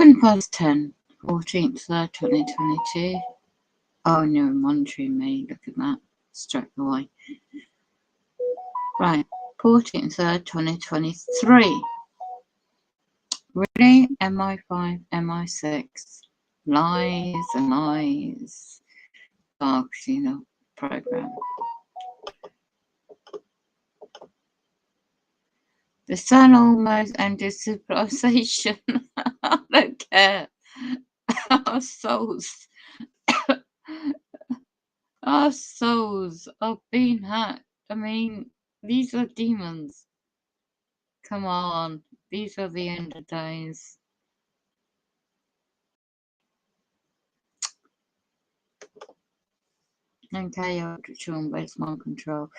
10, 14th, 3rd, 2022. Oh, and you're monitoring me. Look at that. Straight away. Right. 14th, 3rd, 2023. Really? MI5, MI6. Lies and lies. Darkening up program. The sun almost ended civilization. I don't care. Our souls. Our souls are being hacked. I mean, these are demons. Come on. These are the end of days. Okay, ultra based mind control.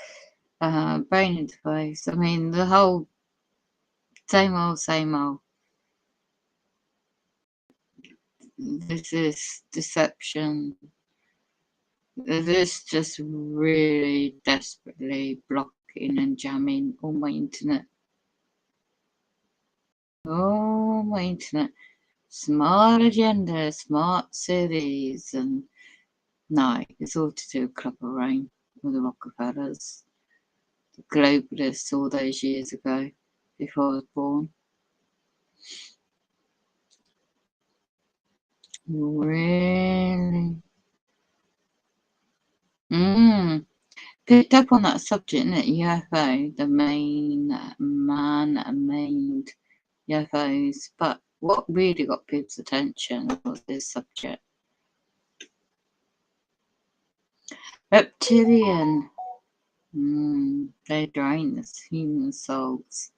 Brain interface. I mean, the whole same old, same old. This is deception. This just really desperately blocking and jamming all my internet. All my internet. Smart agenda, smart cities, and no, it's all to do with Club of Rain with the Rockefellers, the globalists all those years ago, before I was born. Really? Picked up on that subject, innit? UFO, the main man-made UFOs. But what really got people's attention was this subject. Reptilian. They drain us human souls.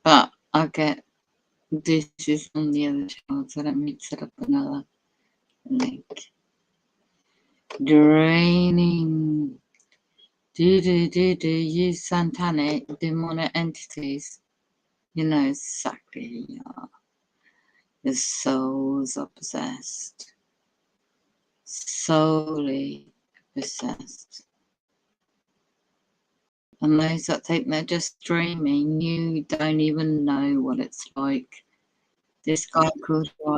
But I get this is on the other channel, so let me set up another link. Draining. You satanic demonic entities. You know exactly who you are. The souls are possessed. Solely possessed. And those that think they're just dreaming, you don't even know what it's like. This guy called Roy.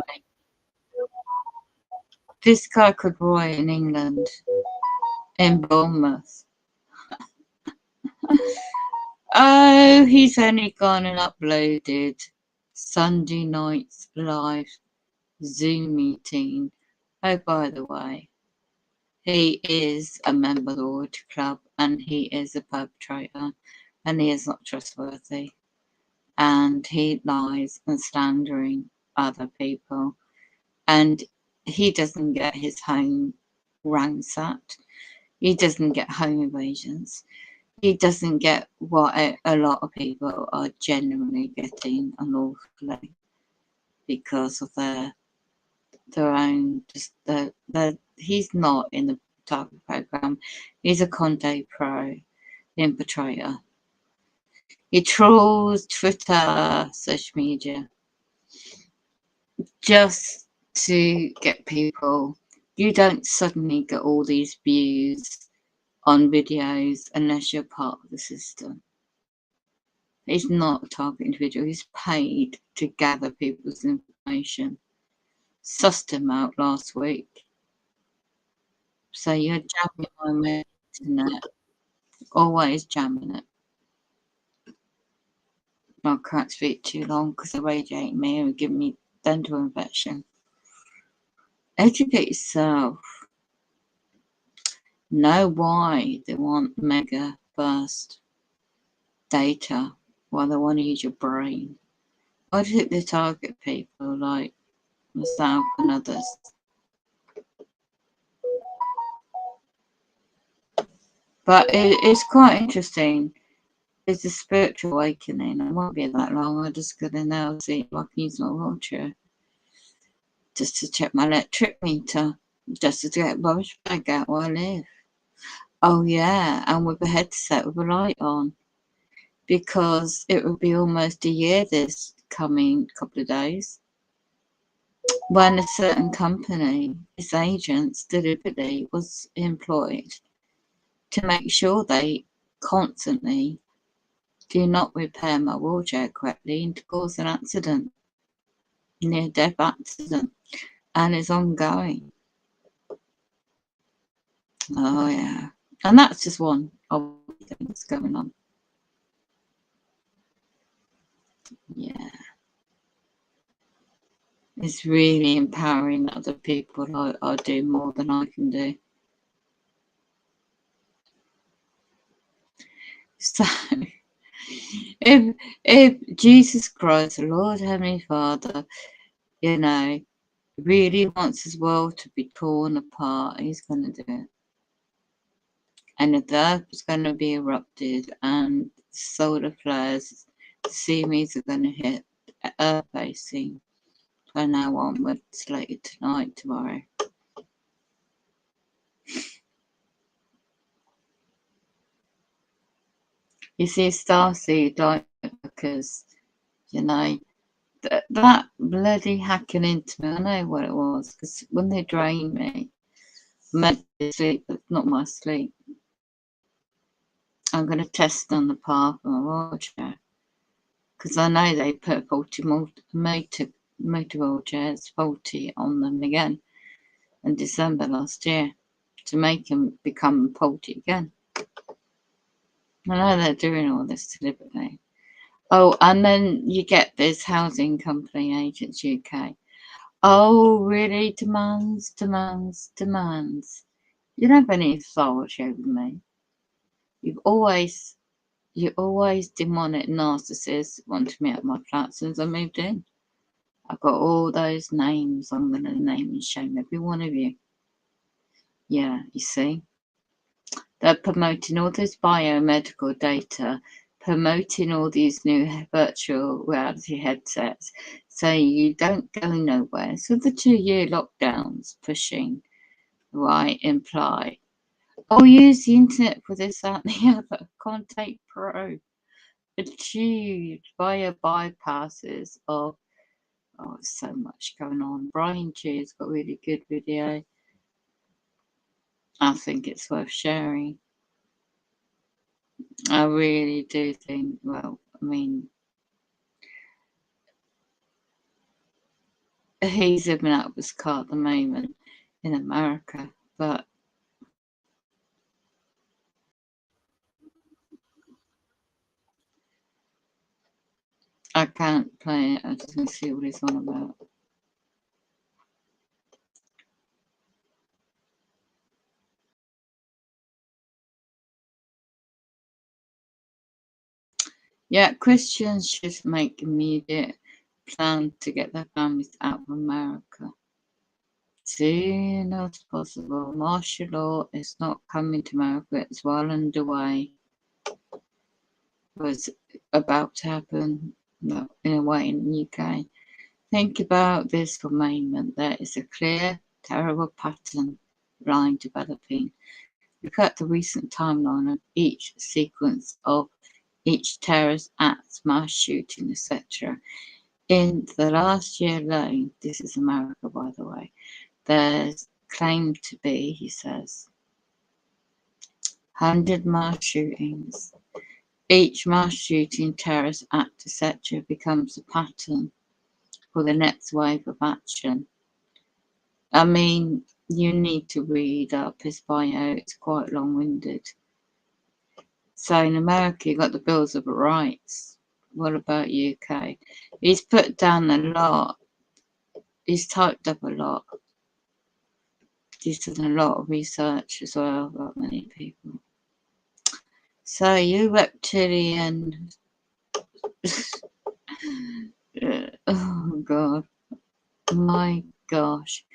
This guy called Roy in England, in Bournemouth. Oh, he's only gone and uploaded Sunday night's live Zoom meeting. Oh, by the way, he is a member of the Rotary Club and he is a perpetrator and he is not trustworthy. And he lies and slandering other people. And he doesn't get his home ransacked. He doesn't get home invasions. He doesn't get what a lot of people are genuinely getting unlawfully because of their own. He's not in the target program. He's a Conde Pro infiltrator. He trolls Twitter, social media, just to get people. You don't suddenly get all these views on videos unless you're part of the system. He's not a target individual. He's paid to gather people's information. Sussed him out last week. So you're jamming on the internet. Always jamming it. I can't speak too long because they're radiating me and giving me dental infection. Educate yourself. Know why they want mega burst data, why they want to use your brain. Why do you think they target people like myself and others? But it's quite interesting. It's a spiritual awakening. It won't be that long. I just go in there and see if I can use my wheelchair just to check my electric meter, just to get a rubbish bag out where I live. Oh yeah, and with a headset with a light on, because it will be almost a year this coming couple of days. when a certain company, its agents deliberately was employed to make sure they constantly do not repair my wheelchair correctly and to cause an accident, near death accident, and it's ongoing. Oh yeah. And that's just one of the things going on. Yeah. It's really empowering that other people I do more than I can do. So if Jesus Christ, the Lord Heavenly Father, you know, really wants his world to be torn apart, he's gonna do it. And if the earth is gonna be erupted and solar flares, tsunamis are gonna hit earth basing from now onwards, later tonight, tomorrow. You see, starseed light workers, you know, that bloody hacking into me, I know what it was, because when they drain me, I'm meant to be asleep, but it's not my sleep. I'm going to test on the path of my wheelchair, because I know they put faulty motor wheelchairs faulty on them again in December last year to make them become faulty again. I know they're doing all this deliberately. Oh, and then you get this housing company, Agents UK. Oh, really? Demands, demands, demands. You don't have any authority over me. You always demonic narcissist wanted me at my flat since I moved in. I've got all those names. I'm going to name and shame every one of you. Yeah, you see? They're promoting all this biomedical data, promoting all these new virtual reality headsets, saying you don't go nowhere. So the 2-year lockdowns pushing, right, imply, oh, use the internet for this, that, and the other. Contact Pro achieved via bypasses of, oh, so much going on. Brian Chew's got a really good video. I think it's worth sharing. I really do think, well, I mean, he's living out of his car at the moment in America, but I can't play it. I just want to see what he's on about. Yeah, Christians should make immediate plan to get their families out of America. Soon as possible. Martial law is not coming to America, it's well underway. It was about to happen, no, in a way, in the UK. Think about this for a moment. There is a clear, terrible pattern line developing. Look at the recent timeline of each sequence of each terrorist act, mass shooting, etc. In the last year alone, this is America, by the way, there's claimed to be, he says, 100 mass shootings. Each mass shooting, terrorist act, etc., becomes a pattern for the next wave of action. I mean, you need to read up his bio, it's quite long winded. So in America, you've got the Bills of Rights. What about UK? He's put down a lot, he's typed up a lot. He's done a lot of research as well about many people. So you reptilian. Oh God. My gosh.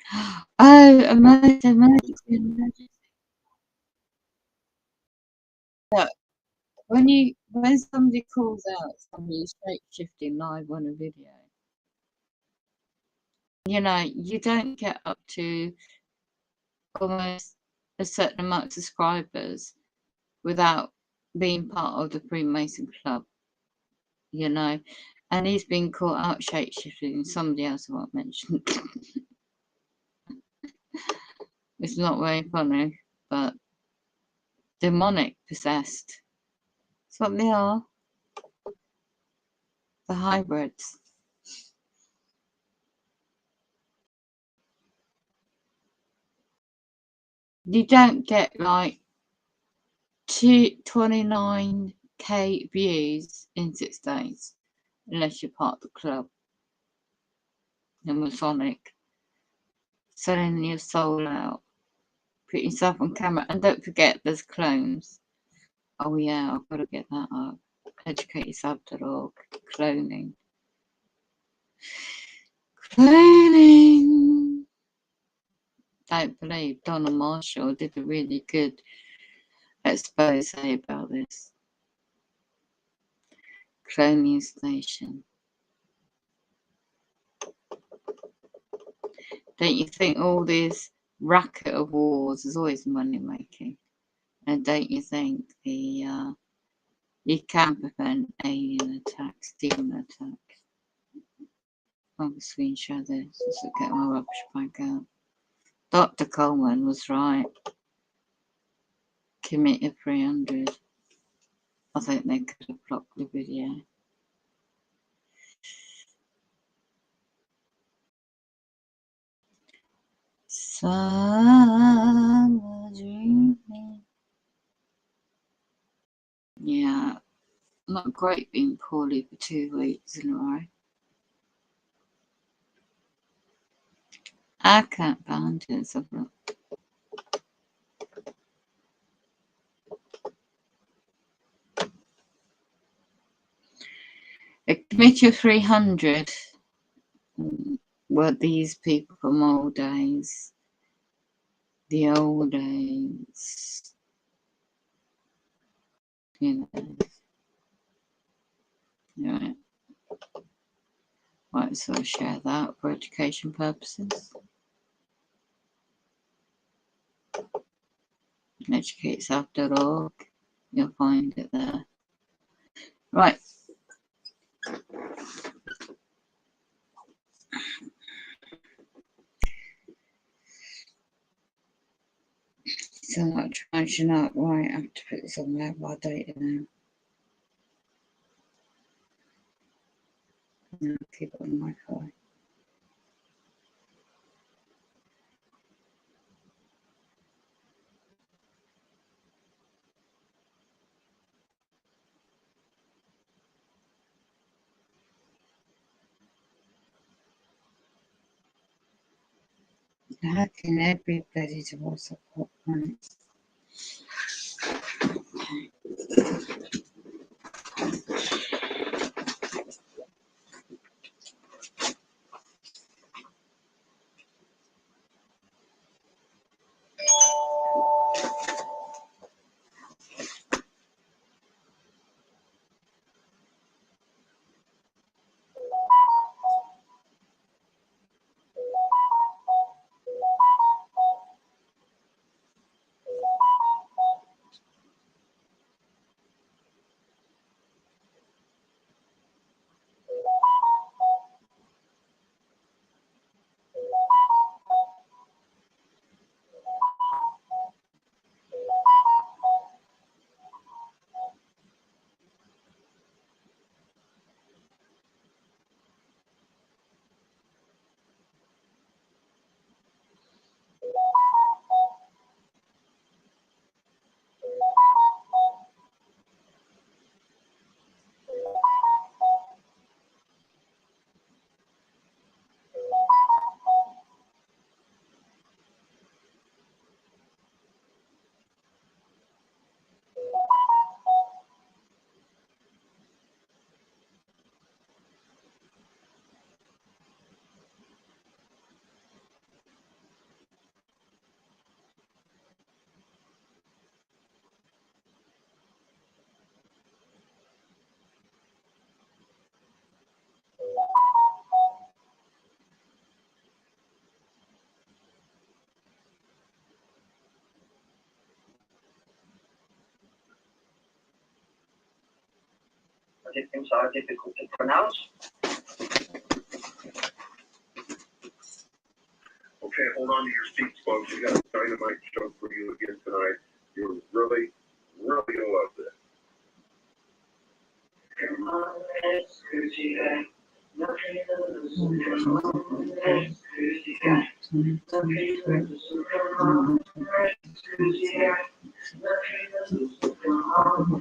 Oh, emergency. Look, when somebody calls out somebody shape shifting live on a video, you know, you don't get up to almost a certain amount of subscribers without being part of the Freemason Club, you know. And he's been caught out shapeshifting. Somebody else I won't mention. It's not very funny, but demonic possessed. That's what they are. The hybrids. You don't get like 29k views in 6 days unless you're part of the club. The Masonic. Selling your soul out. Put yourself on camera. And don't forget there's clones. Oh yeah, I've got to get that up. Educateyourself.org. Cloning. Cloning. Don't believe Donald Marshall did a really good expose about this. Cloning station. Don't you think all this racket of wars is always money making? And don't you think you can prevent alien attacks, demon attacks? I'll screenshot this. Let's get my rubbish back out. Dr. Coleman was right. Committee 300. I think they could have blocked the video. Summer dreaming. Yeah, not great being poorly for 2 weeks in a row. I can't find it. So a committee of 300 were these people from old days. The old days. You know. Right. Right, so I'll share that for education purposes. Educateyourself.org. You'll find it there. Right. So much crunching up. Right, I have to put this on mobile data now. No, keep it on Wi-Fi. How can everybody do what's up? Right. names are difficult to pronounce. Okay, hold on to your seats, folks. We got a dynamite show for you again tonight. You're really gonna love this. Come on, let's go. Nothing to lose. Come on, let's go. Nothing to lose. Come on, let's go. Nothing to lose. Come on.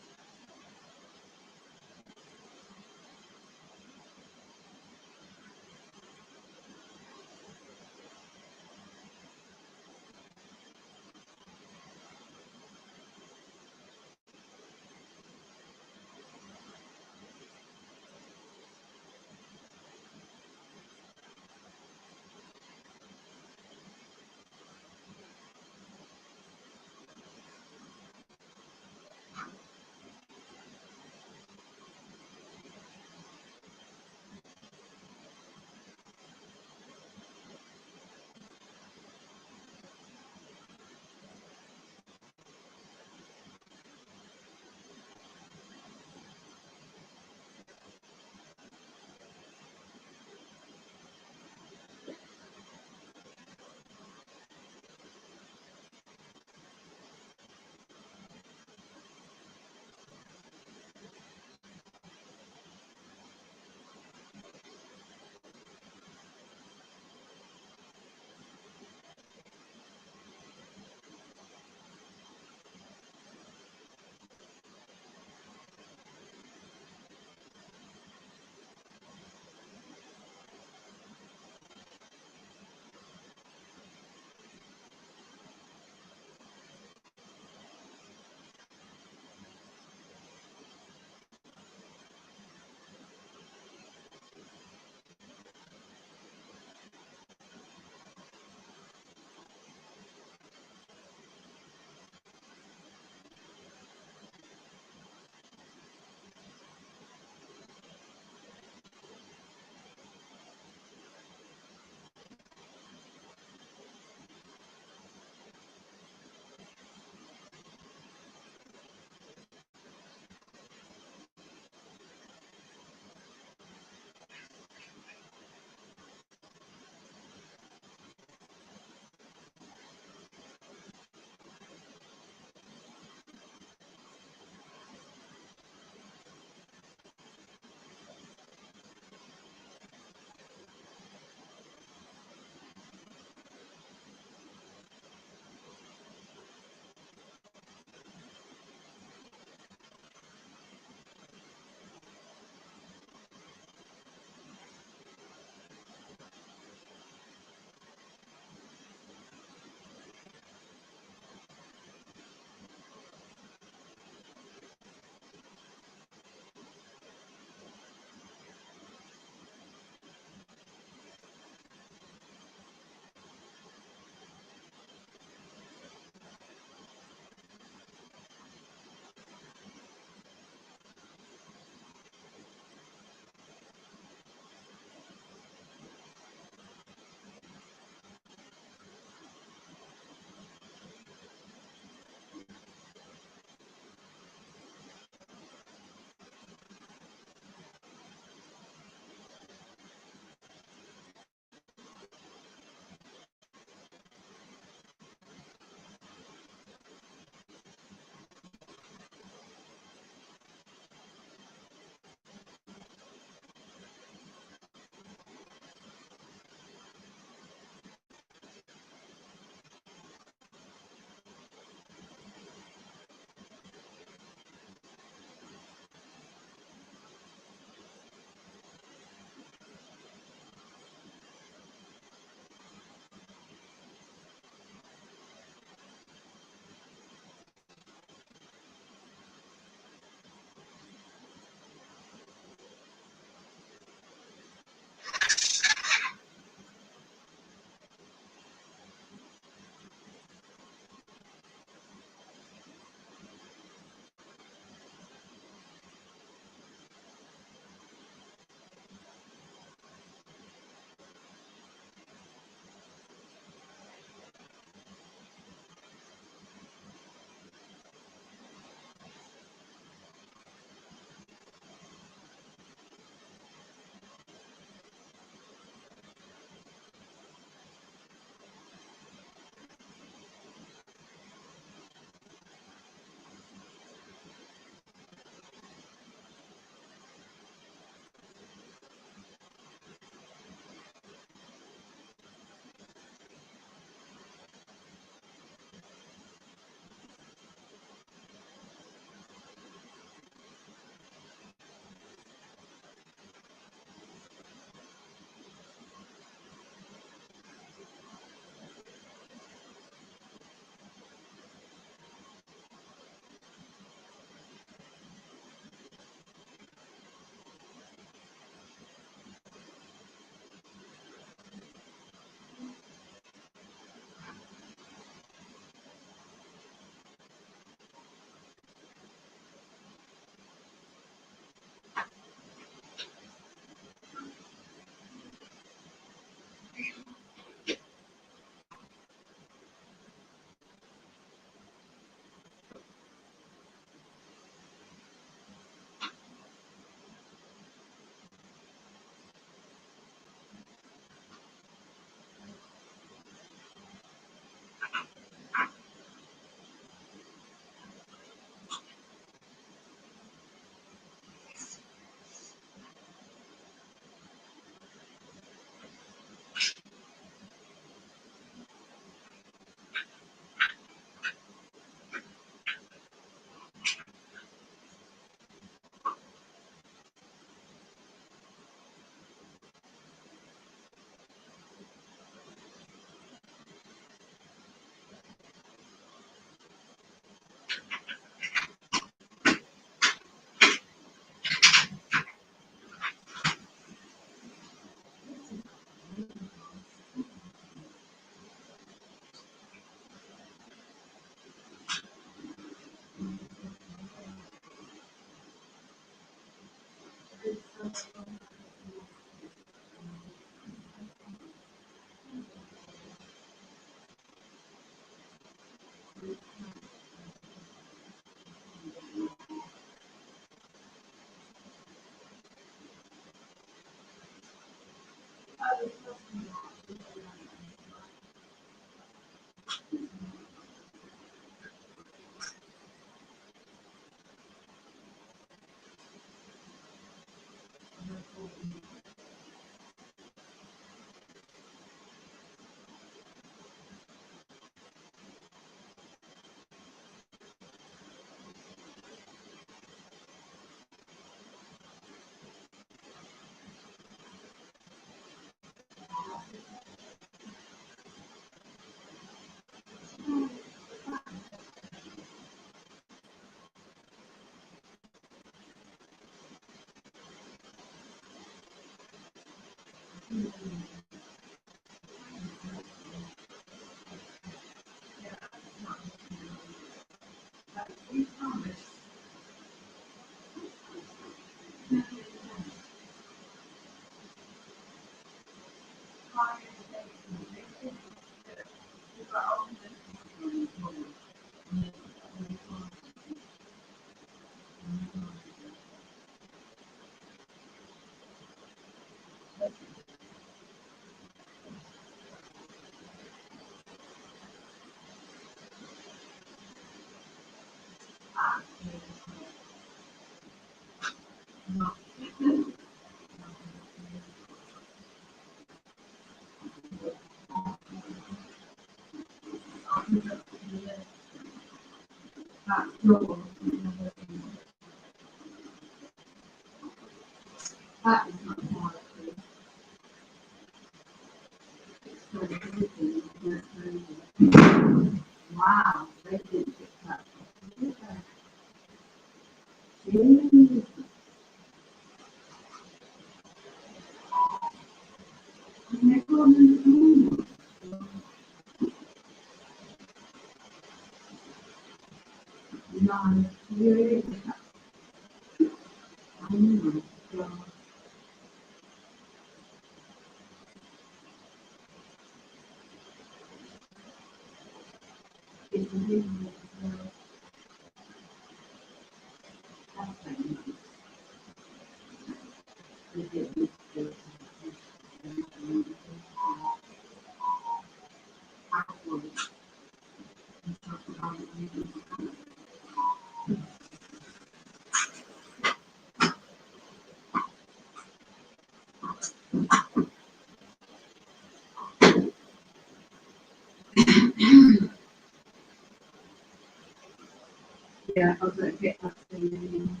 Yeah, I was going to get that thing.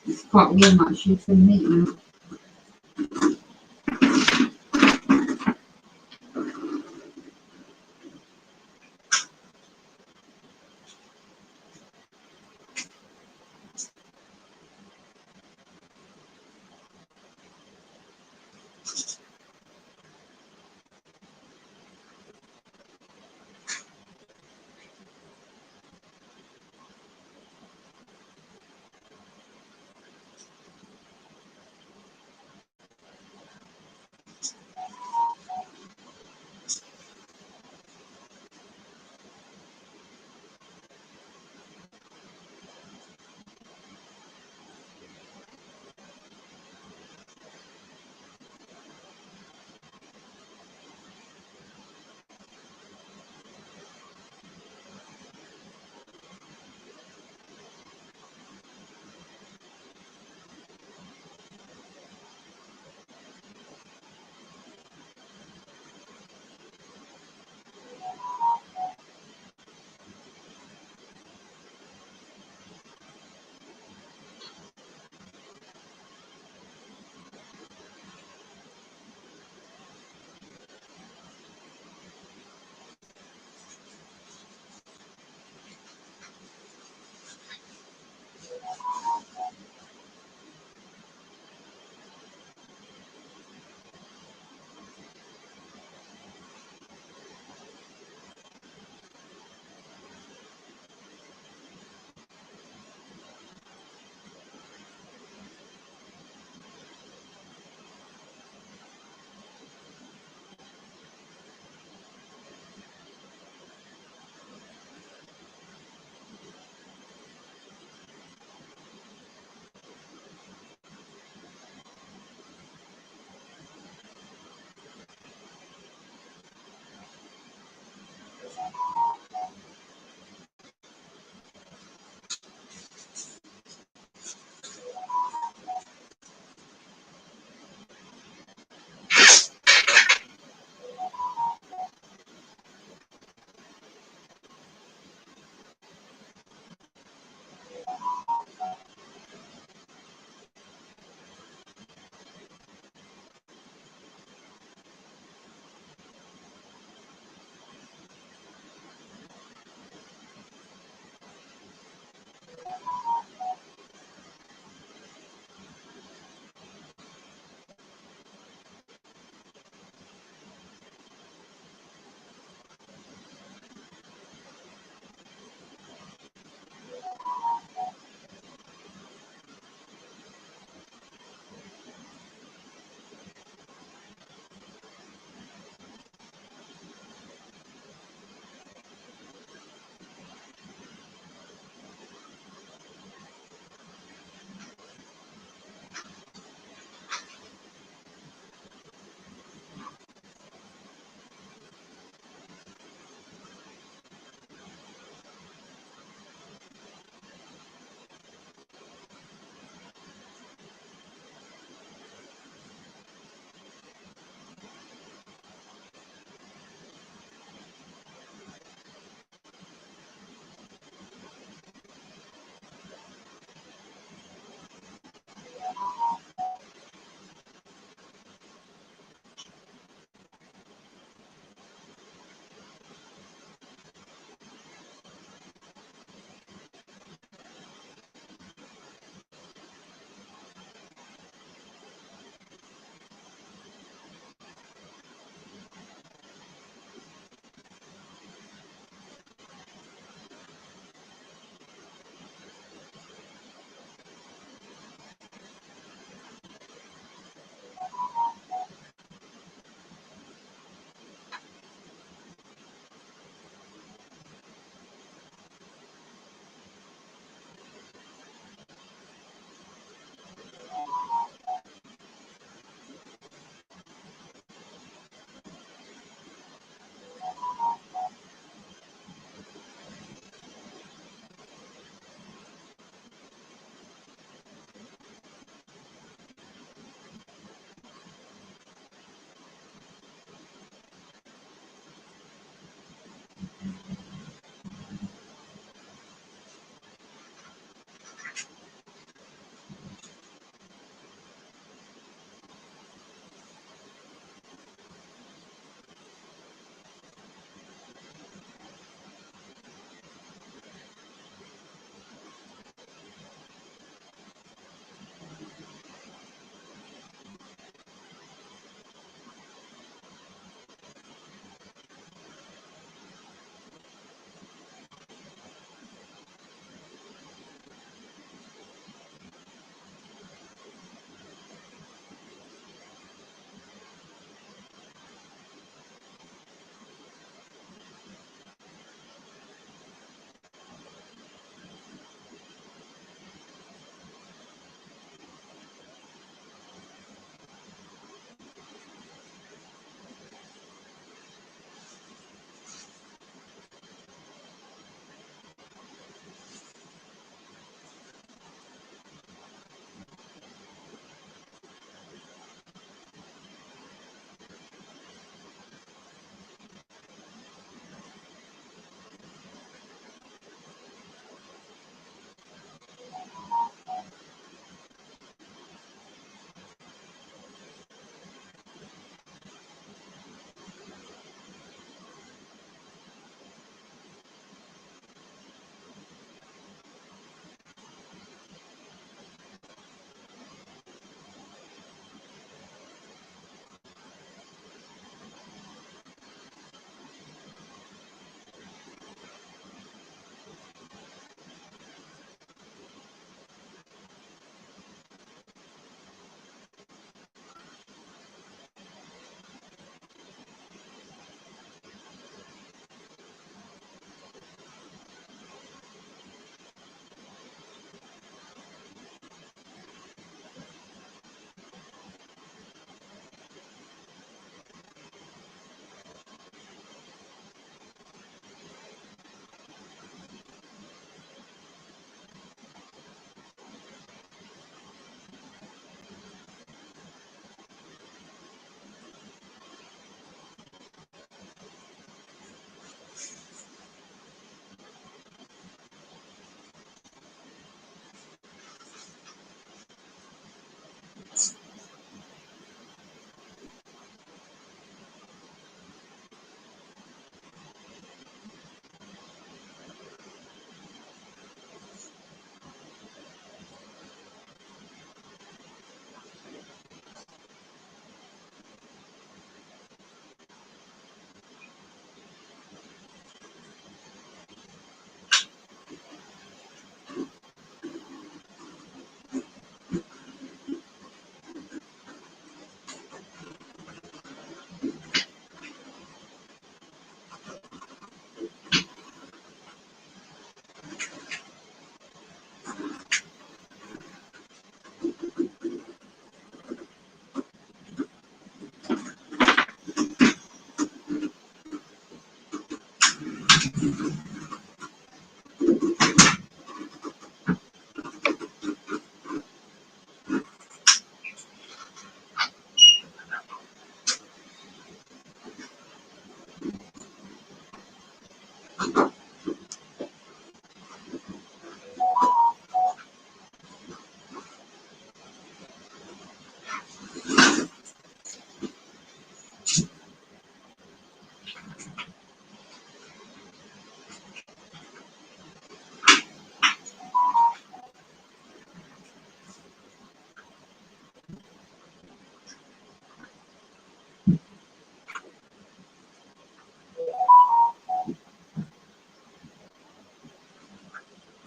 It's quite warm actually for me now.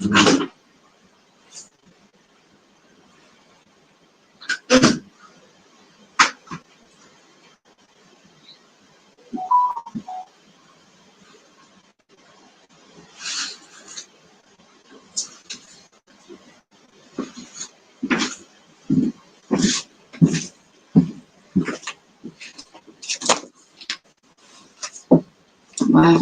Wow. Wow.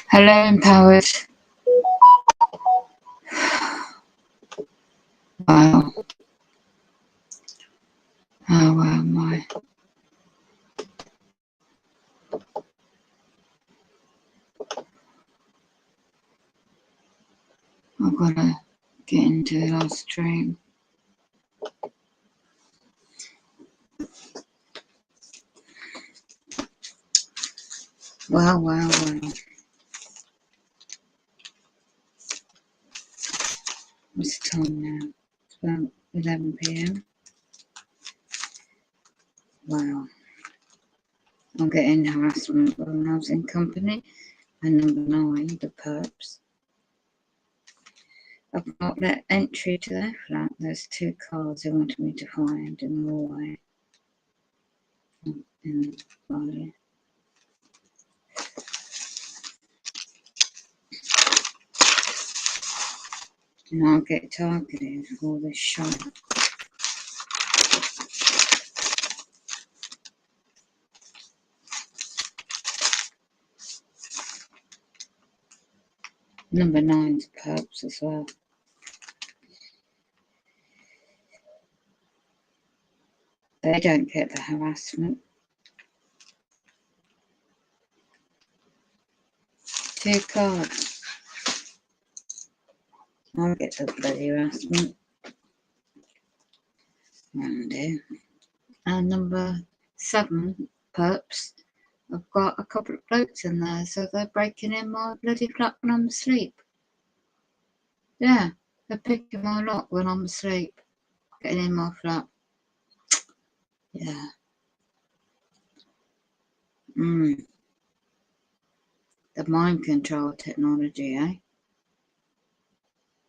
Hello, Empowered. Wow. Oh, wow, my. I've got to get into the last stream. Wow. What's the time now? It's about 11 p.m. Wow. I'm getting harassment when I was in company. And number 9, the perps. I've got that entry to their flat. There's 2 cars they wanted me to find in the hallway. In Rreally. And I'll get targeted for this shot. Number 9's perps as well. They don't get the harassment. 2 cards. I'll get the bloody harassment. Oh dear. And number 7, perps. I've got a couple of blokes in there, so they're breaking in my bloody flat when I'm asleep. Yeah, they're picking my lock when I'm asleep, getting in my flat. Yeah. The mind control technology, eh?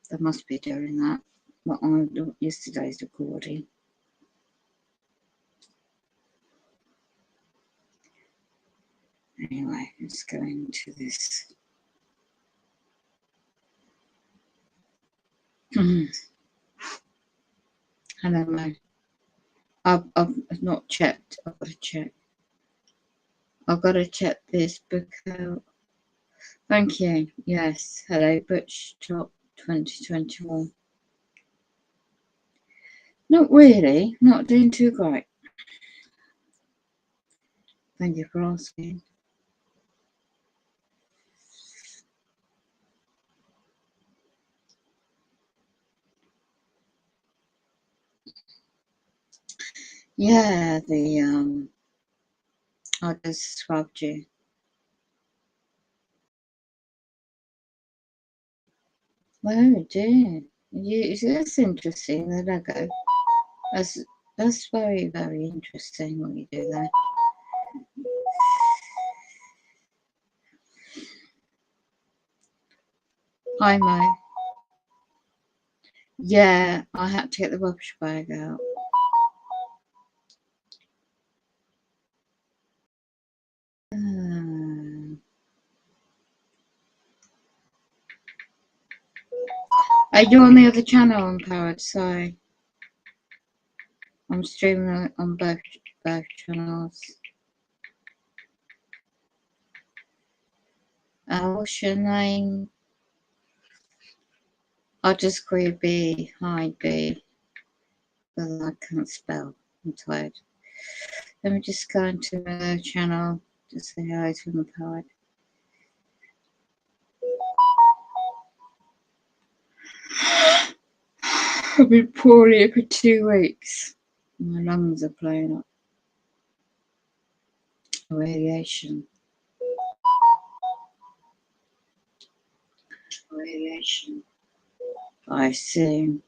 They must be doing that. What on yesterday's recording. Anyway, let's go into this. Hello, Mo. I've not checked. I've got to check. I've got to check this book out. Thank you. Yes. Hello, Butch Top 2021. Not really. Not doing too great. Thank you for asking. Yeah, I just described you. Oh dear. That's interesting, the Lego. That's very, very interesting what you do there. Hi, Mo. Yeah, I had to get the rubbish bag out. Are you on the other channel, Empowered? Sorry. I'm streaming on both channels. What's your name? I'll just call you B. Hi, B. Because I can't spell. I'm tired. Let me just go into the channel to say hi to the poet. I've been poorly for 2 weeks. My lungs are playing up. Radiation. I see.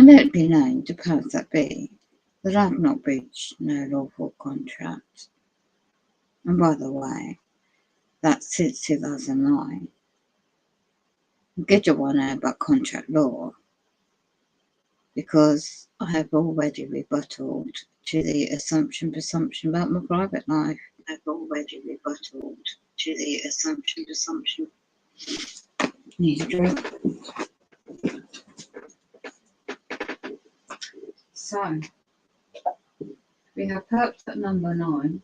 I don't be known to powers that be that I have not breached no lawful contract. And by the way, that's since 2009. Good you want to know about contract law, because I have already rebutted to the assumption presumption about my private life. Need a drink. So, we have perps at number 9.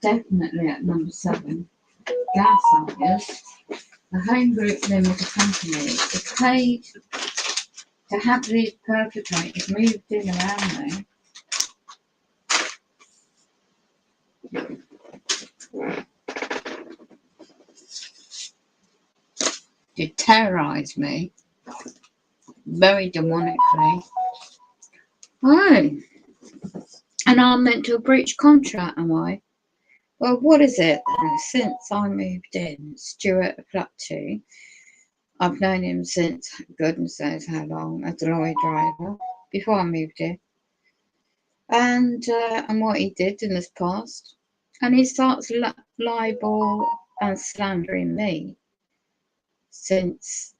Definitely at number 7. Gas Argus, a home group limited company, is paid to have these perpetrators moved in around me. To terrorise me very demonically. Oh, and I'm meant to breach contract, am I? Well, what is it? Since I moved in, Stuart Flat 2, I've known him since goodness knows how long, as a lorry driver, before I moved here. And what he did in his past. And he starts libel and slandering me since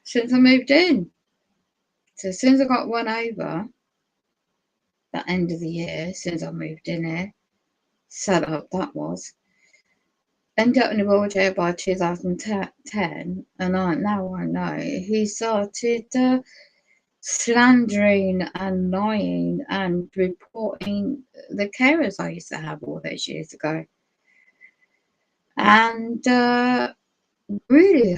since I moved in. So as soon as I got run over, the end of the year, since I moved in here, set up that was, ended up in the wheelchair by 2010, and now I know he started slandering and lying and reporting the carers I used to have all those years ago. And really,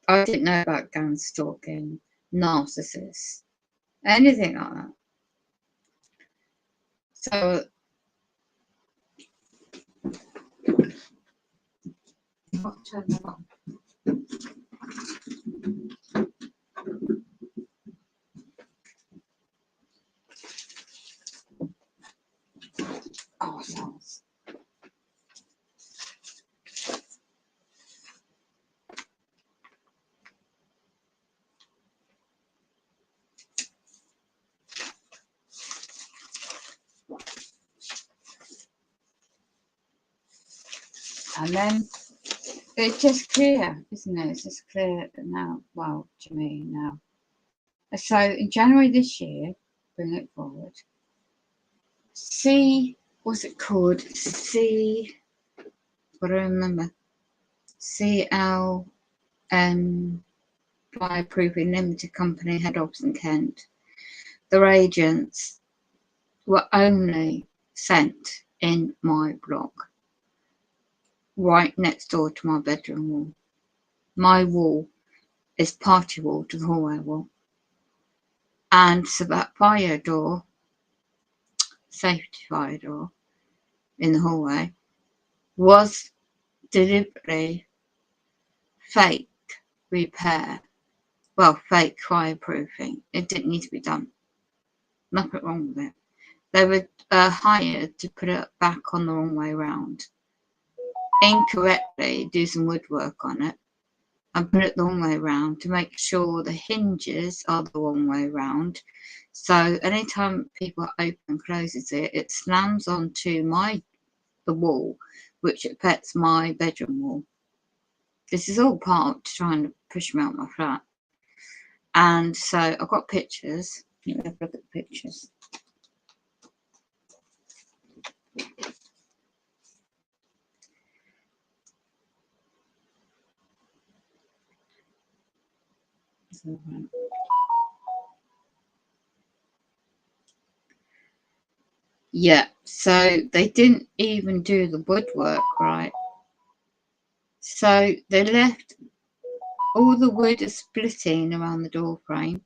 I didn't know about gang stalking, narcissists, anything like that. So, I'll turn that on. Oh, sounds. And then it's just clear, isn't it? It's just clear now. Well, to me now. So in January this year, bring it forward, what's it called? What do I remember? CLM Fireproofing Limited Company, head office in Kent. Their agents were only sent in my block, right next door to my bedroom wall. My wall is party wall to the hallway wall. And so that fire door, safety fire door in the hallway, was deliberately fake repair. Well, fake fireproofing. It didn't need to be done. Nothing wrong with it. They were hired to put it back on the wrong way round. Incorrectly do some woodwork on it and put it the wrong way round to make sure the hinges are the wrong way round. So anytime people open and closes it, it slams onto the wall, which affects my bedroom wall. This is all part of trying to push me out my flat. And so I've got pictures. Let me have a look at the pictures. Yeah, so they didn't even do the woodwork right. So they left all the wood is splitting around the door frame,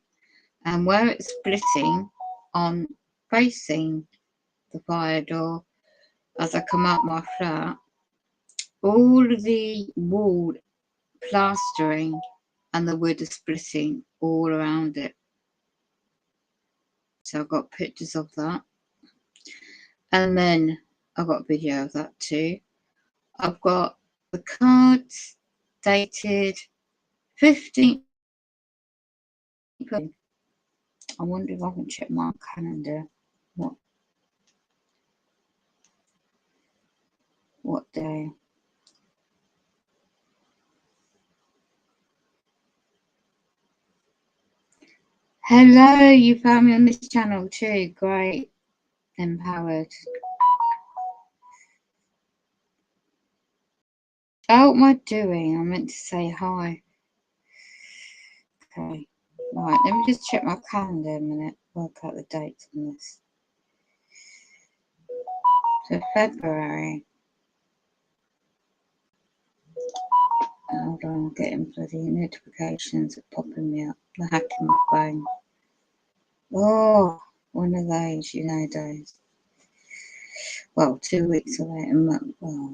and where it's splitting on facing the fire door as I come out my flat, all the wall plastering and the wood is splitting all around it. So I've got pictures of that. And then I've got a video of that too. I've got the cards dated 15th. I wonder if I can check my calendar. What day? Hello, you found me on this channel too. Great. Empowered. Oh, what am I doing? I meant to say hi. Okay. Right, let me just check my calendar a minute. Work out the dates on this. So February. Hold on, I'm getting bloody notifications are popping me up. They're hacking my phone. Oh, one of those, days. Well, 2 weeks away, a month. Well,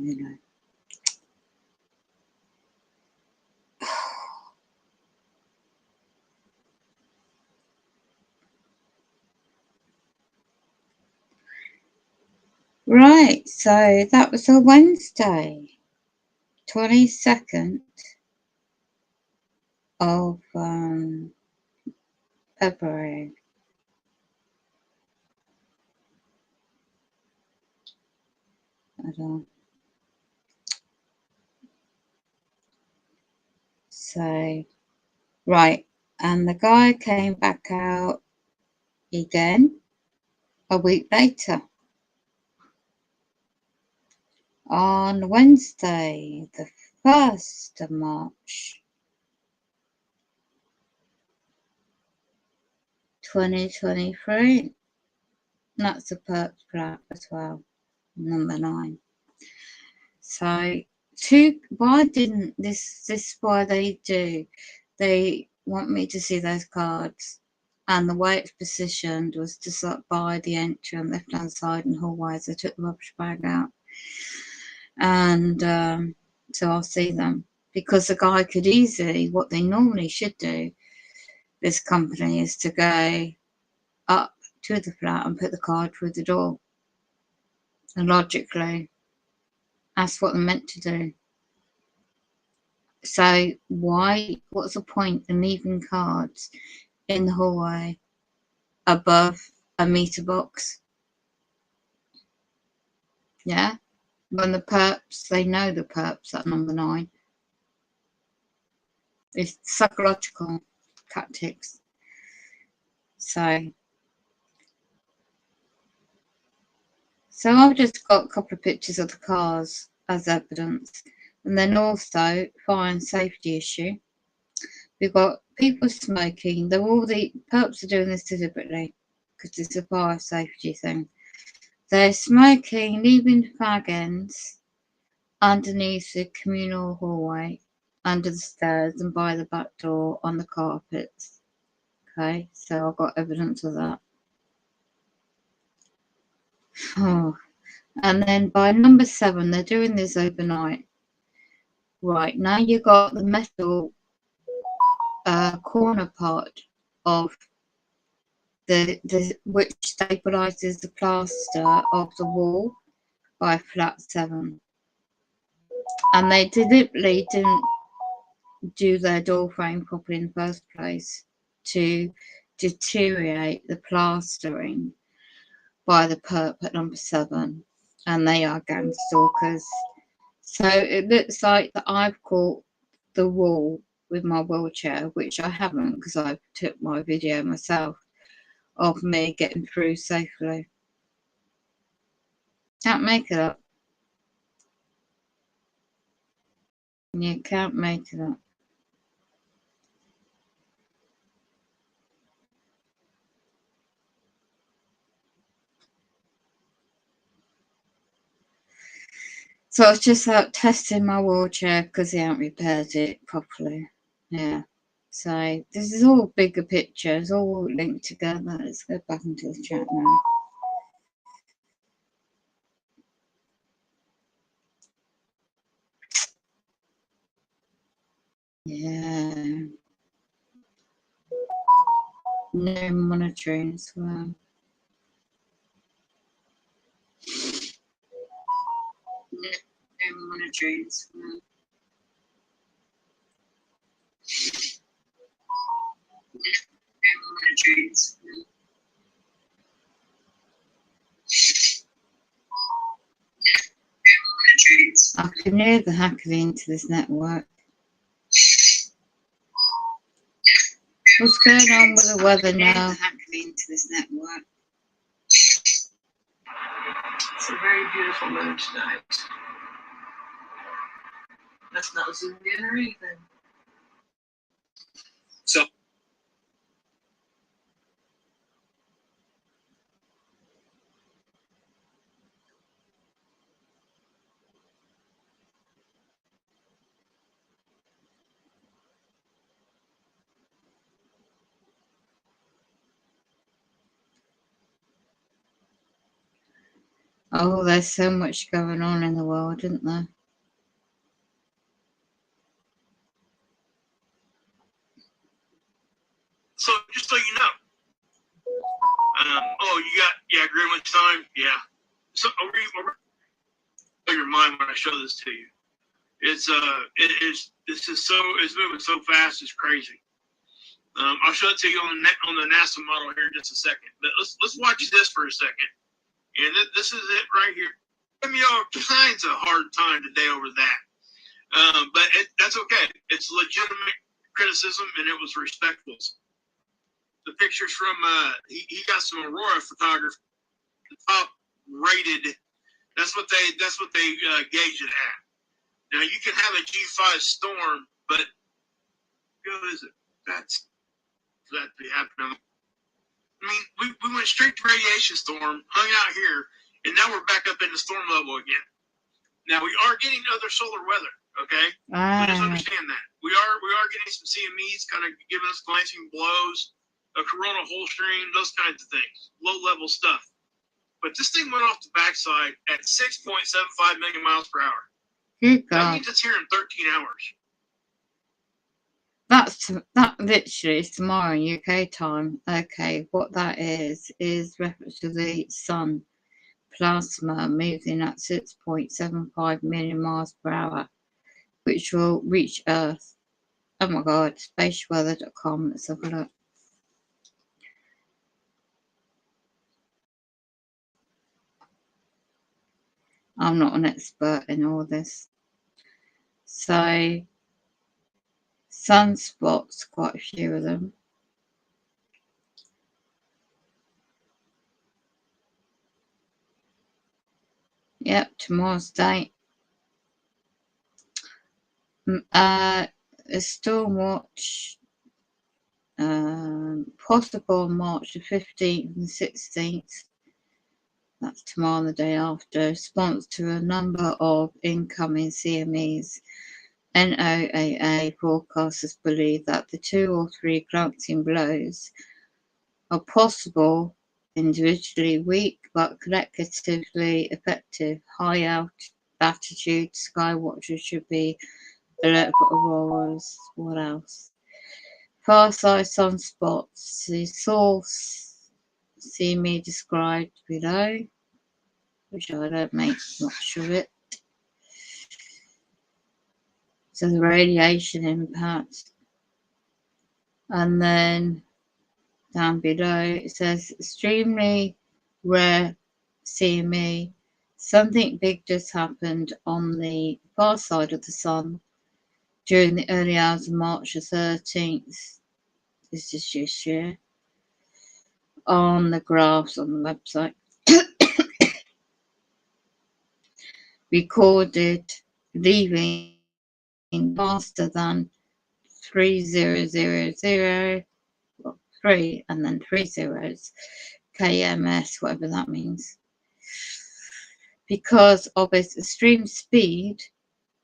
Right, so that was a Wednesday, 22nd of February. Hold on. So, right, and the guy came back out again a week later on Wednesday, the 1st of March, 2023. That's a perp flat as well, number 9. So, why didn't this why they do? They want me to see those cards, and the way it's positioned was just up by the entry on the left hand side and hallways. I took the rubbish bag out, and so I'll see them, because the guy could easily, what they normally should do, this company, is to go up to the flat and put the card through the door, and logically that's what they're meant to do. So what's the point in leaving cards in the hallway above a meter box? Yeah, when the perps, they know the perps at number 9. It's psychological tactics. So So I've just got a couple of pictures of the cars as evidence. And then also fire and safety issue. We've got people smoking. They're all the perps are doing this deliberately because it's a fire safety thing. They're smoking, leaving fag ends underneath the communal hallway, under the stairs, and by the back door on the carpets. Okay, so I've got evidence of that. Oh. And then by number 7, they're doing this overnight. Right, now you've got the metal corner part of the which stabilizes the plaster of the wall by flat 7. And they deliberately didn't do their door frame properly in the first place to deteriorate the plastering by the perp at number 7. And they are gang stalkers. So it looks like that I've caught the wall with my wheelchair, which I haven't because I took my video myself of me getting through safely. Can't make it up. You can't make it up. So I was just out testing my wheelchair because they haven't repaired it properly. Yeah. So this is all bigger pictures, all linked together. Let's go back into the chat now. Yeah. No monitoring as well. No monitoring as well. No monitoring as well. I can hear the hacking into this network. What's going on with the weather now? Hacking into this network. It's a very beautiful moon tonight. That's not zoomed in or anything. So. Oh, there's so much going on in the world, isn't there? So just so you know, you got Greenwich time, yeah. So your mind when I show this to you. It's moving so fast, it's crazy. I'll show it to you on the NASA model here in just a second. But let's watch this for a second. And this is it right here. Give me all kinds of hard time today over that. But that's okay. It's legitimate criticism, and it was respectful. The pictures from he got some Aurora photography, the top rated. That's what they gauge it at. Now you can have a G5 storm, but what is it? That's that happened. I mean, we went straight to radiation storm, hung out here, and now we're back up in the storm level again. Now we are getting other solar weather, okay? So just understand that. We are getting some CMEs kind of giving us glancing blows, a coronal hole stream, those kinds of things, low level stuff. But this thing went off the backside at 6.75 million miles per hour. Good God. That means it's here in 13 hours. That literally is tomorrow UK time. Okay, what that is reference to the sun plasma moving at 6.75 million miles per hour, which will reach Earth. Oh my God, spatialweather.com. Let's have a look. I'm not an expert in all this. So, sunspots, quite a few of them. Yep, tomorrow's date. A storm watch possible on March the 15th and 16th. That's tomorrow and the day after. Response to a number of incoming CMEs. NOAA forecasters believe that the 2 or 3 glancing blows are possible, individually weak but collectively effective. High altitude sky watchers should be alert for auroras. What else? Far-side sunspots. The source see me described below, which I don't make much of it. So the radiation impact. And then down below it says extremely rare CME. Something big just happened on the far side of the sun during the early hours of March the 13th. This is this year. On the graphs on the website. Recorded leaving faster than 3000, well, 3 and then 3 zeros, kms, whatever that means. Because of its extreme speed,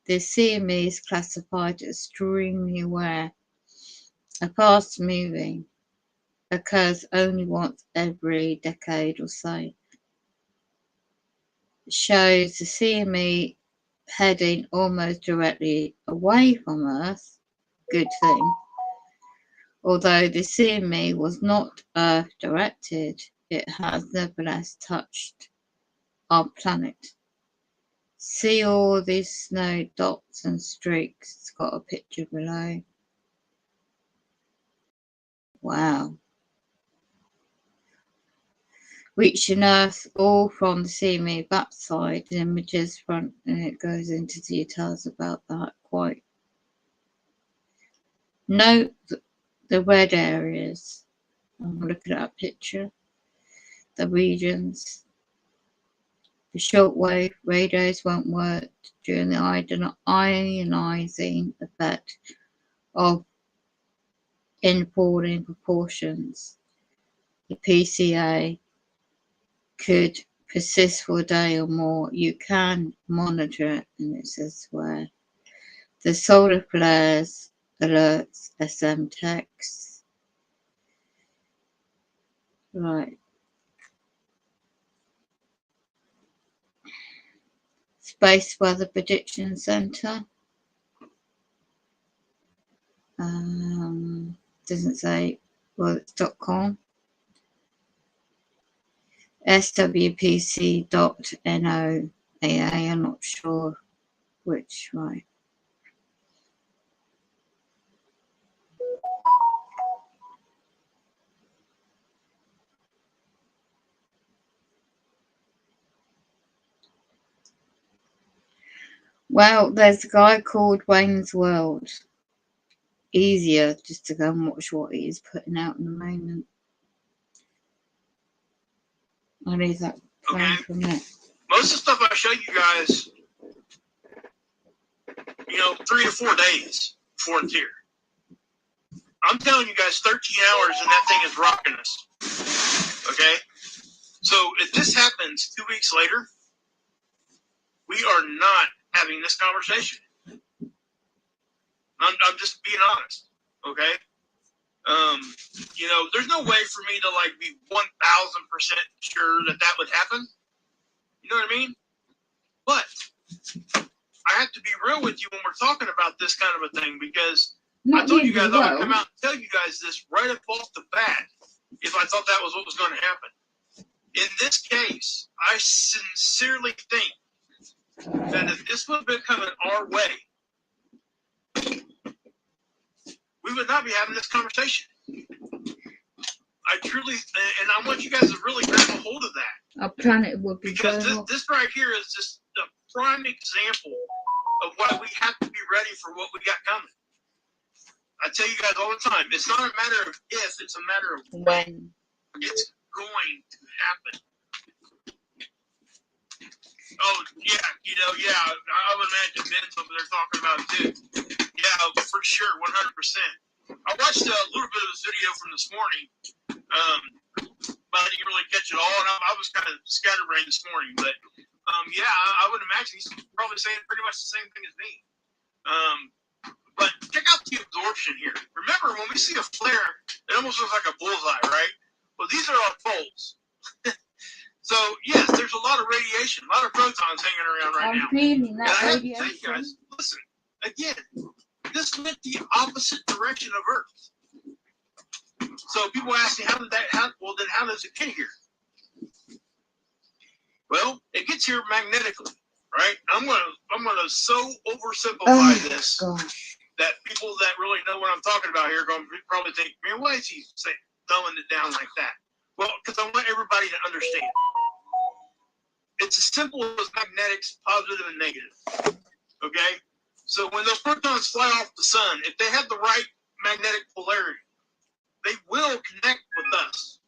the CME is classified as extremely rare. A fast moving occurs only once every decade or so. It shows the CME heading almost directly away from Earth. Good thing. Although the CME was not Earth directed, it has nevertheless touched our planet. See all these snow dots and streaks? It's got a picture below. Wow. Reaching Earth all from the CME backside, images front, and it goes into details about that quite. Note the red areas. I'm looking at a picture. The regions. The shortwave radios won't work during the ionizing effect of in-falling proportions. The PCA could persist for a day or more. You can monitor it, and it says where. The solar flares, alerts, SM text. Right. Space Weather Prediction Center. Doesn't say, well, it's .com. swpc.noaa, I'm not sure which, right. Well, there's a guy called Wayne's World. Easier just to go and watch what he's putting out in the moment. I'll leave that playing for a minute. Most of the stuff I show you guys, 3 to 4 days before it's here. I'm telling you guys 13 hours and that thing is rocking us. Okay? So if this happens 2 weeks later, we are not having this conversation. I'm just being honest. Okay? There's no way for me to be 1,000% sure that would happen. You know what I mean? But I have to be real with you when we're talking about this kind of a thing, because I told you guys I would come out and tell you guys this right up off the bat if I thought that was what was going to happen. In this case, I sincerely think that if this would have been coming our way, we would not be having this conversation. I truly, and I want you guys to really grab a hold of that. Our planet would be because this right here is just a prime example of why we have to be ready for what we got coming. I tell you guys all the time, it's not a matter of if, it's a matter of when. It's going to happen. Oh, yeah, I would imagine Ben's over there talking about it too. Yeah, for sure, 100%. I watched a little bit of this video from this morning, but I didn't really catch it all, and I was kind of scatterbrained this morning. But yeah, I would imagine he's probably saying pretty much the same thing as me. But check out the absorption here. Remember, when we see a flare, it almost looks like a bullseye, right? Well, these are our poles. So, yes, there's a lot of radiation, a lot of protons hanging around right now. I'm feeling And that I have to radiation. tell you guys, listen, again, this went the opposite direction of Earth. So people ask me, how does it get here? Well, it gets here magnetically, right? I'm gonna so oversimplify this that people that really know what I'm talking about here are going to probably think, man, why is he throwing it down like that? Well, because I want everybody to understand. It's as simple as magnetics, positive and negative. Okay? So when those protons fly off the sun, if they have the right magnetic polarity, they will connect with us.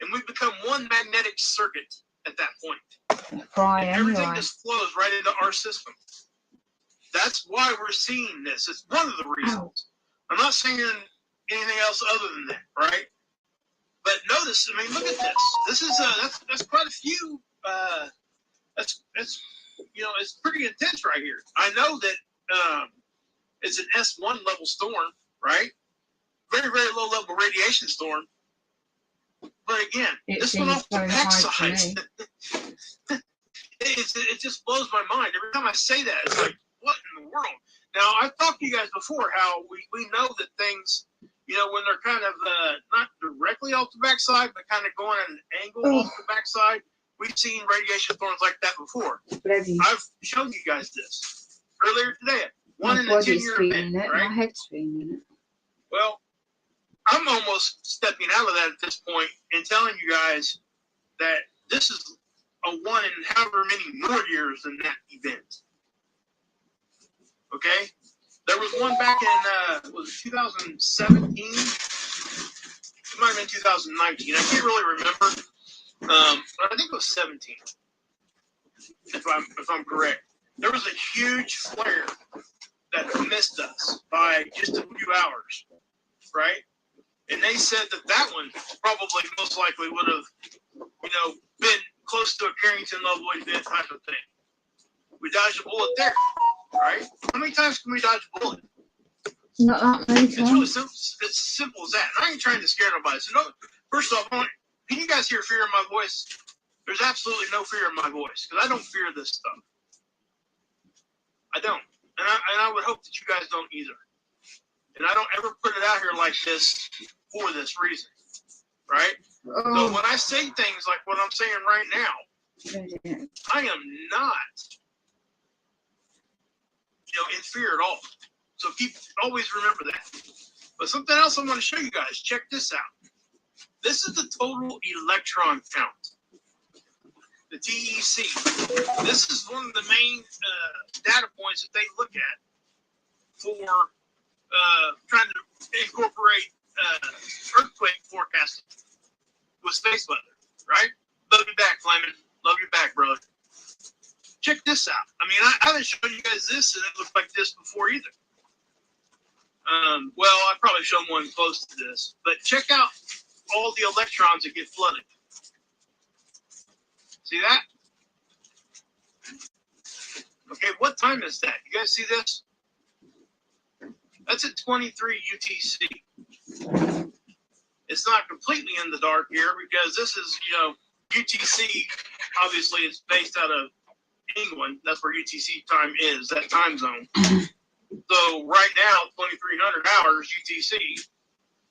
And we become one magnetic circuit at that point. And everything just flows right into our system. That's why we're seeing this. It's one of the reasons. I'm not saying anything else other than that, right? But notice, I mean, look at this. This is that's quite a few. That's it's pretty intense right here. I know that it's an S1 level storm, right? Very, very low level radiation storm. But again, this went off the backside. It just blows my mind. Every time I say that, it's like, what in the world? Now, I've talked to you guys before how we know that things, when they're kind of not directly off the backside, but kind of going at an angle off the backside, we've seen radiation storms like that before. I've shown you guys this earlier today. One in a 10-year event, right? My head's feeling it. Well, I'm almost stepping out of that at this point and telling you guys that this is a one in however many more years than that event. Okay? There was one back in, was it 2017? It might have been 2019. I can't really remember. But I think it was 17, if I'm correct. There was a huge flare that missed us by just a few hours, right? And they said that one probably most likely would have, been close to a Carrington level event type of thing. We dodged a bullet there, right? How many times can we dodge a bullet? Not that many times. It's really simple. It's as simple as that. And I ain't trying to scare nobody. So, first off, can you guys hear fear in my voice? There's absolutely no fear in my voice because I don't fear this stuff. I don't. And I would hope that you guys don't either. And I don't ever put it out here like this for this reason, right? So when I say things like what I'm saying right now, I am not, in fear at all. So always remember that. But something else I want to show you guys. Check this out. This is the total electron count, the TEC. This is one of the main data points that they look at for trying to incorporate earthquake forecasting with space weather, right? Love you back, Flamin'. Love you back, brother. Check this out. I mean, I haven't shown you guys this, and it looked like this before either. Well, I probably shown one close to this, but check out all the electrons that get flooded. See that? Okay, what time is that? You guys see this? That's at 23 UTC. It's not completely in the dark here because this is, UTC, obviously it's based out of England. That's where UTC time is, that time zone. So right now, 2300 hours UTC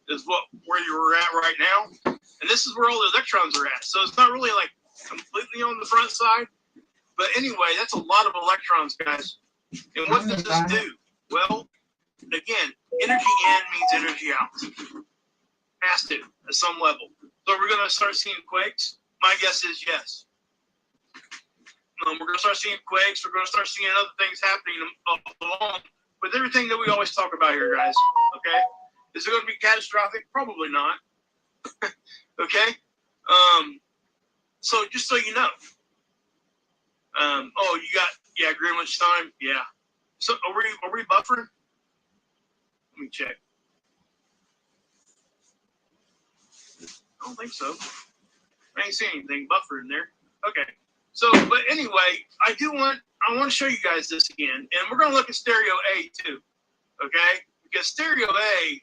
is where you're at right now. And this is where all the electrons are at. So it's not really like completely on the front side. But anyway, that's a lot of electrons, guys. And what does this do? Well, again, energy in means energy out. Has to, at some level. So we're going to start seeing quakes? My guess is yes. We're going to start seeing quakes. We're going to start seeing other things happening along with everything that we always talk about here, guys. Okay? Is it going to be catastrophic? Probably not. Okay? So just so you know, Oh, you got Greenwich time. Yeah. So are we buffering? Let me check. I don't think so. I ain't seeing anything buffer in there. Okay. So, but anyway, I want to show you guys this again, and we're going to look at stereo A too. Okay? Because stereo A,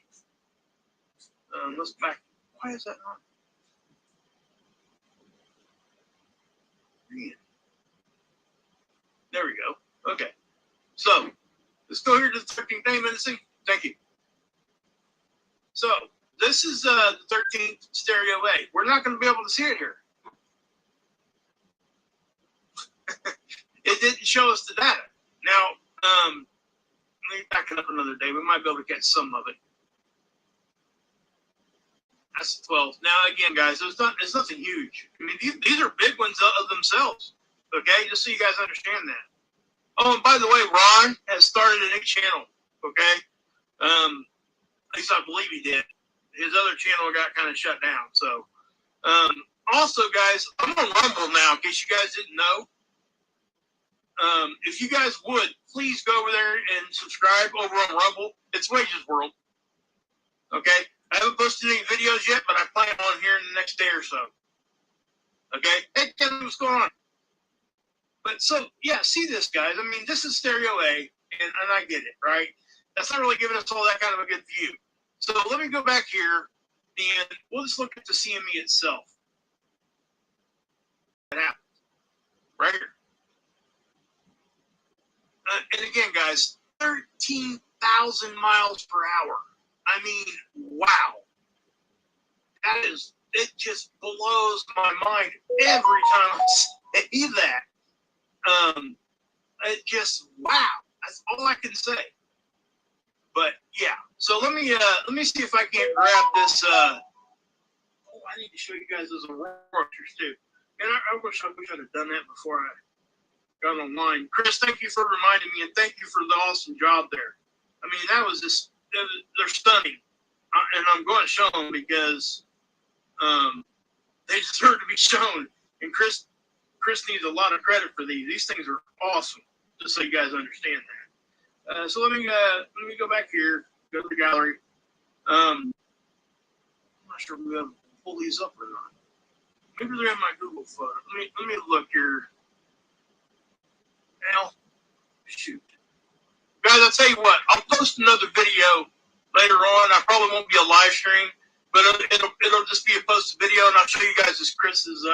let's back. Why is that not? There we go. Okay. So, let's go here to the 13th day menacing. Thank you. So, this is the 13th stereo A. We're not going to be able to see it here. It didn't show us the data. Now, let me back it up another day. We might be able to get some of it. That's the 12th. Now, again, guys, it's nothing huge. I mean, these are big ones of themselves. Okay, just so you guys understand that. Oh, and by the way, Ron has started a new channel. Okay, at least I believe he did. His other channel got kind of shut down. So, also, guys, I'm on Rumble now. In case you guys didn't know, if you guys would please go over there and subscribe over on Rumble. It's Wages World. Okay, I haven't posted any videos yet, but I plan on here in the next day or so. Okay, hey, Kevin, what's going on? But so, yeah, see this, guys. I mean, this is stereo A, and I get it, right? That's not really giving us all that kind of a good view. So let me go back here, and we'll just look at the CME itself. That happens, right here. And again, guys, 13,000 miles per hour. I mean, wow. It just blows my mind every time I say that. It just, wow. That's all I can say. But yeah, so let me see if I can't grab this. I need to show you guys those aurora pictures too. And I wish I'd have done that before I got online. Chris, thank you for reminding me, and thank you for the awesome job there. I mean, that was just, they're stunning. And I'm going to show them because they deserve to be shown. And Chris needs a lot of credit for these. These things are awesome, just so you guys understand that. So let me go back here, go to the gallery. I'm not sure if we're going to pull these up or not. Maybe they're in my Google photo. Let me look here. Now, shoot. Guys, I'll tell you what, I'll post another video later on. I probably won't be a live stream, but it'll just be a posted video, and I'll show you guys Chris's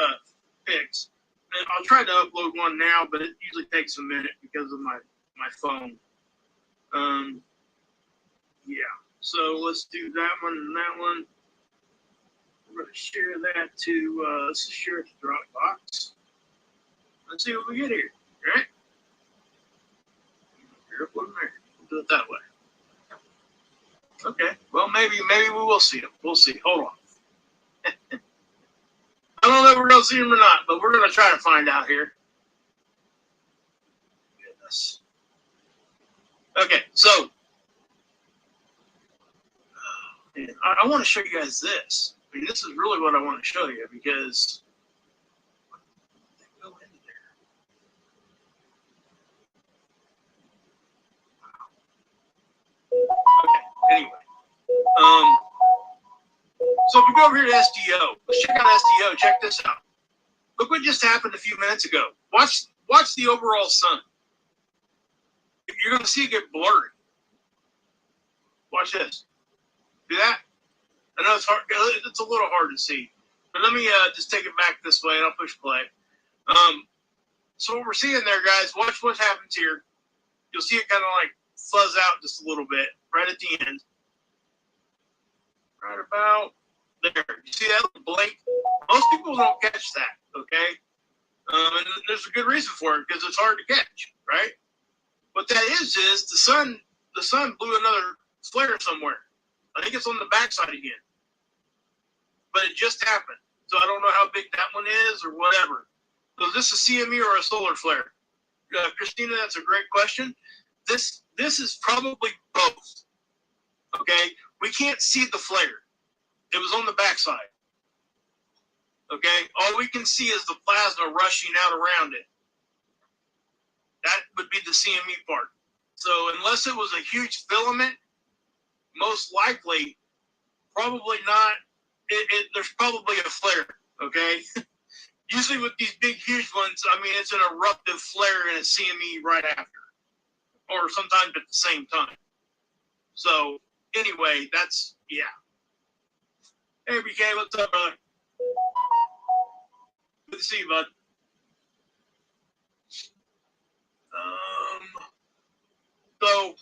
pics. And I'll try to upload one now, but it usually takes a minute because of my phone. Yeah. So let's do that one and that one. We're going to share that to, let's share it to Dropbox. Let's see what we get here, right? Here, put them there. We'll do it that way. Okay. Well, maybe we will see them. We'll see. Hold on. I don't know if we're going to see them or not, but we're going to try to find out here. Goodness. Okay, so I want to show you guys this. I mean, this is really what I want to show you because they go into there. Wow. Okay, anyway. So if we go over here to SDO, let's check out SDO. Check this out. Look what just happened a few minutes ago. Watch the overall sun. You're going to see it get blurry. Watch this. See that? I know it's hard. It's a little hard to see. But let me just take it back this way, and I'll push play. So what we're seeing there, guys, watch what happens here. You'll see it kind of like fuzz out just a little bit right at the end. Right about there. You see that little blink? Most people don't catch that, okay? And there's a good reason for it because it's hard to catch, right? What that is the sun blew another flare somewhere. I think it's on the backside again. But it just happened. So I don't know how big that one is or whatever. So is this a CME or a solar flare? Christina, that's a great question. This is probably both. Okay? We can't see the flare. It was on the backside. Okay? All we can see is the plasma rushing out around it. that would be the CME part. So unless it was a huge filament, most likely, probably not. There's probably a flare, okay? Usually with these big, huge ones, I mean, it's an eruptive flare in a CME right after, or sometimes at the same time. So anyway, that's, yeah. Hey, BK, what's up, brother? Good to see you, bud. So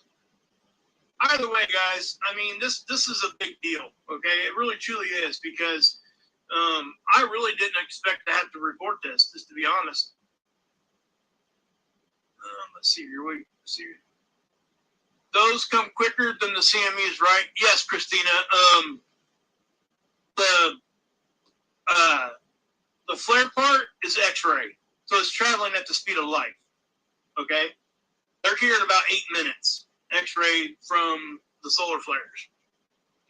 either way, guys, I mean, this is a big deal, okay? It really, truly is, because I really didn't expect to have to report this, just to be honest. Let's see here. Let's see. Those come quicker than the CMEs, right? Yes, Christina. The flare part is X-ray, so it's traveling at the speed of light. Okay, they're here in about 8 minutes. X-ray from the solar flares.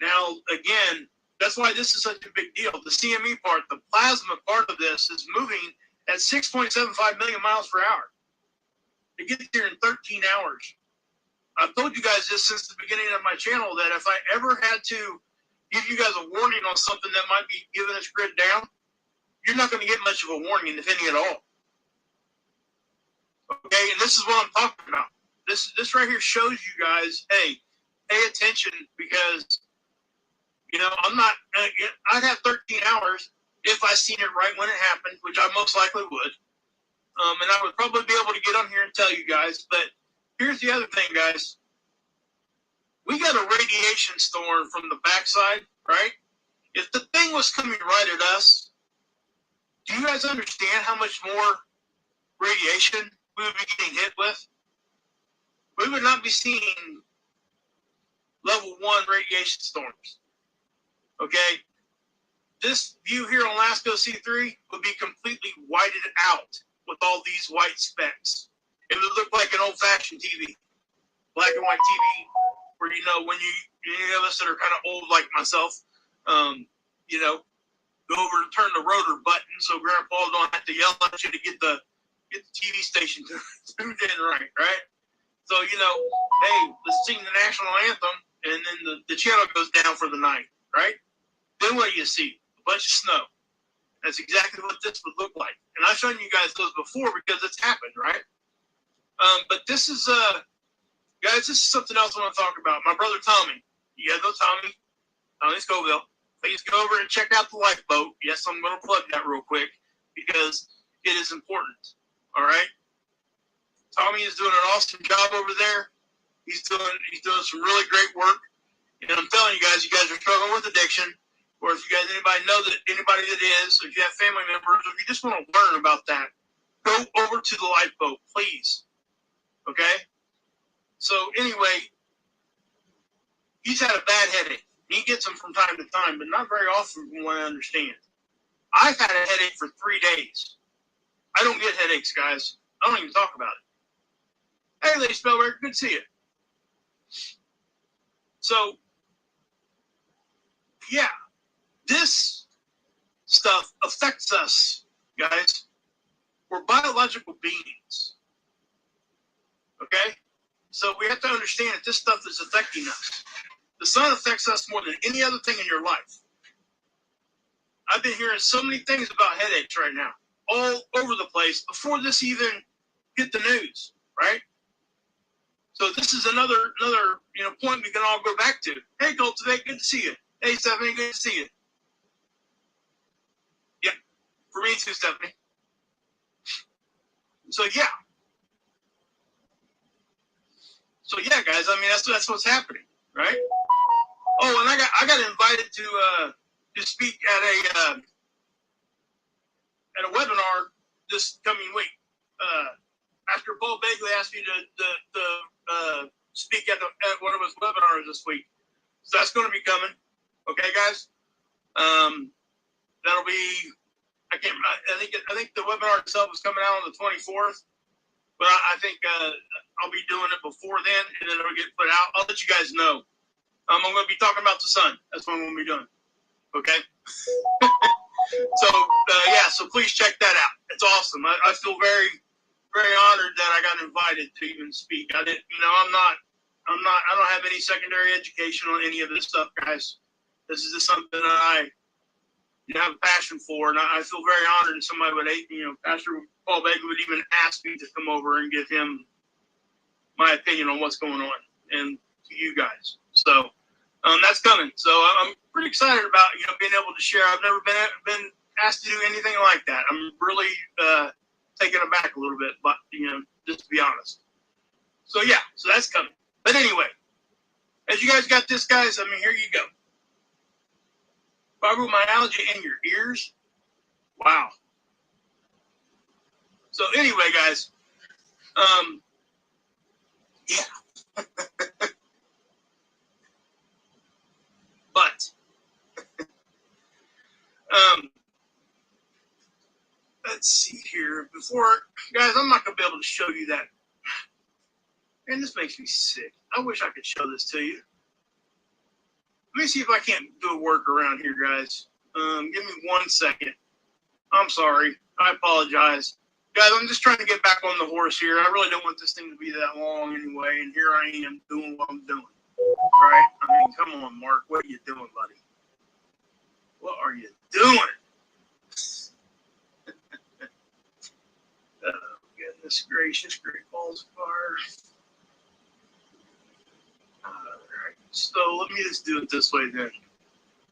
Now, again, that's why this is such a big deal. The CME part, the plasma part of this, is moving at 6.75 million miles per hour. It gets here in 13 hours. I've told you guys this since the beginning of my channel, that if I ever had to give you guys a warning on something that might be giving this grid down, you're not going to get much of a warning, if any at all. Okay, and this is what I'm talking about. This right here shows you guys, hey, pay attention, because, you know, I'd have 13 hours if I seen it right when it happened, which I most likely would. And I would probably be able to get on here and tell you guys. But here's the other thing, guys. We got a radiation storm from the backside, right? If the thing was coming right at us, do you guys understand how much more radiation we would be getting hit with? We would not be seeing level 1 radiation storms. Okay? This view here on LASCO C3 would be completely whited out with all these white specks. It would look like an old-fashioned TV, black and white TV, where, you know, when any of us that are kind of old like myself, you know, go over and turn the rotor button so Grandpa don't have to yell at you to get the TV station tuned in right? So, you know, hey, let's sing the national anthem, and then the channel goes down for the night, right? Then what do you see? A bunch of snow. That's exactly what this would look like. And I've shown you guys those before because it's happened, right? But this is, guys, this is something else I want to talk about. My brother Tommy. You guys know Tommy Scoville. Please go over and check out the lifeboat. Yes, I'm going to plug that real quick because it is important. All right? Tommy is doing an awesome job over there. He's doing some really great work. And I'm telling you guys are struggling with addiction, or if you guys anybody that is, if you have family members, or if you just want to learn about that, go over to the lifeboat, please. Okay? So anyway, he's had a bad headache. He gets them from time to time, but not very often from what I understand. I've had a headache for 3 days. I don't get headaches, guys. I don't even talk about it. Hey, Lady Spellberg, good to see you. So, yeah, this stuff affects us, guys. We're biological beings. Okay? So we have to understand that this stuff is affecting us. The sun affects us more than any other thing in your life. I've been hearing so many things about headaches right now, all over the place, before this even hit the news, right? So this is another point we can all go back to. Hey, Cultivate, good to see you. Hey, Stephanie, good to see you. Yeah, for me too, Stephanie. So yeah, guys. I mean, that's what's happening, right? Oh, and I got invited to speak at a webinar this coming week. After Paul Bagley asked me to speak at one of his webinars this week, so that's going to be coming. Okay, guys. That'll be. I think the webinar itself is coming out on the 24th, but I think I'll be doing it before then, and then it'll get put out. I'll let you guys know. I'm going to be talking about the sun. That's what I'm going to be doing. Okay. So yeah, so please check that out. It's awesome. I feel very very honored that I got invited to even speak. I didn't, I don't have any secondary education on any of this stuff, guys. This is just something that I have a passion for, and I feel very honored that somebody would, Pastor Paul Baker would even ask me to come over and give him my opinion on what's going on, and to you guys. So that's coming. So I'm pretty excited about being able to share. I've never been asked to do anything like that. I'm really taken aback a little bit, but just to be honest. So yeah, so that's coming. But anyway, as you guys got this, guys, here you go. Fibromyalgia in your ears. Wow. So anyway, guys, yeah. But let's see here. Guys, I'm not gonna be able to show you that. And this makes me sick. I wish I could show this to you. Let me see if I can't do a workaround here, guys. Give me 1 second. I'm sorry. I apologize. Guys, I'm just trying to get back on the horse here. I really don't want this thing to be that long anyway, and here I am doing what I'm doing. Right? Come on, Mark. What are you doing, buddy? What are you doing? Oh, goodness gracious. Great balls of fire. Alright, so let me just do it this way then.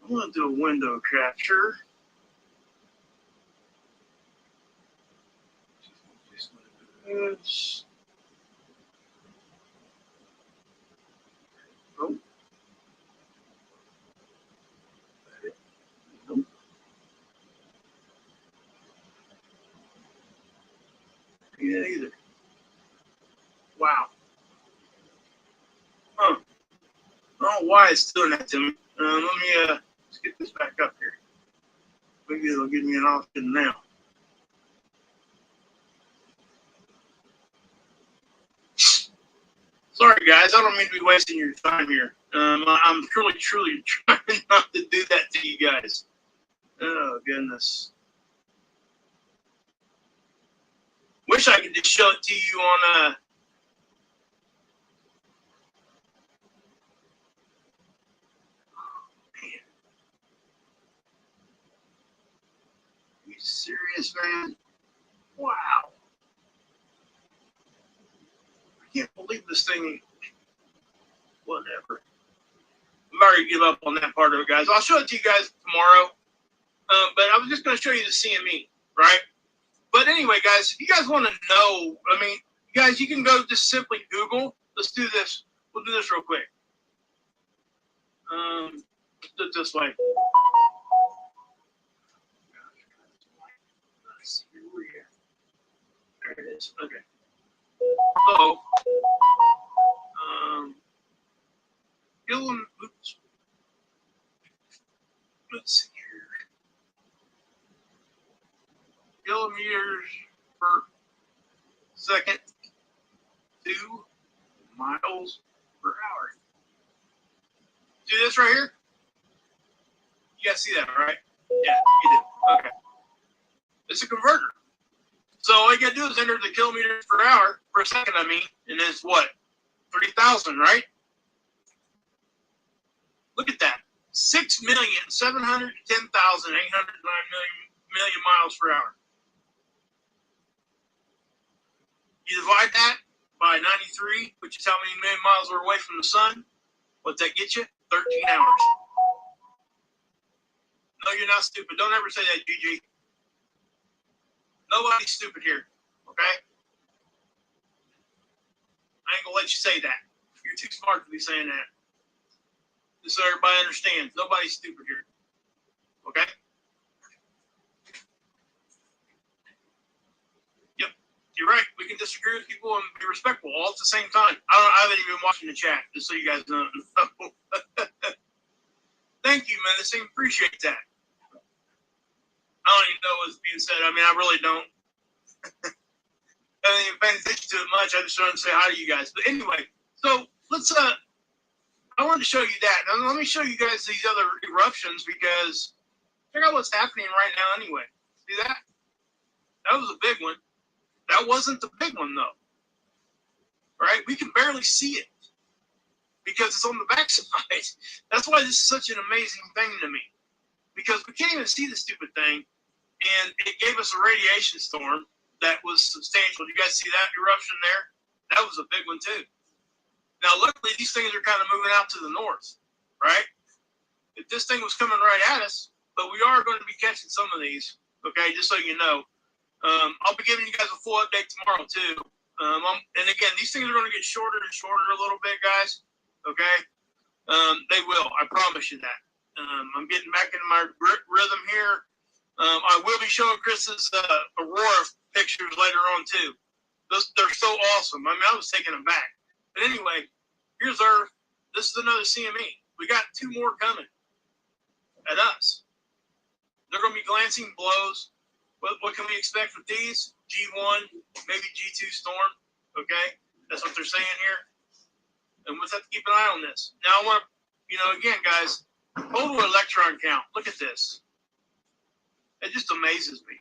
I'm going to do a window capture. Just going to do this. Oh. Nope. Yeah, either. Wow. Huh. I don't know why it's doing that to me. Let me let's get this back up here. Maybe it'll give me an option now. Sorry, guys. I don't mean to be wasting your time here. I'm truly trying not to do that to you guys. Oh, goodness. Wish I could just show it to you on Are you serious, man? Wow. I can't believe this thing. Whatever. I'm about to give up on that part of it, guys. I'll show it to you guys tomorrow. But I was just going to show you the CME, right? But anyway, guys, if you guys want to know, guys, you can go just simply Google. Let's do this. We'll do this real quick. Let's do it this way. Let's see where we are. There it is. Okay. So, oops. Let's see here. Kilometers per second, 2 miles per hour. See this right here? You guys see that, right? Yeah, you do. Okay. It's a converter. So all you gotta do is enter the kilometers per hour, per second, and it's what? 3,000, right? Look at that. 6,710,809 million miles per hour. You divide that by 93, which is how many million miles we're away from the sun. What's that get you? 13 hours. No, you're not stupid. Don't ever say that, GG. Nobody's stupid here, okay? I ain't gonna let you say that. You're too smart to be saying that. Just so everybody understands, nobody's stupid here, okay? Yep, you're right. We can disagree with people and be respectful all at the same time. I haven't even been watching the chat, just so you guys know. Thank you, man. I appreciate that. I don't even know what's being said. I really don't. I haven't even paying attention to it much. I just wanted to say hi to you guys. But anyway, so let's I wanted to show you that. Now let me show you guys these other eruptions because check out what's happening right now anyway. See that? That was a big one. That wasn't the big one, though. Right? We can barely see it because it's on the backside. That's why this is such an amazing thing to me, because we can't even see the stupid thing, and it gave us a radiation storm that was substantial. You guys see that eruption there? That was a big one, too. Now, luckily, these things are kind of moving out to the north, right? If this thing was coming right at us, but we are going to be catching some of these, okay, just so you know. I'll be giving you guys a full update tomorrow, too. And again, these things are going to get shorter and shorter a little bit, guys, okay? They will, I promise you that. I'm getting back into my rhythm here. I will be showing Chris's Aurora pictures later on, too. They're so awesome. I mean, I was taking them back. But anyway, here's Earth. This is another CME. We got 2 more coming at us. They're going to be glancing blows. What can we expect with these? G1, maybe G2 storm. Okay? That's what they're saying here. And we'll have to keep an eye on this. Now, I want to, again, guys, total electron count. Look at this. It just amazes me.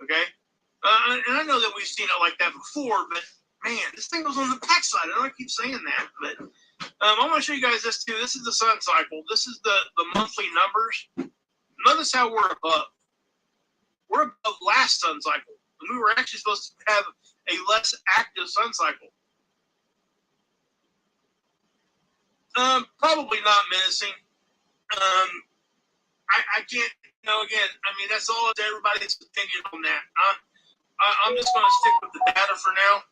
Okay? And I know that we've seen it like that before, but man, this thing was on the backside. I know I keep saying that, but I'm going to show you guys this too. This is the sun cycle. This is the monthly numbers. Notice how we're above. We're above last sun cycle. And we were actually supposed to have a less active sun cycle. Probably not menacing. I can't, again, I mean, that's all everybody's opinion on that. I'm just going to stick with the data for now.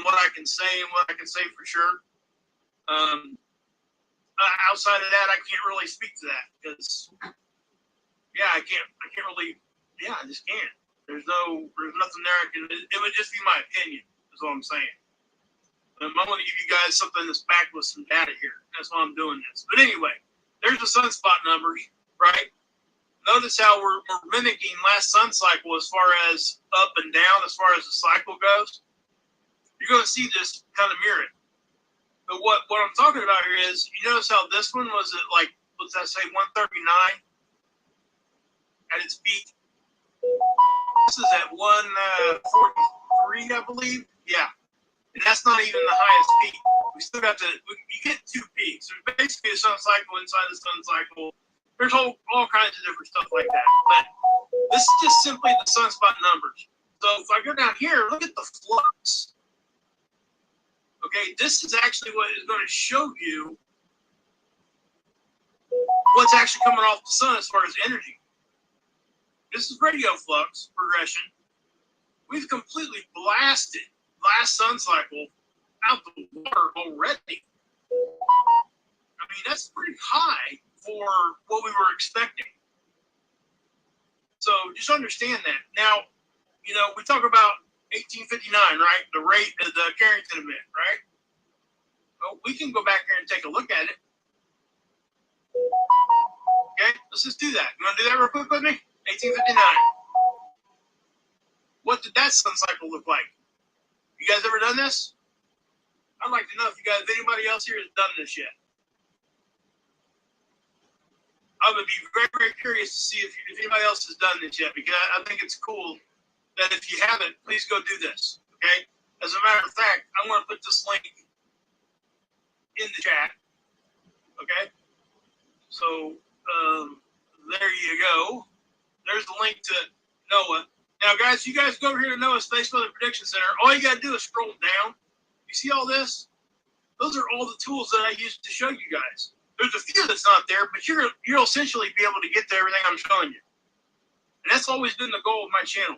What I can say and what I can say for sure. Outside of that, I can't really speak to that because, I just can't. There's nothing there it would just be my opinion, is what I'm saying. I want to give you guys something that's backed with some data here. That's why I'm doing this. But anyway, there's the sunspot numbers, right? Notice how we're mimicking last sun cycle as far as up and down, as far as the cycle goes. You're going to see this kind of mirrored. But what I'm talking about here is, you notice how this one was at what's that say, 139 at its peak? This is at 143, I believe. Yeah. And that's not even the highest peak. We still got you get 2 peaks. There's basically a sun cycle inside the sun cycle. There's all kinds of different stuff like that. But this is just simply the sunspot numbers. So if I go down here, look at the flux. Okay, this is actually what is going to show you what's actually coming off the sun as far as energy. This is radio flux progression. We've completely blasted last sun cycle out the water already. I mean, that's pretty high for what we were expecting. So just understand that. Now, we talk about 1859, right? The rate of the Carrington event, right? Well, we can go back here and take a look at it. Okay, let's just do that. You want to do that real quick with me? 1859. What did that sun cycle look like? You guys ever done this? I'd like to know if anybody else here has done this yet. I would be very, very curious to see if anybody else has done this yet, because I think it's cool that if you haven't, please go do this, okay? As a matter of fact, I'm going to put this link in the chat, okay? So there you go. There's the link to NOAA. Now, guys, you guys go over here to NOAA Space Weather Prediction Center. All you got to do is scroll down. You see all this? Those are all the tools that I used to show you guys. There's a few that's not there, but you'll essentially be able to get to everything I'm showing you. And that's always been the goal of my channel,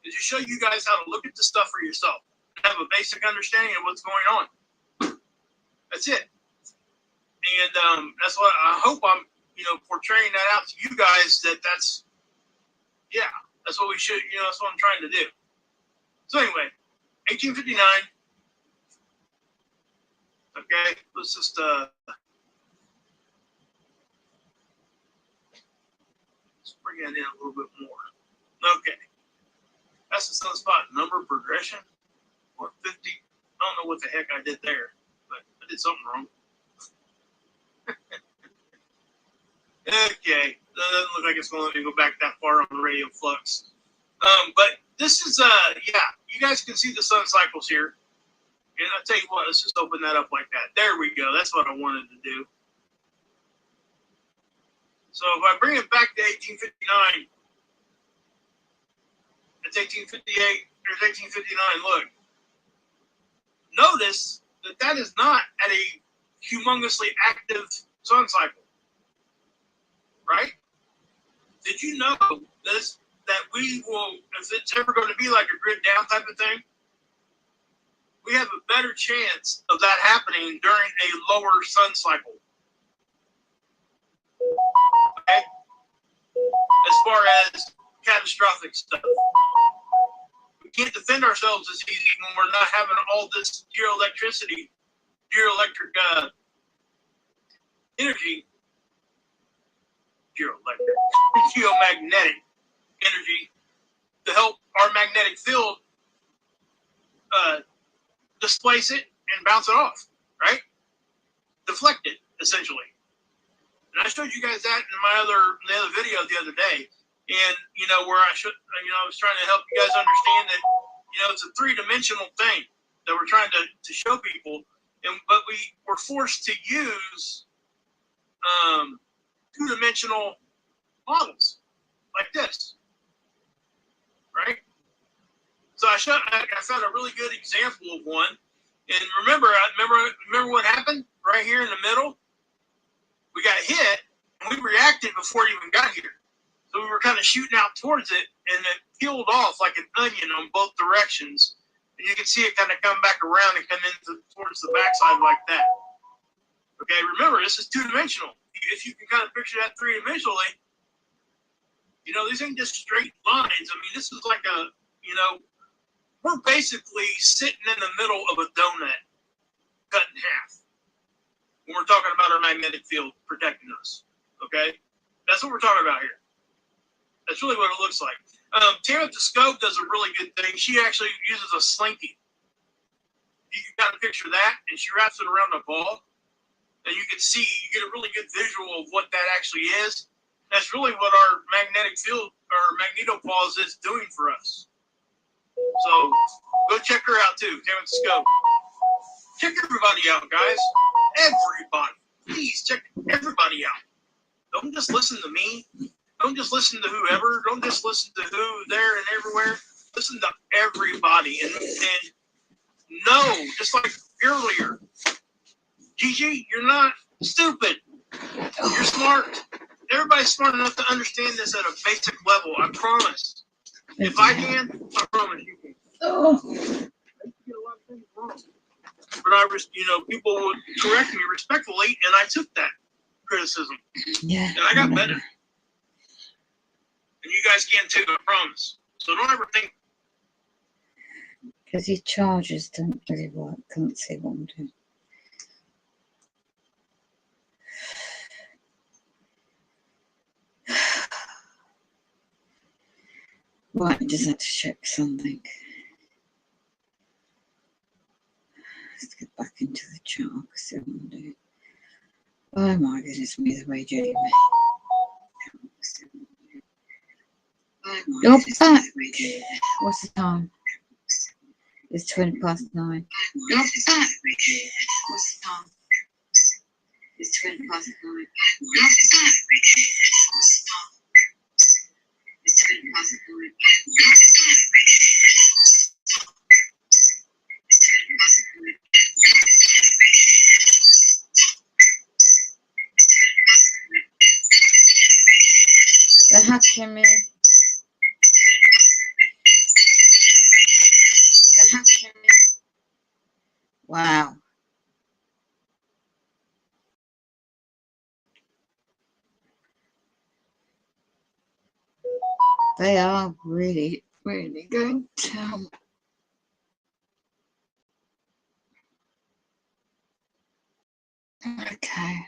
is to show you guys how to look at the stuff for yourself and have a basic understanding of what's going on. That's it. And that's what I hope I'm, portraying that out to you guys, that's what we should, that's what I'm trying to do. So anyway, 1859. Okay, let's just, bring that in a little bit more. Okay. That's the sunspot number progression. 150. I don't know what the heck I did there, but I did something wrong. Okay. That doesn't look like it's going to let me go back that far on the radio flux. But this is, you guys can see the sun cycles here. And I'll tell you what, let's just open that up like that. There we go. That's what I wanted to do. So if I bring it back to 1859, it's 1858, there's 1859. Look, notice that that is not at a humongously active sun cycle, right? Did you know this, that we will, if it's ever going to be like a grid down type of thing, we have a better chance of that happening during a lower sun cycle. Okay? As far as catastrophic stuff. We can't defend ourselves as easy when we're not having all this geoelectric energy, geomagnetic energy to help our magnetic field displace it and bounce it off, right? Deflect it, essentially. And I showed you guys that in the other video the other day. And, where I was trying to help you guys understand that, it's a three-dimensional thing that we're trying to show people. But we were forced to use two-dimensional models like this, right? So I found a really good example of one. And remember what happened right here in the middle? We got hit, and we reacted before it even got here. So we were kind of shooting out towards it, and it peeled off like an onion on both directions. And you can see it kind of come back around and come towards the backside like that. Okay, remember, this is two-dimensional. If you can kind of picture that three-dimensionally, these ain't just straight lines. I mean, this is like we're basically sitting in the middle of a donut cut in half when we're talking about our magnetic field protecting us. Okay? That's what we're talking about here. That's really what it looks like. Tam at the Scope does a really good thing. She actually uses a slinky. You can kind of picture that, and she wraps it around a ball, and you get a really good visual of what that actually is. That's really what our magnetic field, or magnetopause, is doing for us. So go check her out too, Tam at the Scope. Check everybody out, guys. Everybody. Please check everybody out. Don't just listen to me. Don't just listen to whoever. Don't just listen to who, there, and everywhere. Listen to everybody. And know, just like earlier, Gigi, you're not stupid. You're smart. Everybody's smart enough to understand this at a basic level. I promise. If I can, I promise you can. Oh. I get a lot of things wrong. But people would correct me respectfully, and I took that criticism. Yeah. And I got better. And you guys can too, I promise. So don't ever think. Because your chargers don't really work. Can't see what I'm doing. Right, just had to check something. Let's get back into the chart because I want to do it. Oh my goodness me, the radio me. You're back. What's the time? It's 20 past 9. You're back. What's the time? It's 20 past 9. You're back. What's the time? It's 20 past 9. You're back. They're hatching me. They're hatching me. Wow. They are really, really going to. Okay.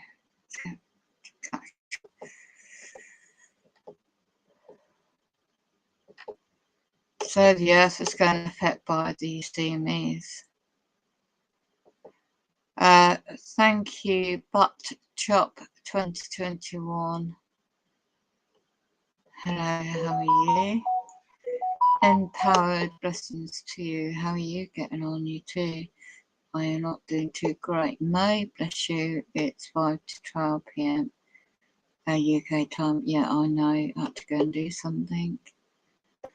So the Earth is going to affect by these CMEs. Thank you, Butt Chop 2021. Hello, how are you? Empowered blessings to you. How are you getting on, you too? Are you not doing too great? Mo, bless you. It's 5 to 12 p.m. UK time. Yeah, I know. I had to go and do something.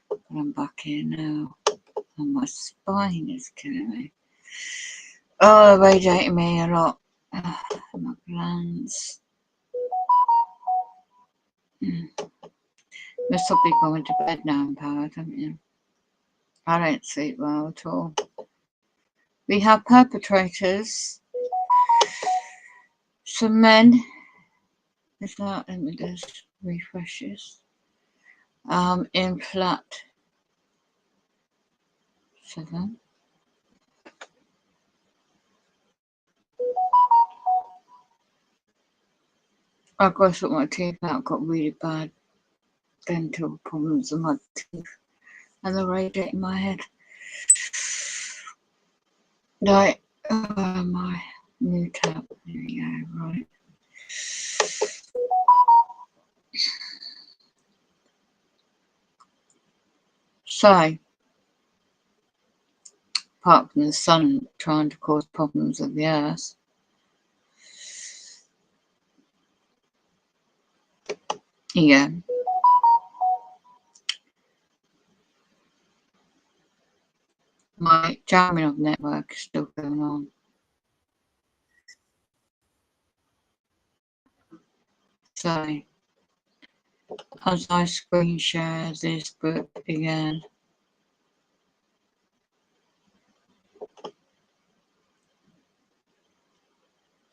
But I'm back here now. And my spine is killing me. Oh, they're radiating me a lot. My glands. Must be going to bed now, Empowered, haven't you? I don't sleep well at all. We have perpetrators. Some men. Is that? Let me just refresh this. In flat 7. I've got to sort my teeth out. I've got really bad dental problems in my teeth. And they're radiating my head. Right. My new tab. There we go. Right. So, apart from the sun trying to cause problems of the earth, yeah. My jamming of network is still going on. So, as I screen share this book again,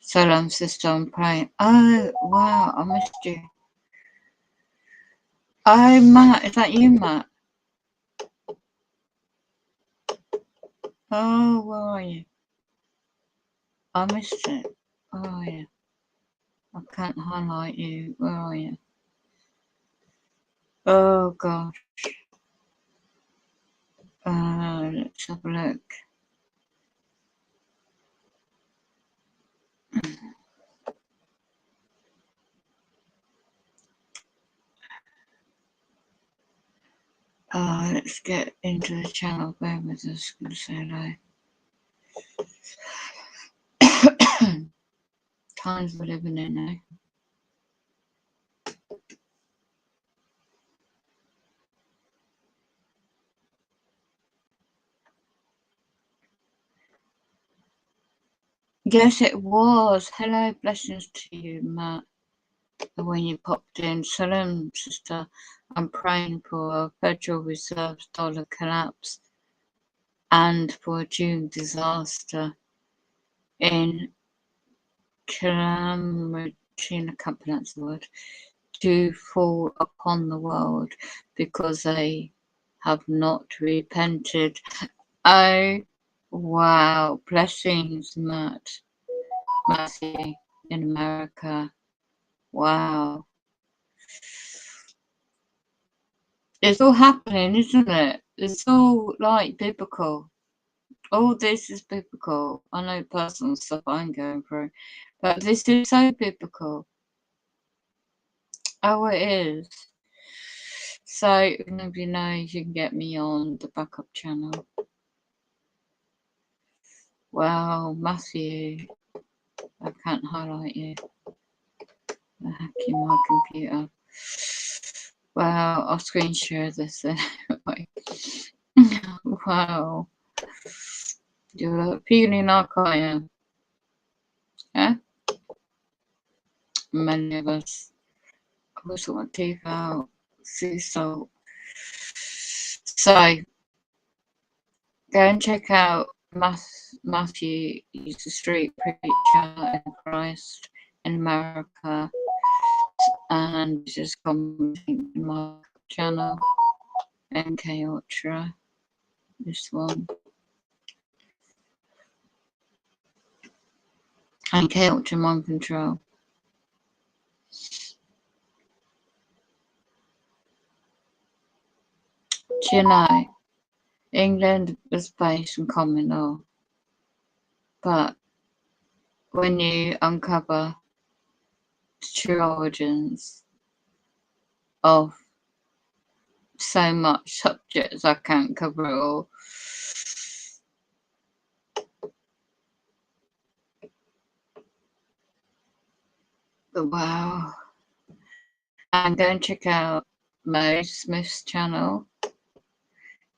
Salam sister, I'm praying. Oh, wow, I missed you. Oh, Matt, is that you, Matt? Oh, where are you? I missed it. Where are you? I can't highlight you. Where are you? Oh, gosh. Let's have a look. Let's get into the channel. Bear with us. I'm going to say hello. Times we're living in now. Yes, it was. Hello, blessings to you, Matt. When you popped in, Salam, sister. I'm praying for a Federal Reserve's dollar collapse and for a June disaster in calamity, I can't pronounce the word, to fall upon the world because they have not repented. Oh, wow. Blessings, Matt. Matthew in America. Wow. It's all happening, isn't it? It's all like biblical. All this is biblical. I know personal stuff I'm going through, but this is so biblical. Oh, it is. So, if nobody knows, you can get me on the backup channel. Wow, Matthew. I can't highlight you. They're hacking my computer. Wow, I'll screen share this anyway. Wow. You're feeling like I am. Yeah? Many of us. I wish I my teeth out. Sea salt. So, go and check out Matthew. He's a street preacher in Christ in America. And just commenting on my channel. MK Ultra. This one. MK Ultra Mind Control. Do you know, England was based on common law, but when you uncover the true origins of so much subjects I can't cover it all. But wow. And go and check out Mo Smith's channel.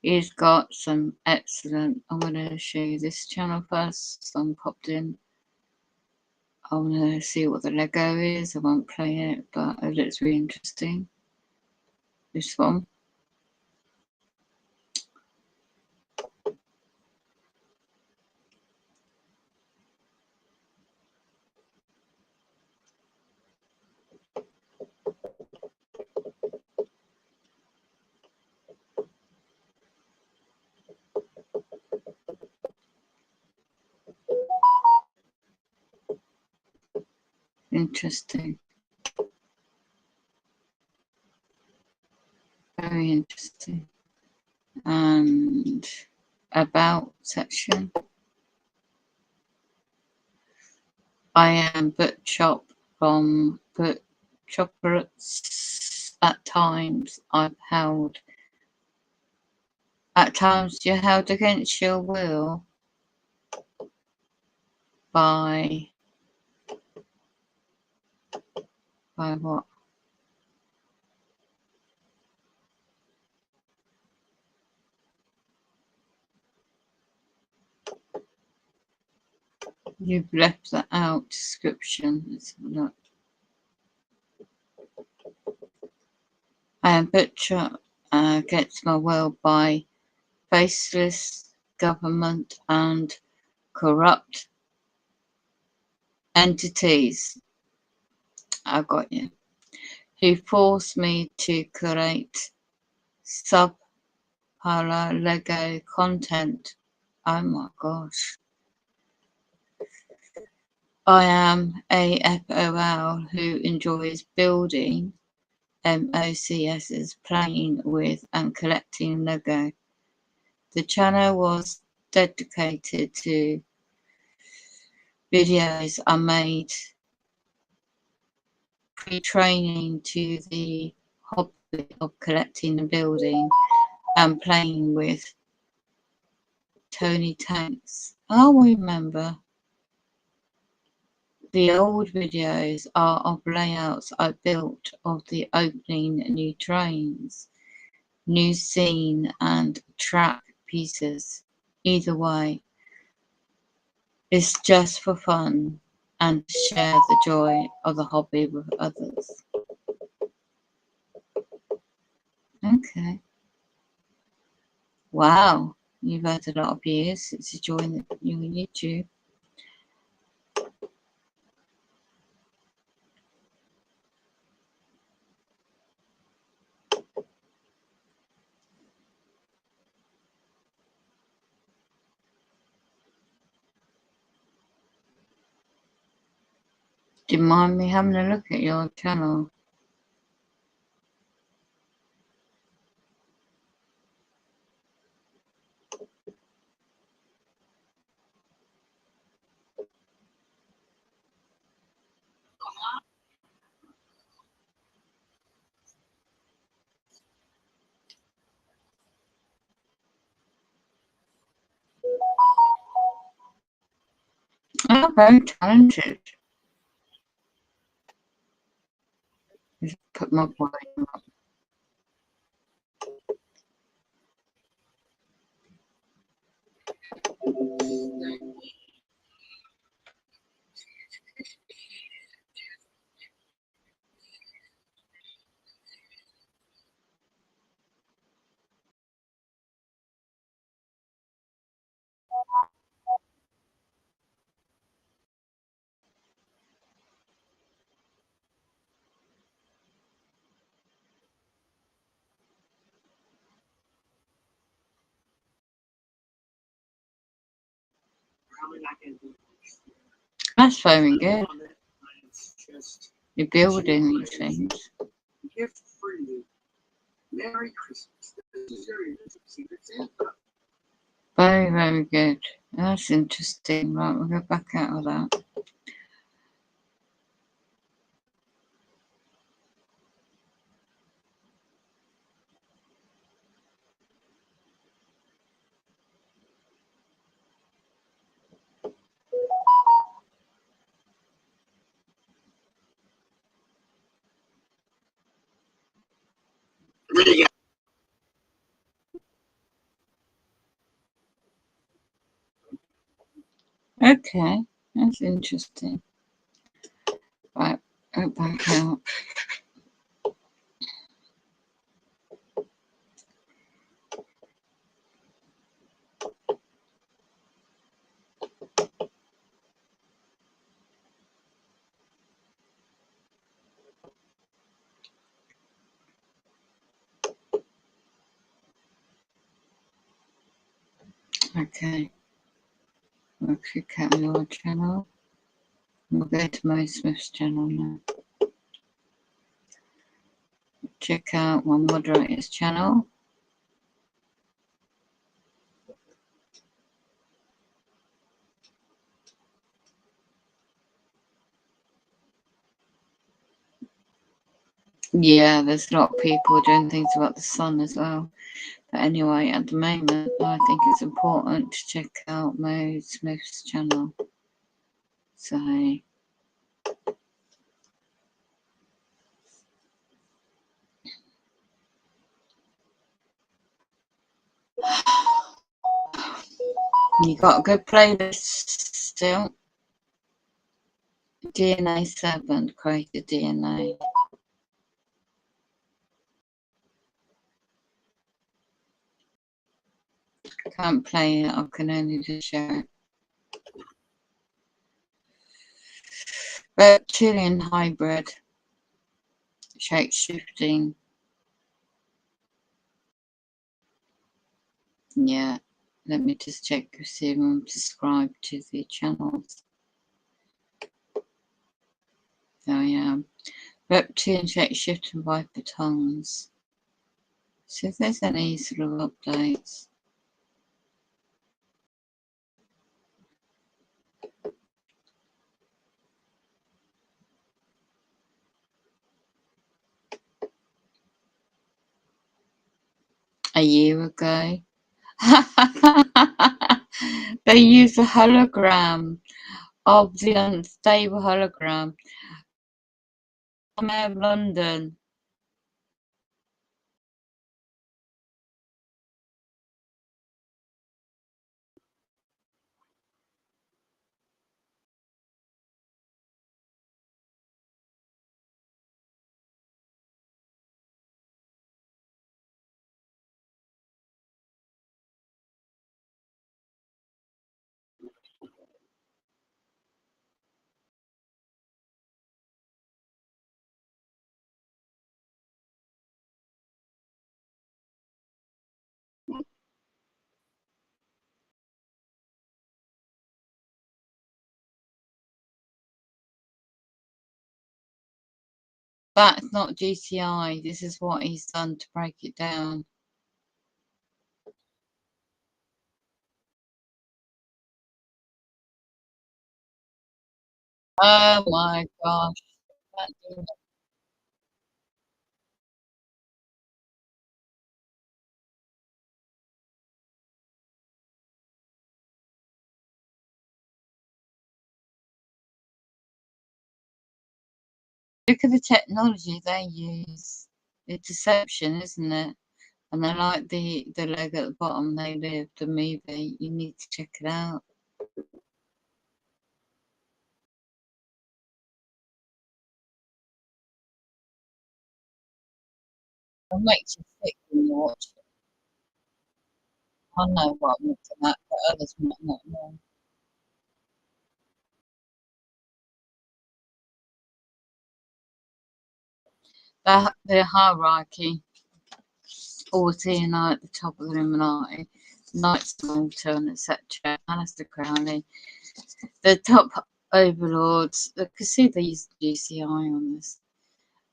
He's got some excellent, I'm going to show you this channel first. So I'm popped in. I want to see what the Lego is. I won't play it, but it looks really interesting. This one. Interesting. Very interesting. And about section. I am book shop from book chocolates. At times you're held against your will by what? You've left that out description. Let's have a look. I am butcher against my will by faceless government and corrupt entities. I got you. Who forced me to create subpar Lego content. Oh my gosh. I am a FOL who enjoys building MOCSs, playing with and collecting Lego. The channel was dedicated to videos I made pre-training to the hobby of collecting and building and playing with Tony Tanks. I remember the old videos are of layouts I built of the opening new trains, new scene and track pieces. Either way, it's just for fun and to share the joy of the hobby with others. Okay. Wow, you've had a lot of years since you joined your YouTube. Do you mind me having a look at your channel? Oh, very talented. Just put my volume up. That's very good. You're building these things. Gift for you. Merry Christmas. This is your Secret Santa. Very, very good. That's interesting. Right, we'll go back out of that. Okay, that's interesting. Right, go back out. Okay, we'll click out your channel. We'll go to Mo Smith's channel now. Check out my moderator's channel. Yeah, there's a lot of people doing things about the sun as well. But anyway, at the moment, I think it's important to check out Mo Smith's channel. So, you got a good playlist still. DNA 7, created DNA. Can't play it, I can only just share it. Reptilian hybrid. Shape shifting. Yeah, let me just check to see if I'm subscribed to the channels. There I am. Reptilian shape shifting viper tongues. See if there's any sort of updates. A year ago. They use a hologram of the unstable hologram. Mayor of London. That's not GCI. This is what he's done to break it down. Oh my gosh. Look at the technology they use. It's deception, isn't it? And I like the logo at the bottom, They Live, the movie. You need to check it out. It makes you sick when you watch it. I know what I'm looking at, but others might not know. The hierarchy, Orty at the top of the Illuminati, Knights Malta, and etc. Alistair Crowley, the top overlords. You can see they use GCI on this.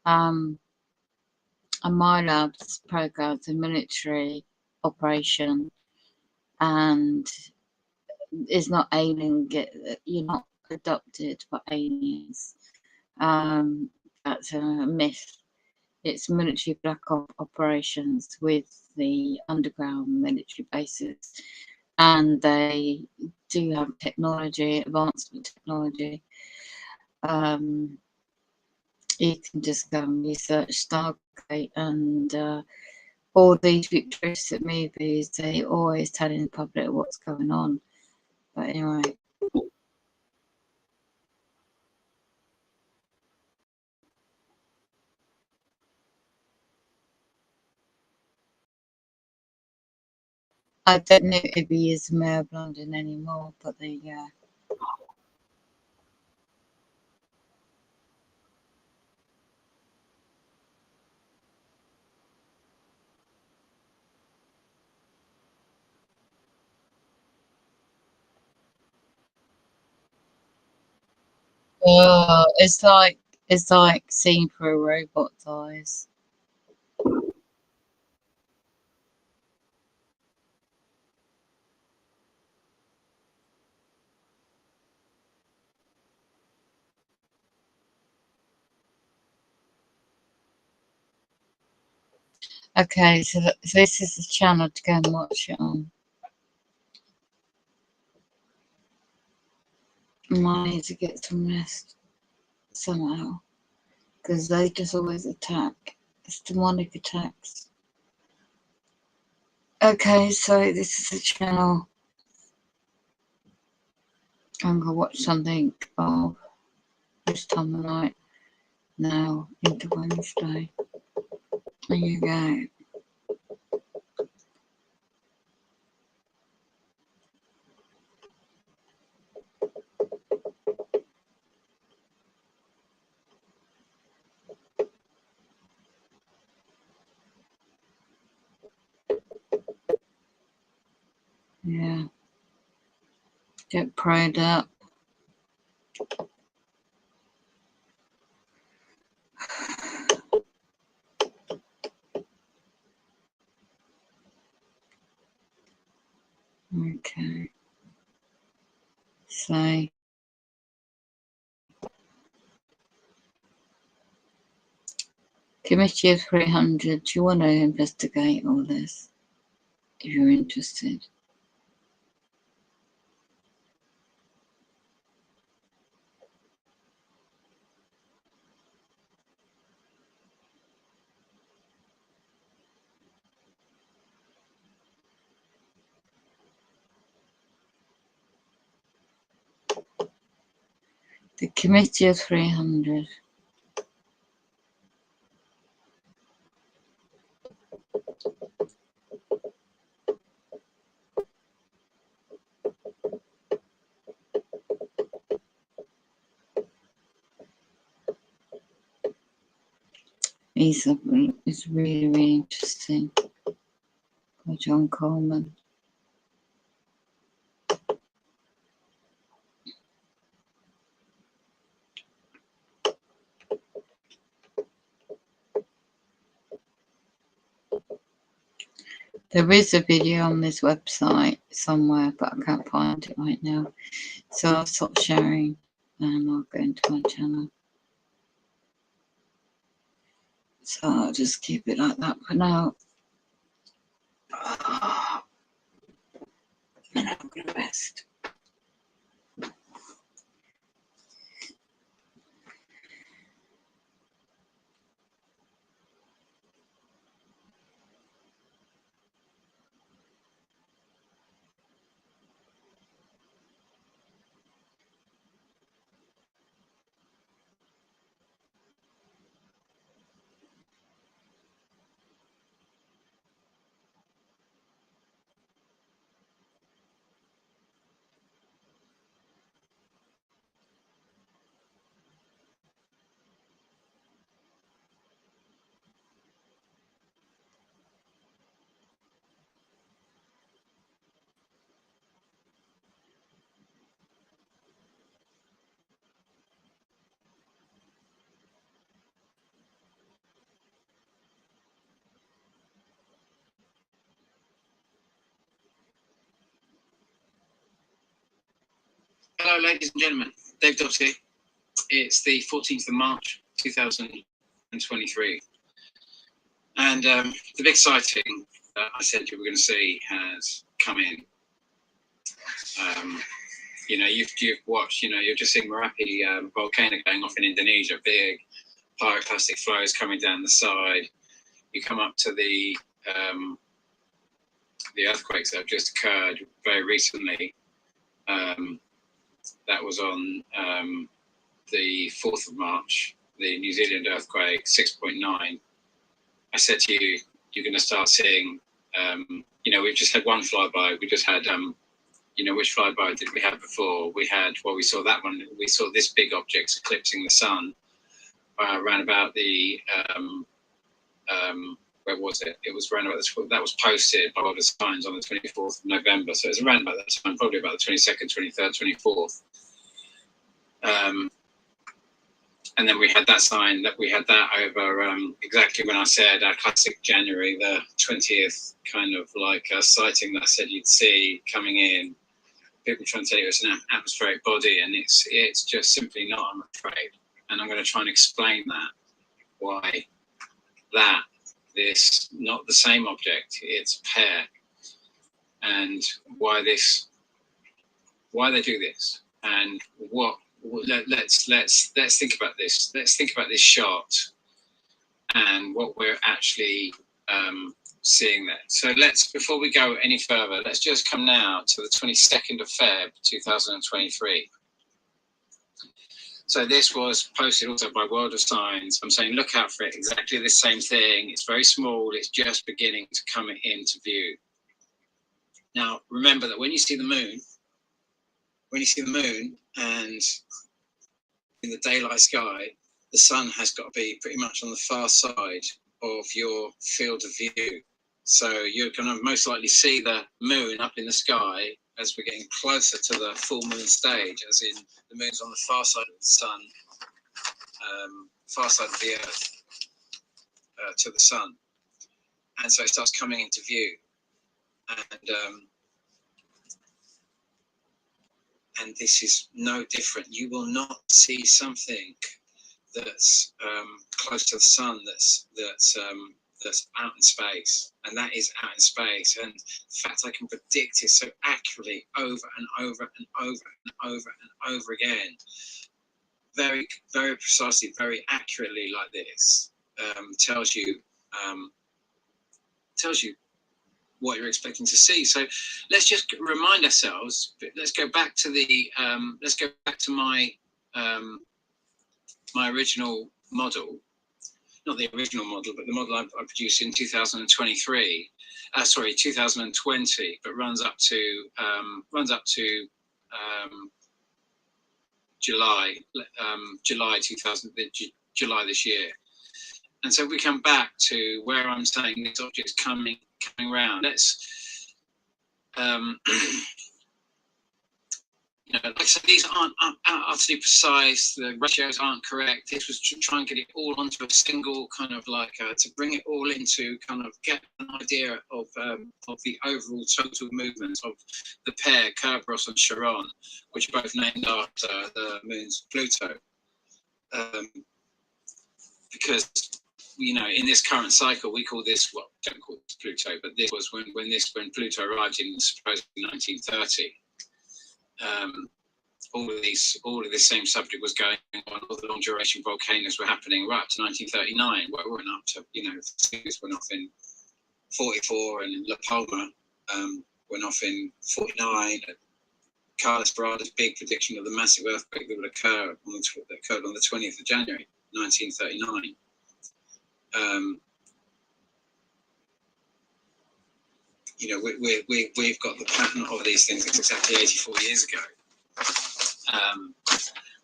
And my lab's programs a military operation, and is not alien. You're not adopted by aliens. That's a myth. It's military black operations with the underground military bases, and they do have technology, advancement technology. You can just go and research Stargate and all these futuristic movies. They always telling the public what's going on. But anyway, I don't know if he is Mayor of London anymore, but there you go. Oh, it's like seeing through a robot's eyes. Okay, so this is the channel to go and watch it on. I need to get some rest somehow, because they just always attack. It's demonic attacks. Okay, so this is the channel. I'm gonna watch something of this time of night now into Wednesday. There you go. Yeah. Get prayed up. Okay. So Committee of 300, do you want to investigate all this if you're interested? The Committee of 300. It's really, really interesting by John Coleman. There is a video on this website somewhere, but I can't find it right now. So I'll stop sharing and I'll go into my channel. So I'll just keep it like that for now. And I'm going to rest. Hello, ladies and gentlemen. Dave Dobbs here. It's the 14th of March, 2023. And the big sighting that I said you were going to see has come in. You've watched, you're just seeing Merapi volcano going off in Indonesia, big pyroclastic flows coming down the side. You come up to the earthquakes that have just occurred very recently. That was on the 4th of March, the New Zealand earthquake, 6.9. I said to you, you're going to start seeing You know, we've just had one flyby. We just had, you know, which flyby did we have before? We had, well, we saw that one. We saw this big object eclipsing the sun around about the, where was it? It was around about this, that was posted by World of Signs on the 24th of November. So it was around about that time, probably about the 22nd, 23rd, 24th. And then we had that sign that we had that over exactly when I said our classic January, the 20th kind of like a sighting that I said you'd see coming in. People trying to tell you it's an atmospheric body, and it's just simply not, I'm afraid. And I'm going to try and explain that, why that, this, not the same object, it's a pair, and why they do this, and what. Let's think about this. Let's think about this shot and what we're actually seeing there. So before we go any further, let's just come now to the 22nd of Feb 2023. So this was posted also by World of Signs. I'm saying look out for it, exactly the same thing. It's very small, it's just beginning to come into view. Now remember that when you see the moon and in the daylight sky, the sun has got to be pretty much on the far side of your field of view. So you're going to most likely see the moon up in the sky as we're getting closer to the full moon stage, as in the moon's on the far side of the sun, far side of the earth to the sun. And so it starts coming into view. And this is no different. You will not see something that's close to the sun that's out in space, and that is out in space. And the fact I can predict it so accurately over and over and over and over and over again, very, very precisely, very accurately like this, tells you what you're expecting to see. So let's just remind ourselves. Let's go back to my original model, not the original model, but the model I produced in 2020, but runs up to July this year. And so we come back to where I'm saying this object's coming around. Let's, you know, like I said, these aren't utterly precise. The ratios aren't correct. This was to try and get it all onto a single kind of like to bring it all into kind of get an idea of the overall total movement of the pair Kerberos and Charon, which are both named after the moons Pluto, because, you know, in this current cycle, we call this, well, don't call this Pluto, but this was when Pluto arrived in supposedly 1930. All of this same subject was going on. All the long duration volcanoes were happening right up to 1939, where we went up to, you know, things went off in 44, and La Palma went off in 49. Carlos Barada's big prediction of the massive earthquake that would occur that occurred on the 20th of January, 1939. You know, we've got the pattern of these things exactly 84 years ago.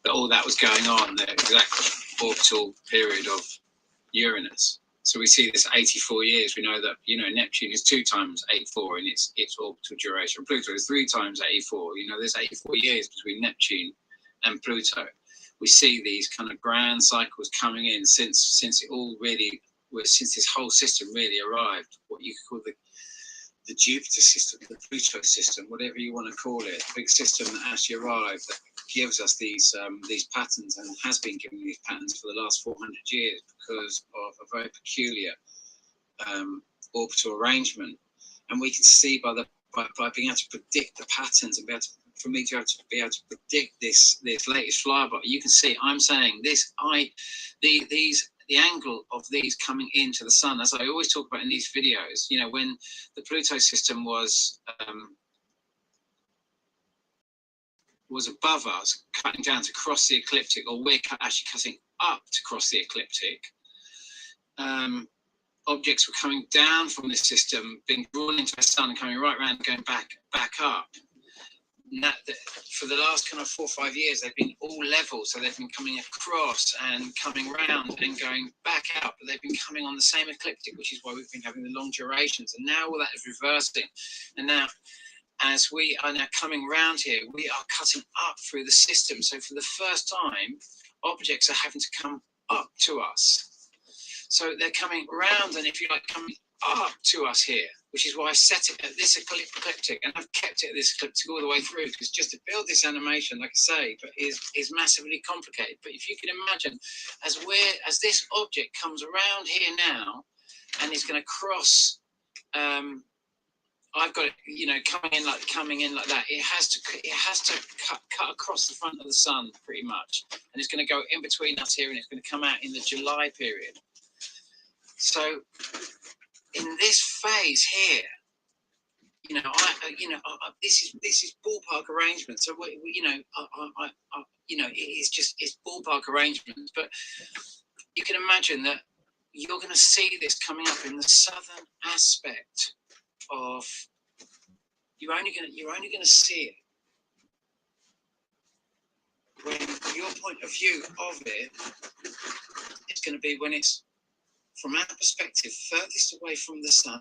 But all that was going on, the exact orbital period of Uranus. So we see this 84 years. We know that, you know, Neptune is 2 times 84 in its orbital duration. Pluto is 3 times 84. You know, there's 84 years between Neptune and Pluto. We see these kind of grand cycles coming in since it all really was, since this whole system really arrived. What you could call the Jupiter system, the Pluto system, whatever you want to call it, the big system that actually arrived that gives us these patterns, and has been giving these patterns for the last 400 years because of a very peculiar orbital arrangement. And we can see by being able to predict the patterns and for me to be able to predict this latest flyby, you can see I'm saying this. The angle of these coming into the sun, as I always talk about in these videos, you know, when the Pluto system was above us, cutting down to cross the ecliptic, or we're actually cutting up to cross the ecliptic. objects were coming down from this system, being drawn into the sun and coming right around, going back up. For the last kind of 4 or 5 years, they've been all level, so they've been coming across and coming round and going back out, but they've been coming on the same ecliptic, which is why we've been having the long durations. And now all that is reversing. And now, as we are now coming round here, we are cutting up through the system. So for the first time, objects are having to come up to us. So they're coming round, and if you like, coming up to us here, which is why I set it at this ecliptic, and I've kept it at this ecliptic all the way through, because just to build this animation, like I say, but is massively complicated. But if you can imagine, as this object comes around here now, and is going to cross, I've got it, you know, coming in like that. It has to cut across the front of the sun pretty much, and it's going to go in between us here, and it's going to come out in the July period. So in this phase here, this is ballpark arrangement. So it's ballpark arrangements. But you can imagine that you're going to see this coming up in the southern aspect of. You're only going to see it when your point of view of it is going to be when it's, from our perspective, furthest away from the sun.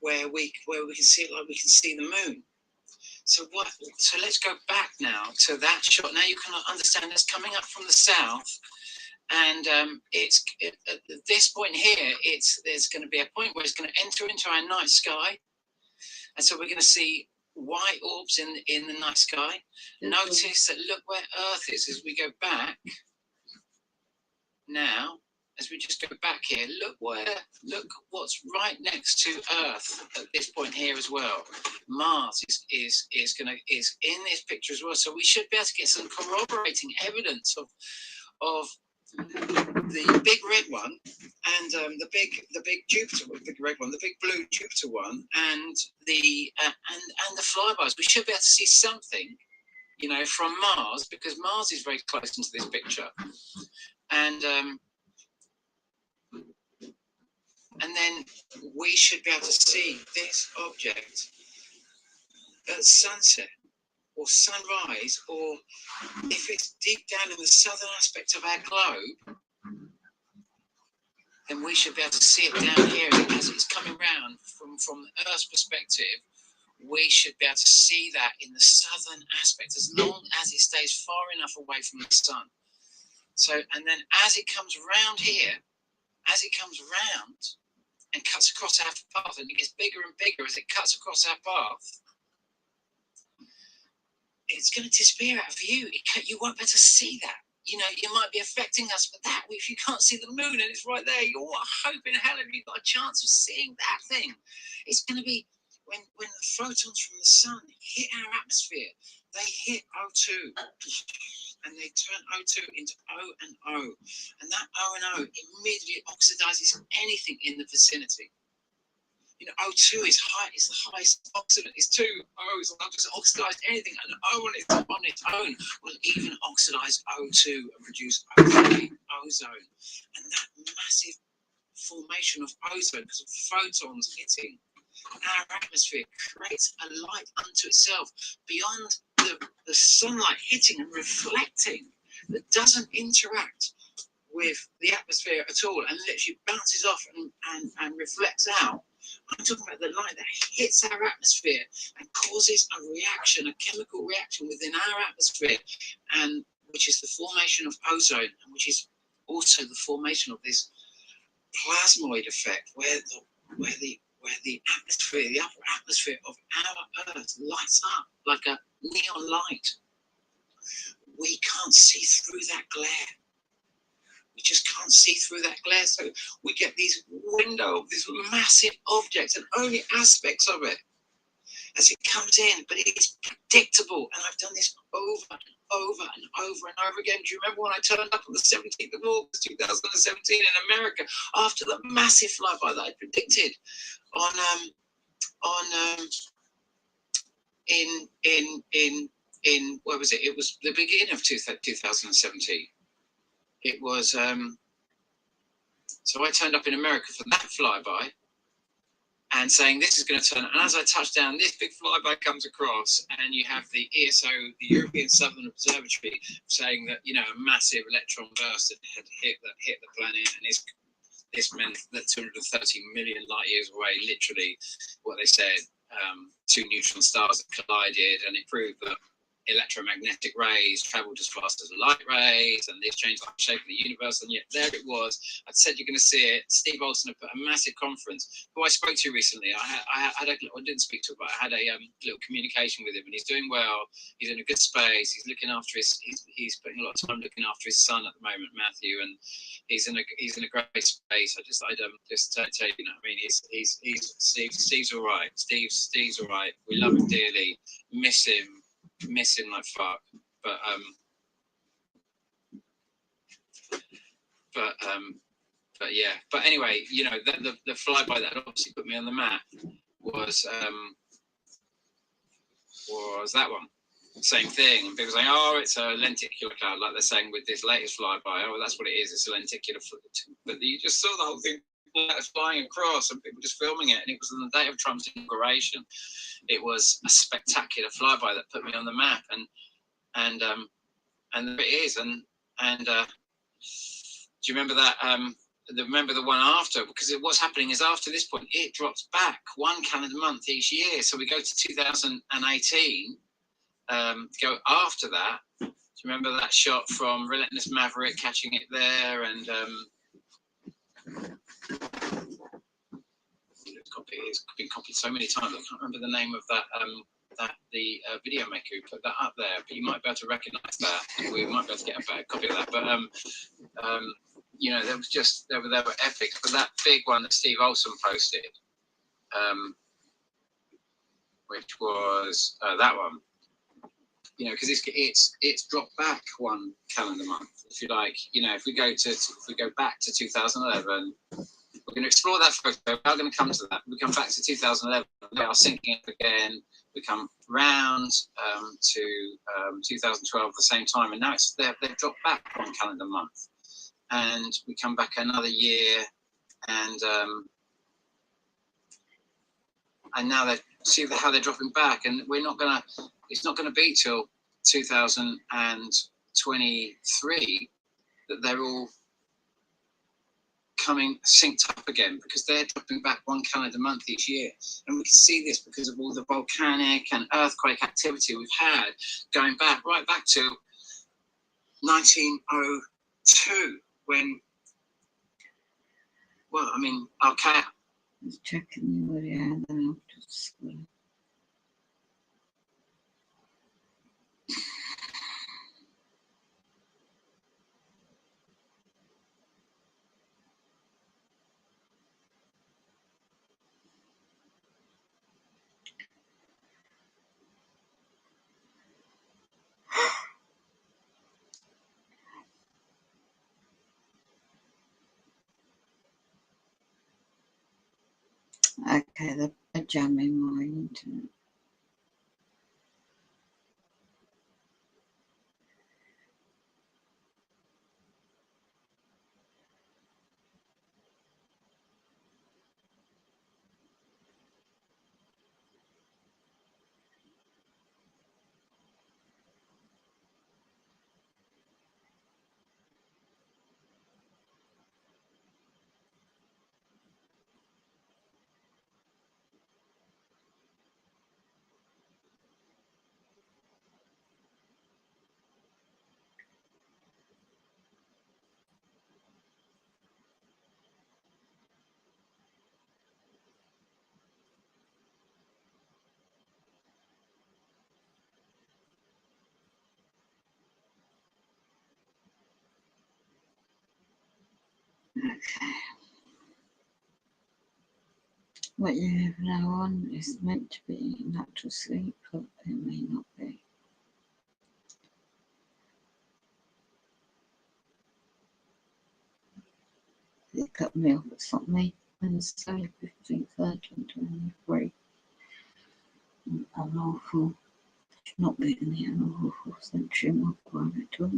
Where we can see it like we can see the moon. So let's go back now to that shot. Now you can understand it's coming up from the south, and at this point here, there's going to be a point where it's going to enter into our night sky, and so we're going to see white orbs in the night sky. Notice that, look where Earth is as we go back. Now, as we just go back here, look what's right next to Earth at this point here as well. Mars is in this picture as well. So we should be able to get some corroborating evidence of the big red one and the big Jupiter, the big red one, the big blue Jupiter one, and the flybys. We should be able to see something, you know, from Mars, because Mars is very close into this picture, and then we should be able to see this object at sunset or sunrise, or if it's deep down in the southern aspect of our globe, then we should be able to see it down here as it's coming round from Earth's perspective. We should be able to see that in the southern aspect, as long as it stays far enough away from the sun. So, and then as it comes round here, as it comes round and cuts across our path, and it gets bigger and bigger as it cuts across our path, it's going to disappear out of view. You won't be able to see that. You know, you might be affecting us, but that, if you can't see the moon and it's right there, you're hoping, hell, have you got a chance of seeing that thing? It's going to be when the photons from the sun hit our atmosphere, they hit O2, and they turn O2 into O and O, and that O and O immediately oxidizes anything in the vicinity. You know, O2 is it's the highest oxidant. It's two O's, and I'll just oxidize anything, and O on its own will even oxidize O2 and produce O3, ozone. And that massive formation of ozone, because of photons hitting our atmosphere, creates a light unto itself beyond the sunlight hitting and reflecting, that doesn't interact with the atmosphere at all and literally bounces off and reflects out. I'm talking about the light that hits our atmosphere and causes a reaction, a chemical reaction within our atmosphere, and which is the formation of ozone, and which is also the formation of this plasmoid effect, where the atmosphere, the upper atmosphere of our Earth lights up like a neon light. We can't see through that glare. We just can't see through that glare. So we get these window of this massive object and only aspects of it as it comes in, but it's predictable. And I've done this over and over and over and over again. Do you remember when I turned up on the 17th of August 2017 in America after the massive flyby that I predicted in, what was it? It was the beginning of 2017. It was, so I turned up in America for that flyby and saying this is going to turn, and as I touched down, this big flyby comes across, and you have the ESO, the European Southern Observatory, saying that, you know, a massive electron burst had hit the planet, and this meant that 230 million light years away, literally, what they said, two neutron stars that collided, and it proved that electromagnetic rays traveled as fast as light rays, and they've changed the shape of the universe. And yet there it was. I'd said you're going to see it. Steve Olson had put a massive conference, who I spoke to recently. I didn't speak to him, but I had a little communication with him, and he's doing well. He's in a good space. He's looking after he's putting a lot of time looking after his son at the moment, Matthew, and he's in a great space. I'd just tell you, you know, I mean, Steve's all right. Steve's all right. We love him dearly. Miss him like fuck, but yeah. But anyway, you know, the flyby that obviously put me on the map was that one. Same thing, and people saying, "Oh, it's a lenticular cloud," like they're saying with this latest flyby. Oh, that's what it is. It's a lenticular. But you just saw the whole thing flying across, and people just filming it. And it was on the day of Trump's inauguration. It was a spectacular flyby that put me on the map, and there it is. And do you remember that? Remember the one after? Because what's happening is after this point, it drops back one calendar month each year. So we go to 2018. Go after that. Do you remember that shot from Relentless Maverick catching it there? And it's been copied so many times. I can't remember the name of that. The video maker who put that up there, but you might be able to recognise that. We might be able to get a better copy of that. But you know, they were epic. But that big one that Steve Olson posted, which was that one. You know, because it's dropped back one calendar month, if you like. You know, if we go back to 2011, we're going to explore that photo. We're going to come to that. We come back to 2011. They are syncing up again. We come round to 2012 at the same time, and now they've dropped back one calendar month, and we come back another year, and now they see how they're dropping back, and it's not going to be till 2023 that they're all coming synced up again, because they're dropping back one calendar month each year. And we can see this because of all the volcanic and earthquake activity we've had going right back to 1902, when, well, I mean, okay. Just checking the audio, then after school. Okay, they're jamming my internet. Okay. What you have now on is meant to be natural sleep, but it may not be. It cut me off at something Wednesday, 15th, 2023. Unlawful not being the awful century mark at all.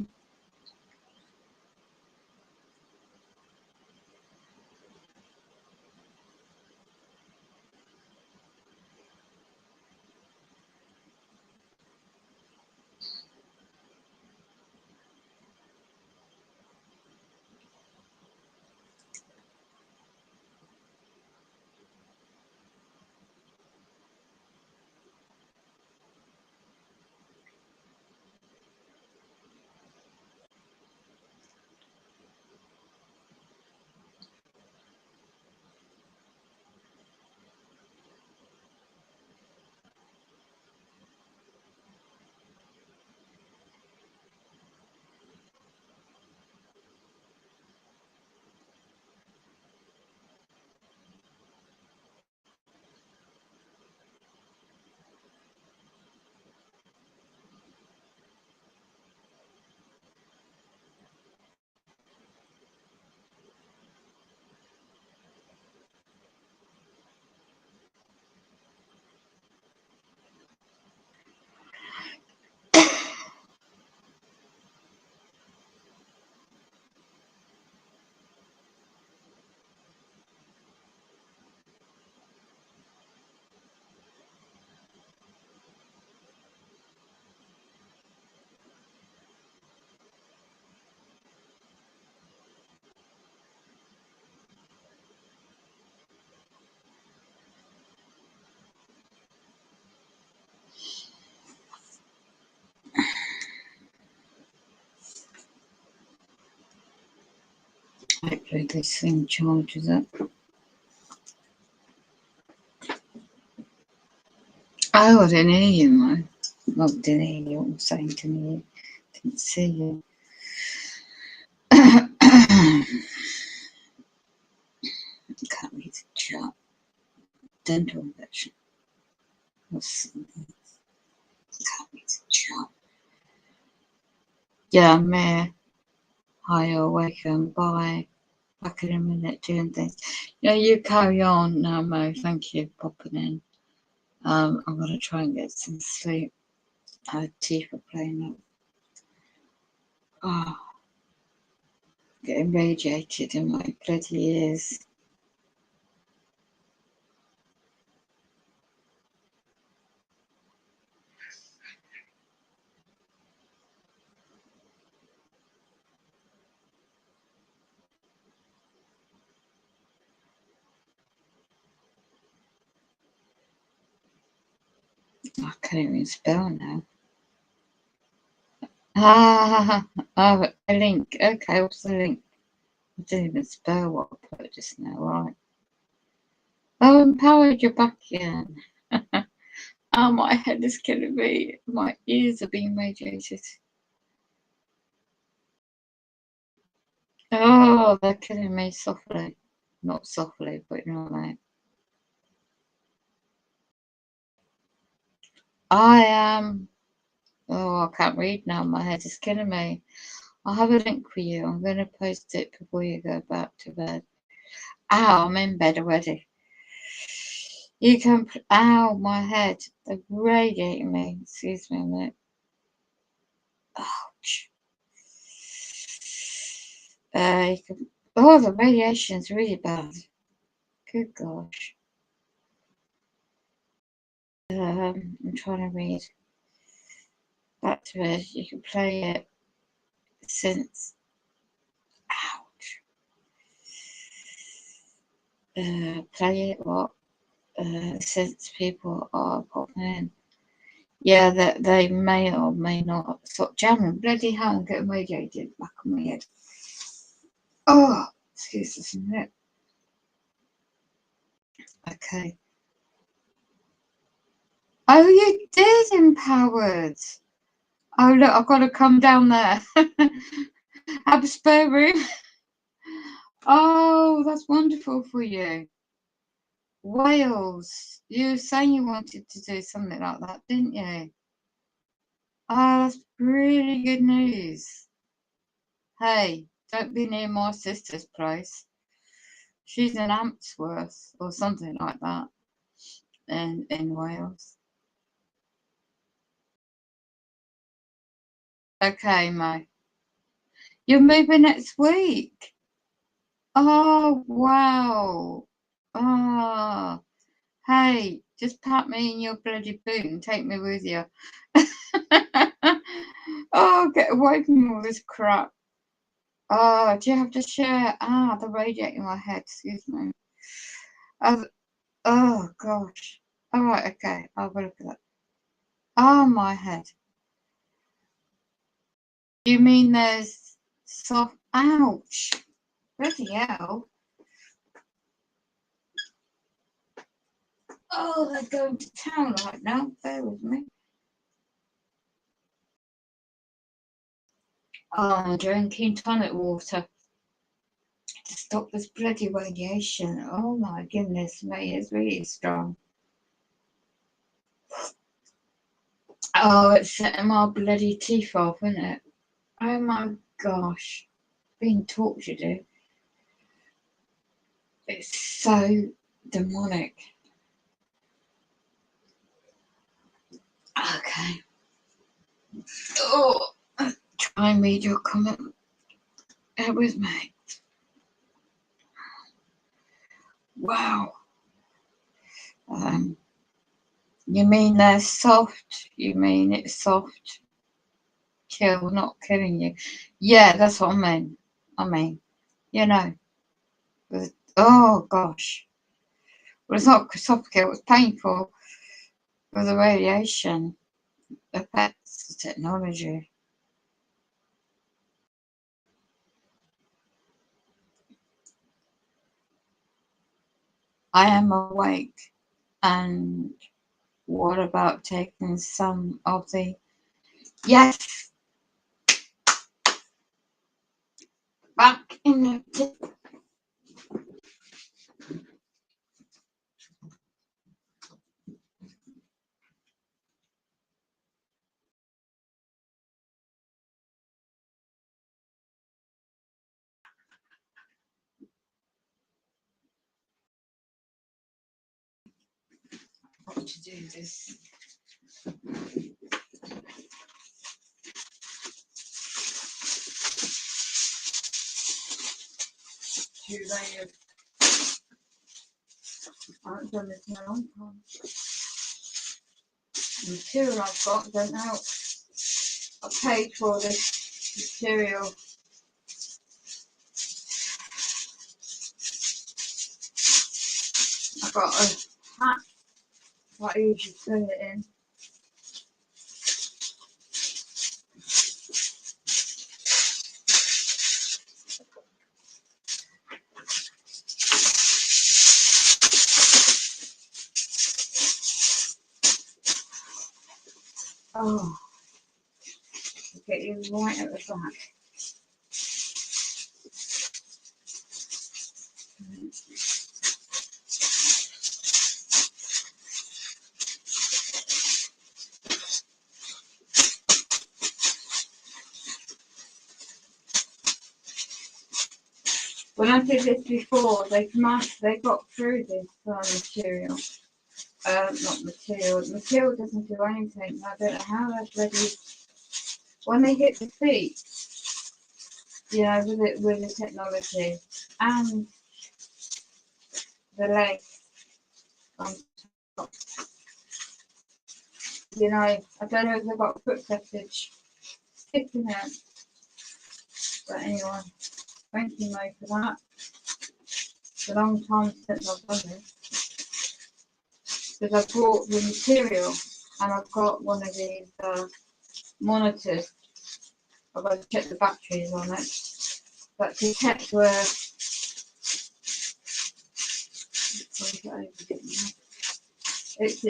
Hopefully this thing charges up. Oh, I didn't hear you, man. Well, I didn't hear you. What I'm saying to me. Didn't see you. Can't read the chat. Dental infection. Or something. Can't read the chat. Yeah, I'm here. Hi, you're welcome. Bye. Back in a minute doing things. Yeah, you carry on now, Mo. Thank you for popping in. I'm going to try and get some sleep. Teeth are playing up. Oh, getting radiated in my bloody ears. I can't even spell now. Oh, a link. Okay, what's the link? I didn't even spell what I put just now, right? Oh, empowered, you're back again. Oh, my head is killing me. My ears are being radiated. Oh, they're killing me softly. Not softly, but you know what I mean. I am. Oh, I can't read now. My head is killing me. I'll have a link for you. I'm going to post it before you go back to bed. Ow, I'm in bed already. You can. Ow, my head. They're radiating me. Excuse me a minute. Ouch. You can. Oh, the radiation's really bad. Good gosh. I'm trying to read. Back to it. You can play it since. Ouch. Play it what? Since people are popping in. Yeah, that they may or may not stop jamming. Bloody hell, I'm getting radiated back on my head. Oh, excuse us a minute. Okay. Oh, you did, Empowered. Oh, look, I've got to come down there. Have a spare room. Oh, that's wonderful for you. Wales. You were saying you wanted to do something like that, didn't you? Oh, that's really good news. Hey, don't be near my sister's place. She's in Ampsworth or something like that in Wales. Okay, Mo. You're moving next week. Oh, wow. Oh, hey, just pat me in your bloody boot and take me with you. Oh, get away from all this crap. Oh, do you have to share? Ah, the radiator in my head, excuse me. Oh, gosh. All right, okay, I'll have a look at that. Ah, my head. You mean there's soft? Ouch. Bloody hell. Oh, they're going to town right now. Bear with me. Oh, I'm drinking tonic water to stop this bloody radiation. Oh my goodness me, it's really strong. Oh, it's setting my bloody teeth off, isn't it? Oh my gosh. Being tortured here. It's so demonic. Okay. Oh, try and read your comment. Bear with me. Wow. You mean they're soft? You mean it's soft? Kill, not killing you. Yeah, that's what I mean, you know. Oh gosh. Well, it's not soft kill, it's painful with the radiation affects the technology. I am awake. And what about taking some of the... Yes! Back in the... Got to do this. Too late. I haven't done this in a long time. The material I've got don't help. I paid for this material. I've got a hat that I usually put it in. Oh, get you right at the back. When I did this before, they got through this material. Not material. Material doesn't do anything. I don't know how they're bloody. When they hit the feet, you know, with the technology and the legs on top. You know, I don't know if they've got foot fetish sticking out. But anyway, thank you, Mo, for that. It's a long time since I've done this. Because I bought the material and I've got one of these monitors. I've got to check the batteries on it. But detect where it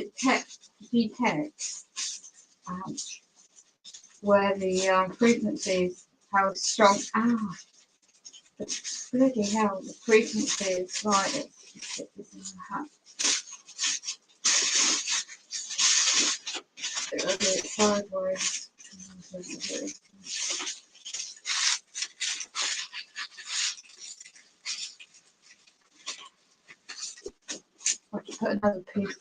detects where the frequencies, how strong, bloody hell, the frequency is right. Let's get this in the hat. I'll do it sideways. I'll just put another piece.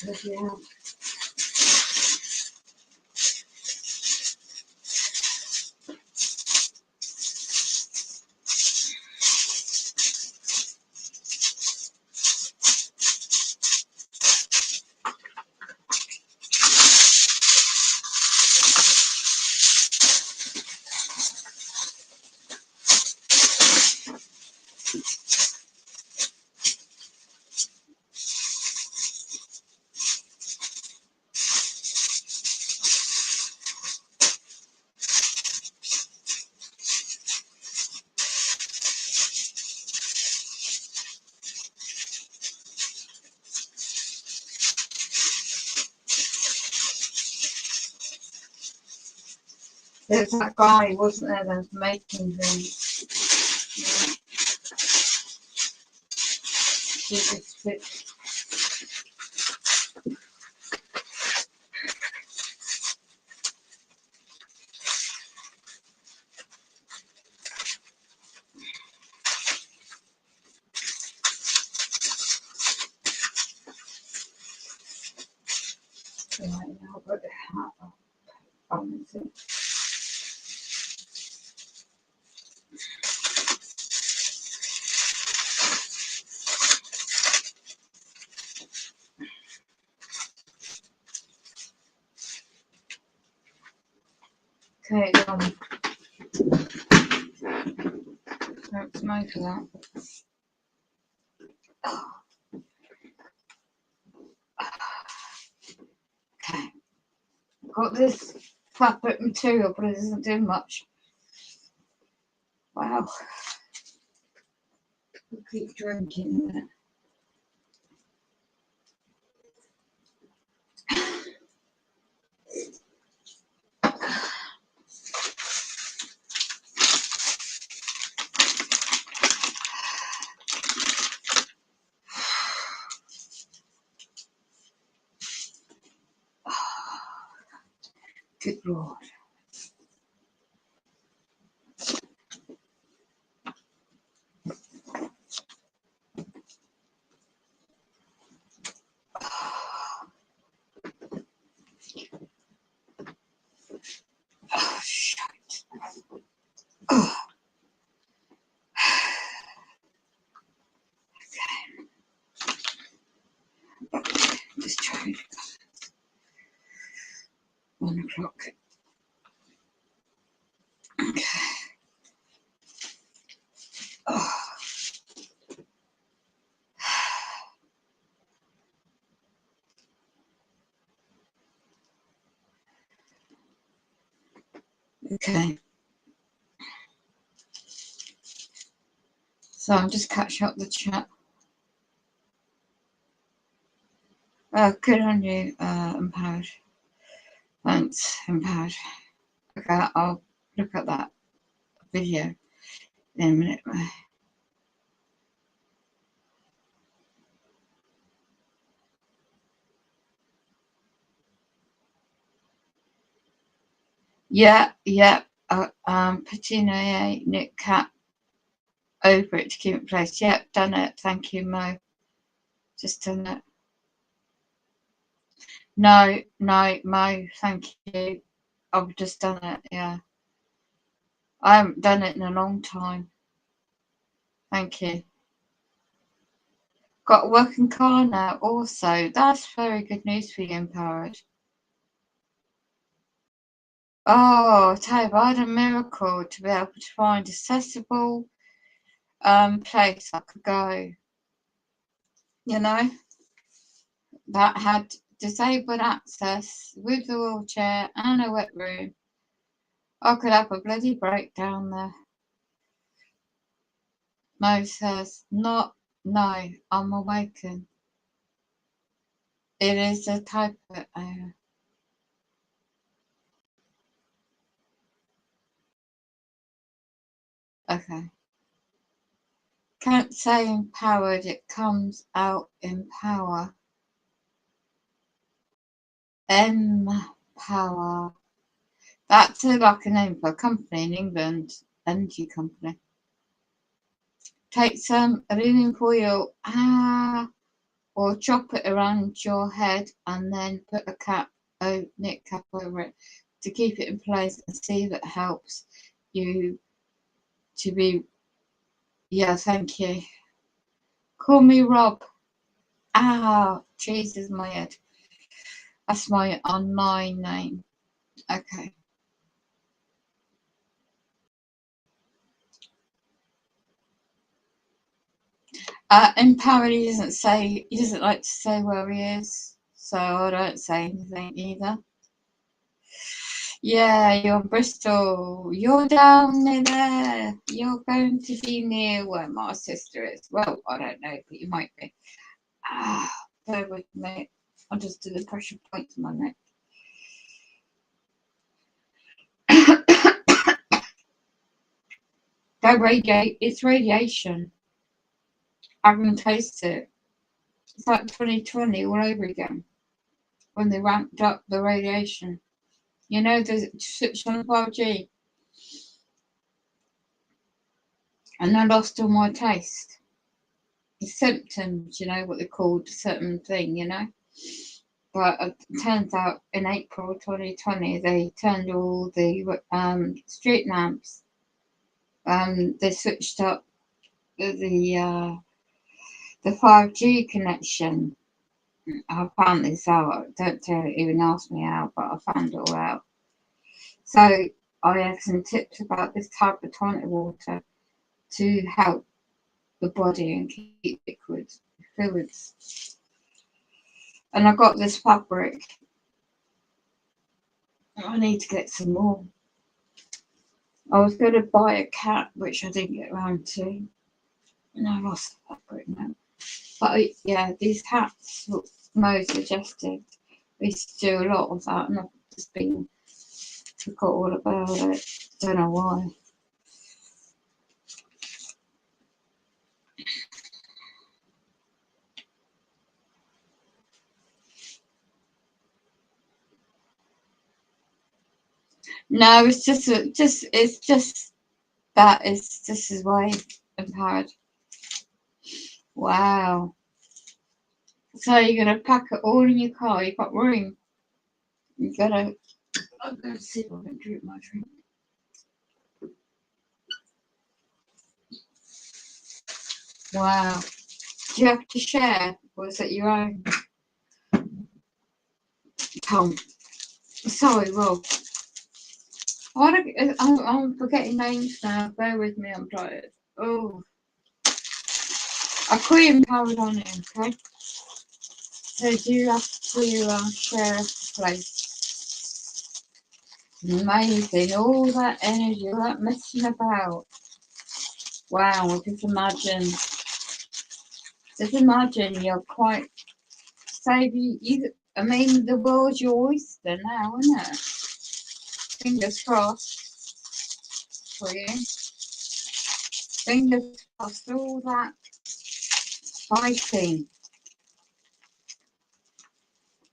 Yeah. There's that guy, wasn't there, that was making the fit. Right now, I've got the hat on. Okay, don't smoke that. Okay, got this fabric material, but it doesn't do much. Wow. We'll keep drinking it. Good Lord. Oh, shit. Oh. Okay. Just trying to 1 o'clock. Okay. Oh. Okay. So I'm just catching up the chat. Oh, good on you, Empowered. Thanks, Empowered. Okay, I'll look at that video in a minute. Yeah. Patina, Nick Cat, over it to keep it placed. Yep, done it. Thank you, Mo. Just done it. No, Mo, thank you. I've just done it, yeah. I haven't done it in a long time. Thank you. Got a working car now also. That's very good news for you, Empowered. Oh, Tab, I had a miracle to be able to find accessible place I could go. You know, that had disabled access with the wheelchair and a wet room. I could have a bloody breakdown there. Mo says, no, I'm awakened. It is a type of error. Okay. Can't say empowered, it comes out in power. Empower. That's like a name for a company in England, energy company. Take some aluminum foil. or chop it around your head and then put a knit cap over it to keep it in place and see if it helps you to be. Yeah, thank you. Call me Rob. Ah, Jesus, my head. That's my online name. Okay. Empowered, he doesn't like to say where he is, so I don't say anything either. Yeah, you're Bristol. You're down near there. You're going to be near where my sister is. Well, I don't know, but you might be. Bear with me. I'll just do the pressure points on my neck. It's radiation. I can taste it. It's like 2020 all over again when they ramped up the radiation. You know, the switch on 5G. And I lost all my taste. The symptoms, you know, what they called a certain thing, you know. But it turns out in April 2020, they turned all the street lamps. They switched up the 5G connection. I found this out. Don't even ask me how, but I found it all out. So I have some tips about this type of tonic water to help the body and keep fluids. And I got this fabric. I need to get some more. I was going to buy a cap, which I didn't get around to. And I lost the fabric now. But yeah, these hats look most suggestive. We used to do a lot of that, and I've just forgot all about it. Don't know why. No, it's just that is just as way empowered. Wow. So you're gonna pack it all in your car. You've got room. You gotta. I'm gonna see if I can drink my drink. Wow. Do you have to share, or is it your own? Tom. Sorry, Rob. I'm forgetting names now. Bear with me. I'm tired. Oh. I'll call you empowered on it, okay? So do you have to share a place? Amazing. All that energy, all that messing about. Wow, just imagine you're quite I mean, the world's your oyster now, isn't it? Fingers crossed for you. Fingers crossed, all that fighting,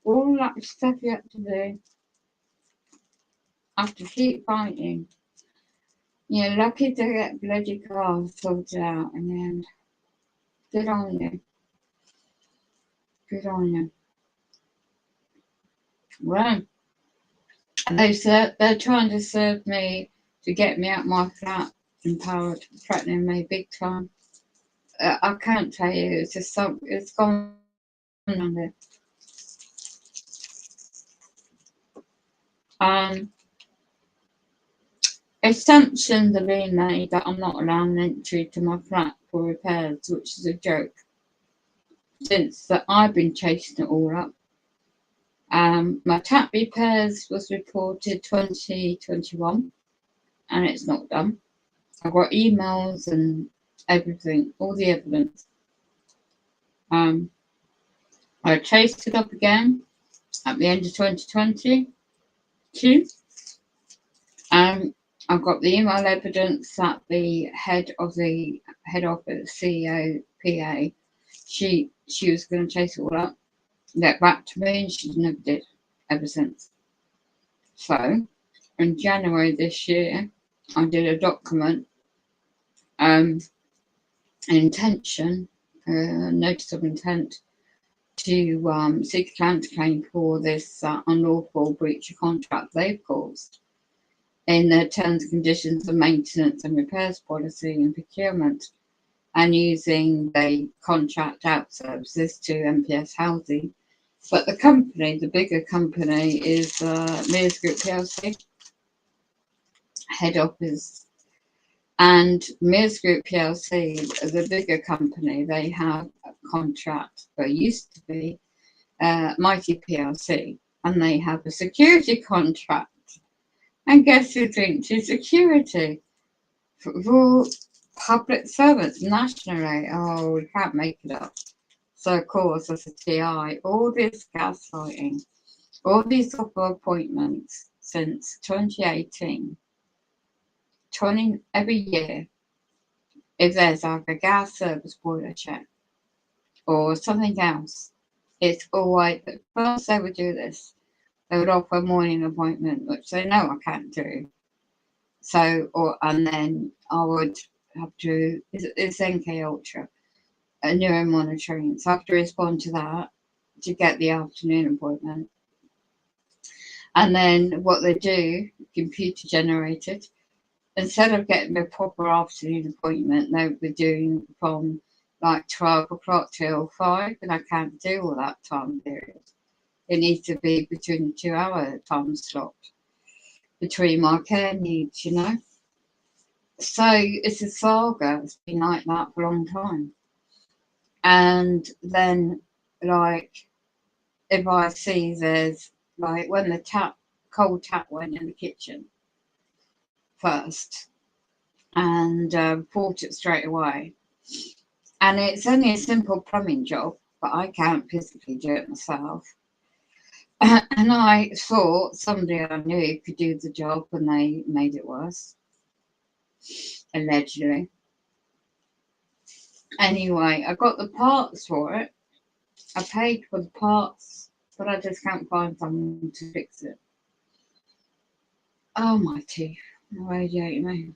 all that stuff you have to do. Have to keep fighting. You're lucky to get bloody cars sorted out in the end. Good on you. Good on you. Well, they're trying to serve me to get me out my flat, empowered, threatening me big time. I can't tell you. It's just it's gone under. Assumptions are being made that I'm not allowing entry to my flat for repairs, which is a joke. Since that I've been chasing it all up. My tap repairs was reported 2021, and it's not done. I've got emails and everything, all the evidence. I chased it up again at the end of 2022. I've got the email evidence that the head office CEO PA, she was going to chase it all up, get back to me, and she never did ever since. So in January this year, I did a document, notice of intent to seek a counterclaim for this unlawful breach of contract they've caused in their terms and conditions of maintenance and repairs policy and procurement, and using the contract out services to MPS Housing. But the company, the bigger company, is Mears Group PLC, head office. And Mears Group PLC, the bigger company, they have a contract, or used to be, Mighty PLC, and they have a security contract. And guess who's linked to security? For public servants nationally. Oh, we can't make it up. So, of course, as a TI, all this gaslighting, all these offer appointments since 2018, every year, if there's like a gas service boiler check or something else, it's always, first they would do this. They would offer a morning appointment, which they know I can't do. So, and then I would have to, it's NK Ultra, a neuromonitoring. So I have to respond to that to get the afternoon appointment. And then what they do, computer generated, instead of getting a proper afternoon appointment, they would be doing from like 12 o'clock till 5, and I can't do all that time period. It needs to be between the 2-hour time slot between my care needs, you know. So it's a saga. It's been like that for a long time. And then, like, if I see there's, like, when the cold tap went in the kitchen first, and bought it straight away. And it's only a simple plumbing job, but I can't physically do it myself. And I thought somebody I knew could do the job, and they made it worse, allegedly. Anyway, I got the parts for it. I paid for the parts, but I just can't find someone to fix it. Oh, my teeth, radiating me.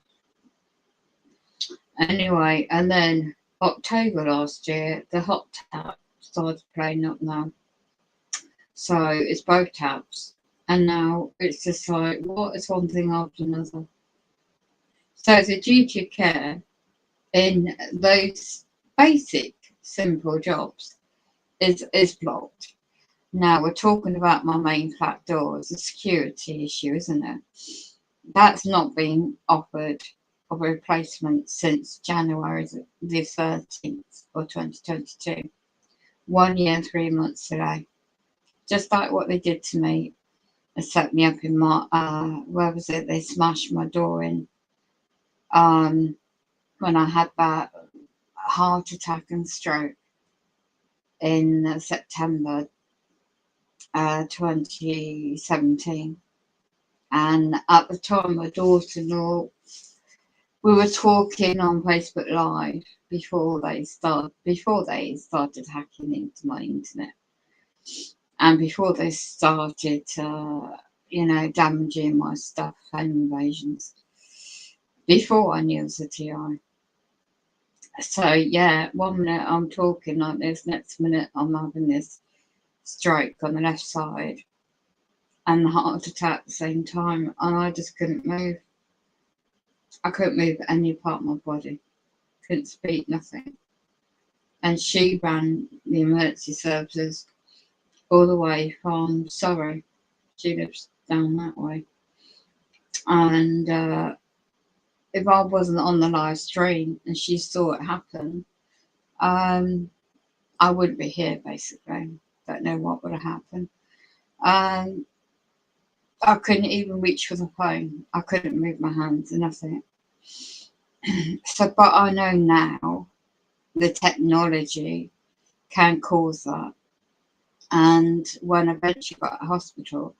Anyway, and then October last year, the hot tap started playing up now. So it's both taps. And now it's just like, what is one thing after another? So it's a duty of care in those basic, simple jobs is blocked. Now we're talking about my main flat door. It's a security issue, isn't it? That's not been offered of a replacement since January the 13th of 2022. 1 year and 3 months today. Just like what they did to me. They set me up in my, where was it? They smashed my door in when I had that heart attack and stroke in September 2017. And at the time, my daughter-in-law, we were talking on Facebook Live before they started hacking into my internet, and before they started, damaging my stuff, home invasions. Before I knew it was a TI. So yeah, 1 minute I'm talking like this, next minute I'm having this stroke on the left side and the heart attack at the same time, and I just couldn't move. I couldn't move any part of my body, couldn't speak, nothing. And she ran the emergency services all the way from Surrey. She lives down that way. And if I wasn't on the live stream and she saw it happen, I wouldn't be here, basically. Don't know what would have happened. I couldn't even reach for the phone. I couldn't move my hands, nothing. So, but I know now the technology can cause that. And when I eventually got to hospital,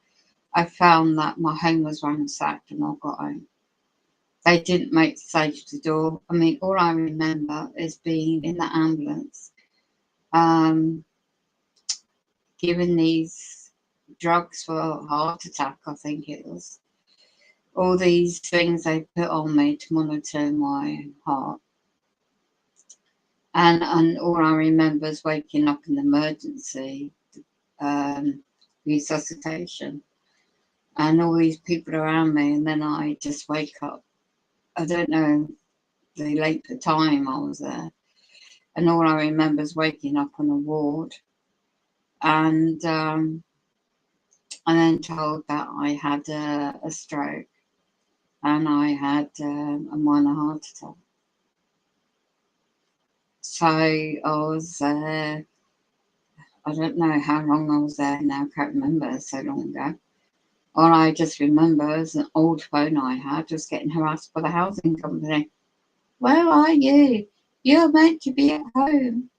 I found that my home was ransacked and I got home. They didn't make the safety door. I mean, all I remember is being in the ambulance, given these drugs for a heart attack, I think it was. All these things they put on me to monitor my heart. And all I remember is waking up in the emergency resuscitation and all these people around me, and then I just wake up. I don't know the length of time I was there, and all I remember is waking up on a ward and then told that I had a stroke and I had a minor heart attack. So I was there. I don't know how long I was there now. I can't remember. It's so long ago. All I just remember is an old phone I had was getting harassed by the housing company. Where are you? You're meant to be at home.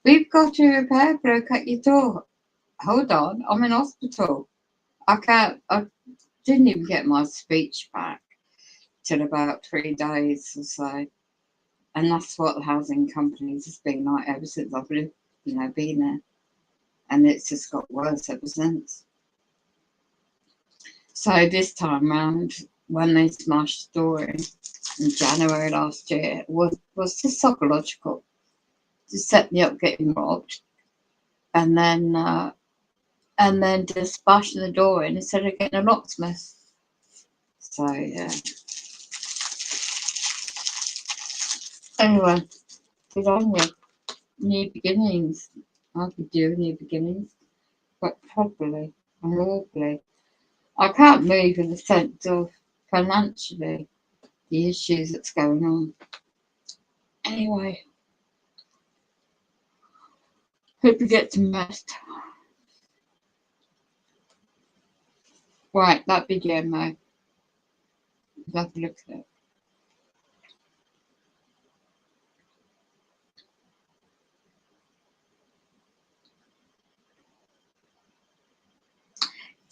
We've got a repair bloke at your door. Hold on, I'm in hospital. I didn't even get my speech back till about 3 days or so. And that's what the housing companies has been like ever since I've lived, been there. And it's just got worse ever since. So this time round, when they smashed the door in January last year, was just psychological. To set me up getting robbed, and then just bashing the door in instead of getting a locksmith. So yeah. Anyway, good on you. New beginnings. I could do new beginnings, but properly and lawfully. I can't move in the sense of financially the issues that's going on. Anyway, hope you get some rest. Right, that video, Mo. Have a look at it.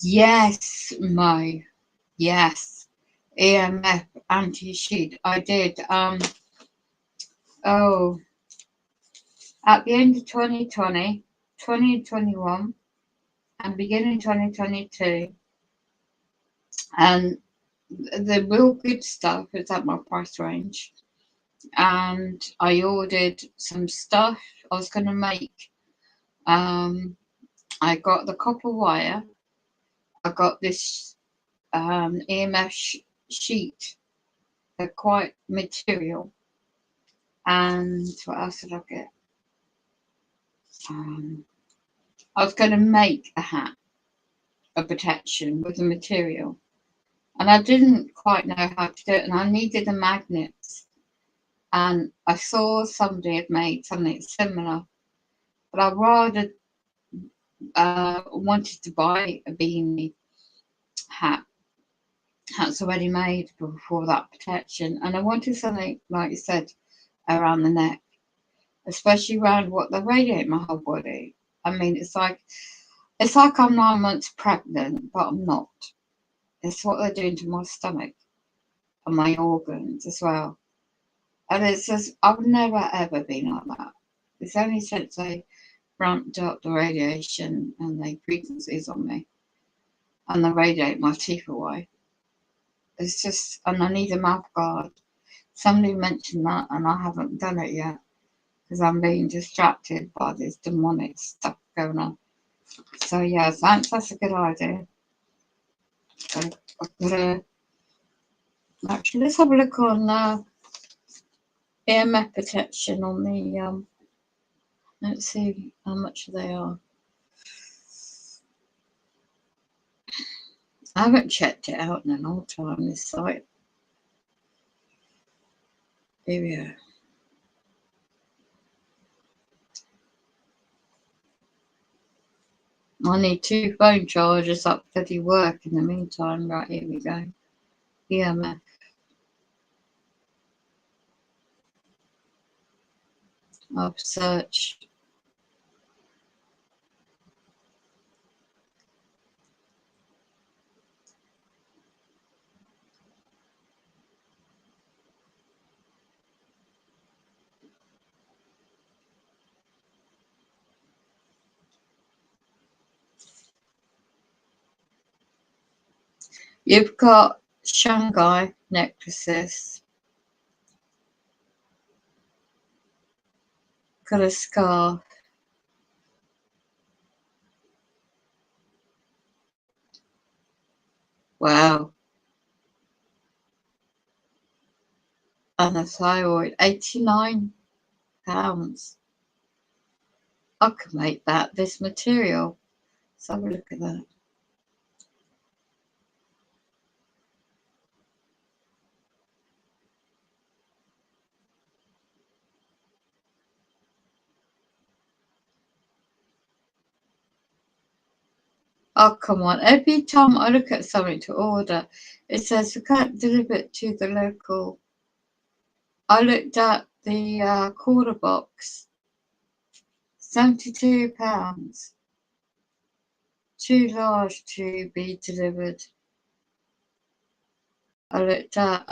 Yes, Mo. Yes. EMF anti-cheat. I did. At the end of 2020, 2021, and beginning 2022, and the real good stuff is at my price range. And I ordered some stuff I was going to make. I got the copper wire. I got this EMF sheet. They're quite material. And what else did I get? I was going to make a hat, a protection with the material, and I didn't quite know how to do it, and I needed the magnets. And I saw somebody had made something similar, but I rather wanted to buy a beanie hat. Hat's already made for that protection, and I wanted something like you said around the neck, especially around what they radiate my whole body. I mean, it's like I'm 9 months pregnant, but I'm not. It's what they're doing to my stomach and my organs as well. And it's just, I've never ever been like that. It's only since they ramped up the radiation and the frequencies on me and they radiate my teeth away. It's just, and I need a mouth guard. Somebody mentioned that and I haven't done it yet because I'm being distracted by this demonic stuff going on. So yeah, thanks, that's a good idea. So I've got to, actually, let's have a look on EMF protection on the, let's see how much they are. I haven't checked it out in a long time, this site. Here we are. I need 2 phone chargers up bloody work in the meantime. Right, here we go. EMF. I've searched. You've got Shanghai necklaces. Got a scarf. Wow. And a thyroid, £89. I could make that, this material. Let's have a look at that. Oh, come on. Every time I look at something to order, it says we can't deliver it to the local. I looked at the quarter box, £72. Too large to be delivered. I looked at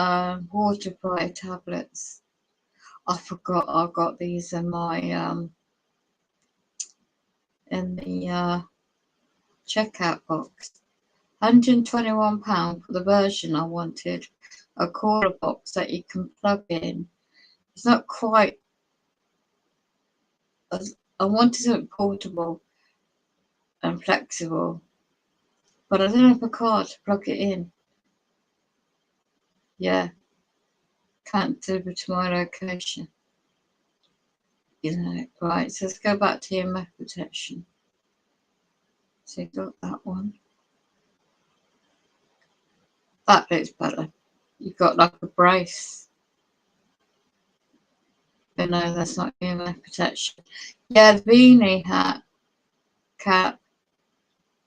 water fry tablets. I forgot I got these in my in the checkout box. £121 for the version I wanted. A quarter box that you can plug in. It's not quite as I wanted something portable and flexible, but I don't have a card to plug it in. Yeah, can't deliver to my location. You know, right, so let's go back to EMF protection. So you got that one. That looks better. You've got like a brace. But no, that's not EMF protection. Yeah, the beanie hat cap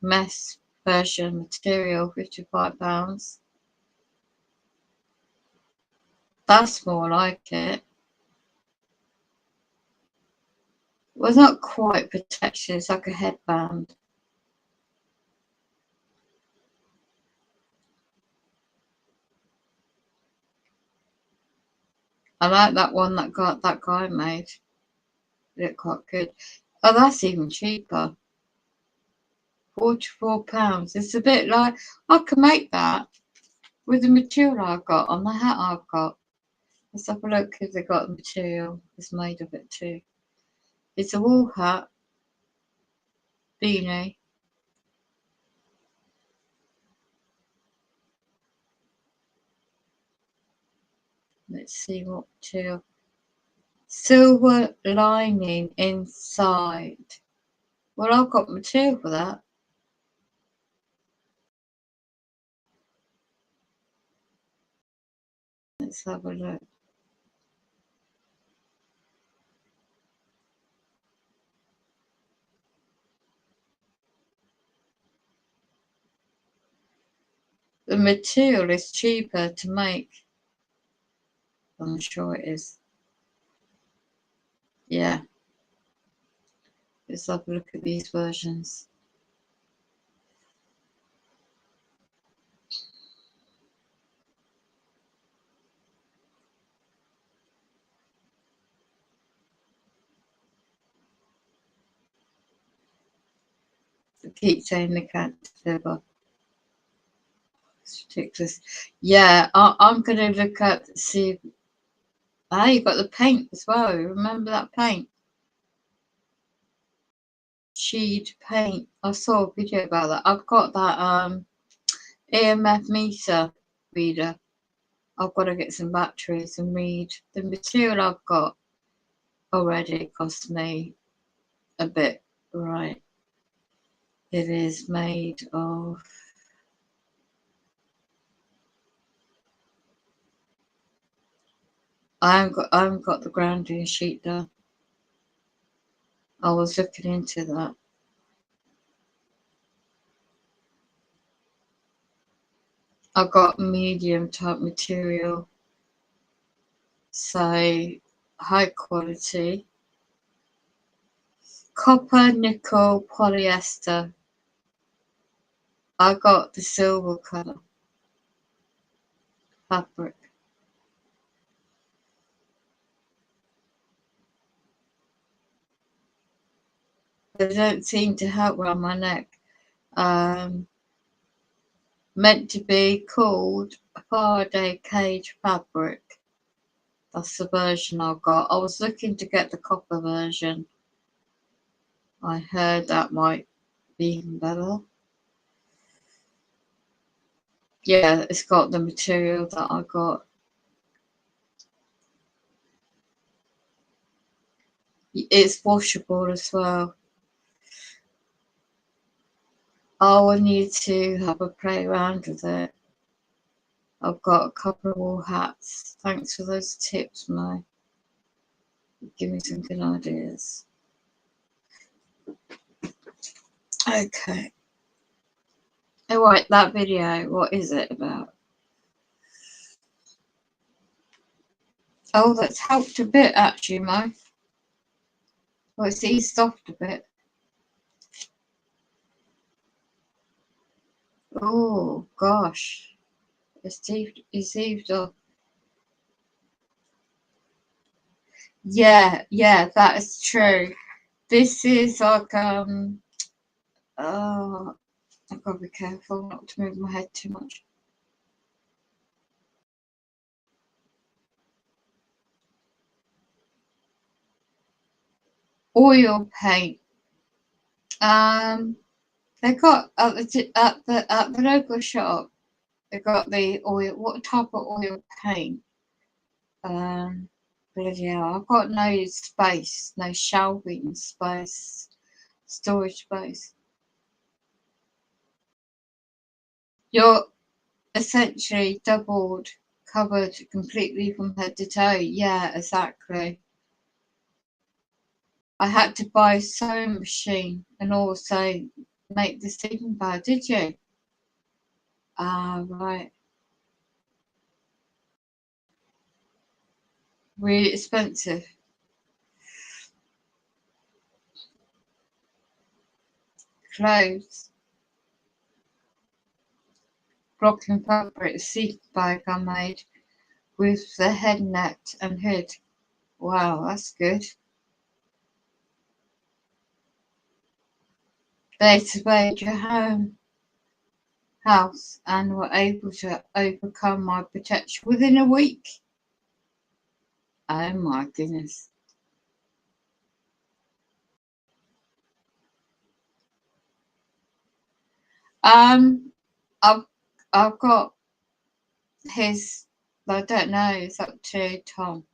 mesh version material, £55. That's more like it. Well, it's not quite protection, it's like a headband. I like that one that guy made. It looked quite good. Oh, that's even cheaper. £44. It's a bit like I can make that with the material I've got on the hat I've got. Let's have a look if they've got the material that's made of it too. It's a wool hat, beanie. Let's see what material. Silver lining inside. Well, I've got material for that. Let's have a look. The material is cheaper to make. I'm sure it is. Yeah. Let's have a look at these versions. I keep saying they can't deliver. It's ridiculous. Yeah, I'm going to look at, see. Ah, you got the paint as well. Remember that paint? Sheet paint. I saw a video about that. I've got that EMF meter reader. I've got to get some batteries and read. The material I've got already cost me a bit. Right. It is made of I haven't got the grounding sheet done. I was looking into that. I got medium type material, so high quality. Copper, nickel, polyester. I got the silver colour fabric. They don't seem to help around my neck. Meant to be called Faraday cage fabric. That's the version I got. I was looking to get the copper version. I heard that might be even better. Yeah, it's got the material that I got. It's washable as well. I will need to have a play around with it. I've got a couple of wool hats. Thanks for those tips, Mo. Give me some good ideas. Okay. Oh, right, that video, what is it about? Oh, that's helped a bit, actually, Mo. Well, it's eased off a bit. Oh, gosh. It's eased off. Yeah, that is true. This is like, oh, I've got to be careful not to move my head too much. Oil paint. They got at the local shop. They got the oil. What type of oil paint? Bloody hell! I've got no space, no shelving space, storage space. You're essentially doubled, covered completely from head to toe. Yeah, exactly. I had to buy a sewing machine and also make the sleeping bag. Did you? Ah, right. Really expensive. Clothes. Brooklyn fabric sleeping bag I made with the head net and hood. Wow, that's good. They surveyed your house and were able to overcome my protection within a week. Oh my goodness. I've got his. I don't know. It's up to Tom.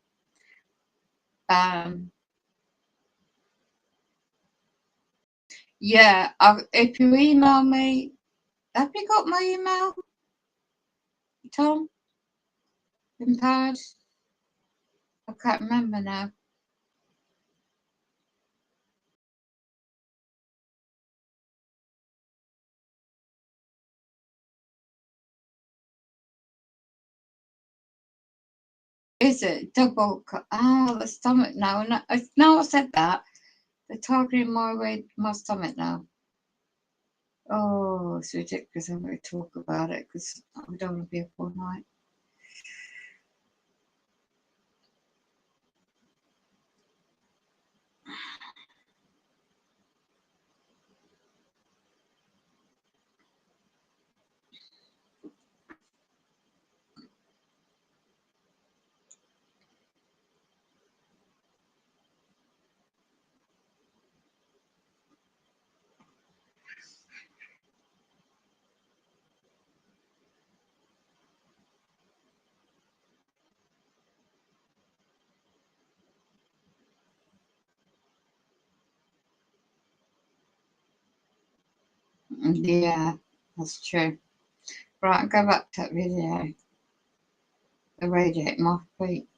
Yeah. If you email me, have you got my email, Tom? Empowered. I can't remember now. Is it double? Oh, the stomach now. Now I said that. They're targeting my stomach now. Oh, it's ridiculous. I'm going to talk about it because I don't want to be up all night. Yeah, that's true. Right, go back to that video. The radio, my feet.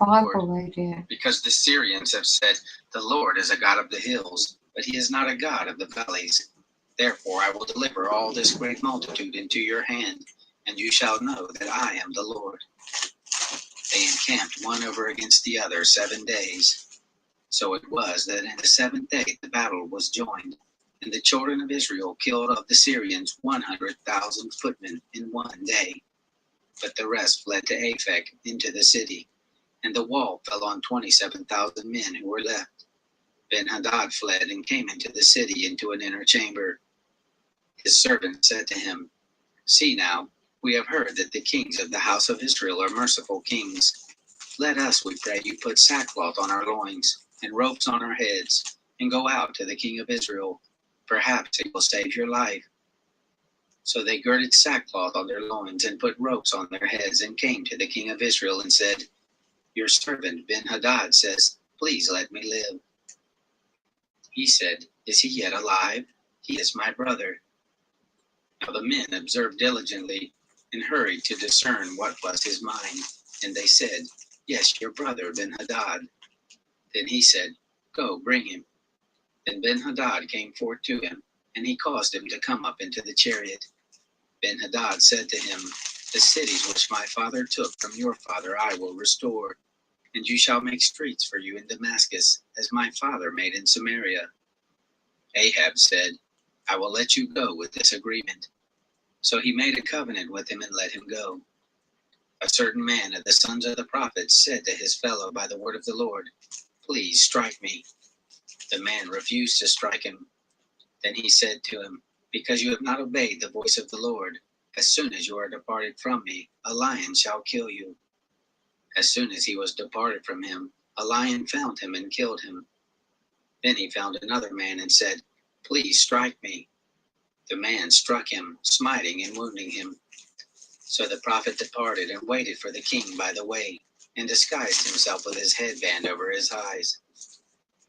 Bible radio. Because the Syrians have said, "The Lord is a God of the hills, but he is not a God of the valleys." Therefore I will deliver all this great multitude into your hand, and you shall know that I am the Lord. They encamped one over against the other 7 days. So it was that in the 7th day the battle was joined, and the children of Israel killed of the Syrians 100,000 footmen in 1 day. But the rest fled to Aphek into the city, and the wall fell on 27,000 men who were left. Ben-Hadad fled and came into the city into an inner chamber. His servant said to him, "See now, We have heard that the kings of the house of Israel are merciful kings. Let us, we pray you, put sackcloth on our loins and ropes on our heads, and go out to the king of Israel. Perhaps he will save your life. So they girded sackcloth on their loins and put ropes on their heads and came to the king of Israel and said, Your servant Ben-Hadad says, Please let me live. He said, Is he yet alive? He is my brother. Now the men observed diligently and hurried to discern what was his mind. And they said, Yes, your brother Ben-Hadad. Then he said, Go, bring him. Then Ben-Hadad came forth to him, and he caused him to come up into the chariot. Ben-Hadad said to him, The cities which my father took from your father I will restore, and you shall make streets for you in Damascus, as my father made in Samaria. Ahab said, I will let you go with this agreement. So he made a covenant with him and let him go. A certain man of the sons of the prophets said to his fellow by the word of the Lord, Please strike me. The man refused to strike him. Then he said to him, Because you have not obeyed the voice of the Lord, as soon as you are departed from me, a lion shall kill you. As soon as he was departed from him, a lion found him and killed him. Then he found another man and said, Please strike me. The man struck him, smiting and wounding him. So the prophet departed and waited for the king by the way, and disguised himself with his headband over his eyes.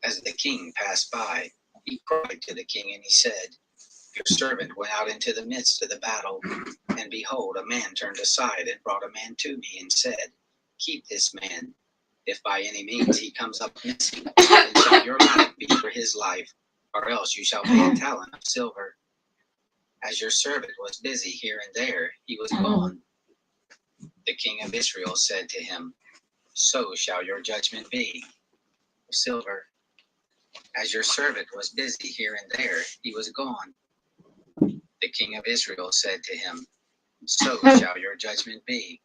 As the king passed by, he cried to the king, and he said, Your servant went out into the midst of the battle, and behold, a man turned aside and brought a man to me, and said, Keep this man. If by any means he comes up missing, then shall your life be for his life, or else you shall pay a talent of silver. As your servant was busy here and there, he was gone. The king of Israel said to him, So shall your judgment be. Silver. As your servant was busy here and there, he was gone. The king of Israel said to him, So shall your judgment be.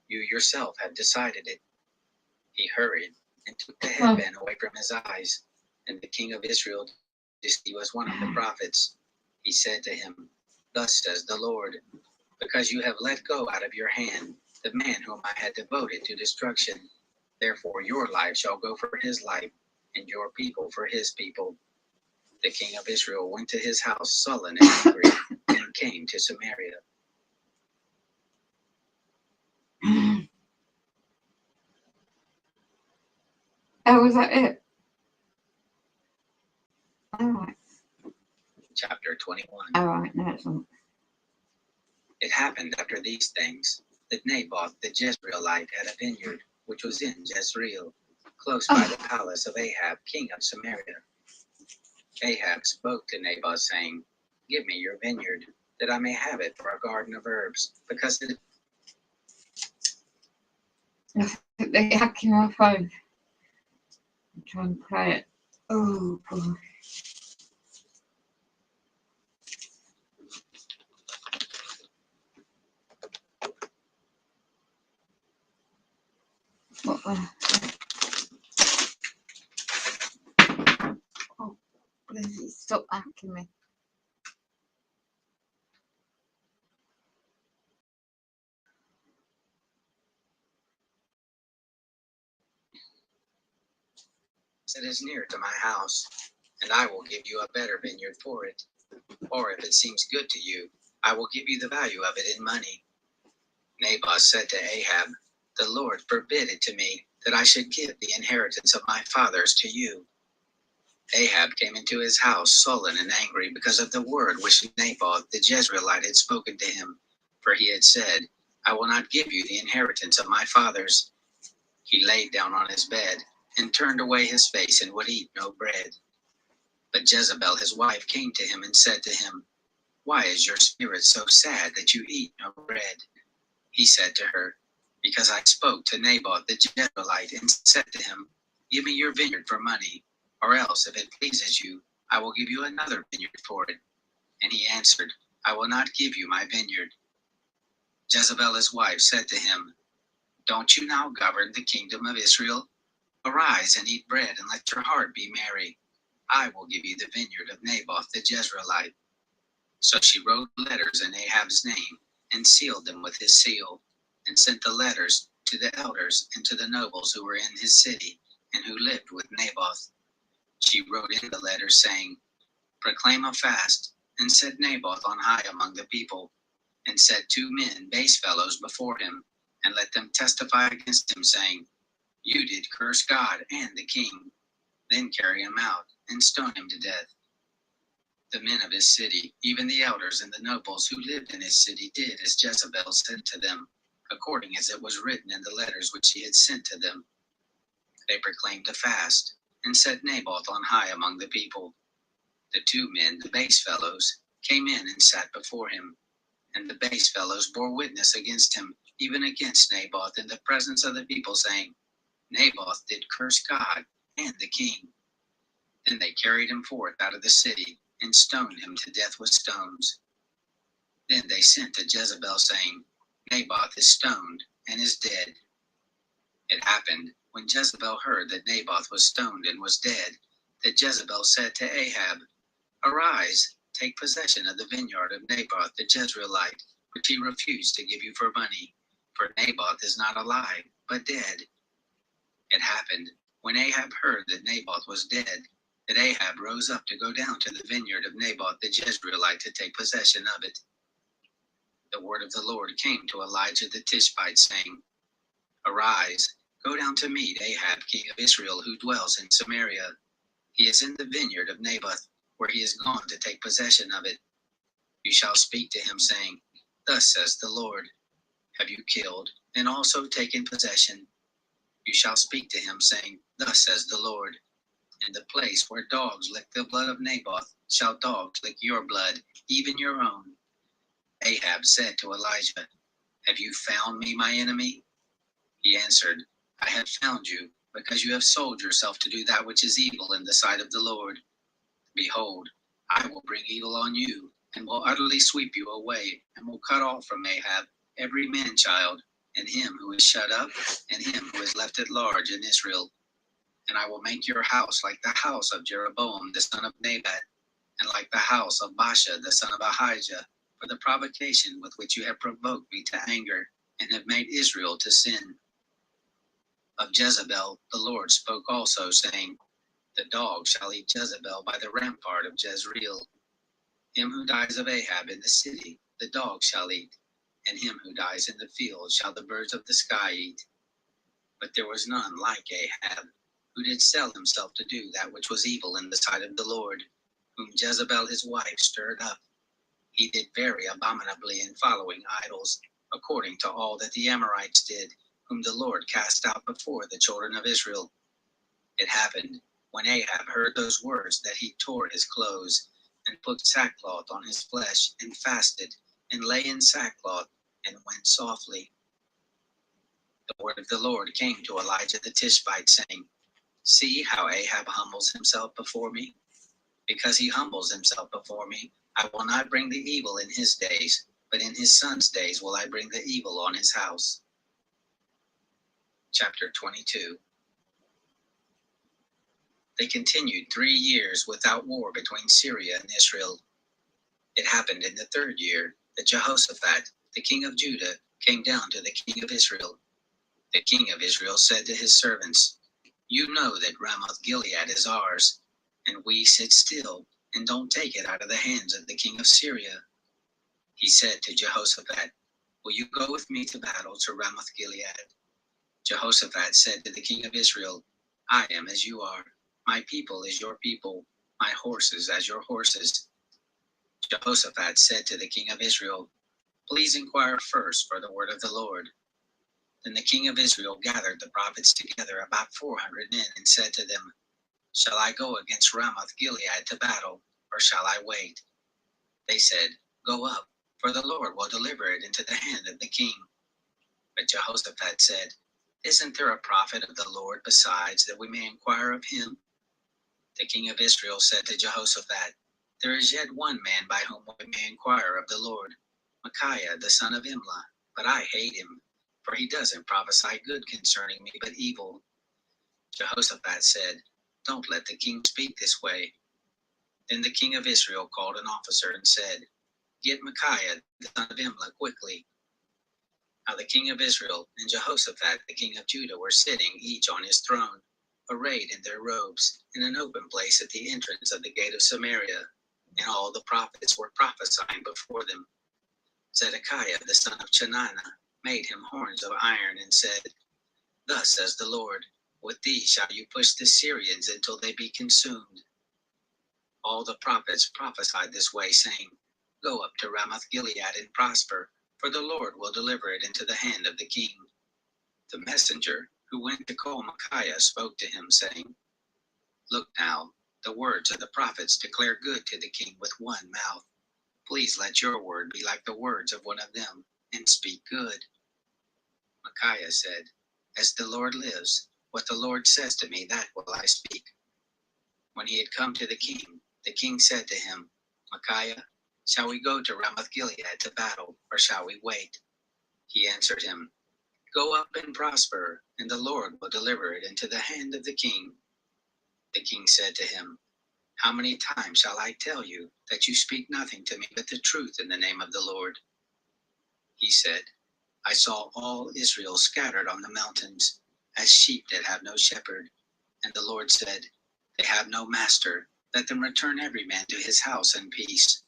You yourself have decided it. He hurried and took the headband away from his eyes. And the king of Israel, he was one of the prophets. He said to him, Thus says the Lord, because you have let go out of your hand the man whom I had devoted to destruction, therefore your life shall go for his life, and your people for his people. The king of Israel went to his house sullen and angry, and came to Samaria. Oh, was that it? Alright. Chapter 21. Alright, no, it's not. It happened after these things that Naboth the Jezreelite had a vineyard which was in Jezreel, close by the palace of Ahab, king of Samaria. Ahab spoke to Naboth, saying, Give me your vineyard, that I may have it for a garden of herbs, because it They're hacking my phone. I'm trying to play it. Oh, boy. What the? Oh, please stop hacking me. is near to my house, and I will give you a better vineyard for it. Or if it seems good to you, I will give you the value of it in money. Naboth said to Ahab, The Lord forbid it to me, that I should give the inheritance of my fathers to you. Ahab came into his house sullen and angry because of the word which Naboth the Jezreelite had spoken to him, for he had said, I will not give you the inheritance of my fathers. He laid down on his bed and turned away his face and would eat no bread. But Jezebel his wife came to him and said to him, Why is your spirit so sad that you eat no bread? He said to her, Because I spoke to Naboth the Jezreelite and said to him, Give me your vineyard for money, or else, if it pleases you, I will give you another vineyard for it. And he answered, I will not give you my vineyard. Jezebel his wife said to him, Don't you now govern the kingdom of Israel? Arise and eat bread, and let your heart be merry. I will give you the vineyard of Naboth the Jezreelite. So she wrote letters in Ahab's name, and sealed them with his seal, and sent the letters to the elders and to the nobles who were in his city and who lived with Naboth. She wrote in the letters, saying, Proclaim a fast, and set Naboth on high among the people, and set 2 men, base fellows, before him, and let them testify against him, saying, You did curse God and the king. Then carry him out, and stone him to death. The men of his city, even the elders and the nobles who lived in his city, did as Jezebel said to them, according as it was written in the letters which he had sent to them. They proclaimed a fast, and set Naboth on high among the people. The 2 men, the base fellows, came in and sat before him, and the base fellows bore witness against him, even against Naboth, in the presence of the people, saying, Naboth did curse God and the king. Then they carried him forth out of the city, and stoned him to death with stones. Then they sent to Jezebel, saying, Naboth is stoned and is dead. It happened, when Jezebel heard that Naboth was stoned and was dead, that Jezebel said to Ahab, Arise, take possession of the vineyard of Naboth the Jezreelite, which he refused to give you for money, for Naboth is not alive, but dead. It happened, when Ahab heard that Naboth was dead, that Ahab rose up to go down to the vineyard of Naboth the Jezreelite to take possession of it. The word of the Lord came to Elijah the Tishbite, saying, Arise, go down to meet Ahab king of Israel, who dwells in Samaria. He is in the vineyard of Naboth, where he is gone to take possession of it. You shall speak to him, saying, Thus says the Lord, Have you killed, and also taken possession? You shall speak to him, saying, Thus says the Lord, In the place where dogs lick the blood of Naboth, shall dogs lick your blood, even your own. Ahab said to Elijah, Have you found me, my enemy? He answered, I have found you, because you have sold yourself to do that which is evil in the sight of the Lord. Behold, I will bring evil on you, and will utterly sweep you away, and will cut off from Ahab every man-child, and him who is shut up, and him who is left at large in Israel. And I will make your house like the house of Jeroboam the son of Nebat, and like the house of Baasha the son of Ahijah, for the provocation with which you have provoked me to anger, and have made Israel to sin. Of Jezebel the Lord spoke also, saying, The dog shall eat Jezebel by the rampart of Jezreel. Him who dies of Ahab in the city, the dog shall eat, and him who dies in the field shall the birds of the sky eat. But there was none like Ahab, who did sell himself to do that which was evil in the sight of the Lord, whom Jezebel his wife stirred up. He did very abominably in following idols, according to all that the Amorites did, whom the Lord cast out before the children of Israel. It happened, when Ahab heard those words, that he tore his clothes, and put sackcloth on his flesh, and fasted, and lay in sackcloth, and went softly. The word of the Lord came to Elijah the Tishbite, saying, See how Ahab humbles himself before me? Because he humbles himself before me, I will not bring the evil in his days, but in his son's days will I bring the evil on his house. Chapter 22. They continued 3 years without war between Syria and Israel. It happened in the 3rd year that Jehoshaphat, the king of Judah, came down to the king of Israel. The king of Israel said to his servants, You know that Ramoth Gilead is ours, and we sit still and don't take it out of the hands of the king of Syria. He said to Jehoshaphat, Will you go with me to battle to Ramoth Gilead? Jehoshaphat said to the king of Israel, I am as you are, my people is your people, my horses as your horses. Jehoshaphat said to the king of Israel, Please inquire first for the word of the Lord. Then the king of Israel gathered the prophets together, about 400 men, and said to them, Shall I go against Ramoth Gilead to battle, or shall I wait? They said, Go up, for the Lord will deliver it into the hand of the king. But Jehoshaphat said, Isn't there a prophet of the Lord besides, that we may inquire of him? The king of Israel said to Jehoshaphat, There is yet one man by whom we may inquire of the Lord, Micaiah the son of Imlah, but I hate him, for he doesn't prophesy good concerning me, but evil. Jehoshaphat said, Don't let the king speak this way. Then the king of Israel called an officer and said, Get Micaiah the son of Imlah quickly." Now the king of Israel and Jehoshaphat the king of Judah were sitting each on his throne, arrayed in their robes, in an open place at the entrance of the gate of Samaria, and all the prophets were prophesying before them. Zedekiah the son of Chenaanah made him horns of iron and said, "Thus says the Lord, with these shall you push the Syrians until they be consumed." All the prophets prophesied this way, saying, "Go up to Ramoth Gilead and prosper, for the Lord will deliver it into the hand of the king." The messenger who went to call Micaiah spoke to him, saying, "Look now, the words of the prophets declare good to the king with one mouth. Please let your word be like the words of one of them, and speak good." Micaiah said, "As the Lord lives, what the Lord says to me, that will I speak." When he had come to the king said to him, "Micaiah, shall we go to Ramoth Gilead to battle, or shall we wait?" He answered him, "Go up and prosper, and the Lord will deliver it into the hand of the king." The king said to him, "How many times shall I tell you that you speak nothing to me but the truth in the name of the Lord?" He said, "I saw all Israel scattered on the mountains, as sheep that have no shepherd. And the Lord said, They have no master. Let them return every man to his house in peace."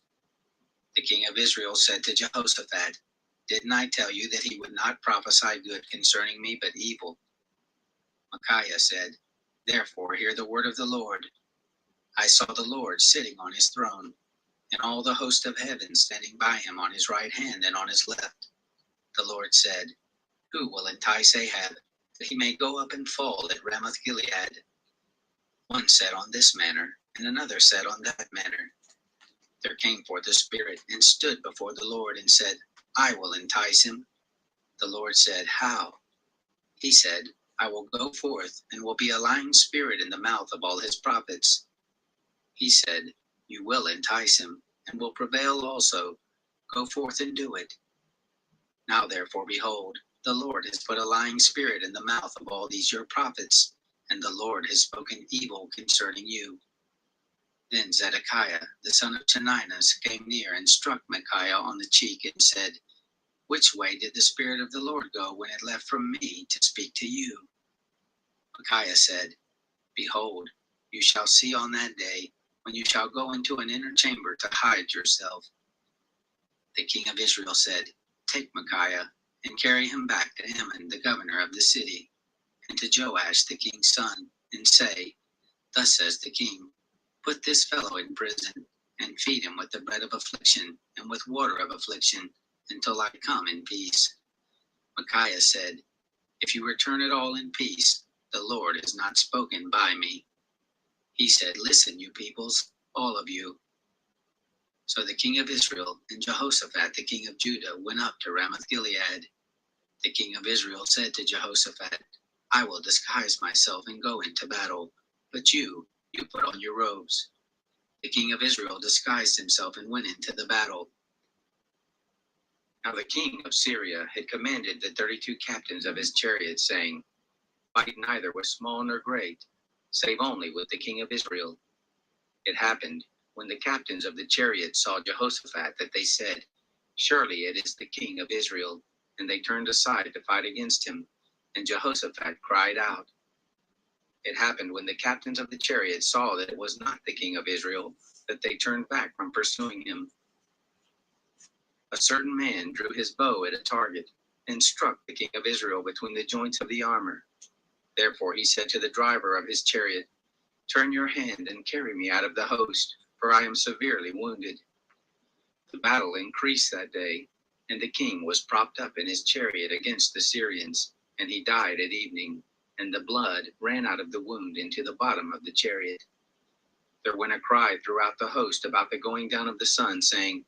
The king of Israel said to Jehoshaphat, "Didn't I tell you that he would not prophesy good concerning me, but evil?" Micaiah said, "Therefore hear the word of the Lord. I saw the Lord sitting on his throne, and all the host of heaven standing by him on his right hand and on his left. The Lord said, Who will entice Ahab, that he may go up and fall at Ramoth Gilead?" One said on this manner, and another said on that manner. There came forth a spirit, and stood before the Lord, and said, "I will entice him." The Lord said, "How?" He said, "I will go forth, and will be a lying spirit in the mouth of all his prophets." He said, "You will entice him, and will prevail also. Go forth and do it." Now therefore, behold, the Lord has put a lying spirit in the mouth of all these your prophets, and the Lord has spoken evil concerning you. Then Zedekiah the son of Chenaanah came near and struck Micaiah on the cheek and said, "Which way did the Spirit of the Lord go when it left from me to speak to you?" Micaiah said, "Behold, you shall see on that day, when you shall go into an inner chamber to hide yourself." The king of Israel said, "Take Micaiah, and carry him back to Ammon the governor of the city, and to Joash the king's son, and say, Thus says the king, Put this fellow in prison, and feed him with the bread of affliction, and with water of affliction, until I come in peace." Micaiah said, "If you return at all in peace, the Lord has not spoken by me." He said, "Listen, you peoples, all of you." So the king of Israel and Jehoshaphat the king of Judah went up to Ramoth Gilead. The king of Israel said to Jehoshaphat, "I will disguise myself and go into battle, but you put on your robes." The king of Israel disguised himself and went into the battle. Now the king of Syria had commanded the 32 captains of his chariots, saying, "Fight neither with small nor great, save only with the king of Israel." It happened, when the captains of the chariots saw Jehoshaphat, that they said, "Surely it is the king of Israel." And they turned aside to fight against him, and Jehoshaphat cried out. It happened, when the captains of the chariots saw that it was not the king of Israel, that they turned back from pursuing him. A certain man drew his bow at a target, and struck the king of Israel between the joints of the armor. Therefore he said to the driver of his chariot, "Turn your hand and carry me out of the host, for I am severely wounded." The battle increased that day, and the king was propped up in his chariot against the Syrians, and he died at evening, and the blood ran out of the wound into the bottom of the chariot. There went a cry throughout the host about the going down of the sun, saying,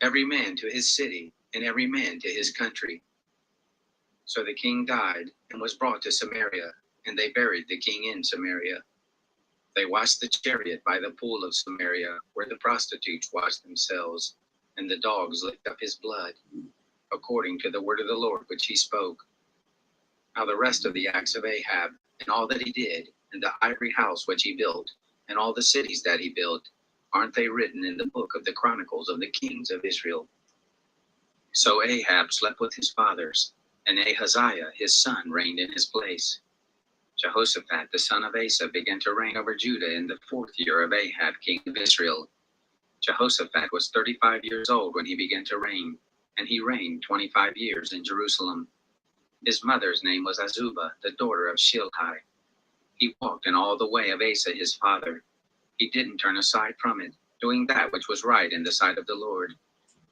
"Every man to his city, and every man to his country." So the king died, and was brought to Samaria, and they buried the king in Samaria. They washed the chariot by the pool of Samaria, where the prostitutes washed themselves, and the dogs licked up his blood, according to the word of the Lord which he spoke. Now the rest of the acts of Ahab, and all that he did, and the ivory house which he built, and all the cities that he built, Aren't they written in the book of the Chronicles of the kings of Israel? So Ahab slept with his fathers, and Ahaziah his son reigned in his place. Jehoshaphat the son of Asa began to reign over Judah in the 4th year of Ahab king of Israel. Jehoshaphat was 35 years old when he began to reign, and he reigned 25 years in Jerusalem. His mother's name was Azubah, the daughter of Shilhi. He walked in all the way of Asa his father. He didn't turn aside from it, doing that which was right in the sight of the Lord.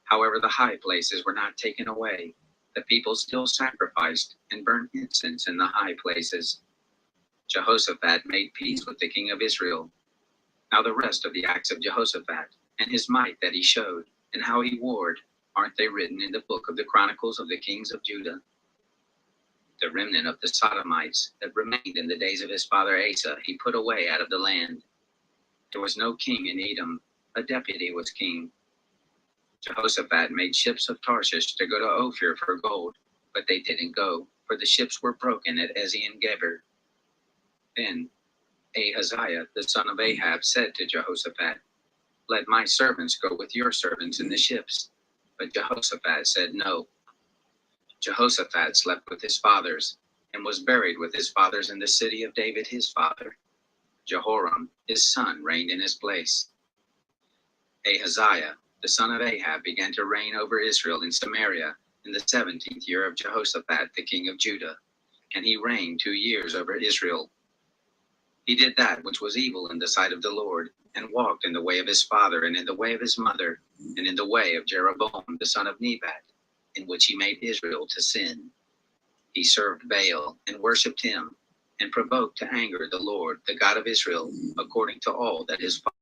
However, the high places were not taken away. The people still sacrificed and burnt incense in the high places. Jehoshaphat made peace with the king of Israel. Now the rest of the acts of Jehoshaphat, and his might that he showed, and how he warred, aren't they written in the book of the Chronicles of the kings of Judah? The remnant of the Sodomites that remained in the days of his father Asa he put away out of the land. There was no king in Edom, a deputy was king. Jehoshaphat made ships of Tarshish to go to Ophir for gold, but they didn't go, for the ships were broken at Ezion-Geber. Then Ahaziah the son of Ahab said to Jehoshaphat, "Let my servants go with your servants in the ships." But Jehoshaphat said no. Jehoshaphat slept with his fathers, and was buried with his fathers in the city of David his father. Jehoram his son reigned in his place. Ahaziah the son of Ahab began to reign over Israel in Samaria in the 17th year of Jehoshaphat the king of Judah, and he reigned 2 years over Israel. He did that which was evil in the sight of the Lord, and walked in the way of his father, and in the way of his mother, and in the way of Jeroboam the son of Nebat, in which he made Israel to sin. He served Baal, and worshipped him, and provoked to anger the Lord, the God of Israel, according to all that his father.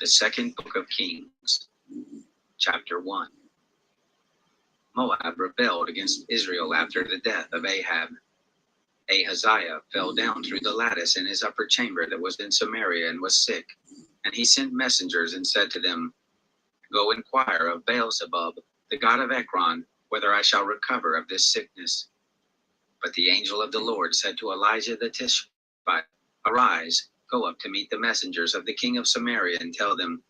The second book of Kings, chapter 1. Moab rebelled against Israel after the death of Ahab. Ahaziah fell down through the lattice in his upper chamber that was in Samaria and was sick. And he sent messengers and said to them, "Go inquire of Baal-zebub, the god of Ekron, whether I shall recover of this sickness." But the angel of the Lord said to Elijah the Tishbite, "Arise, go up to meet the messengers of the king of Samaria and tell them,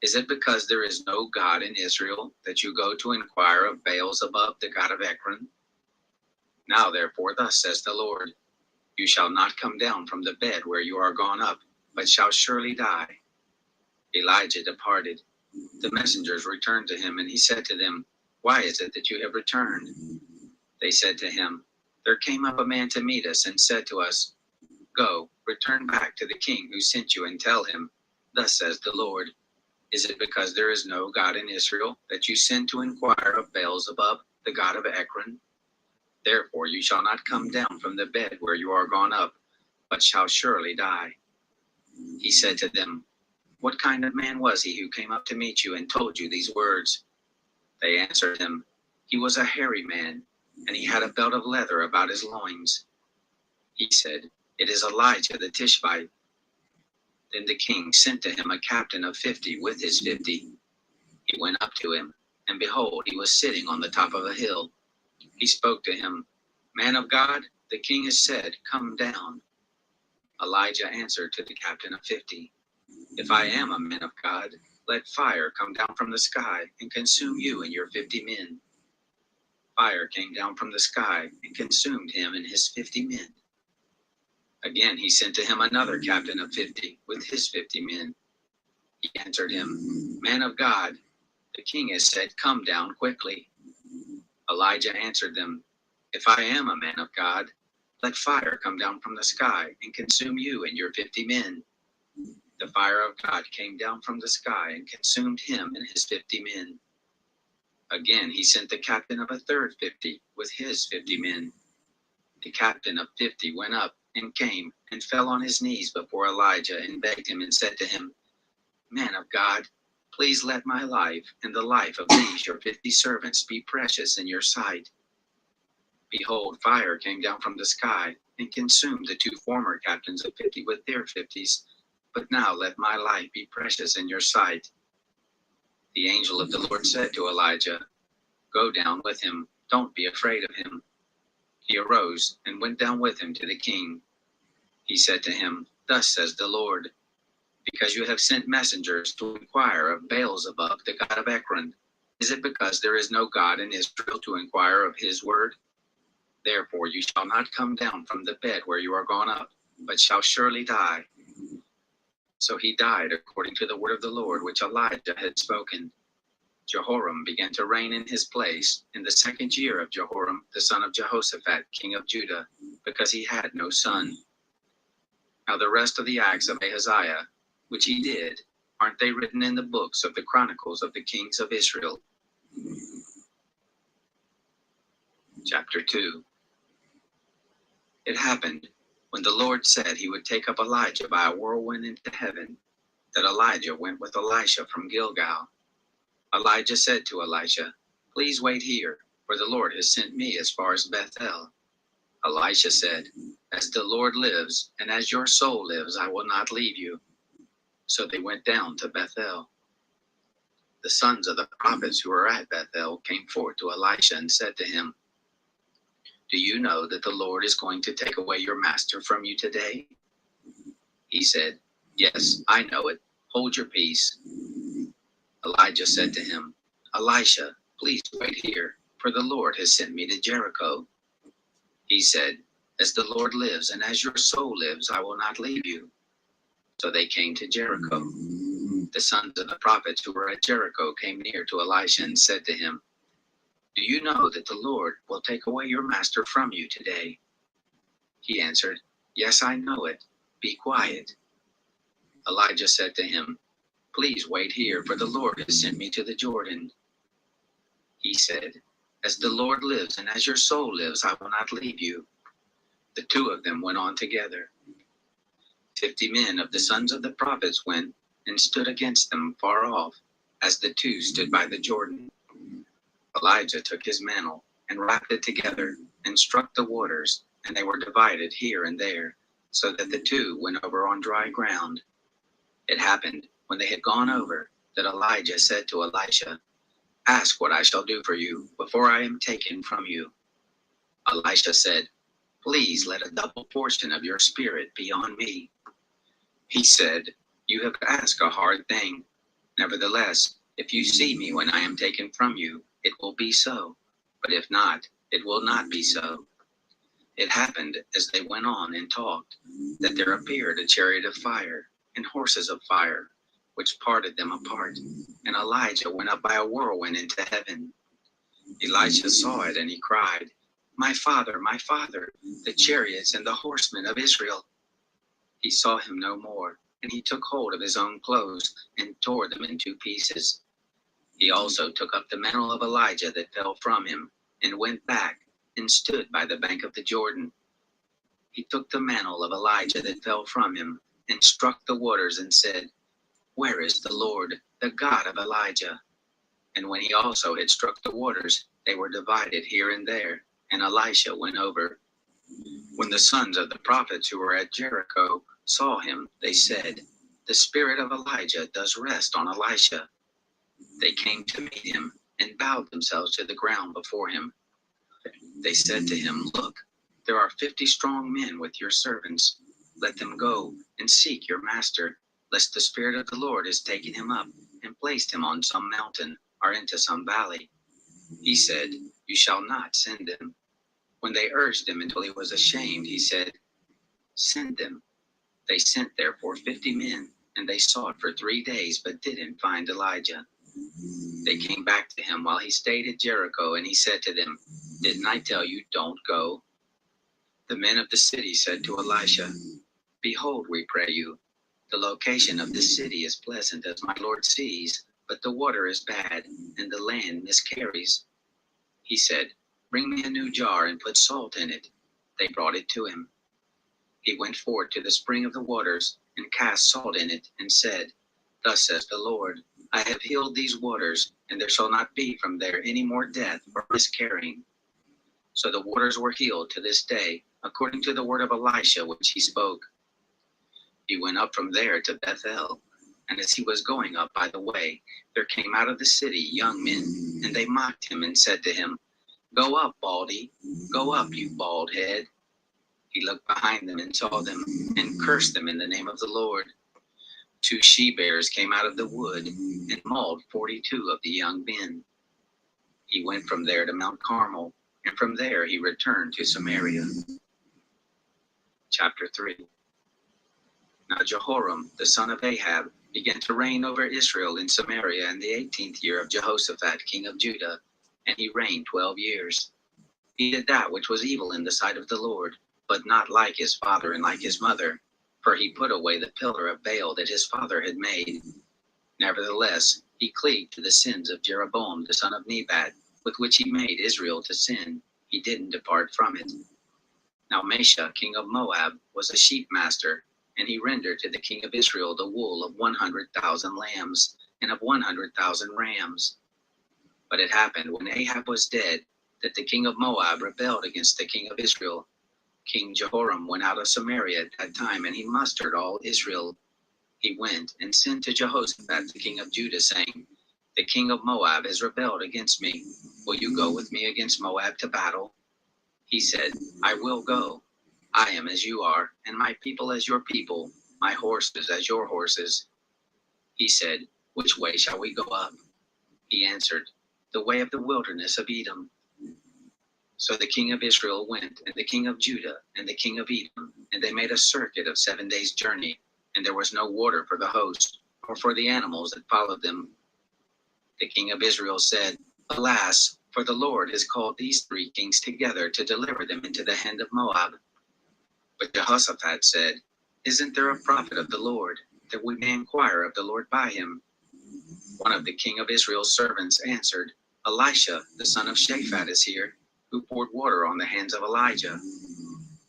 is it because there is no God in Israel that you go to inquire of Baal-zebub, the god of Ekron? Now therefore thus says the Lord, you shall not come down from the bed where you are gone up, but shall surely die." Elijah departed. The messengers returned to him, and he said to them, "Why is it that you have returned?" They said to him, "There came up a man to meet us and said to us, 'Go, return back to the king who sent you and tell him, thus says the Lord, is it because there is no God in Israel that you send to inquire of Baal-zebub, the god of Ekron? Therefore you shall not come down from the bed where you are gone up, but shall surely die.'" He said to them, "What kind of man was he who came up to meet you and told you these words?" They answered him, "He was a hairy man, and he had a belt of leather about his loins." He said, "It is Elijah the Tishbite." Then the king sent to him a captain of 50 with his 50. He went up to him, and behold, he was sitting on the top of a hill. He spoke to him, "Man of God, the king has said, come down." Elijah answered to the captain of 50, "If I am a man of God, let fire come down from the sky and consume you and your 50 men." Fire came down from the sky and consumed him and his 50 men. Again he sent to him another captain of 50 with his 50 men. He answered him, "Man of God, the king has said, come down quickly." Elijah answered them, "If I am a man of God, let fire come down from the sky and consume you and your 50 men." The fire of God came down from the sky and consumed him and his 50 men. Again he sent the captain of a third 50 with his 50 men. The captain of 50 went up and came and fell on his knees before Elijah and begged him and said to him, "Man of God, please let my life and the life of these your 50 servants be precious in your sight." Behold, fire came down from the sky and consumed the 2 former captains of 50 with their 50s. But now let my life be precious in your sight. The angel of the Lord said to Elijah, "Go down with him, don't be afraid of him." He arose and went down with him to the king. He said to him, Thus says the Lord, because you have sent messengers to inquire of Beelzebub, the god of Ekron. Is it because there is no God in Israel to inquire of his word? Therefore you shall not come down from the bed where you are gone up, but shall surely die. So he died according to the word of the Lord which Elijah had spoken. Jehoram began to reign in his place in the 2nd year of Jehoram, the son of Jehoshaphat, king of Judah, because he had no son. Now the rest of the acts of Ahaziah, which he did, aren't they written in the books of the chronicles of the kings of Israel? Chapter 2. It happened, when the Lord said he would take up Elijah by a whirlwind into heaven, that Elijah went with Elisha from Gilgal. Elijah said to Elisha, Please wait here, for the Lord has sent me as far as Bethel. Elisha said, As the Lord lives, and as your soul lives, I will not leave you. So they went down to Bethel. The sons of the prophets who were at Bethel came forth to Elisha and said to him, Do you know that the Lord is going to take away your master from you today? He said, Yes, I know it. Hold your peace. Elijah said to him, Elisha, please wait here, for the Lord has sent me to Jericho. He said, As the Lord lives, and as your soul lives, I will not leave you. So they came to Jericho. The sons of the prophets who were at Jericho came near to Elisha and said to him, Do you know that the Lord will take away your master from you today? He answered, Yes, I know it. Be quiet. Elijah said to him, Please wait here, for the Lord has sent me to the Jordan. He said, As the Lord lives, and as your soul lives, I will not leave you. The two of them went on together. 50 men of the sons of the prophets went and stood against them far off, as the two stood by the Jordan. Elijah took his mantle and wrapped it together and struck the waters, and they were divided here and there, so that the two went over on dry ground. It happened, when they had gone over, that Elijah said to Elisha, Ask what I shall do for you before I am taken from you. Elisha said, Please let a double portion of your spirit be on me. He said, You have asked a hard thing. Nevertheless, if you see me when I am taken from you, it will be so. But if not, it will not be so. It happened, as they went on and talked, that there appeared a chariot of fire and horses of fire, which parted them apart, and Elijah went up by a whirlwind into heaven. Elisha saw it, and he cried, my father, the chariots and the horsemen of Israel. He saw him no more, and he took hold of his own clothes and tore them in 2 pieces. He also took up the mantle of Elijah that fell from him, and went back and stood by the bank of the Jordan. He took the mantle of Elijah that fell from him, and struck the waters, and said, Where is the Lord, the God of Elijah? And when he also had struck the waters, they were divided here and there, and Elisha went over. When the sons of the prophets who were at Jericho saw him, they said, The spirit of Elijah does rest on Elisha. They came to meet him and bowed themselves to the ground before him. They said to him, Look, there are 50 strong men with your servants. Let them go and seek your master, lest the Spirit of the Lord has taken him up and placed him on some mountain or into some valley. He said, You shall not send them. When they urged him until he was ashamed, he said, Send them. They sent therefore 50 men, and they sought for 3 days, but didn't find Elijah. They came back to him while he stayed at Jericho, and he said to them, Didn't I tell you, don't go? The men of the city said to Elisha, Behold, we pray you, the location of this city is pleasant, as my Lord sees, but the water is bad, and the land miscarries. He said, Bring me a new jar and put salt in it. They brought it to him. He went forth to the spring of the waters, and cast salt in it, and said, Thus says the Lord, I have healed these waters, and there shall not be from there any more death or miscarrying. So the waters were healed to this day, according to the word of Elisha which he spoke. He went up from there to Bethel, and as he was going up by the way, there came out of the city young men, and they mocked him and said to him, Go up, Baldy, go up, you bald head. He looked behind them and saw them, and cursed them in the name of the Lord. 2 she-bears came out of the wood, and mauled 42 of the young men. He went from there to Mount Carmel, and from there he returned to Samaria. Chapter 3. Now Jehoram, the son of Ahab, began to reign over Israel in Samaria in the 18th year of Jehoshaphat, king of Judah, and he reigned 12 years. He did that which was evil in the sight of the Lord, but not like his father and like his mother, for he put away the pillar of Baal that his father had made. Nevertheless, he cleaved to the sins of Jeroboam the son of Nebat, with which he made Israel to sin. He didn't depart from it. Now Mesha, king of Moab, was a sheep master, and he rendered to the king of Israel the wool of 100,000 lambs and of 100,000 rams. But it happened when Ahab was dead that the king of Moab rebelled against the king of Israel. King Jehoram went out of Samaria at that time, and he mustered all Israel. He went and sent to Jehoshaphat, the king of Judah, saying, "The king of Moab has rebelled against me. Will you go with me against Moab to battle?" He said, "I will go. I am as you are, and my people as your people, my horses as your horses." He said, "Which way shall we go up?" He answered, "The way of the wilderness of Edom." So the king of Israel went, and the king of Judah, and the king of Edom, and they made a circuit of 7 days' journey, and there was no water for the host, or for the animals that followed them. The king of Israel said, "Alas, for the Lord has called these 3 kings together to deliver them into the hand of Moab." But Jehoshaphat said, "Isn't there a prophet of the Lord, that we may inquire of the Lord by him?" One of the king of Israel's servants answered, "Elisha, the son of Shaphat, is here, who poured water on the hands of Elijah."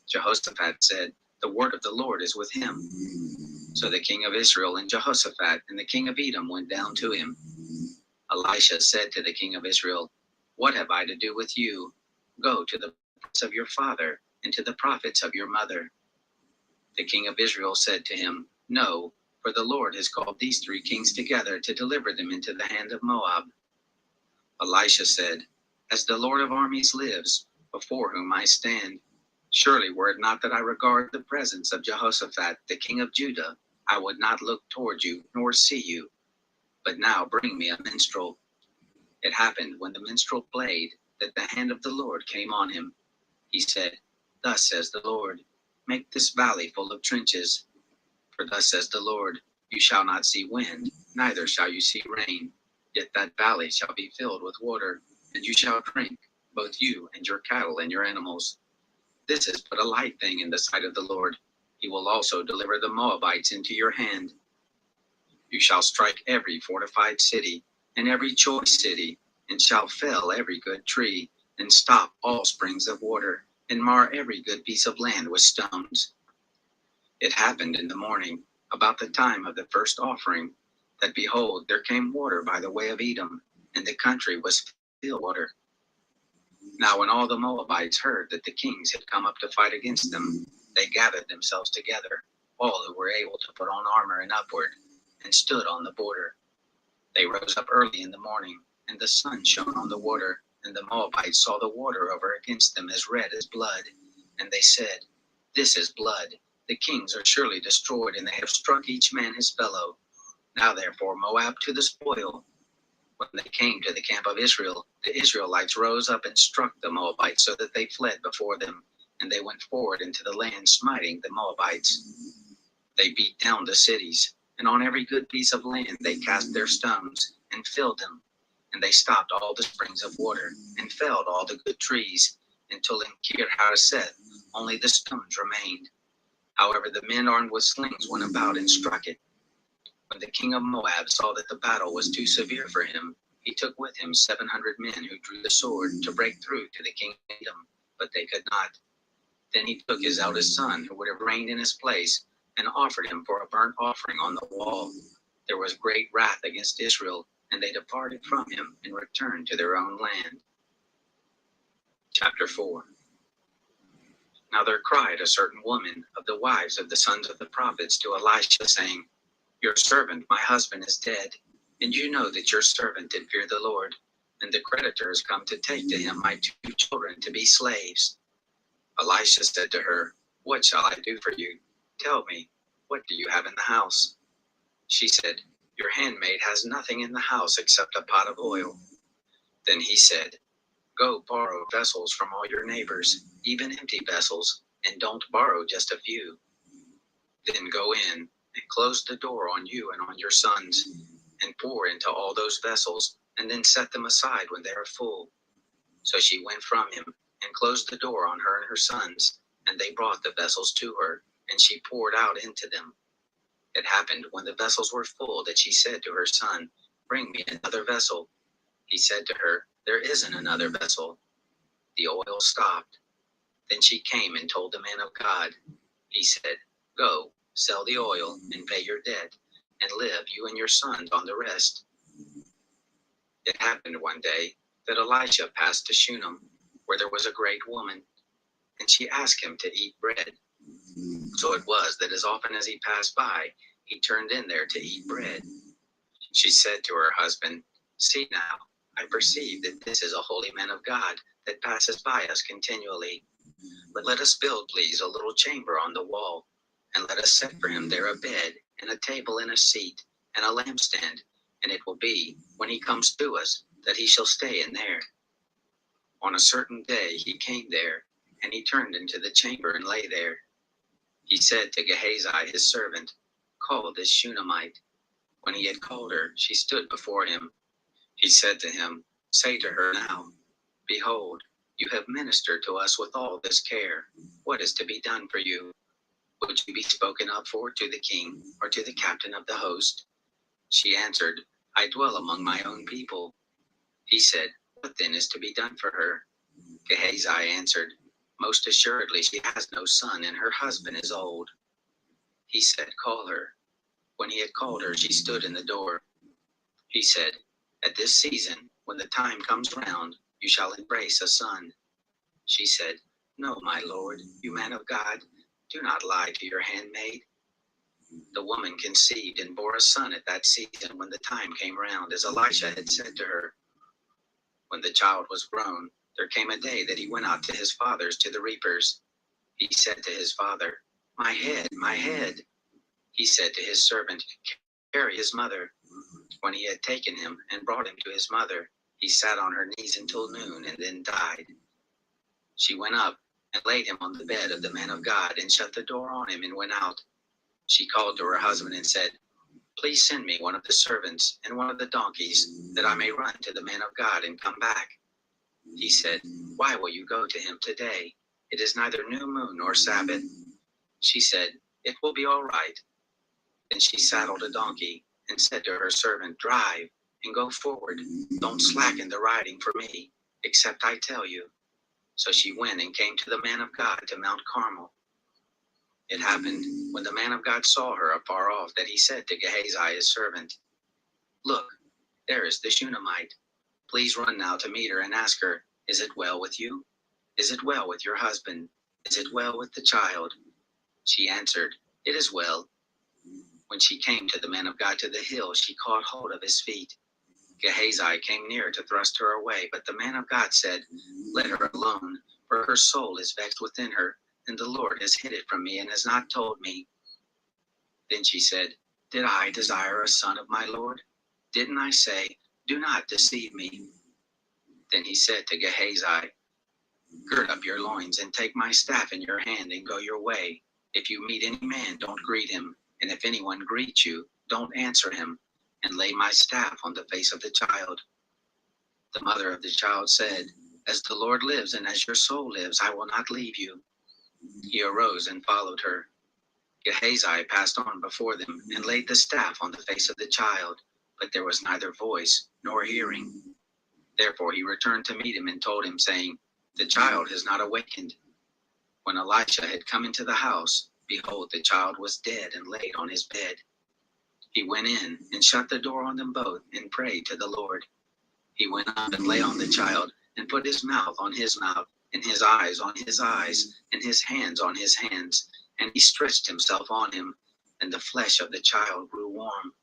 Jehoshaphat said, "The word of the Lord is with him." So the king of Israel and Jehoshaphat and the king of Edom went down to him. Elisha said to the king of Israel, "What have I to do with you? Go to the prophets of your father and to the prophets of your mother." The king of Israel said to him, "No, for the Lord has called these 3 kings together to deliver them into the hand of Moab." Elisha said, "As the Lord of armies lives, before whom I stand, surely were it not that I regard the presence of Jehoshaphat, the king of Judah, I would not look toward you nor see you. But now bring me a minstrel." It happened when the minstrel played that the hand of the Lord came on him. He said, "Thus says the Lord, make this valley full of trenches. For thus says the Lord, you shall not see wind, neither shall you see rain, yet that valley shall be filled with water, and you shall drink, both you and your cattle and your animals. This is but a light thing in the sight of the Lord. He will also deliver the Moabites into your hand. You shall strike every fortified city, and every choice city, and shall fell every good tree, and stop all springs of water, and mar every good piece of land with stones." It happened in the morning, about the time of the first offering, that behold, there came water by the way of Edom, and the country was filled with water. Now when all the Moabites heard that the kings had come up to fight against them, they gathered themselves together, all who were able to put on armor and upward, and stood on the border. They rose up early in the morning, and the sun shone on the water, and the Moabites saw the water over against them as red as blood. And they said, "This is blood. The kings are surely destroyed, and they have struck each man his fellow. Now therefore Moab to the spoil." When they came to the camp of Israel, the Israelites rose up and struck the Moabites so that they fled before them, and they went forward into the land, smiting the Moabites. They beat down the cities, and on every good piece of land they cast their stones, and filled them. And they stopped all the springs of water, and felled all the good trees, until in Kir Hareseth only the stones remained. However, the men armed with slings went about and struck it. When the king of Moab saw that the battle was too severe for him, he took with him 700 men who drew the sword to break through to the king of Edom, but they could not. Then he took his eldest son, who would have reigned in his place, and offered him for a burnt offering on the wall. There was great wrath against Israel, and they departed from him and returned to their own land. Chapter 4. Now there cried a certain woman of the wives of the sons of the prophets to Elisha, saying, "Your servant, my husband, is dead, and you know that your servant did fear the Lord, and the creditor has come to take to him my 2 children to be slaves." Elisha said to her, What shall I do for you? Tell me, what do you have in the house? She said, Your handmaid has nothing in the house except a pot of oil. Then he said, Go borrow vessels from all your neighbors, even empty vessels, and don't borrow just a few. Then go in and close the door on you and on your sons, and pour into all those vessels, and then set them aside when they are full. So she went from him and closed the door on her and her sons, and they brought the vessels to her, and she poured out into them. It happened when the vessels were full that she said to her son, Bring me another vessel. He said to her, There isn't another vessel. The oil stopped. Then she came and told the man of God. He said, Go, sell the oil and pay your debt, and live you and your sons on the rest. It happened one day that Elisha passed to Shunem, where there was a great woman, and she asked him to eat bread. So it was that as often as he passed by, he turned in there to eat bread. She said to her husband, See now, I perceive that this is a holy man of God that passes by us continually. But let us build, please, a little chamber on the wall, and let us set for him there a bed, and a table and a seat, and a lampstand, and it will be, when he comes to us, that he shall stay in there. On a certain day he came there, and he turned into the chamber and lay there. He said to Gehazi his servant, Call this Shunammite. When he had called her, she stood before him. He said to him, Say to her now, Behold, you have ministered to us with all this care. What is to be done for you? Would you be spoken up for to the king or to the captain of the host? She answered, I dwell among my own people. He said, What then is to be done for her? Gehazi answered, Most assuredly she has no son, and her husband is old. He said, Call her. When he had called her, she stood in the door. He said, At this season, when the time comes round, you shall embrace a son. She said, No, my lord, you man of God, do not lie to your handmaid. The woman conceived and bore a son at that season when the time came round, as Elisha had said to her. When the child was grown, there came a day that he went out to his father's to the reapers. He said to his father, My head, my head. He said to his servant, Carry his mother. When he had taken him and brought him to his mother, he sat on her knees until noon and then died. She went up and laid him on the bed of the man of God and shut the door on him and went out. She called to her husband and said, Please send me one of the servants and one of the donkeys, that I may run to the man of God and come back. He said, Why will you go to him today? It is neither new moon nor Sabbath. She said, It will be all right. Then she saddled a donkey and said to her servant, Drive and go forward. Don't slacken the riding for me, except I tell you. So she went and came to the man of God to Mount Carmel. It happened, when the man of God saw her afar off, that he said to Gehazi his servant, Look, there is the Shunammite. Please run now to meet her and ask her, Is it well with you? Is it well with your husband? Is it well with the child? She answered, It is well. When she came to the man of God to the hill, she caught hold of his feet. Gehazi came near to thrust her away, but the man of God said, Let her alone, for her soul is vexed within her, and the Lord has hid it from me and has not told me. Then she said, Did I desire a son of my Lord? Didn't I say, Do not deceive me? Then he said to Gehazi, Gird up your loins and take my staff in your hand and go your way. If you meet any man, don't greet him, and if anyone greets you, don't answer him, and lay my staff on the face of the child. The mother of the child said, As the Lord lives and as your soul lives, I will not leave you. He arose and followed her. Gehazi passed on before them and laid the staff on the face of the child, but there was neither voice nor hearing. Therefore he returned to meet him and told him, saying, The child has not awakened. When Elisha had come into the house, behold, the child was dead and laid on his bed. He went in and shut the door on them both and prayed to the Lord. He went up and lay on the child and put his mouth on his mouth and his eyes on his eyes and his hands on his hands. And he stretched himself on him, and the flesh of the child grew warm.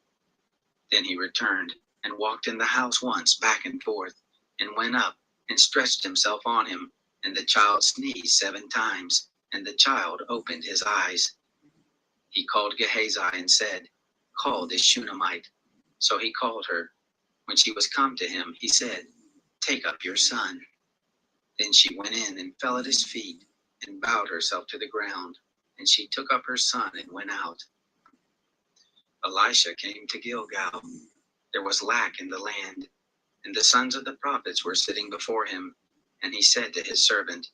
Then he returned and walked in the house once back and forth, and went up and stretched himself on him, and the child sneezed 7 times, and the child opened his eyes. He called Gehazi and said, Call this Shunammite. So he called her. When she was come to him, he said, Take up your son. Then she went in and fell at his feet and bowed herself to the ground. And she took up her son and went out. Elisha came to Gilgal. There was lack in the land, and the sons of the prophets were sitting before him. And he said to his servant,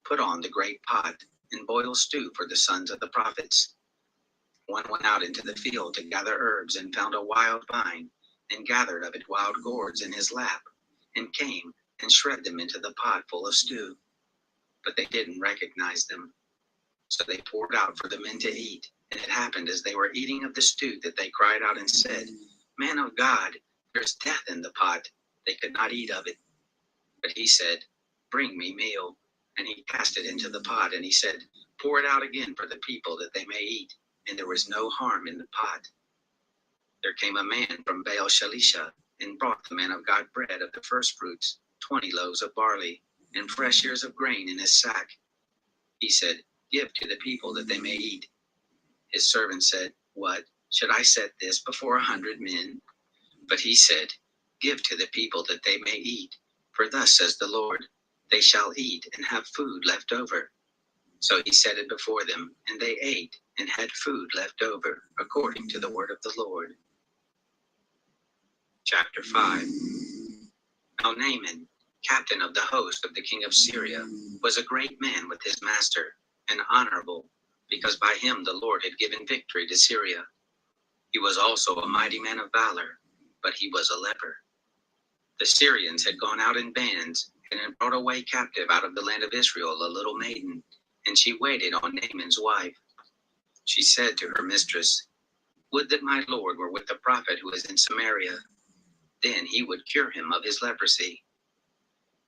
Put on the great pot and boil stew for the sons of the prophets. One went out into the field to gather herbs and found a wild vine, and gathered of it wild gourds in his lap, and came and shred them into the pot full of stew. But they didn't recognize them. So they poured out for the men to eat. And it happened as they were eating of the stew that they cried out and said, Man of God, there's death in the pot. They could not eat of it. But he said, Bring me meal. And he cast it into the pot, and he said, Pour it out again for the people that they may eat. And there was no harm in the pot. There came a man from Baal Shalisha, and brought the man of God bread of the first fruits, 20 loaves of barley, and fresh ears of grain in his sack. He said, Give to the people that they may eat. His servant said, What? Should I set this before 100 men? But he said, Give to the people that they may eat. For thus says the Lord, They shall eat and have food left over. So he set it before them, and they ate and had food left over, according to the word of the Lord. Chapter 5. Now Naaman, captain of the host of the king of Syria, was a great man with his master, and honorable, because by him the Lord had given victory to Syria. He was also a mighty man of valor, but he was a leper. The Syrians had gone out in bands, and had brought away captive out of the land of Israel a little maiden, and she waited on Naaman's wife. She said to her mistress, Would that my Lord were with the prophet who is in Samaria, then he would cure him of his leprosy.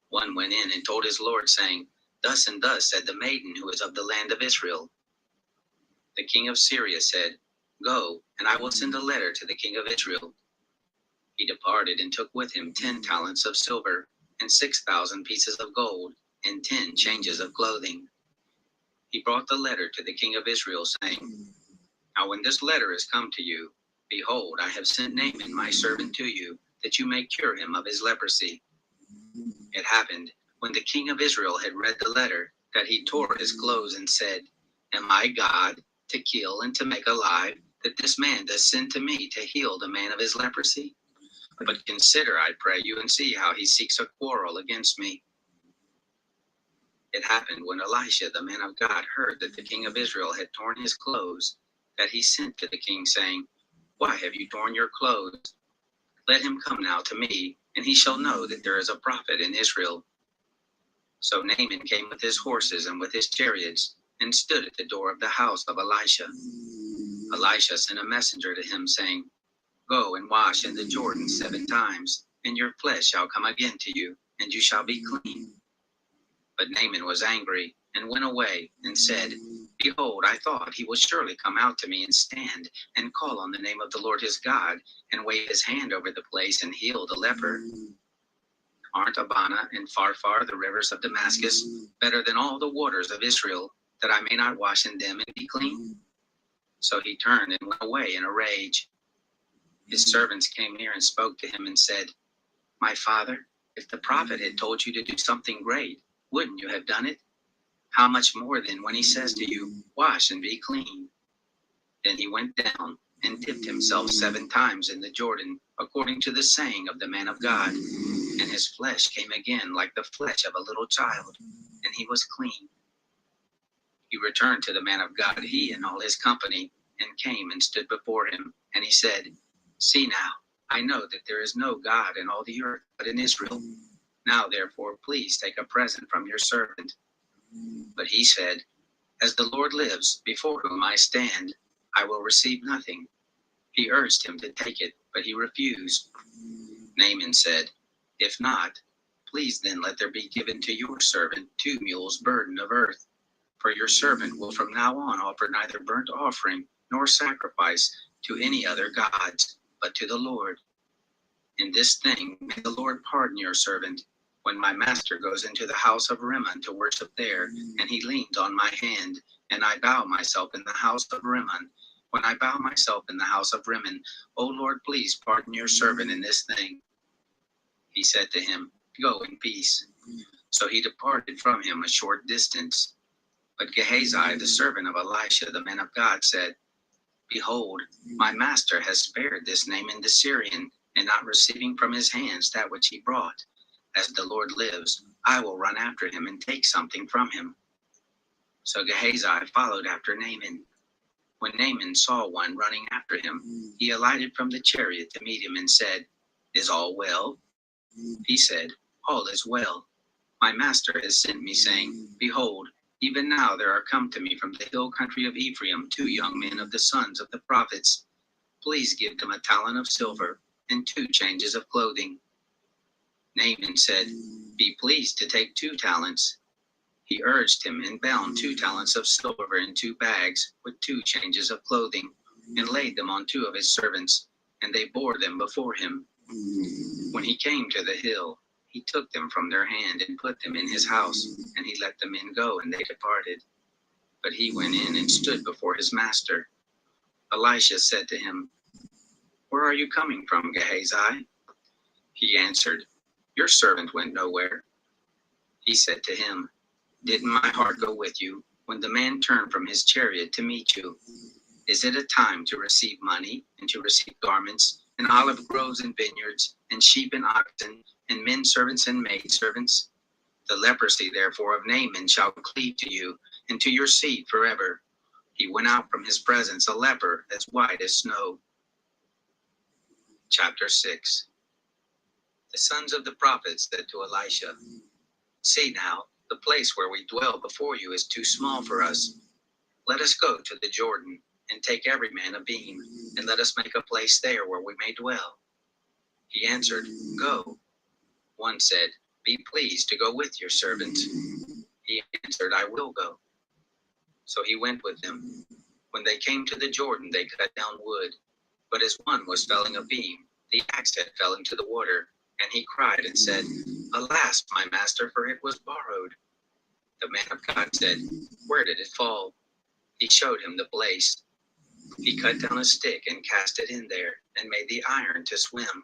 One went in and told his Lord, saying, Thus and thus said the maiden who is of the land of Israel. The king of Syria said, Go, and I will send a letter to the king of Israel. He departed and took with him 10 talents of silver, and 6,000 pieces of gold, and 10 changes of clothing. He brought the letter to the king of Israel, saying, Now when this letter is come to you, behold, I have sent Naaman my servant to you, that you may cure him of his leprosy. It happened, when the king of Israel had read the letter, that he tore his clothes and said, Am I God, to kill and to make alive, that this man does send to me to heal the man of his leprosy? But consider, I pray you, and see how he seeks a quarrel against me. It happened, when Elisha the man of God heard that the king of Israel had torn his clothes, that he sent to the king, saying, Why have you torn your clothes? Let him come now to me, and he shall know that there is a prophet in Israel. So Naaman came with his horses and with his chariots, and stood at the door of the house of Elisha. Elisha sent a messenger to him, saying, Go and wash in the Jordan 7 times, and your flesh shall come again to you, and you shall be clean. But Naaman was angry, and went away, and said, Behold, I thought he will surely come out to me and stand, and call on the name of the Lord his God, and wave his hand over the place, and heal the leper. Aren't Abana and Pharpar, the rivers of Damascus, better than all the waters of Israel, that I may not wash in them and be clean? So he turned and went away in a rage. His servants came near and spoke to him and said, My father, if the prophet had told you to do something great, wouldn't you have done it? How much more then when he says to you, Wash and be clean? Then he went down and dipped himself 7 times in the Jordan, according to the saying of the man of God. And his flesh came again like the flesh of a little child, and he was clean. He returned to the man of God, he and all his company, and came and stood before him. And he said, See now, I know that there is no God in all the earth but in Israel. Now therefore, please take a present from your servant. But he said, As the Lord lives, before whom I stand, I will receive nothing. He urged him to take it, but he refused. Naaman said, If not, please then let there be given to your servant 2 mules burden of earth. For your servant will from now on offer neither burnt offering nor sacrifice to any other gods, but to the Lord. In this thing may the Lord pardon your servant, When my master goes into the house of Rimmon to worship there, and he leans on my hand, and I bow myself in the house of Rimmon, when I bow myself in the house of Rimmon, O Lord, please pardon your servant in this thing. He said to him, Go in peace. So he departed from him a short distance. But Gehazi, the servant of Elisha, the man of God, said, Behold, my master has spared this Naaman the Syrian, and not receiving from his hands that which he brought. As the Lord lives, I will run after him and take something from him. So Gehazi followed after Naaman. When Naaman saw one running after him, he alighted from the chariot to meet him and said, Is all well? He said, All is well. My master has sent me, saying, Behold, even now there are come to me from the hill country of Ephraim 2 young men of the sons of the prophets. Please give them a talent of silver and 2 changes of clothing. Naaman said, Be pleased to take 2 talents. He urged him and bound 2 talents of silver in 2 bags with 2 changes of clothing, and laid them on 2 of his servants, and they bore them before him. When he came to the hill, he took them from their hand and put them in his house, and he let the men go, and they departed. But he went in and stood before his master. Elisha said to him, Where are you coming from, Gehazi? He answered, Your servant went nowhere. He said to him, Didn't my heart go with you when the man turned from his chariot to meet you? Is it a time to receive money and to receive garments and olive groves and vineyards and sheep and oxen and men servants and maid servants? The leprosy therefore of Naaman shall cleave to you and to your seed forever. He went out from his presence a leper as white as snow. Chapter 6. The sons of the prophets said to Elisha, See now, the place where we dwell before you is too small for us. Let us go to the Jordan, and take every man a beam, and let us make a place there where we may dwell. He answered, Go. One said, Be pleased to go with your servant. He answered, I will go. So he went with them. When they came to the Jordan, they cut down wood. But as one was felling a beam, the axe head fell into the water, and he cried and said, Alas, my master, for it was borrowed. The man of God said, Where did it fall? He showed him the place. He cut down a stick and cast it in there, and made the iron to swim.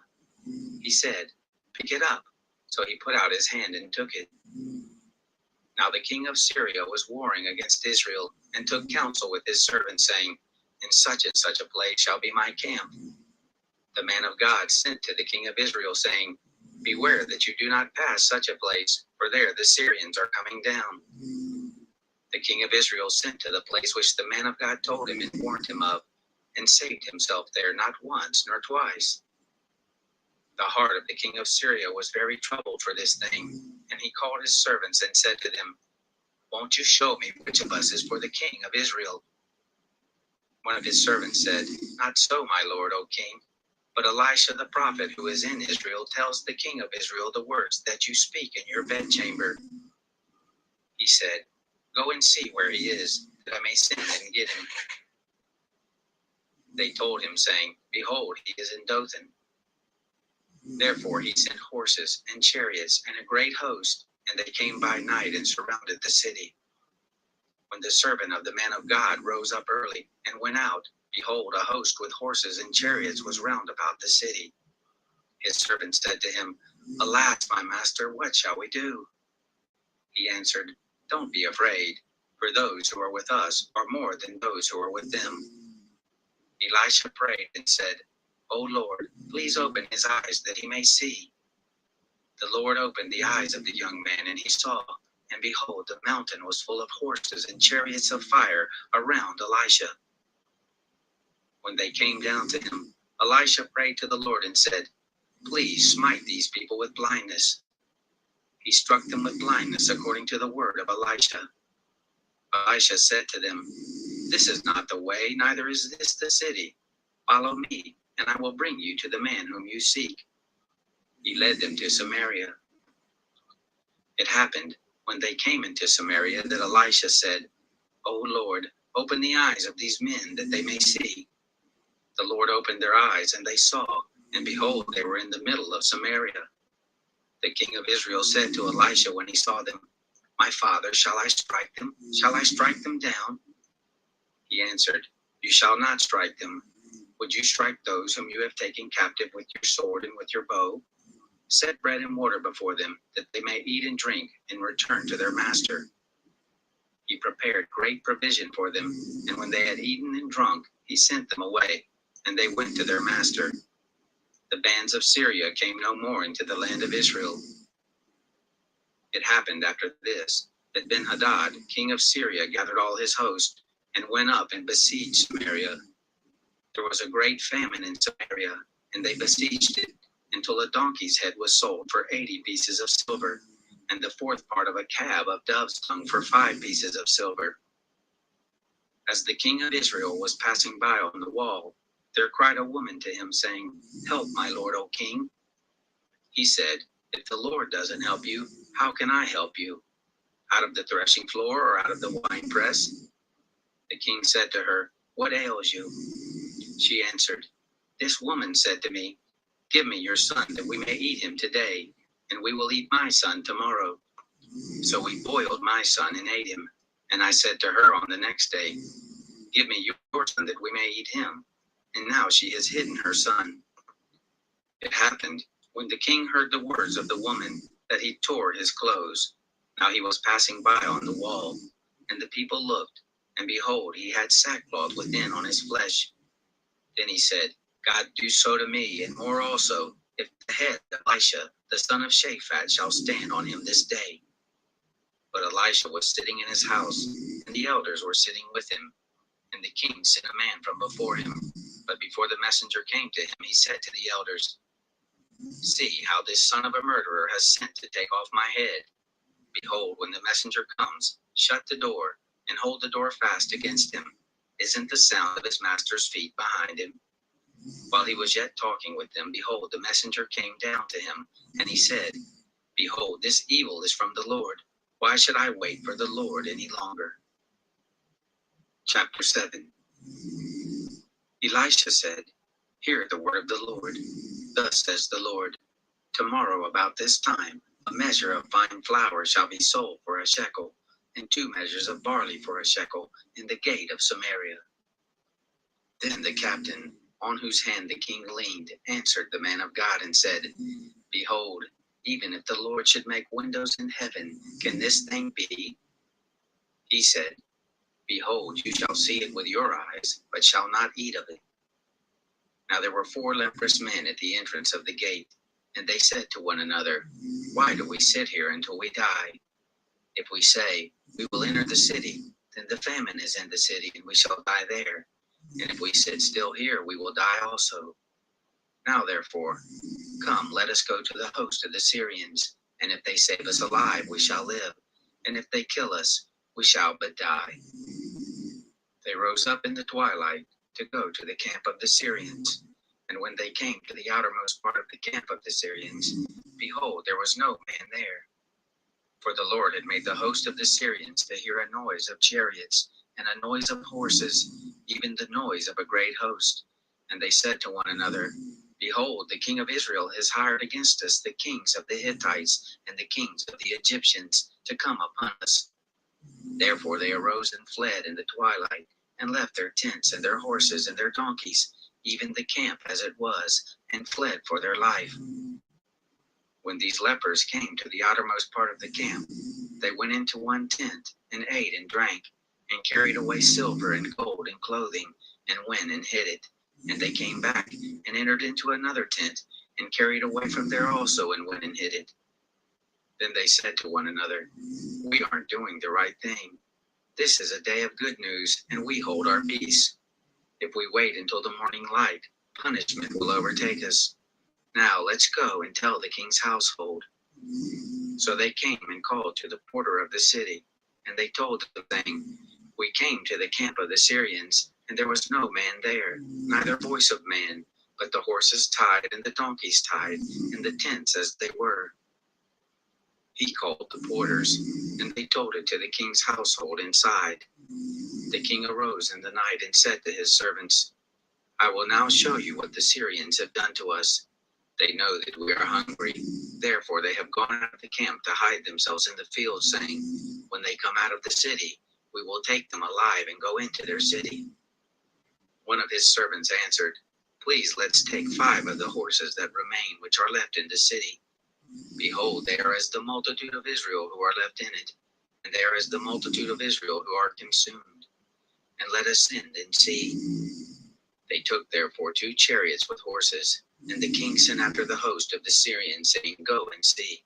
He said, Pick it up. So he put out his hand and took it. Now the king of Syria was warring against Israel, and took counsel with his servants, saying, In such and such a place shall be my camp. The man of God sent to the king of Israel, saying, Beware that you do not pass such a place, for there the Syrians are coming down. The king of Israel sent to the place which the man of God told him and warned him of, and saved himself there not once nor twice. The heart of the king of Syria was very troubled for this thing, and he called his servants and said to them, Won't you show me which of us is for the king of Israel? One of his servants said, Not so, my lord, O king, but Elisha the prophet who is in Israel tells the king of Israel the words that you speak in your bedchamber. He said, Go and see where he is, that I may send and get him. They told him, saying, Behold, he is in Dothan. Therefore he sent horses and chariots and a great host, and they came by night and surrounded the city. When the servant of the man of God rose up early and went out, behold, a host with horses and chariots was round about the city. His servant said to him, Alas, my master, what shall we do? He answered, Don't be afraid, for those who are with us are more than those who are with them. Elisha prayed and said, O Lord, please open his eyes that he may see. The Lord opened the eyes of the young man, and he saw, and behold, the mountain was full of horses and chariots of fire around Elisha. When they came down to him, Elisha prayed to the Lord and said, Please smite these people with blindness. He struck them with blindness according to the word of Elisha. Elisha said to them, This is not the way, neither is this the city. Follow me, and I will bring you to the man whom you seek. He led them to Samaria. It happened, when they came into Samaria, that Elisha said, O Lord, open the eyes of these men, that they may see. The Lord opened their eyes, and they saw, and behold, they were in the middle of Samaria. The king of Israel said to Elisha when he saw them, "My father, shall I strike them? Shall I strike them down?" He answered, "You shall not strike them. Would you strike those whom you have taken captive with your sword and with your bow? Set bread and water before them, that they may eat and drink and return to their master." He prepared great provision for them, and when they had eaten and drunk, he sent them away, and they went to their master. The bands of Syria came no more into the land of Israel. It happened after this, that Ben-Hadad, king of Syria, gathered all his host, and went up and besieged Samaria. There was a great famine in Samaria, and they besieged it, until a donkey's head was sold for 80 pieces of silver, and the fourth part of a cab of dove's dung for 5 pieces of silver. As the king of Israel was passing by on the wall, there cried a woman to him, saying, "Help, my lord, O king." He said, "If the Lord doesn't help you, how can I help you? Out of the threshing floor or out of the winepress?" The king said to her, "What ails you?" She answered, "This woman said to me, 'Give me your son, that we may eat him today, and we will eat my son tomorrow.' So we boiled my son and ate him. And I said to her on the next day, 'Give me your son, that we may eat him.' And now she has hidden her son." It happened, when the king heard the words of the woman, that he tore his clothes. Now he was passing by on the wall, and the people looked, and behold, he had sackcloth within on his flesh. Then he said, "God do so to me, and more also, if the head of Elisha, the son of Shaphat, shall stand on him this day." But Elisha was sitting in his house, and the elders were sitting with him. And the king sent a man from before him. But before the messenger came to him, he said to the elders, "See how this son of a murderer has sent to take off my head. Behold, when the messenger comes, shut the door, and hold the door fast against him. Isn't the sound of his master's feet behind him?" While he was yet talking with them, behold, the messenger came down to him, and he said, "Behold, this evil is from the Lord. Why should I wait for the Lord any longer?" Chapter 7. Elisha said, "Hear the word of the Lord. Thus says the Lord, tomorrow about this time, a measure of fine flour shall be sold for a shekel, and 2 measures of barley for a shekel in the gate of Samaria." Then the captain, on whose hand the king leaned, answered the man of God and said, "Behold, even if the Lord should make windows in heaven, can this thing be?" He said, "Behold, you shall see it with your eyes, but shall not eat of it." Now there were 4 leprous men at the entrance of the gate, and they said to one another, "Why do we sit here until we die? If we say, 'We will enter the city,' then the famine is in the city, and we shall die there. And if we sit still here, we will die also. Now therefore, come, let us go to the host of the Syrians, and if they save us alive, we shall live, and if they kill us, we shall but die." They rose up in the twilight to go to the camp of the Syrians. And when they came to the outermost part of the camp of the Syrians, behold, there was no man there. For the Lord had made the host of the Syrians to hear a noise of chariots and a noise of horses, even the noise of a great host. And they said to one another, "Behold, the king of Israel has hired against us the kings of the Hittites and the kings of the Egyptians to come upon us." Therefore they arose and fled in the twilight, and left their tents and their horses and their donkeys, even the camp as it was, and fled for their life. When these lepers came to the outermost part of the camp, they went into one tent, and ate and drank, and carried away silver and gold and clothing, and went and hid it. And they came back, and entered into another tent, and carried away from there also, and went and hid it. Then they said to one another, "We aren't doing the right thing. This is a day of good news, and we hold our peace. If we wait until the morning light, punishment will overtake us. Now let's go and tell the king's household." So they came and called to the porter of the city, and they told him, saying, "We came to the camp of the Syrians, and there was no man there, neither voice of man, but the horses tied and the donkeys tied, and the tents as they were." He called the porters, and they told it to the king's household inside. The king arose in the night and said to his servants, "I will now show you what the Syrians have done to us." They know that we are hungry. Therefore they have gone out of the camp to hide themselves in the fields, saying, when they come out of the city, we will take them alive and go into their city. One of his servants answered, please, let's take 5 of the horses that remain, which are left in the city. Behold, they are as the multitude of Israel who are left in it, and they are as the multitude of Israel who are consumed. And let us send and see. They took therefore 2 chariots with horses, and the king sent after the host of the Syrians, saying, go and see.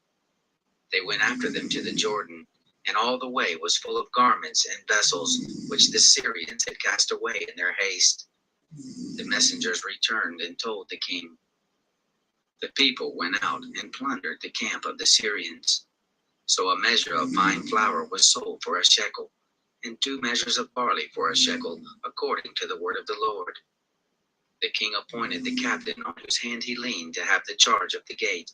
They went after them to the Jordan, and all the way was full of garments and vessels, which the Syrians had cast away in their haste. The messengers returned and told the king. The people went out and plundered the camp of the Syrians. So a measure of fine flour was sold for a shekel, and 2 measures of barley for a shekel, according to the word of the Lord. The king appointed the captain on whose hand he leaned to have the charge of the gate,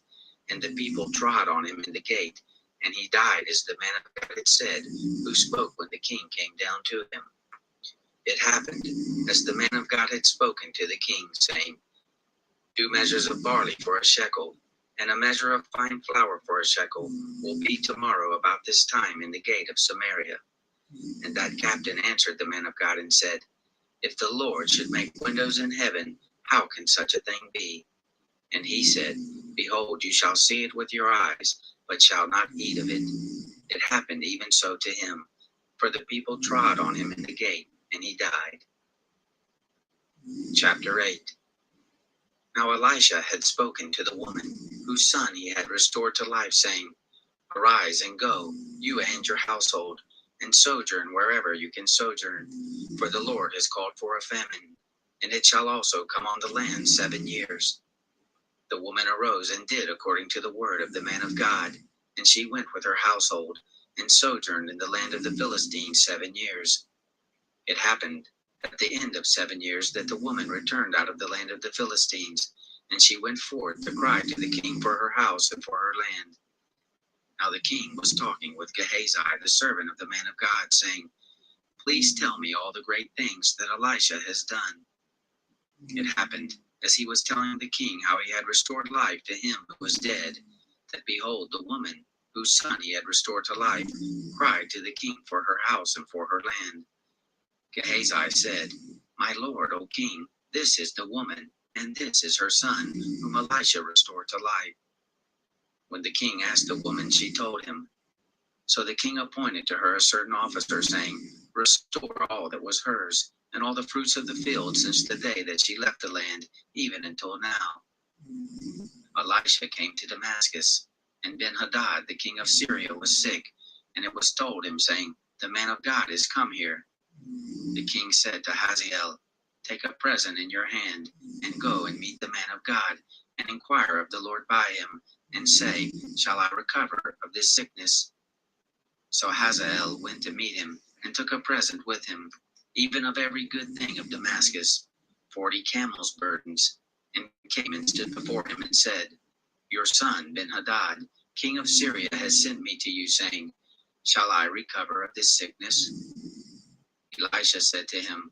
and the people trod on him in the gate, and he died as the man of God had said, who spoke when the king came down to him. It happened, as the man of God had spoken to the king, saying, 2 measures of barley for a shekel, and a measure of fine flour for a shekel will be tomorrow about this time in the gate of Samaria. And that captain answered the man of God and said, if the Lord should make windows in heaven, how can such a thing be? And he said, behold, you shall see it with your eyes, but shall not eat of it. It happened even so to him, for the people trod on him in the gate, and he died. Chapter 8. Now Elisha had spoken to the woman, whose son he had restored to life, saying, arise and go, you and your household, and sojourn wherever you can sojourn, for the Lord has called for a famine, and it shall also come on the land 7 years. The woman arose and did according to the word of the man of God, and she went with her household, and sojourned in the land of the Philistines 7 years. It happened at the end of 7 years that the woman returned out of the land of the Philistines, and she went forth to cry to the king for her house and for her land. Now the king was talking with Gehazi, the servant of the man of God, saying, please tell me all the great things that Elisha has done. It happened, as he was telling the king how he had restored life to him who was dead, that behold, the woman, whose son he had restored to life, cried to the king for her house and for her land. Gehazi said, my lord, O king, this is the woman, and this is her son, whom Elisha restored to life. When the king asked the woman, she told him. So the king appointed to her a certain officer, saying, restore all that was hers, and all the fruits of the field since the day that she left the land, even until now. Elisha came to Damascus, and Ben-Hadad, the king of Syria, was sick, and it was told him, saying, the man of God is come here. The king said to Hazael, take a present in your hand, and go and meet the man of God, and inquire of the Lord by him, and say, shall I recover of this sickness? So Hazael went to meet him, and took a present with him, even of every good thing of Damascus, 40 camels' burdens, and came and stood before him, and said, your son Ben-Hadad, king of Syria, has sent me to you, saying, shall I recover of this sickness? Elisha said to him,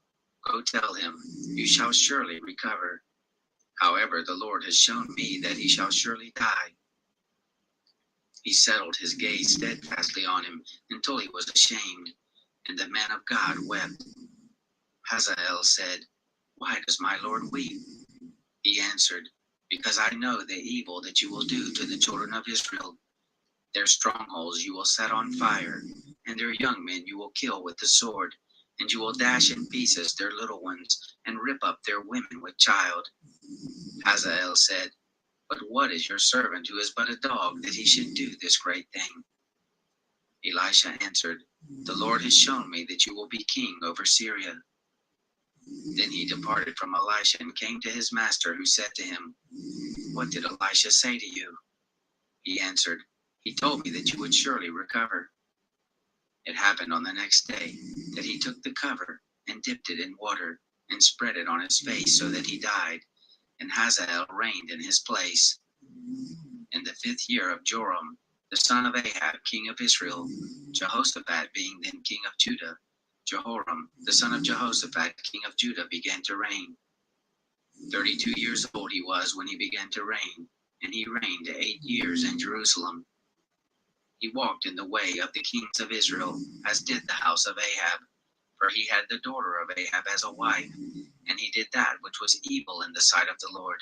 go tell him, you shall surely recover. However, the Lord has shown me that he shall surely die. He settled his gaze steadfastly on him until he was ashamed, and the man of God wept. Hazael said, why does my Lord weep? He answered, because I know the evil that you will do to the children of Israel. Their strongholds you will set on fire, and their young men you will kill with the sword, and you will dash in pieces their little ones, and rip up their women with child. Hazael said, but what is your servant who is but a dog that he should do this great thing? Elisha answered, the Lord has shown me that you will be king over Syria. Then he departed from Elisha and came to his master, who said to him, what did Elisha say to you? He answered, he told me that you would surely recover. It happened on the next day that he took the cover and dipped it in water and spread it on his face so that he died, and Hazael reigned in his place. In the 5th year of Joram, the son of Ahab, king of Israel, Jehoshaphat being then king of Judah, Jehoram, the son of Jehoshaphat, king of Judah, began to reign. 32 years old he was when he began to reign, and he reigned 8 years in Jerusalem. He walked in the way of the kings of Israel, as did the house of Ahab, for he had the daughter of Ahab as a wife, and he did that which was evil in the sight of the Lord.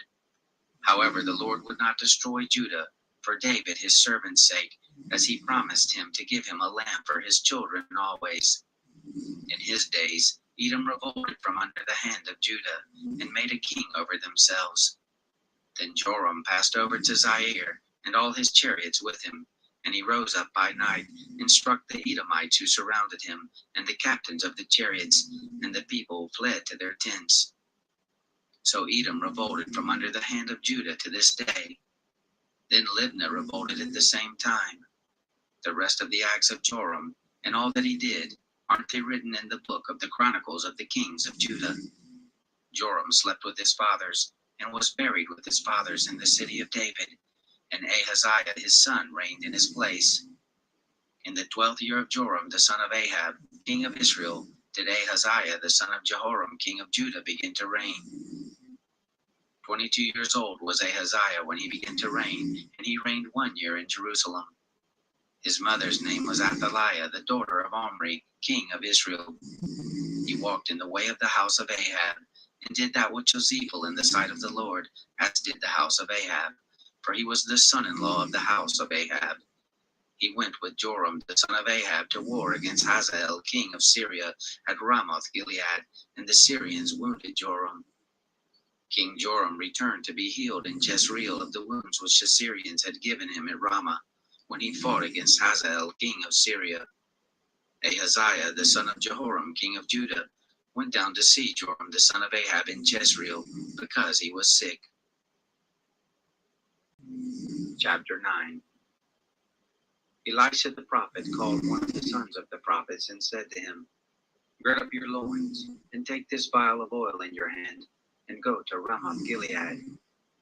However, the Lord would not destroy Judah for David his servant's sake, as he promised him to give him a lamb for his children always. In his days, Edom revolted from under the hand of Judah, and made a king over themselves. Then Joram passed over to Zaire, and all his chariots with him, and he rose up by night, and struck the Edomites who surrounded him, and the captains of the chariots, and the people fled to their tents. So Edom revolted from under the hand of Judah to this day. Then Libnah revolted at the same time. The rest of the acts of Joram, and all that he did, aren't they written in the book of the Chronicles of the kings of Judah? Joram slept with his fathers, and was buried with his fathers in the city of David, and Ahaziah his son reigned in his place. In the 12th year of Joram the son of Ahab, king of Israel, did Ahaziah the son of Jehoram, king of Judah, begin to reign. 22 years old was Ahaziah when he began to reign, and he reigned 1 year in Jerusalem. His mother's name was Athaliah, the daughter of Omri, king of Israel. He walked in the way of the house of Ahab, and did that which was evil in the sight of the Lord, as did the house of Ahab, for he was the son-in-law of the house of Ahab. He went with Joram the son of Ahab to war against Hazael, king of Syria, at Ramoth Gilead, and the Syrians wounded Joram. King Joram returned to be healed in Jezreel of the wounds which the Syrians had given him at Ramah, when he fought against Hazael, king of Syria. Ahaziah the son of Jehoram, king of Judah, went down to see Joram the son of Ahab in Jezreel, because he was sick. Chapter 9. Elisha the prophet called one of the sons of the prophets and said to him, Gird up your loins, and take this vial of oil in your hand, and go to Ramoth Gilead.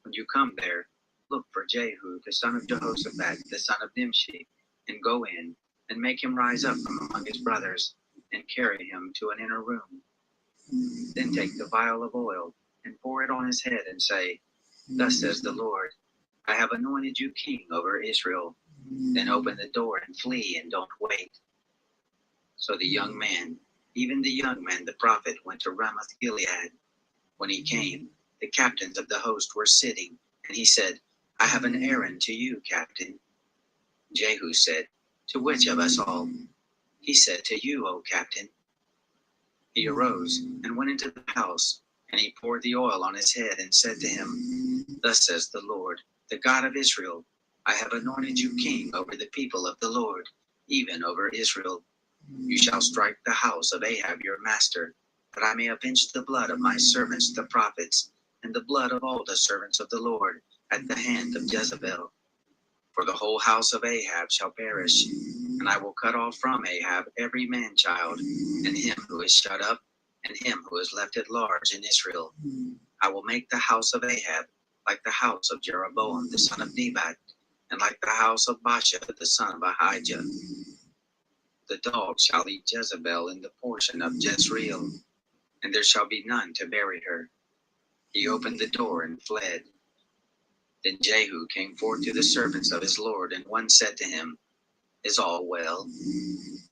When you come there, look for Jehu the son of Jehoshaphat the son of Nimshi, and go in, and make him rise up from among his brothers, and carry him to an inner room. Then take the vial of oil, and pour it on his head, and say, Thus says the Lord, I have anointed you king over Israel. Then open the door and flee, and don't wait. So the young man, even the young man the prophet, went to Ramoth Gilead. When he came, the captains of the host were sitting, and he said, I have an errand to you, captain. Jehu said, To which of us all? He said, To you, O captain. He arose and went into the house, and he poured the oil on his head and said to him, Thus says the Lord, the God of Israel, I have anointed you king over the people of the Lord, even over Israel. You shall strike the house of Ahab your master, that I may avenge the blood of my servants the prophets, and the blood of all the servants of the Lord, at the hand of Jezebel. For the whole house of Ahab shall perish, and I will cut off from Ahab every man-child, and him who is shut up, and him who is left at large in Israel. I will make the house of Ahab like the house of Jeroboam the son of Nebat, and like the house of Baasha the son of Ahijah. The dog shall eat Jezebel in the portion of Jezreel, and there shall be none to bury her. He opened the door and fled. Then Jehu came forth to the servants of his Lord, and one said to him, Is all well?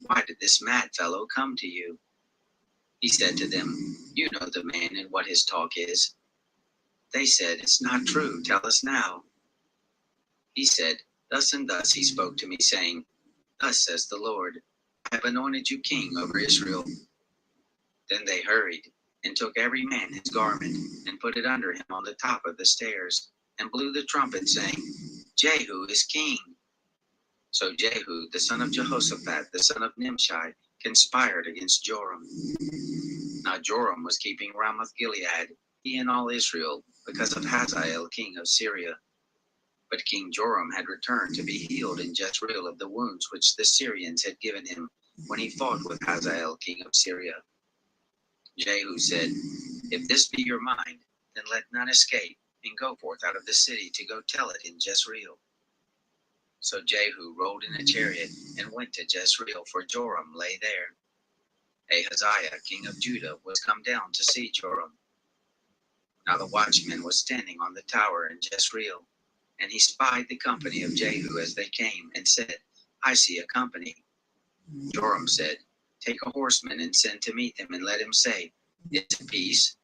Why did this mad fellow come to you? He said to them, You know the man and what his talk is. They said, It's not true, tell us now. He said, Thus and thus he spoke to me, saying, Thus says the Lord, I have anointed you king over Israel. Then they hurried, and took every man his garment, and put it under him on the top of the stairs, and blew the trumpet, saying, Jehu is king. So Jehu, the son of Jehoshaphat, the son of Nimshi, conspired against Joram. Now Joram was keeping Ramoth Gilead, he and all Israel, because of Hazael, king of Syria. But King Joram had returned to be healed in Jezreel of the wounds which the Syrians had given him when he fought with Hazael, king of Syria. Jehu said, If this be your mind, then let none escape, and go forth out of the city to go tell it in Jezreel. So Jehu rode in a chariot and went to Jezreel, for Joram lay there. Ahaziah, king of Judah, was come down to see Joram. Now the watchman was standing on the tower in Jezreel, and he spied the company of Jehu as they came, and said, I see a company. Joram said, Take a horseman and send to meet them, and let him say, Is it peace?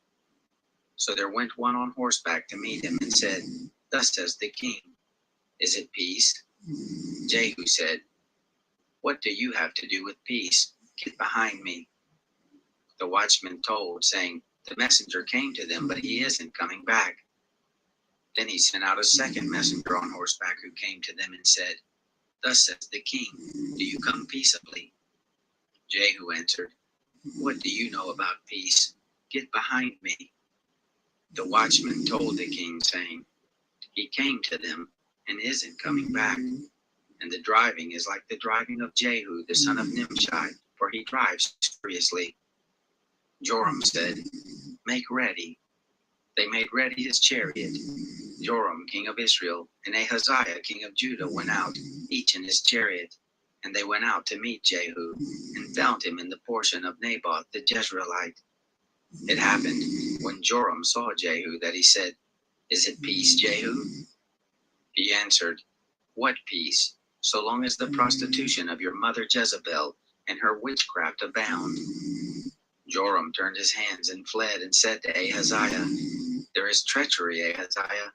So there went one on horseback to meet him, and said, Thus says the king, Is it peace? Jehu said, What do you have to do with peace? Get behind me. The watchman told, saying, The messenger came to them, but he isn't coming back. Then he sent out a second messenger on horseback, who came to them and said, Thus says the king, Do you come peaceably? Jehu answered, What do you know about peace? Get behind me. The watchman told the king, saying, He came to them and isn't coming back. And the driving is like the driving of Jehu, the son of Nimshi, for he drives furiously. Joram said, Make ready. They made ready his chariot. Joram, king of Israel, and Ahaziah, king of Judah, went out, each in his chariot. And they went out to meet Jehu, and found him in the portion of Naboth the Jezreelite. It happened, when Joram saw Jehu, that he said, Is it peace, Jehu? He answered, What peace, so long as the prostitution of your mother Jezebel and her witchcraft abound? Joram turned his hands and fled, and said to Ahaziah, There is treachery, Ahaziah.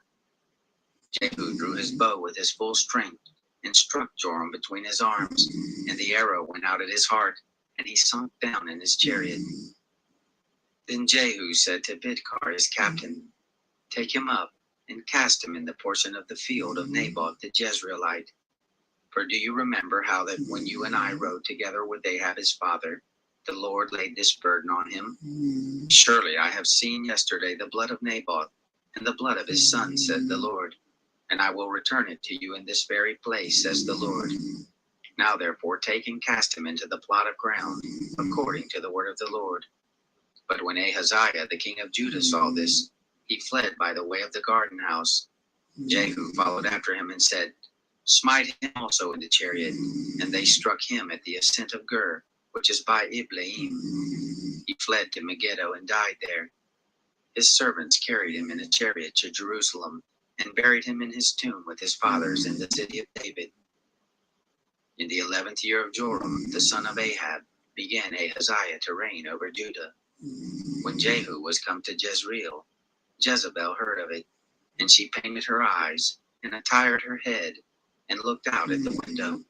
Jehu drew his bow with his full strength, and struck Joram between his arms, and the arrow went out at his heart, and he sunk down in his chariot. Then Jehu said to Bidkar his captain, Take him up, and cast him in the portion of the field of Naboth the Jezreelite. For do you remember how that when you and I rode together with Ahab his father, the Lord laid this burden on him? Surely I have seen yesterday the blood of Naboth, and the blood of his son, said the Lord, and I will return it to you in this very place, says the Lord. Now therefore take and cast him into the plot of ground, according to the word of the Lord. But when Ahaziah the king of Judah saw this, he fled by the way of the garden house. Jehu followed after him and said, Smite him also in the chariot. And they struck him at the ascent of Gur, which is by Iblaim. He fled to Megiddo and died there. His servants carried him in a chariot to Jerusalem, and buried him in his tomb with his fathers in the city of David. In the 11th year of Joram, the son of Ahab, began Ahaziah to reign over Judah. When Jehu was come to Jezreel, Jezebel heard of it, and she painted her eyes, and attired her head, and looked out at the window.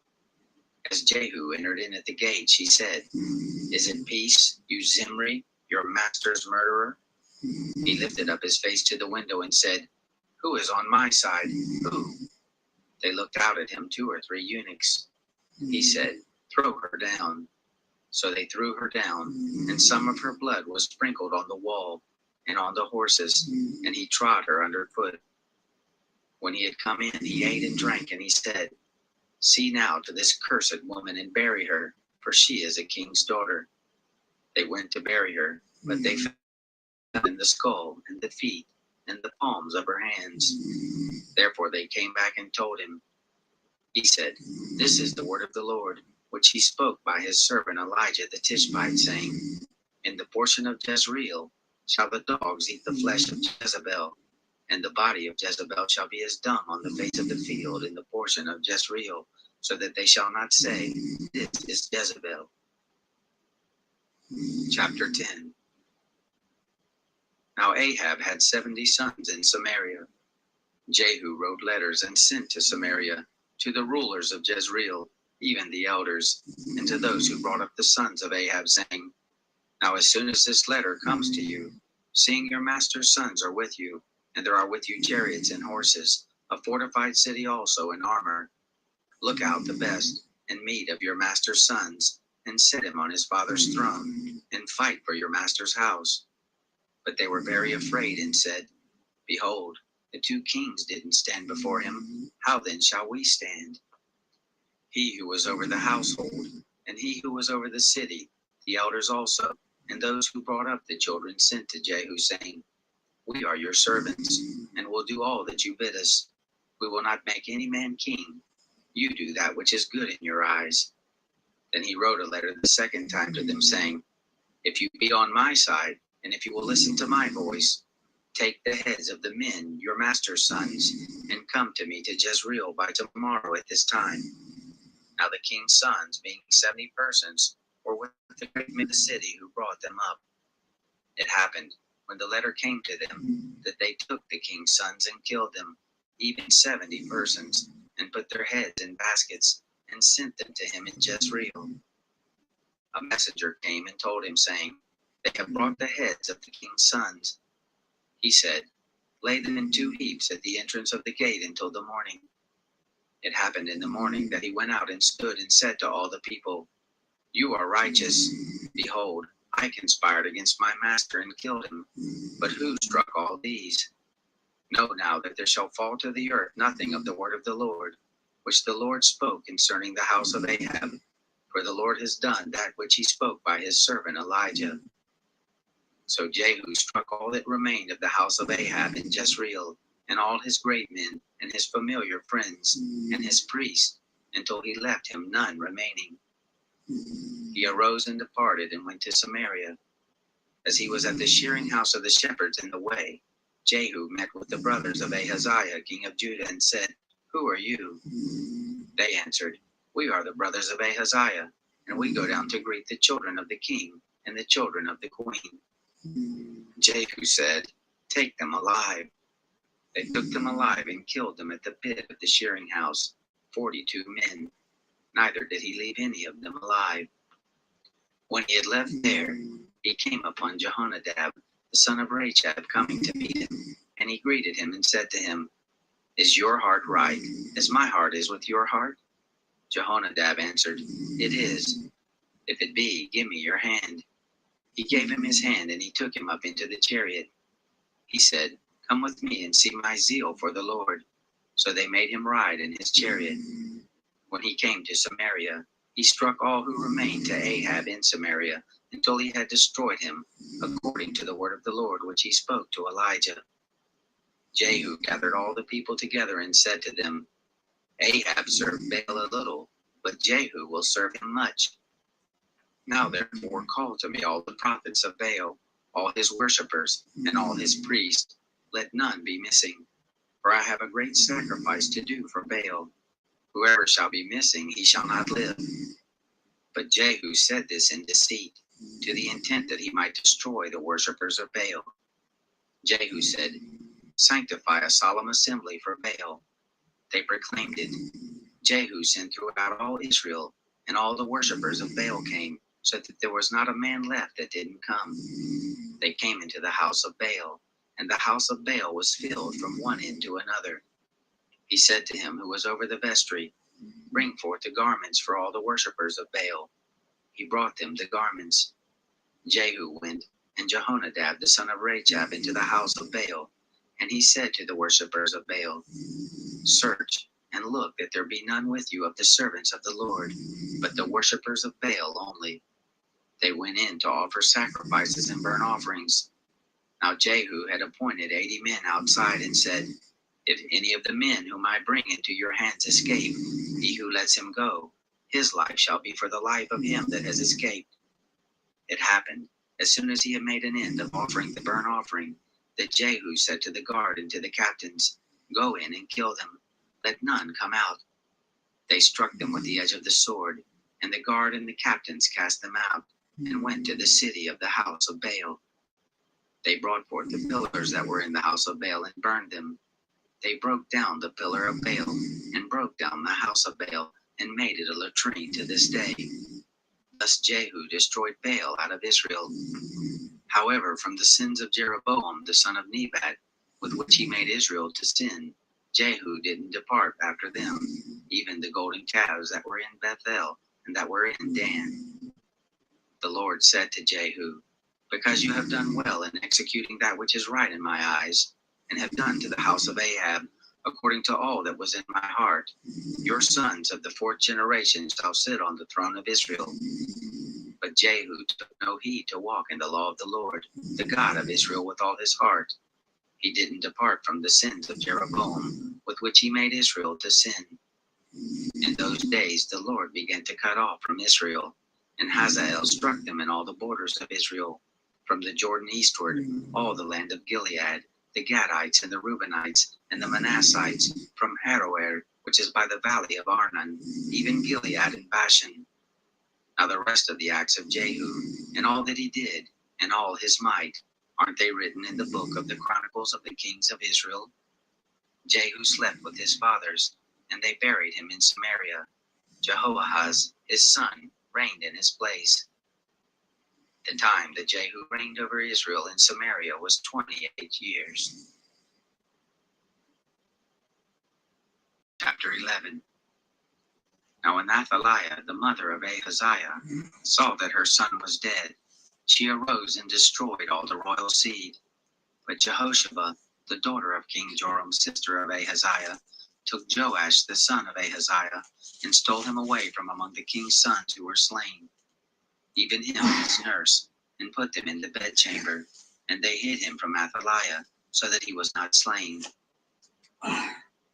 As Jehu entered in at the gate, she said, Is it peace, you Zimri, your master's murderer? He lifted up his face to the window and said, Who is on my side? Who? They looked out at him, 2 or 3 eunuchs. He said, Throw her down. So they threw her down, and some of her blood was sprinkled on the wall and on the horses, and he trod her underfoot. When he had come in, he ate and drank, and he said, See now to this cursed woman, and bury her, for she is a king's daughter. They went to bury her, but they found in the skull and the feet and the palms of her hands. Therefore they came back and told him. He said, This is the word of the Lord, which he spoke by his servant Elijah the Tishbite, saying, In the portion of Jezreel shall the dogs eat the flesh of Jezebel, and the body of Jezebel shall be as dung on the face of the field in the portion of Jezreel, so that they shall not say, This is Jezebel. Chapter 10. Now Ahab had 70 sons in Samaria. Jehu wrote letters and sent to Samaria, to the rulers of Jezreel, even the elders, and to those who brought up the sons of Ahab, saying, Now as soon as this letter comes to you, seeing your master's sons are with you, and there are with you chariots and horses, a fortified city also in armor, look out the best, and meet of your master's sons, and set him on his father's throne, and fight for your master's house. But they were very afraid, and said, Behold, the 2 kings didn't stand before him. How then shall we stand? He who was over the household, and he who was over the city, the elders also, and those who brought up the children, sent to Jehu, saying, We are your servants, and will do all that you bid us. We will not make any man king. You do that which is good in your eyes. Then he wrote a letter the second time to them, saying, If you be on my side, and if you will listen to my voice, Take the heads of the men, your master's sons, and come to me to Jezreel by tomorrow at this time. Now the king's sons, being 70 persons, were with the great men of the city who brought them up. It happened, when the letter came to them, that they took the king's sons and killed them, even 70 persons, and put their heads in baskets, and sent them to him in Jezreel. A messenger came and told him, saying, They have brought the heads of the king's sons. He said, Lay them in 2 heaps at the entrance of the gate until the morning. It happened in the morning that he went out and stood and said to all the people, You are righteous. Behold, I conspired against my master and killed him. But who struck all these? Know now that there shall fall to the earth nothing of the word of the Lord, which the Lord spoke concerning the house of Ahab. For the Lord has done that which he spoke by his servant Elijah. So Jehu struck all that remained of the house of Ahab in Jezreel, and all his great men, and his familiar friends, and his priests, until he left him none remaining. He arose and departed and went to Samaria. As he was at the shearing house of the shepherds in the way, Jehu met with the brothers of Ahaziah, king of Judah, and said, Who are you? They answered, We are the brothers of Ahaziah, and we go down to greet the children of the king and the children of the queen. Jehu said, Take them alive. They took them alive and killed them at the pit of the shearing house, 42 men. Neither did he leave any of them alive. When he had left there, he came upon Jehonadab, the son of Rechab, coming to meet him, and he greeted him and said to him, Is your heart right, as my heart is with your heart? Jehonadab answered, It is. If it be, give me your hand. He gave him his hand, and he took him up into the chariot. He said, Come with me and see my zeal for the Lord. So they made him ride in his chariot. When he came to Samaria, he struck all who remained to Ahab in Samaria, until he had destroyed him, according to the word of the Lord which he spoke to Elijah. Jehu gathered all the people together and said to them, Ahab served Baal a little, but Jehu will serve him much. Now therefore call to me all the prophets of Baal, all his worshippers, and all his priests. Let none be missing, for I have a great sacrifice to do for Baal. Whoever shall be missing, he shall not live. But Jehu said this in deceit, to the intent that he might destroy the worshippers of Baal. Jehu said, Sanctify a solemn assembly for Baal. They proclaimed it. Jehu sent throughout all Israel, and all the worshippers of Baal came, so that there was not a man left that didn't come. They came into the house of Baal, and the house of Baal was filled from one end to another. He said to him who was over the vestry, Bring forth the garments for all the worshippers of Baal. He brought them the garments. Jehu went, and Jehonadab the son of Rechab, into the house of Baal, and he said to the worshippers of Baal, Search and look that there be none with you of the servants of the Lord, but the worshippers of Baal only. They went in to offer sacrifices and burnt offerings. Now Jehu had appointed 80 men outside and said, If any of the men whom I bring into your hands escape, he who lets him go, his life shall be for the life of him that has escaped. It happened, as soon as he had made an end of offering the burnt offering, that Jehu said to the guard and to the captains, Go in and kill them, let none come out. They struck them with the edge of the sword, and the guard and the captains cast them out, and went to the city of the house of Baal. They brought forth the pillars that were in the house of Baal and burned them. They broke down the pillar of Baal, and broke down the house of Baal, and made it a latrine to this day. Thus Jehu destroyed Baal out of Israel. However, from the sins of Jeroboam the son of Nebat, with which he made Israel to sin, Jehu didn't depart after them, even the golden calves that were in Bethel and that were in Dan. The Lord said to Jehu, Because you have done well in executing that which is right in my eyes, and have done to the house of Ahab according to all that was in my heart, your sons of the 4th generation shall sit on the throne of Israel. But Jehu took no heed to walk in the law of the Lord, the God of Israel, with all his heart. He didn't depart from the sins of Jeroboam, with which he made Israel to sin. In those days the Lord began to cut off from Israel, and Hazael struck them in all the borders of Israel, from the Jordan eastward, all the land of Gilead, the Gadites and the Reubenites and the Manassites from Aroer, which is by the valley of Arnon, even Gilead and Bashan. Now the rest of the acts of Jehu, and all that he did, and all his might, aren't they written in the book of the Chronicles of the Kings of Israel? Jehu slept with his fathers, and they buried him in Samaria. Jehoahaz, his son, reigned in his place. The time that Jehu reigned over Israel in Samaria was 28 years. Chapter 11. Now when Athaliah, the mother of Ahaziah, saw that her son was dead, she arose and destroyed all the royal seed. But Jehoshaphat, the daughter of King Joram, sister of Ahaziah, took Joash, the son of Ahaziah, and stole him away from among the king's sons who were slain, even him and his nurse, and put them in the bedchamber, and they hid him from Athaliah, so that he was not slain.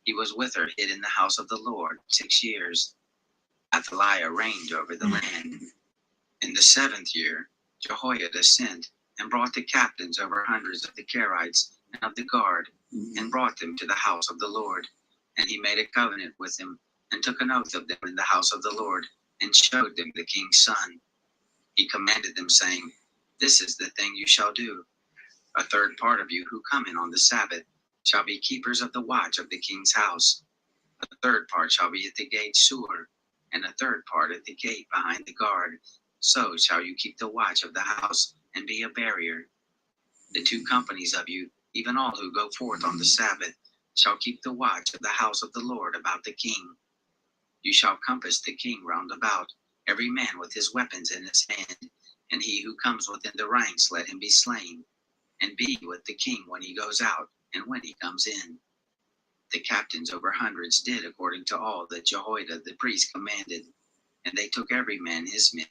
He was with her hid in the house of the Lord 6 years. Athaliah reigned over the land. In the 7th year, Jehoiada sent and brought the captains over hundreds of the Kerites and of the guard, and brought them to the house of the Lord. And he made a covenant with them, and took an oath of them in the house of the Lord, and showed them the king's son. He commanded them, saying, This is the thing you shall do. A third part of you who come in on the Sabbath shall be keepers of the watch of the king's house. A third part shall be at the gate Sur, and a third part at the gate behind the guard. So shall you keep the watch of the house, and be a barrier. The 2 companies of you, even all who go forth on the Sabbath, shall keep the watch of the house of the Lord about the king. You shall compass the king round about, every man with his weapons in his hand, and he who comes within the ranks let him be slain, and be with the king when he goes out, and when he comes in. The captains over hundreds did according to all that Jehoiada the priest commanded, and they took every man his men,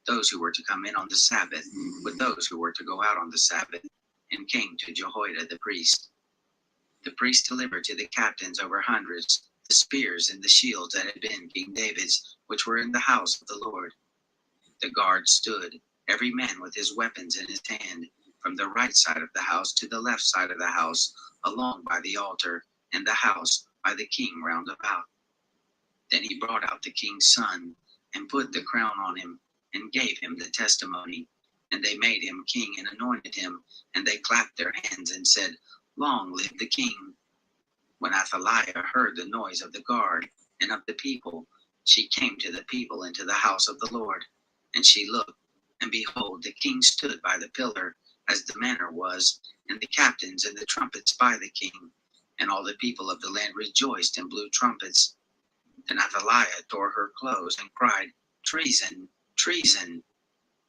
those who were to come in on the Sabbath, with those who were to go out on the Sabbath, and came to Jehoiada the priest. The priest delivered to the captains over hundreds the spears and the shields that had been King David's, which were in the house of the Lord. The guard stood, every man with his weapons in his hand, from the right side of the house to the left side of the house, along by the altar, and the house by the king round about. Then he brought out the king's son, and put the crown on him, and gave him the testimony. And they made him king and anointed him, and they clapped their hands and said, Long live the king. When Athaliah heard the noise of the guard and of the people, she came to the people into the house of the Lord. And she looked, and behold, the king stood by the pillar, as the manner was, and the captains and the trumpets by the king. And all the people of the land rejoiced and blew trumpets. Then Athaliah tore her clothes and cried, Treason, treason.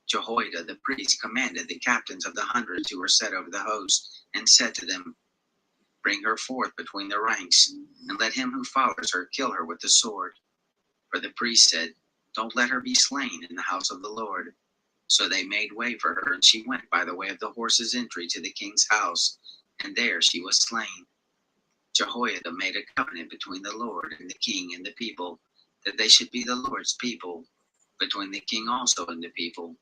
Jehoiada the priest commanded the captains of the hundreds who were set over the host, and said to them, Bring her forth between the ranks, and let him who follows her kill her with the sword. For the priest said, Don't let her be slain in the house of the Lord. So they made way for her, and she went by the way of the horse's entry to the king's house, and there she was slain. Jehoiada made a covenant between the Lord and the king and the people, that they should be the Lord's people, between the king also and the people.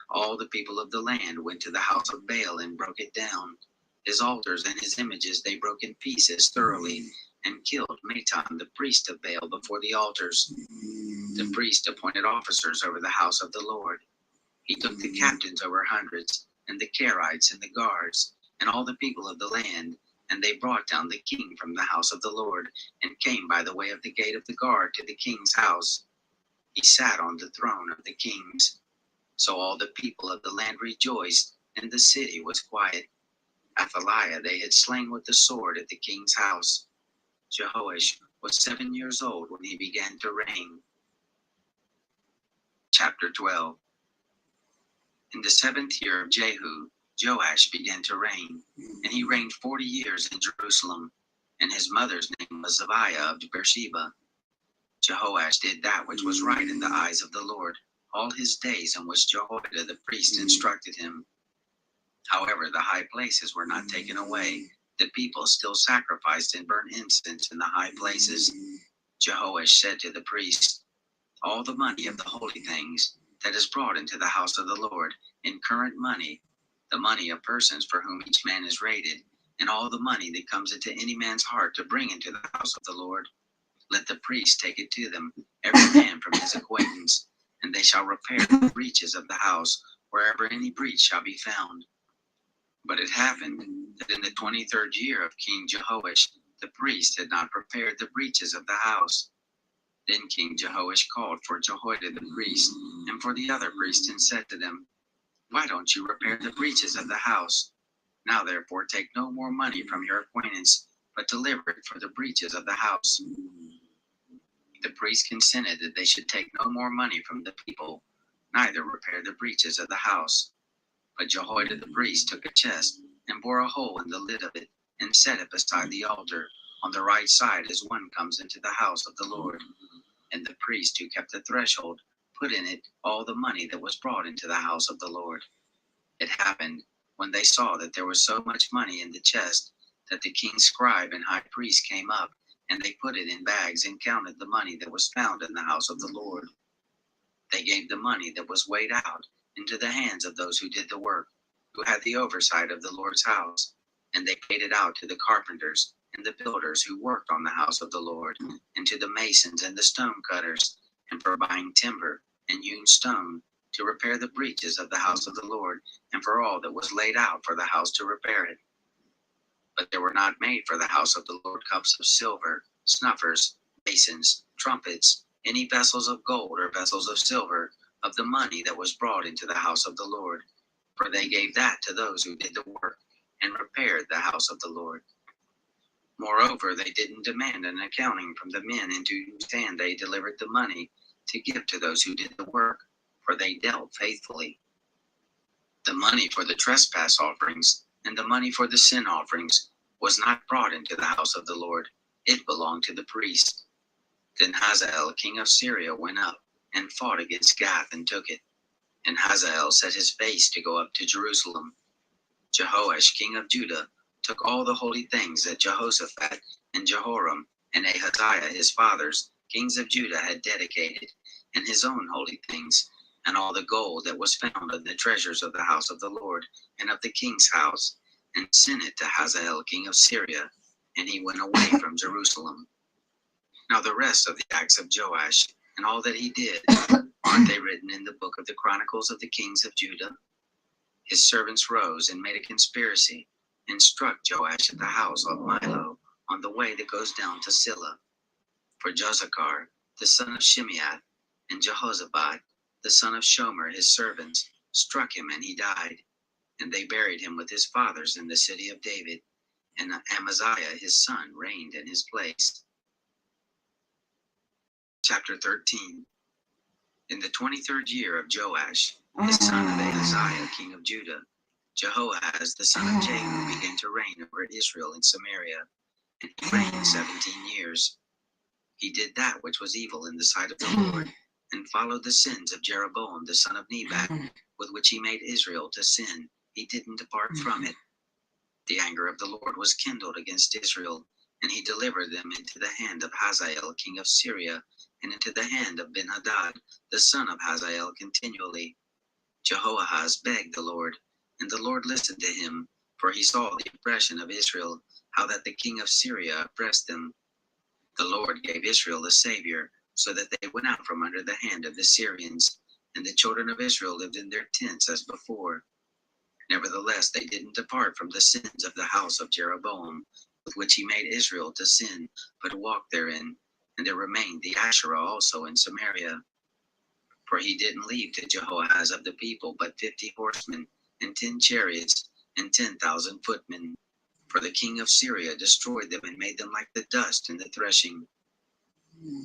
All the people of the land went to the house of Baal and broke it down. His altars and his images they broke in pieces thoroughly, and killed Matan the priest of Baal before the altars. The priest appointed officers over the house of the Lord. He took the captains over hundreds, and the Kerites and the guards, and all the people of the land, and they brought down the king from the house of the Lord, and came by the way of the gate of the guard to the king's house. He sat on the throne of the kings. So all the people of the land rejoiced, and the city was quiet. Athaliah they had slain with the sword at the king's house. Jehoash was 7 years old when he began to reign. Chapter 12. In the 7th year of Jehu, Joash began to reign, and he reigned 40 years in Jerusalem, and his mother's name was Zabiah of Beersheba. Jehoash did that which was right in the eyes of the Lord all his days in which Jehoiada the priest instructed him. However, the high places were not taken away. The people still sacrificed and burned incense in the high places. Jehoash said to the priest, All the money of the holy things that is brought into the house of the Lord in current money, the money of persons for whom each man is rated, And all the money that comes into any man's heart to bring into the house of the Lord, let the priest take it to them, every man from his acquaintance, and they shall repair the breaches of the house, wherever any breach shall be found. But it happened that in the 23rd year of King Jehoash, the priest had not repaired the breaches of the house. Then King Jehoash called for Jehoiada the priest and for the other priests and said to them, Why don't you repair the breaches of the house? Now therefore take no more money from your acquaintance, but deliver it for the breaches of the house. The priest consented that they should take no more money from the people, neither repair the breaches of the house. But Jehoiada the priest took a chest and bore a hole in the lid of it, and set it beside the altar, on the right side as one comes into the house of the Lord. And the priest who kept the threshold put in it all the money that was brought into the house of the Lord. It happened, when they saw that there was so much money in the chest, that the king's scribe and high priest came up, and they put it in bags and counted the money that was found in the house of the Lord. They gave the money that was weighed out into the hands of those who did the work, who had the oversight of the Lord's house, and they paid it out to the carpenters and the builders who worked on the house of the Lord, and to the masons and the stone cutters, and for buying timber and hewn stone to repair the breaches of the house of the Lord, and for all that was laid out for the house to repair it. But there were not made for the house of the Lord cups of silver, snuffers, basins, trumpets, any vessels of gold or vessels of silver, of the money that was brought into the house of the Lord, for they gave that to those who did the work, and repaired the house of the Lord. Moreover, they didn't demand an accounting from the men into whose hand they delivered the money to give to those who did the work, for they dealt faithfully. The money for the trespass offerings and the money for the sin offerings was not brought into the house of the Lord. It belonged to the priest. Then Hazael, king of Syria, went up and fought against Gath and took it. And Hazael set his face to go up to Jerusalem. Jehoash, king of Judah, took all the holy things that Jehoshaphat and Jehoram and Ahaziah his fathers, kings of Judah, had dedicated, and his own holy things, and all the gold that was found in the treasures of the house of the Lord and of the king's house, and sent it to Hazael, king of Syria, and he went away from Jerusalem. Now the rest of the acts of Joash, and all that he did, aren't they written in the book of the Chronicles of the kings of Judah? His servants rose and made a conspiracy, and struck Joash at the house of Milo, on the way that goes down to Silla. For Jozachar, the son of Shimeath, and Jehozabad, the son of Shomer, his servants, struck him, and he died. And they buried him with his fathers in the city of David, and Amaziah his son reigned in his place. Chapter 13. In the 23rd year of Joash, his son of Ahaziah, king of Judah, Jehoahaz the son of Jehu began to reign over Israel in Samaria, and he reigned 17 years. He did that which was evil in the sight of the Lord, and followed the sins of Jeroboam the son of Nebat, with which he made Israel to sin. He didn't depart from it. The anger of the Lord was kindled against Israel, and he delivered them into the hand of Hazael king of Syria, and into the hand of Ben-Hadad the son of Hazael continually. Jehoahaz begged the Lord, and the Lord listened to him, for he saw the oppression of Israel, how that the king of Syria oppressed them. The Lord gave Israel a savior, so that they went out from under the hand of the Syrians, and the children of Israel lived in their tents as before. Nevertheless, they didn't depart from the sins of the house of Jeroboam, with which he made Israel to sin, but walked therein, and there remained the Asherah also in Samaria. For he didn't leave to Jehoahaz of the people but 50 horsemen, and 10 chariots, and 10,000 footmen. For the king of Syria destroyed them and made them like the dust in the threshing.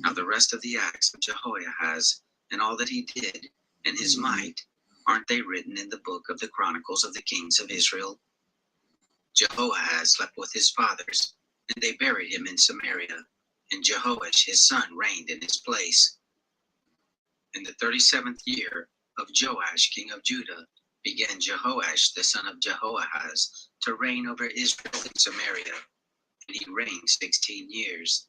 Now the rest of the acts of Jehoahaz, and all that he did, and his might, aren't they written in the book of the Chronicles of the kings of Israel? Jehoahaz slept with his fathers, and they buried him in Samaria, and Jehoash his son reigned in his place. In the 37th year of Joash king of Judah began Jehoash the son of Jehoahaz to reign over Israel in Samaria, and he reigned 16 years.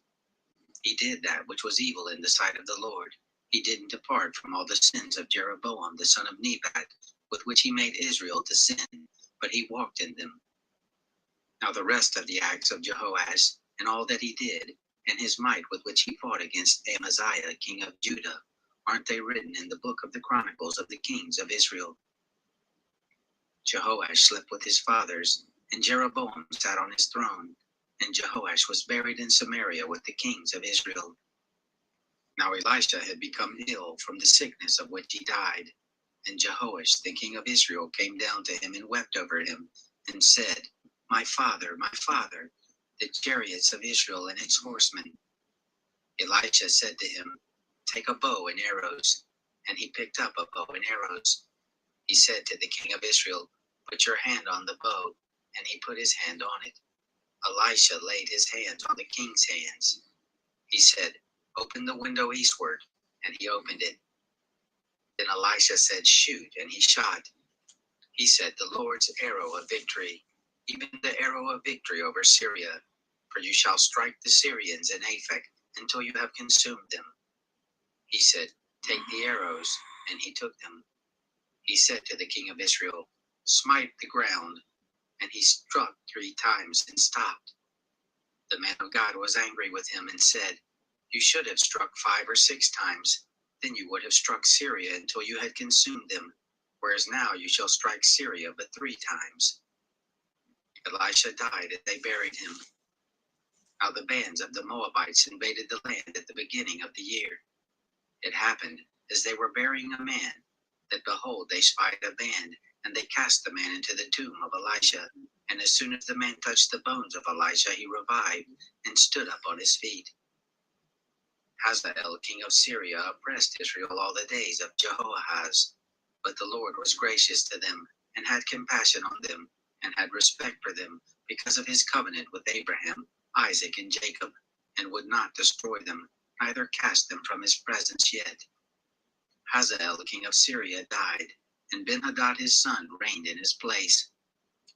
He did that which was evil in the sight of the Lord. He didn't depart from all the sins of Jeroboam the son of Nebat, with which he made Israel to sin, but he walked in them. Now the rest of the acts of Jehoash, and all that he did, and his might with which he fought against Amaziah, king of Judah, aren't they written in the book of the Chronicles of the kings of Israel? Jehoash slept with his fathers, and Jeroboam sat on his throne, and Jehoash was buried in Samaria with the kings of Israel. Now Elisha had become ill from the sickness of which he died, and Jehoash the king of Israel came down to him and wept over him, and said, my father, the chariots of Israel and its horsemen. Elisha said to him, take a bow and arrows. And he picked up a bow and arrows. He said to the king of Israel, put your hand on the bow. And he put his hand on it. Elisha laid his hands on the king's hands. He said, open the window eastward. And he opened it. Then Elisha said, shoot. And he shot. He said, the Lord's arrow of victory, even the arrow of victory over Syria. For you shall strike the Syrians in Aphek until you have consumed them. He said, take the arrows. And he took them. He said to the king of Israel, smite the ground. And he struck 3 times and stopped. The man of God was angry with him and said, you should have struck 5 or 6 times. Then you would have struck Syria until you had consumed them. Whereas now you shall strike Syria but 3 times. Elisha died and they buried him. Now the bands of the Moabites invaded the land at the beginning of the year. It happened, as they were burying a man, that behold, they spied a band, and they cast the man into the tomb of Elisha. And as soon as the man touched the bones of Elisha, he revived and stood up on his feet. Hazael, king of Syria, oppressed Israel all the days of Jehoahaz. But the Lord was gracious to them, and had compassion on them, and had respect for them, because of his covenant with Abraham, Isaac, and Jacob, and would not destroy them, neither cast them from his presence yet. Hazael, king of Syria, died, and Ben-Hadad his son reigned in his place.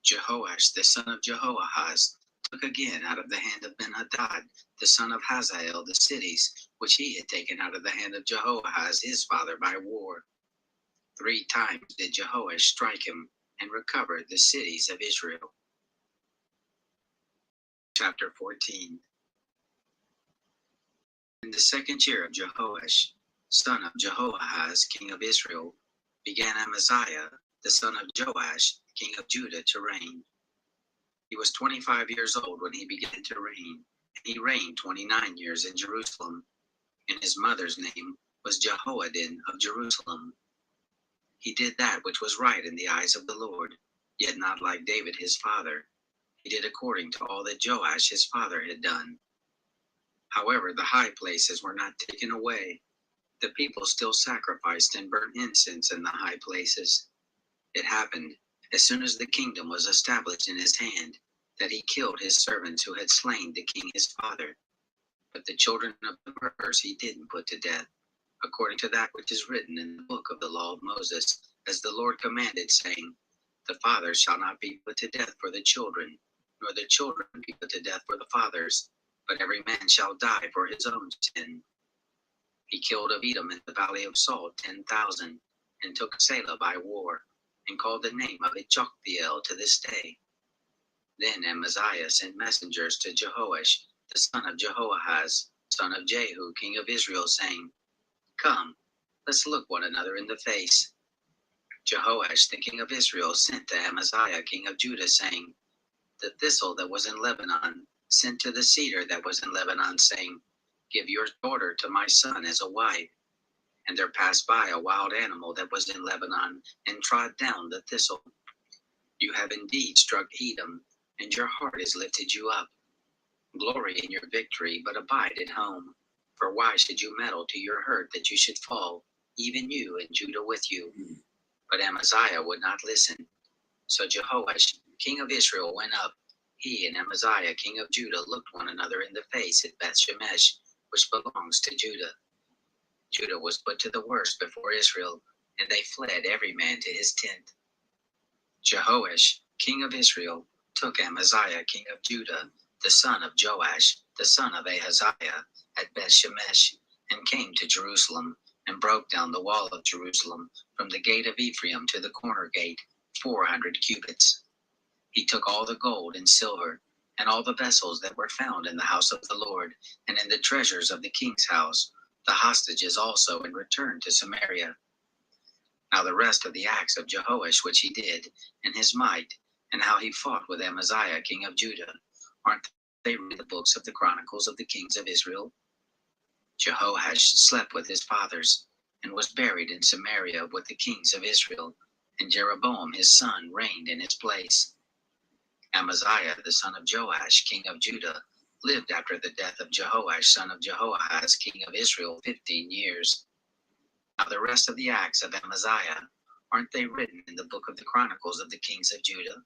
Jehoash, the son of Jehoahaz, took again out of the hand of Ben-Hadad, the son of Hazael, the cities, which he had taken out of the hand of Jehoahaz his father by war. 3 times did Jehoash strike him, and recovered the cities of Israel. Chapter 14. In the 2nd year of Jehoash, son of Jehoahaz, king of Israel, began Amaziah, the son of Joash, king of Judah, to reign. He was 25 years old when he began to reign, and he reigned 29 years in Jerusalem. And his mother's name was Jehoadin of Jerusalem. He did that which was right in the eyes of the Lord, yet not like David his father. He did according to all that Joash his father had done. However, the high places were not taken away. The people still sacrificed and burnt incense in the high places. It happened, as soon as the kingdom was established in his hand, that he killed his servants who had slain the king his father. But the children of the murderers he didn't put to death, according to that which is written in the book of the law of Moses, as the Lord commanded, saying, the fathers shall not be put to death for the children, nor the children be put to death for the fathers, but every man shall die for his own sin. He killed of Edom in the valley of Salt 10,000, and took Selah by war, and called the name of it Joktheel to this day. Then Amaziah sent messengers to Jehoash, the son of Jehoahaz, son of Jehu, king of Israel, saying, come, let's look one another in the face. Jehoash, the king of Israel, sent to Amaziah, king of Judah, saying, the thistle that was in Lebanon sent to the cedar that was in Lebanon, saying, give your daughter to my son as a wife. And there passed by a wild animal that was in Lebanon, and trod down the thistle. You have indeed struck Edom, and your heart has lifted you up. Glory in your victory, but abide at home. For why should you meddle to your hurt that you should fall, even you and Judah with you? But Amaziah would not listen. So Jehoash, king of Israel, went up. He and Amaziah, king of Judah, looked one another in the face at Beth-Shemesh, which belongs to Judah. Judah was put to the worst before Israel, and they fled every man to his tent. Jehoash, king of Israel, took Amaziah, king of Judah, the son of Joash, the son of Ahaziah, at Beth-Shemesh, and came to Jerusalem, and broke down the wall of Jerusalem, from the gate of Ephraim to the corner gate, 400 cubits. He took all the gold and silver, and all the vessels that were found in the house of the Lord, and in the treasures of the king's house, the hostages also, and returned to Samaria. Now the rest of the acts of Jehoash which he did, and his might, and how he fought with Amaziah king of Judah, aren't they written in the books of the chronicles of the kings of Israel? Jehoash slept with his fathers, and was buried in Samaria with the kings of Israel, and Jeroboam his son reigned in his place. Amaziah the son of Joash king of Judah lived after the death of Jehoash son of Jehoahaz king of Israel 15 years. Now the rest of the acts of Amaziah, aren't they written in the book of the chronicles of the kings of Judah?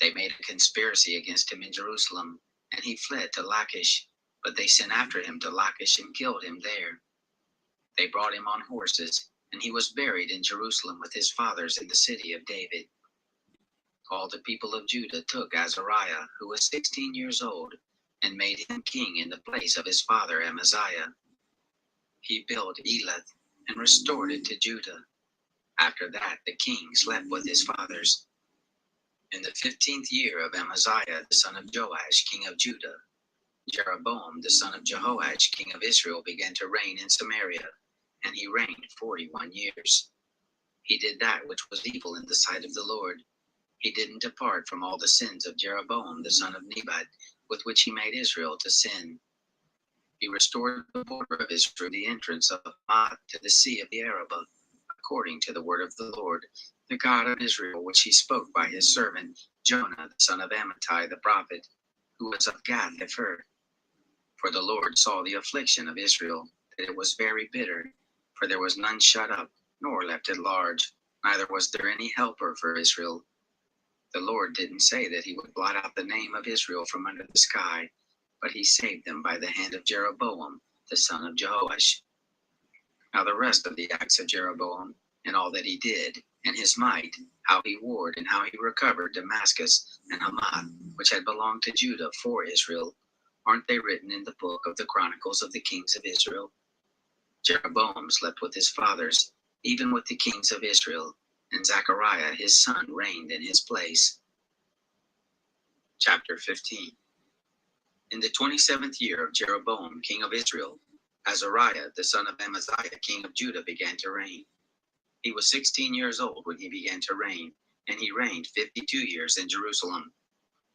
They made a conspiracy against him in Jerusalem, and he fled to Lachish, but they sent after him to Lachish and killed him there. They brought him on horses, and he was buried in Jerusalem with his fathers in the city of David. All the people of Judah took Azariah, who was 16 years old, and made him king in the place of his father Amaziah. He built Elath and restored it to Judah. After that, the king slept with his fathers. In the 15th year of Amaziah, the son of Joash, king of Judah, Jeroboam, the son of Jehoash, king of Israel, began to reign in Samaria, and he reigned 41 years. He did that which was evil in the sight of the Lord. He didn't depart from all the sins of Jeroboam, the son of Nebat, with which he made Israel to sin. He restored the border of Israel, the entrance of Hamath to the sea of the Arabah, according to the word of the Lord, the God of Israel, which he spoke by his servant Jonah, the son of Amittai the prophet, who was of Gath-hepher. For the Lord saw the affliction of Israel, that it was very bitter, for there was none shut up, nor left at large, neither was there any helper for Israel. The Lord didn't say that he would blot out the name of Israel from under the sky, but he saved them by the hand of Jeroboam, the son of Jehoash. Now the rest of the acts of Jeroboam, and all that he did, and his might, how he warred, and how he recovered Damascus and Hamath, which had belonged to Judah for Israel, aren't they written in the book of the chronicles of the kings of Israel? Jeroboam slept with his fathers, even with the kings of Israel, and Zechariah his son reigned in his place. Chapter 15. In the 27th year of Jeroboam king of Israel, Azariah the son of Amaziah king of Judah began to reign. He was 16 years old when he began to reign, and he reigned 52 years in Jerusalem.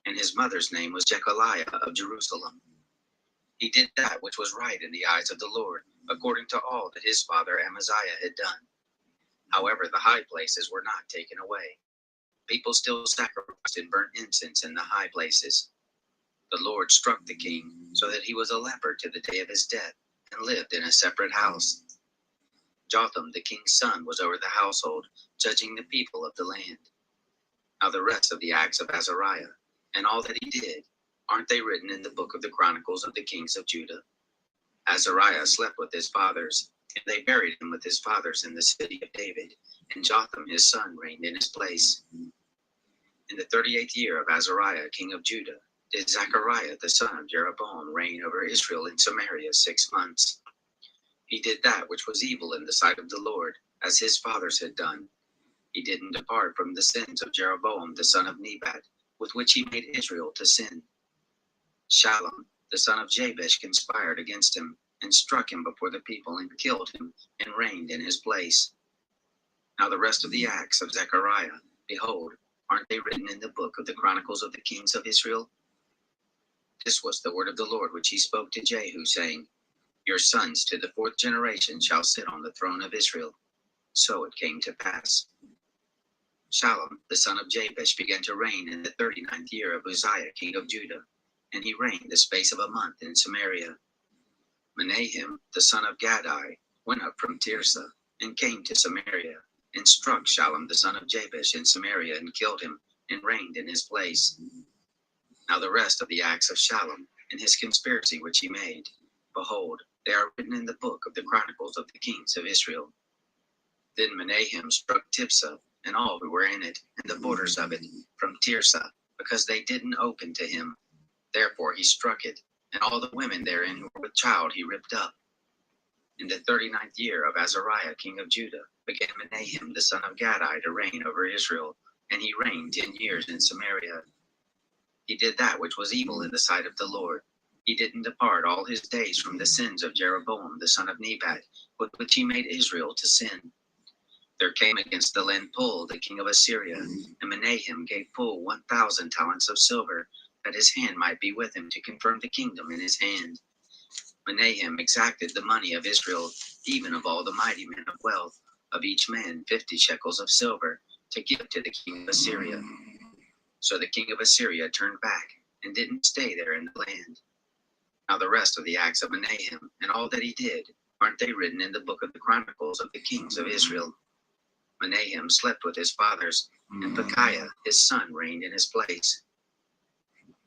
And his mother's name was Jechaliah of Jerusalem. He did that which was right in the eyes of the Lord, according to all that his father Amaziah had done. However, the high places were not taken away. People still sacrificed and burnt incense in the high places. The Lord struck the king, so that he was a leper to the day of his death, and lived in a separate house. Jotham the king's son was over the household, judging the people of the land. Now the rest of the acts of Azariah, and all that he did, aren't they written in the book of the chronicles of the kings of Judah? Azariah slept with his fathers, and they buried him with his fathers in the city of David, and Jotham his son reigned in his place. In the 38th year of Azariah king of Judah, did Zechariah the son of Jeroboam reign over Israel in Samaria 6 months. He did that which was evil in the sight of the Lord, as his fathers had done. He didn't depart from the sins of Jeroboam the son of Nebat, with which he made Israel to sin. Shallum the son of Jabesh conspired against him, and struck him before the people, and killed him, and reigned in his place. Now the rest of the acts of Zechariah, behold, aren't they written in the book of the chronicles of the kings of Israel? This was the word of the Lord which he spoke to Jehu, saying, Your sons to the 4th generation shall sit on the throne of Israel. So it came to pass. Shallum the son of Jabesh began to reign in the 39th year of Uzziah king of Judah, and he reigned the space of a month in Samaria. Menahem the son of Gadai went up from Tirzah, and came to Samaria, and struck Shallum the son of Jabesh in Samaria, and killed him, and reigned in his place. Now the rest of the acts of Shallum, and his conspiracy which he made, behold, they are written in the book of the chronicles of the kings of Israel. Then Menahem struck Tirzah, and all who were in it, and the borders of it, from Tirzah, because they didn't open to him. Therefore he struck it, and all the women therein who were with child he ripped up. In the 39th year of Azariah king of Judah began Menahem the son of Gadai to reign over Israel and he reigned 10 years in Samaria. He did that which was evil in the sight of the Lord. He didn't depart all his days from the sins of Jeroboam the son of Nebat, with which he made Israel to sin. There came against the land Pul, the king of Assyria, and Menahem gave Pul 1,000 talents of silver, that his hand might be with him to confirm the kingdom in his hand. Menahem exacted the money of Israel, even of all the mighty men of wealth, of each man 50 shekels of silver, to give to the king of Assyria. So the king of Assyria turned back, and didn't stay there in the land. Now the rest of the acts of Menahem, and all that he did, aren't they written in the book of the Chronicles of the kings of Israel? Menahem slept with his fathers, and Pekahiah his son reigned in his place.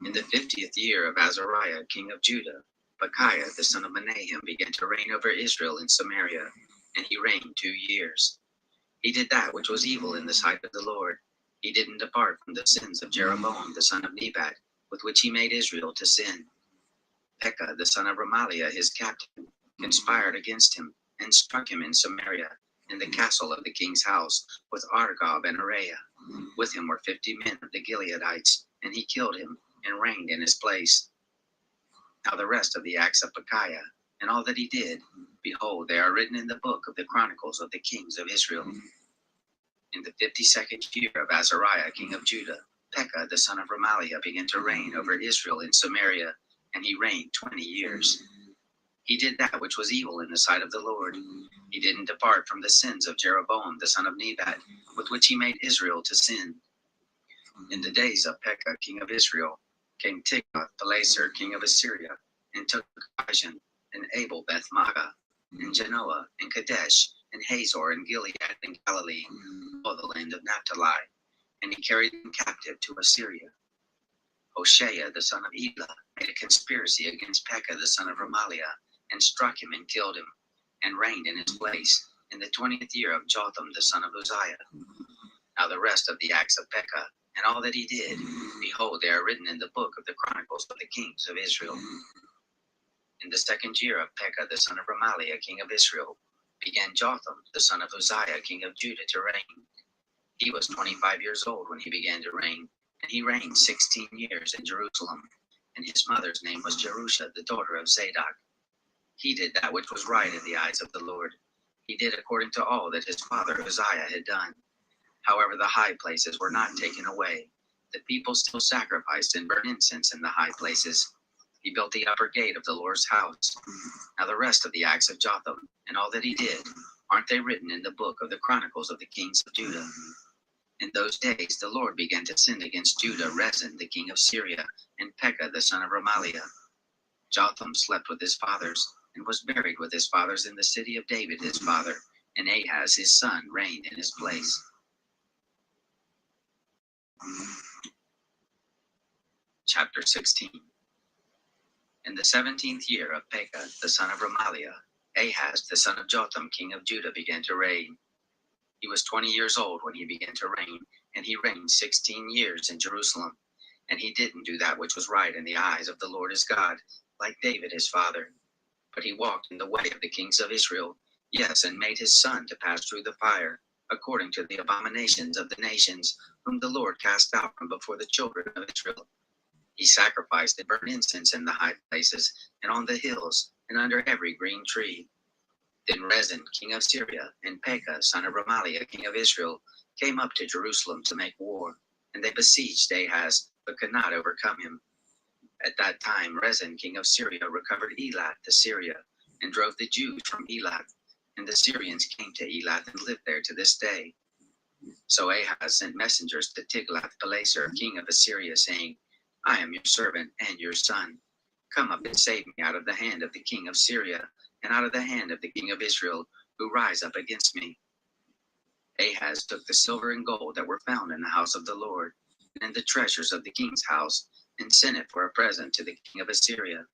In the 50th year of Azariah king of Judah, Pekahiah the son of Menahem began to reign over Israel in Samaria, and he reigned 2 years. He did that which was evil in the sight of the Lord. He didn't depart from the sins of Jeroboam the son of Nebat, with which he made Israel to sin. Pekah the son of Remaliah his captain conspired against him, and struck him in Samaria, in the castle of the king's house, with Argob and Araiah. With him were 50 men of the Gileadites, and he killed him, and reigned in his place. Now the rest of the acts of Pekahiah, and all that he did, behold, they are written in the book of the Chronicles of the kings of Israel. In the 52nd year of Azariah king of Judah, Pekah the son of Remaliah began to reign over Israel in Samaria, and he reigned 20 years. He did that which was evil in the sight of the Lord. He didn't depart from the sins of Jeroboam the son of Nebat, with which he made Israel to sin. In the days of Pekah king of Israel, came Tiglath-Pileser king of Assyria, and took Ajan, and Abel Beth-Maachah, and Genoa, and Kadesh, and Hazor, and Gilead, and Galilee, all the land of Naphtali, and he carried them captive to Assyria. Hoshea the son of Elah made a conspiracy against Pekah the son of Remaliah, and struck him and killed him, and reigned in his place in the 20th year of Jotham the son of Uzziah. Now the rest of the acts of Pekah, and all that he did, behold, they are written in the book of the Chronicles of the kings of Israel. In the 2nd year of Pekah the son of Remaliah king of Israel, began Jotham the son of Uzziah king of Judah to reign. He was 25 years old when he began to reign, and he reigned 16 years in Jerusalem, and his mother's name was Jerusha, the daughter of Zadok. He did that which was right in the eyes of the Lord. He did according to all that his father Uzziah had done. However, the high places were not taken away. The people still sacrificed and burned incense in the high places. He built the upper gate of the Lord's house. Now the rest of the acts of Jotham, and all that he did, aren't they written in the book of the Chronicles of the kings of Judah? In those days the Lord began to send against Judah Rezin the king of Syria, and Pekah the son of Remaliah. Jotham slept with his fathers, and was buried with his fathers in the city of David his father, and Ahaz his son reigned in his place. Chapter 16. In the 17th year of Pekah the son of Remaliah, Ahaz the son of Jotham king of Judah began to reign. He was 20 years old when he began to reign, and he reigned 16 years in Jerusalem. And he didn't do that which was right in the eyes of the Lord his God, like David his father. But he walked in the way of the kings of Israel, yes, and made his son to pass through the fire, according to the abominations of the nations, whom the Lord cast out from before the children of Israel. He sacrificed and burned incense in the high places, and on the hills, and under every green tree. Then Rezin, king of Syria, and Pekah, son of Remaliah, king of Israel, came up to Jerusalem to make war, and they besieged Ahaz, but could not overcome him. At that time Rezin, king of Syria, recovered Elath to Syria, and drove the Jews from Elath, and the Syrians came to Elath and lived there to this day. So Ahaz sent messengers to Tiglath-Pileser, king of Assyria, saying, I am your servant and your son. Come up and save me out of the hand of the king of Syria, and out of the hand of the king of Israel, who rise up against me. Ahaz took the silver and gold that were found in the house of the Lord, and in the treasures of the king's house, and sent it for a present to the king of Assyria.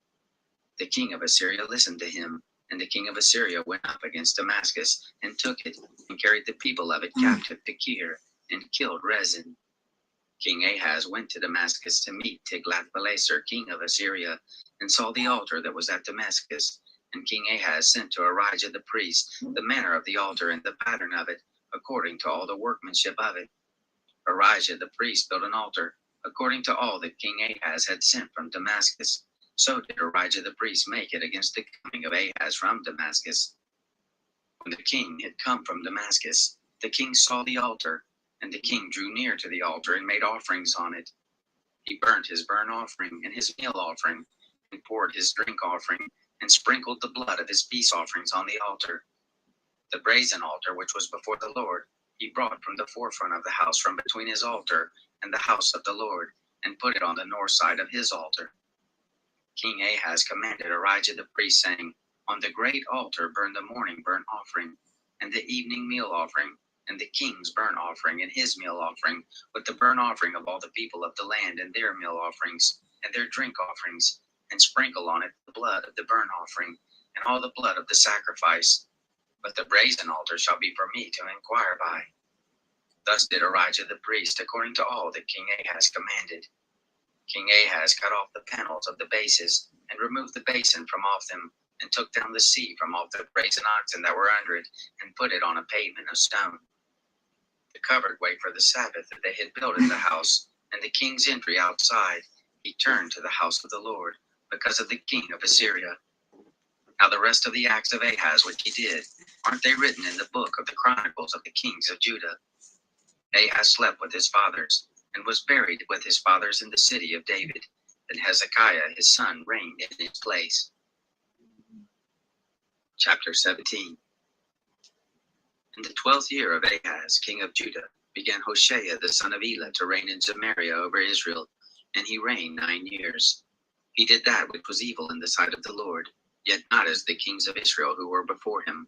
The king of Assyria listened to him, and the king of Assyria went up against Damascus, and took it, and carried the people of it captive to Kir, and killed Rezin. King Ahaz went to Damascus to meet Tiglath-Pileser, king of Assyria, and saw the altar that was at Damascus. And King Ahaz sent to Arijah the priest the manner of the altar and the pattern of it, according to all the workmanship of it. Ahijah the priest built an altar, according to all that King Ahaz had sent from Damascus. So did Ahijah the priest make it against the coming of Ahaz from Damascus. When the king had come from Damascus, the king saw the altar, and the king drew near to the altar and made offerings on it. He burnt his burnt offering and his meal offering, and poured his drink offering, and sprinkled the blood of his peace offerings on the altar. The brazen altar which was before the Lord, he brought from the forefront of the house from between his altar and the house of the Lord, and put it on the north side of his altar. King Ahaz commanded Ahijah the priest, saying, On the great altar burn the morning burnt offering, and the evening meal offering, and the king's burnt offering and his meal offering, with the burnt offering of all the people of the land and their meal offerings and their drink offerings, and sprinkle on it the blood of the burnt offering and all the blood of the sacrifice. But the brazen altar shall be for me to inquire by. Thus did Ahijah the priest, according to all that King Ahaz commanded. King Ahaz cut off the panels of the bases, and removed the basin from off them, and took down the seat from off the brazen oxen that were under it, and put it on a pavement of stone. The covered way for the Sabbath that they had built in the house, and the king's entry outside, he turned to the house of the Lord, because of the king of Assyria. Now the rest of the acts of Ahaz which he did, aren't they written in the book of the Chronicles of the kings of Judah? Ahaz slept with his fathers, and was buried with his fathers in the city of David, and Hezekiah his son reigned in his place. Chapter 17. In the 12th year of Ahaz, king of Judah, began Hoshea the son of Elah to reign in Samaria over Israel, and he reigned 9 years. He did that which was evil in the sight of the Lord, yet not as the kings of Israel who were before him.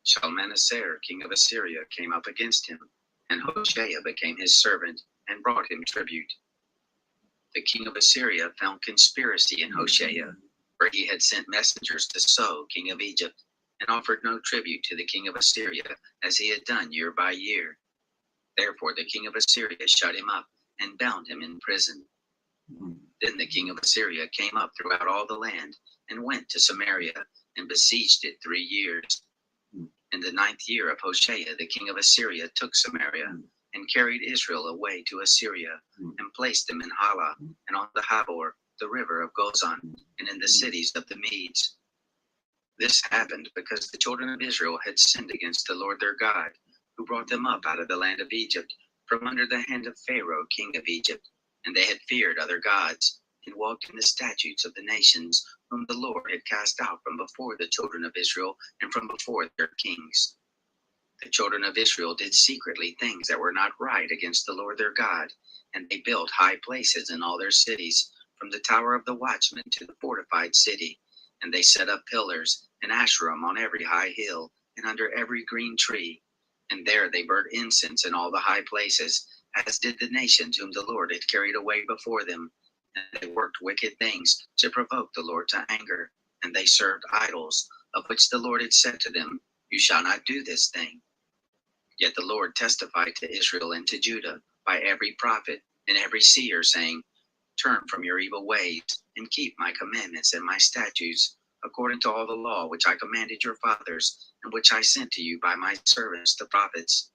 Shalmaneser, king of Assyria, came up against him, and Hoshea became his servant, and brought him tribute. The king of Assyria found conspiracy in Hoshea, for he had sent messengers to So, king of Egypt, and offered no tribute to the king of Assyria, as he had done year by year. Therefore the king of Assyria shut him up, and bound him in prison. Then the king of Assyria came up throughout all the land, and went to Samaria, and besieged it 3 years. In the 9th year of Hoshea, the king of Assyria took Samaria, and carried Israel away to Assyria, and placed them in Hala, and on the Habor, the river of Gozan, and in the cities of the Medes. This happened because the children of Israel had sinned against the Lord their God, who brought them up out of the land of Egypt, from under the hand of Pharaoh, king of Egypt, and they had feared other gods, and walked in the statutes of the nations, whom the Lord had cast out from before the children of Israel, and from before their kings. The children of Israel did secretly things that were not right against the Lord their God, and they built high places in all their cities, from the tower of the watchman to the fortified city, and they set up pillars and Asherim on every high hill, and under every green tree, and there they burnt incense in all the high places, as did the nations whom the Lord had carried away before them. And they worked wicked things to provoke the Lord to anger, and they served idols, of which the Lord had said to them, You shall not do this thing. Yet the Lord testified to Israel and to Judah by every prophet and every seer, saying, Turn from your evil ways, and keep my commandments and my statutes, according to all the law which I commanded your fathers, and which I sent to you by my servants the prophets.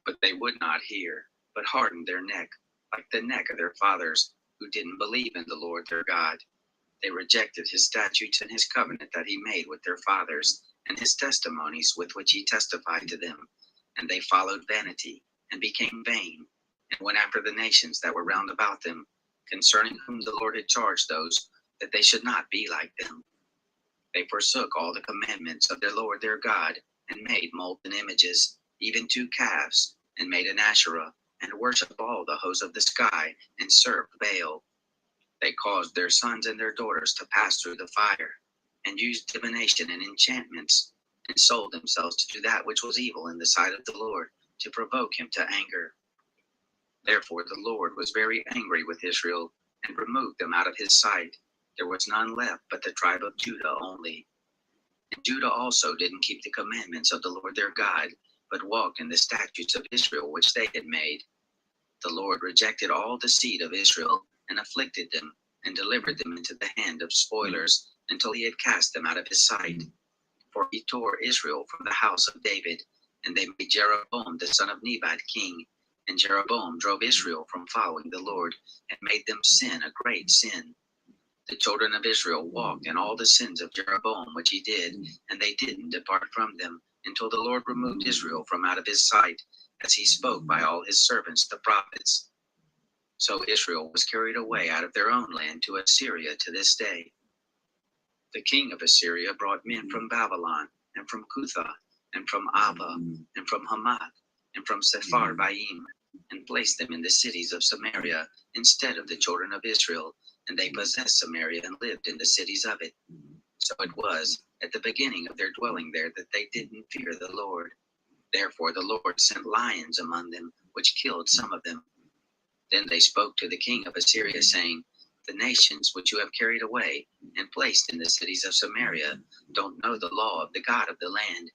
But they would not hear, but hardened their neck, like the neck of their fathers, who didn't believe in the Lord their God. They rejected his statutes and his covenant that he made with their fathers, and his testimonies with which he testified to them. And they followed vanity, and became vain, and went after the nations that were round about them, concerning whom the Lord had charged those, that they should not be like them. They forsook all the commandments of their Lord their God, and made molten images, even 2 calves, and made an Asherah, and worshipped all the hosts of the sky, and served Baal. They caused their sons and their daughters to pass through the fire, and used divination and enchantments, and sold themselves to do that which was evil in the sight of the Lord, to provoke him to anger. Therefore the Lord was very angry with Israel, and removed them out of his sight. There was none left but the tribe of Judah only. And Judah also didn't keep the commandments of the Lord their God, but walked in the statutes of Israel which they had made. The Lord rejected all the seed of Israel, and afflicted them, and delivered them into the hand of spoilers, until he had cast them out of his sight. For he tore Israel from the house of David, and they made Jeroboam the son of Nebat king, And Jeroboam drove Israel from following the Lord, and made them sin a great sin. The children of Israel walked in all the sins of Jeroboam which he did, and they didn't depart from them, until the Lord removed Israel from out of his sight, as he spoke by all his servants the prophets. So Israel was carried away out of their own land to Assyria to this day. The king of Assyria brought men from Babylon, and from Cutha, and from Ava, and from Hamath, and from Sepharvaim, and placed them in the cities of Samaria instead of the children of Israel, and they possessed Samaria and lived in the cities of it. So it was at the beginning of their dwelling there that they didn't fear the Lord. Therefore the Lord sent lions among them, which killed some of them. Then they spoke to the king of Assyria, saying, The nations which you have carried away and placed in the cities of Samaria don't know the law of the God of the land.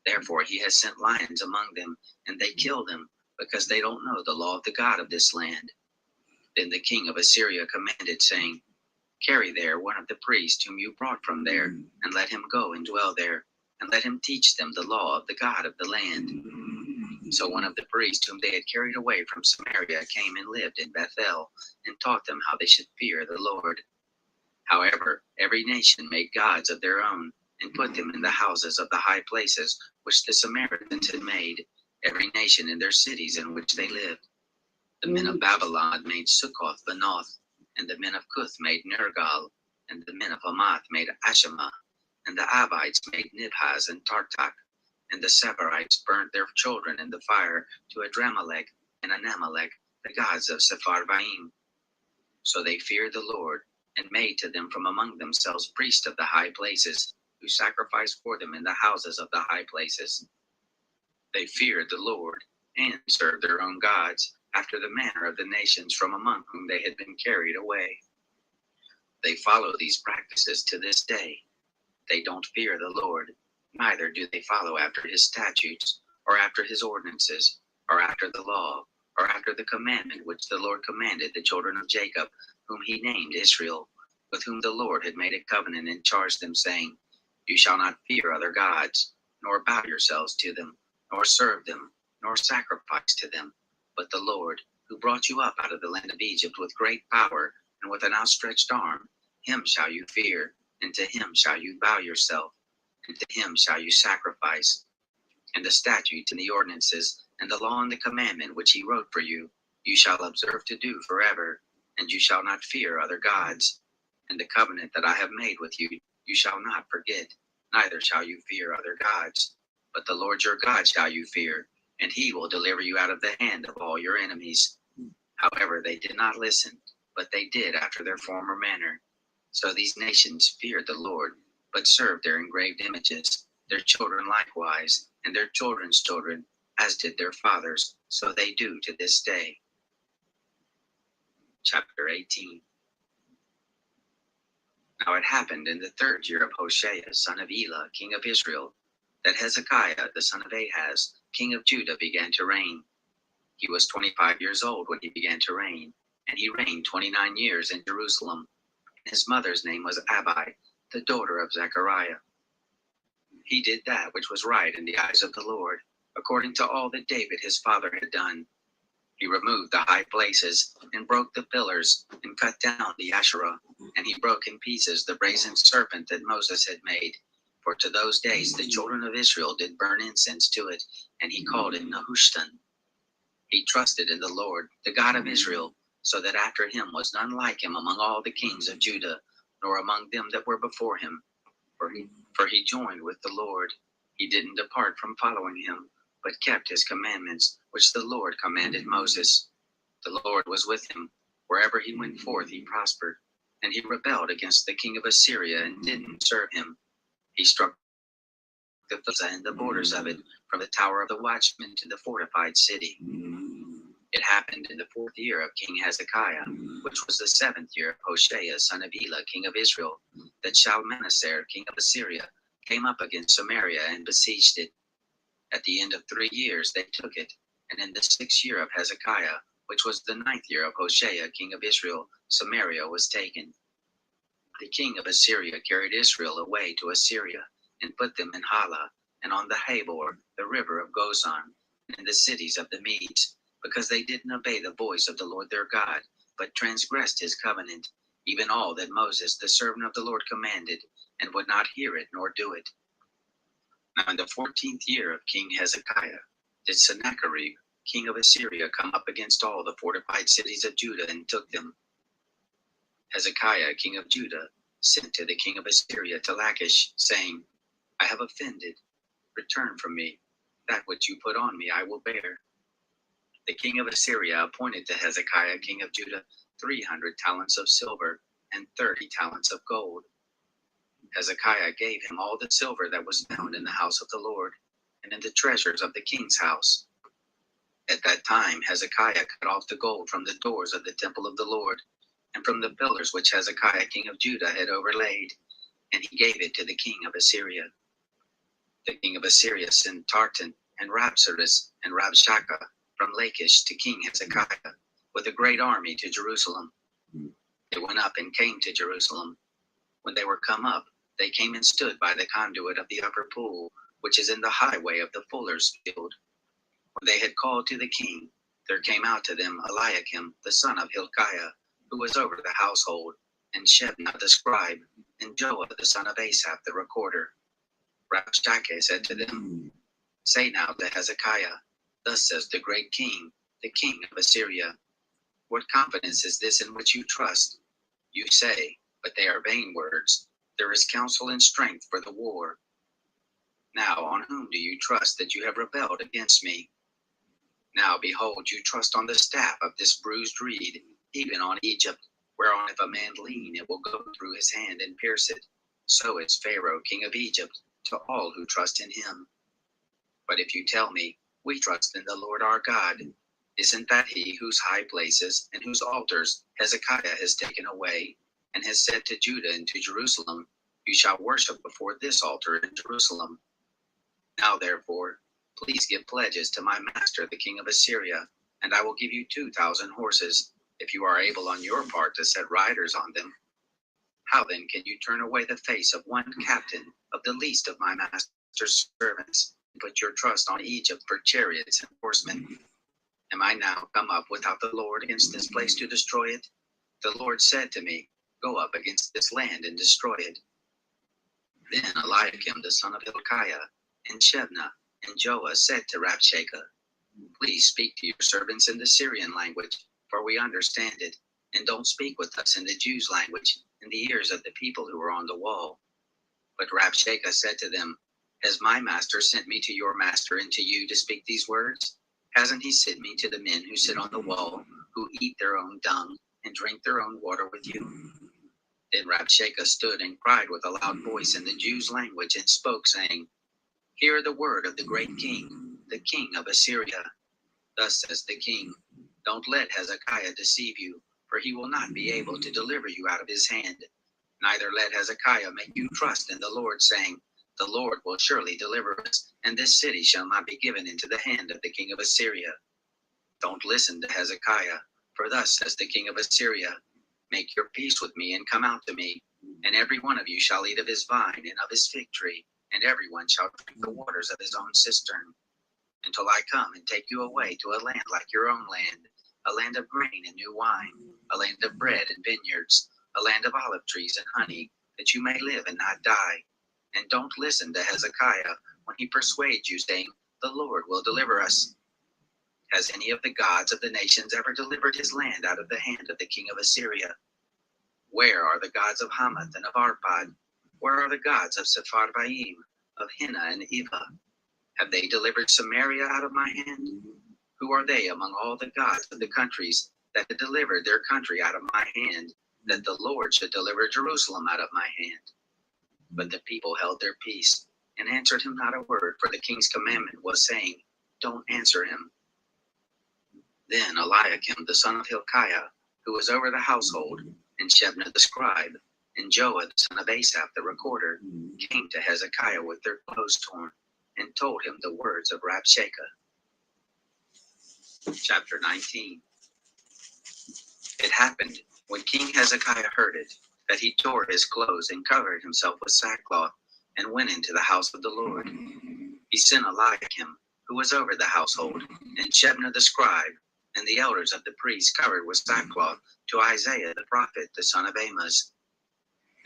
Therefore he has sent lions among them, and they kill them, because they don't know the law of the God of this land. Then the king of Assyria commanded, saying, Carry there one of the priests whom you brought from there, and let him go and dwell there, and let him teach them the law of the God of the land. So one of the priests whom they had carried away from Samaria came and lived in Bethel, and taught them how they should fear the Lord. However, every nation made gods of their own, and put them in the houses of the high places which the Samaritans had made, every nation in their cities in which they lived. The men of Babylon made Succoth Benoth, and the men of Cuth made Nergal, and the men of Hamath made Ashima, and the Avites made Nibhaz and Tartak, and the Sepharvites burnt their children in the fire to Adramelech and Anamelech, the gods of Sepharvaim. So they feared the Lord, and made to them from among themselves priests of the high places, who sacrificed for them in the houses of the high places. They feared the Lord, and served their own gods, after the manner of the nations from among whom they had been carried away. They follow these practices to this day. They don't fear the Lord, neither do they follow after his statutes, or after his ordinances, or after the law, or after the commandment which the Lord commanded the children of Jacob, whom he named Israel, with whom the Lord had made a covenant and charged them, saying, You shall not fear other gods, nor bow yourselves to them, nor serve them, nor sacrifice to them, but the Lord, who brought you up out of the land of Egypt with great power and with an outstretched arm, him shall you fear, and to him shall you bow yourself, and to him shall you sacrifice. And the statutes and the ordinances, and the law and the commandment which he wrote for you, you shall observe to do forever, and you shall not fear other gods. And the covenant that I have made with you, you shall not forget, neither shall you fear other gods. But the Lord your God shall you fear, and he will deliver you out of the hand of all your enemies. However, they did not listen, but they did after their former manner. So these nations feared the Lord, but served their engraved images, their children likewise, and their children's children, as did their fathers, so they do to this day. Chapter 18. Now it happened in the 3rd year of Hoshea, son of Elah, king of Israel, that Hezekiah, the son of Ahaz, king of Judah, began to reign. He was 25 years old when he began to reign, and he reigned 29 years in Jerusalem. His mother's name was Abi, the daughter of Zechariah. He did that which was right in the eyes of the Lord, according to all that David his father had done. He removed the high places, and broke the pillars, and cut down the Asherah, and he broke in pieces the brazen serpent that Moses had made. For to those days the children of Israel did burn incense to it, and he called it Nehushtan. He trusted in the Lord, the God of Israel, so that after him was none like him among all the kings of Judah, nor among them that were before him. For he joined with the Lord. He didn't depart from following him, but kept his commandments, which the Lord commanded Moses. The Lord was with him. Wherever he went forth, he prospered. And he rebelled against the king of Assyria and didn't serve him. He struck the plaza and the borders of it, from the tower of the watchman to the fortified city. It happened in the 4th year of King Hezekiah, which was the 7th year of Hoshea, son of Elah, king of Israel, that Shalmaneser, king of Assyria, came up against Samaria and besieged it. At the end of 3 years they took it, and in the 6th year of Hezekiah, which was the 9th year of Hoshea, king of Israel, Samaria was taken. The king of Assyria carried Israel away to Assyria, and put them in Hala, and on the Habor, the river of Gozan, and in the cities of the Medes, because they didn't obey the voice of the Lord their God, but transgressed his covenant, even all that Moses, the servant of the Lord, commanded, and would not hear it nor do it. Now in the 14th year of King Hezekiah did Sennacherib, king of Assyria, come up against all the fortified cities of Judah and took them. Hezekiah, king of Judah, sent to the king of Assyria to Lachish, saying, I have offended. Return from me. That which you put on me I will bear. The king of Assyria appointed to Hezekiah, king of Judah, 300 talents of silver and 30 talents of gold. Hezekiah gave him all the silver that was found in the house of the Lord and in the treasures of the king's house. At that time Hezekiah cut off the gold from the doors of the temple of the Lord and from the pillars which Hezekiah, king of Judah, had overlaid, and he gave it to the king of Assyria. The king of Assyria sent Tartan and Rabsaris and Rabshakeh from Lachish to King Hezekiah with a great army to Jerusalem. They went up and came to Jerusalem. When they were come up, they came and stood by the conduit of the upper pool, which is in the highway of the fuller's field. When they had called to the king, there came out to them Eliakim, the son of Hilkiah, who was over the household, and Shebna the scribe, and Joah the son of Asaph the recorder. Rabshakeh said to them, Say now to Hezekiah, Thus says the great king, the king of Assyria, What confidence is this in which you trust? You say, but they are vain words. There is counsel and strength for the war. Now on whom do you trust that you have rebelled against me? Now behold, you trust on the staff of this bruised reed, even on Egypt, whereon if a man lean, it will go through his hand and pierce it. So is Pharaoh, king of Egypt, to all who trust in him. But if you tell me, we trust in the Lord our God, isn't that he whose high places and whose altars Hezekiah has taken away, and has said to Judah and to Jerusalem, You shall worship before this altar in Jerusalem? Now therefore, please give pledges to my master the king of Assyria, and I will give you 2,000 horses, if you are able on your part to set riders on them. How then can you turn away the face of one captain of the least of my master's servants, and put your trust on Egypt for chariots and horsemen? Am I now come up without the Lord against this place to destroy it? The Lord said to me, Go up against this land and destroy it. Then Eliakim the son of Hilkiah, and Shebna, and Joah said to Rabshakeh, Please speak to your servants in the Syrian language, for we understand it, and don't speak with us in the Jews' language, in the ears of the people who are on the wall. But Rabshakeh said to them, Has my master sent me to your master and to you to speak these words? Hasn't he sent me to the men who sit on the wall, who eat their own dung and drink their own water with you? Then Rabshakeh stood and cried with a loud voice in the Jews' language and spoke, saying, Hear the word of the great king, the king of Assyria. Thus says the king, Don't let Hezekiah deceive you, for he will not be able to deliver you out of his hand. Neither let Hezekiah make you trust in the Lord, saying, The Lord will surely deliver us, and this city shall not be given into the hand of the king of Assyria. Don't listen to Hezekiah, for thus says the king of Assyria, Make your peace with me and come out to me, and every one of you shall eat of his vine and of his fig tree, and every one shall drink the waters of his own cistern, until I come and take you away to a land like your own land, a land of grain and new wine, a land of bread and vineyards, a land of olive trees and honey, that you may live and not die. And don't listen to Hezekiah when he persuades you, saying, The Lord will deliver us. Has any of the gods of the nations ever delivered his land out of the hand of the king of Assyria? Where are the gods of Hamath and of Arpad? Where are the gods of Sepharvaim, of Hena and Eva? Have they delivered Samaria out of my hand? Who are they among all the gods of the countries that had delivered their country out of my hand, that the Lord should deliver Jerusalem out of my hand? But the people held their peace, and answered him not a word, for the king's commandment was, saying, Don't answer him. Then Eliakim the son of Hilkiah, who was over the household, and Shebna the scribe, and Joah the son of Asaph the recorder, came to Hezekiah with their clothes torn, and told him the words of Rabshakeh. Chapter 19. It happened, when King Hezekiah heard it, that he tore his clothes and covered himself with sackcloth, and went into the house of the Lord. He sent Eliakim, who was over the household, and Shebna the scribe, the elders of the priests covered with sackcloth to Isaiah the prophet, the son of Amos.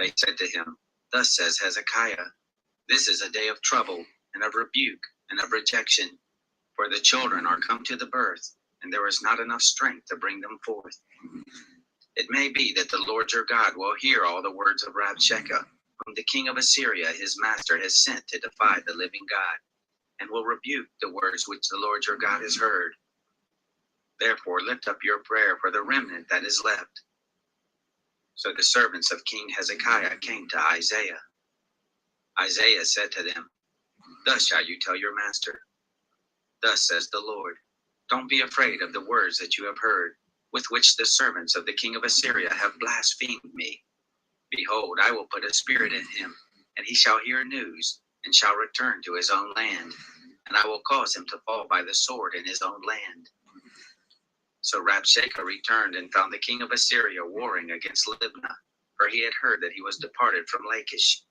They said to him, Thus says Hezekiah, This is a day of trouble, and of rebuke, and of rejection, for the children are come to the birth, and there is not enough strength to bring them forth. It may be that the Lord your God will hear all the words of Rabshakeh, whom the king of Assyria his master has sent to defy the living God, and will rebuke the words which the Lord your God has heard. Therefore lift up your prayer for the remnant that is left. So the servants of King Hezekiah came to Isaiah. Isaiah said to them, Thus shall you tell your master. Thus says the Lord, Don't be afraid of the words that you have heard, with which the servants of the king of Assyria have blasphemed me. Behold, I will put a spirit in him, and he shall hear news, and shall return to his own land, and I will cause him to fall by the sword in his own land. So Rabshakeh returned and found the king of Assyria warring against Libnah, for he had heard that he was departed from Lachish.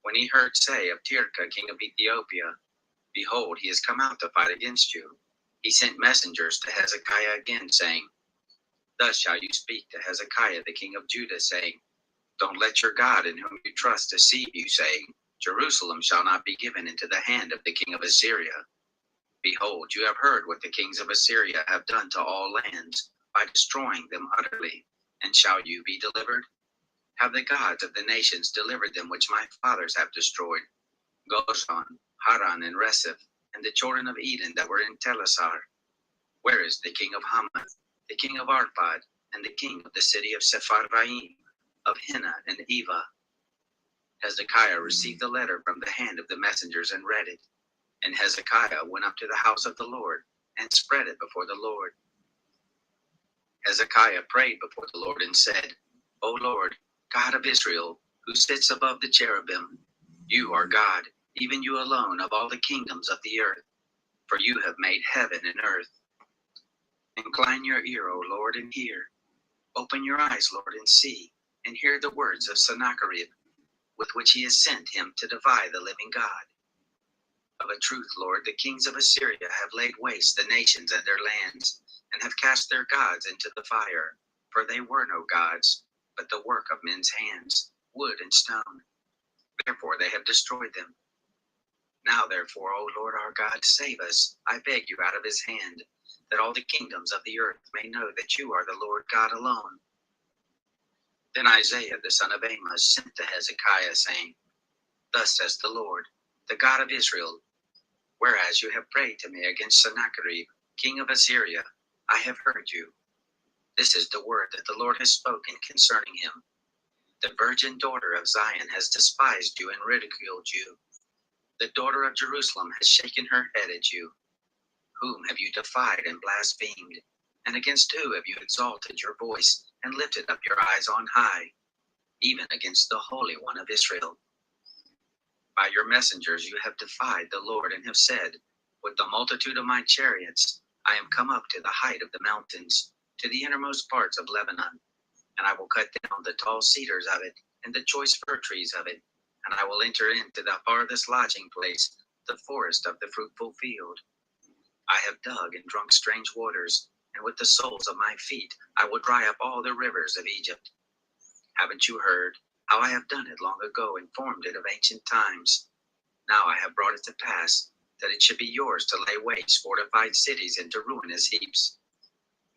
When he heard say of Tirkah, king of Ethiopia, Behold, he has come out to fight against you, he sent messengers to Hezekiah again, saying, Thus shall you speak to Hezekiah the king of Judah, saying, Don't let your God in whom you trust deceive you, saying, Jerusalem shall not be given into the hand of the king of Assyria. Behold, you have heard what the kings of Assyria have done to all lands, by destroying them utterly. And shall you be delivered? Have the gods of the nations delivered them which my fathers have destroyed? Gozan, Haran, and Reseph, and the children of Eden that were in Telassar? Where is the king of Hamath, the king of Arpad, and the king of the city of Sepharvaim, of Hena and Eva? Hezekiah received the letter from the hand of the messengers and read it. And Hezekiah went up to the house of the Lord and spread it before the Lord. Hezekiah prayed before the Lord and said, O Lord, God of Israel, who sits above the cherubim, you are God, even you alone of all the kingdoms of the earth, for you have made heaven and earth. Incline your ear, O Lord, and hear. Open your eyes, Lord, and see, and hear the words of Sennacherib, with which he has sent him to defy the living God. Of a truth, Lord, the kings of Assyria have laid waste the nations and their lands, and have cast their gods into the fire, for they were no gods, but the work of men's hands, wood and stone. Therefore they have destroyed them. Now therefore, O Lord our God, save us, I beg you, out of his hand, that all the kingdoms of the earth may know that you are the Lord God alone. Then Isaiah the son of Amos sent to Hezekiah, saying, Thus says the Lord, the God of Israel, whereas you have prayed to me against Sennacherib, king of Assyria, I have heard you. This is the word that the Lord has spoken concerning him. The virgin daughter of Zion has despised you and ridiculed you. The daughter of Jerusalem has shaken her head at you. Whom have you defied and blasphemed? And against who have you exalted your voice and lifted up your eyes on high? Even against the Holy One of Israel. By your messengers you have defied the Lord, and have said, With the multitude of my chariots I am come up to the height of the mountains, to the innermost parts of Lebanon. And I will cut down the tall cedars of it, and the choice fir trees of it, and I will enter into the farthest lodging place, the forest of the fruitful field. I have dug and drunk strange waters, and with the soles of my feet I will dry up all the rivers of Egypt. Haven't you heard how I have done it long ago and formed it of ancient times? Now I have brought it to pass, that it should be yours to lay waste fortified cities into ruinous heaps.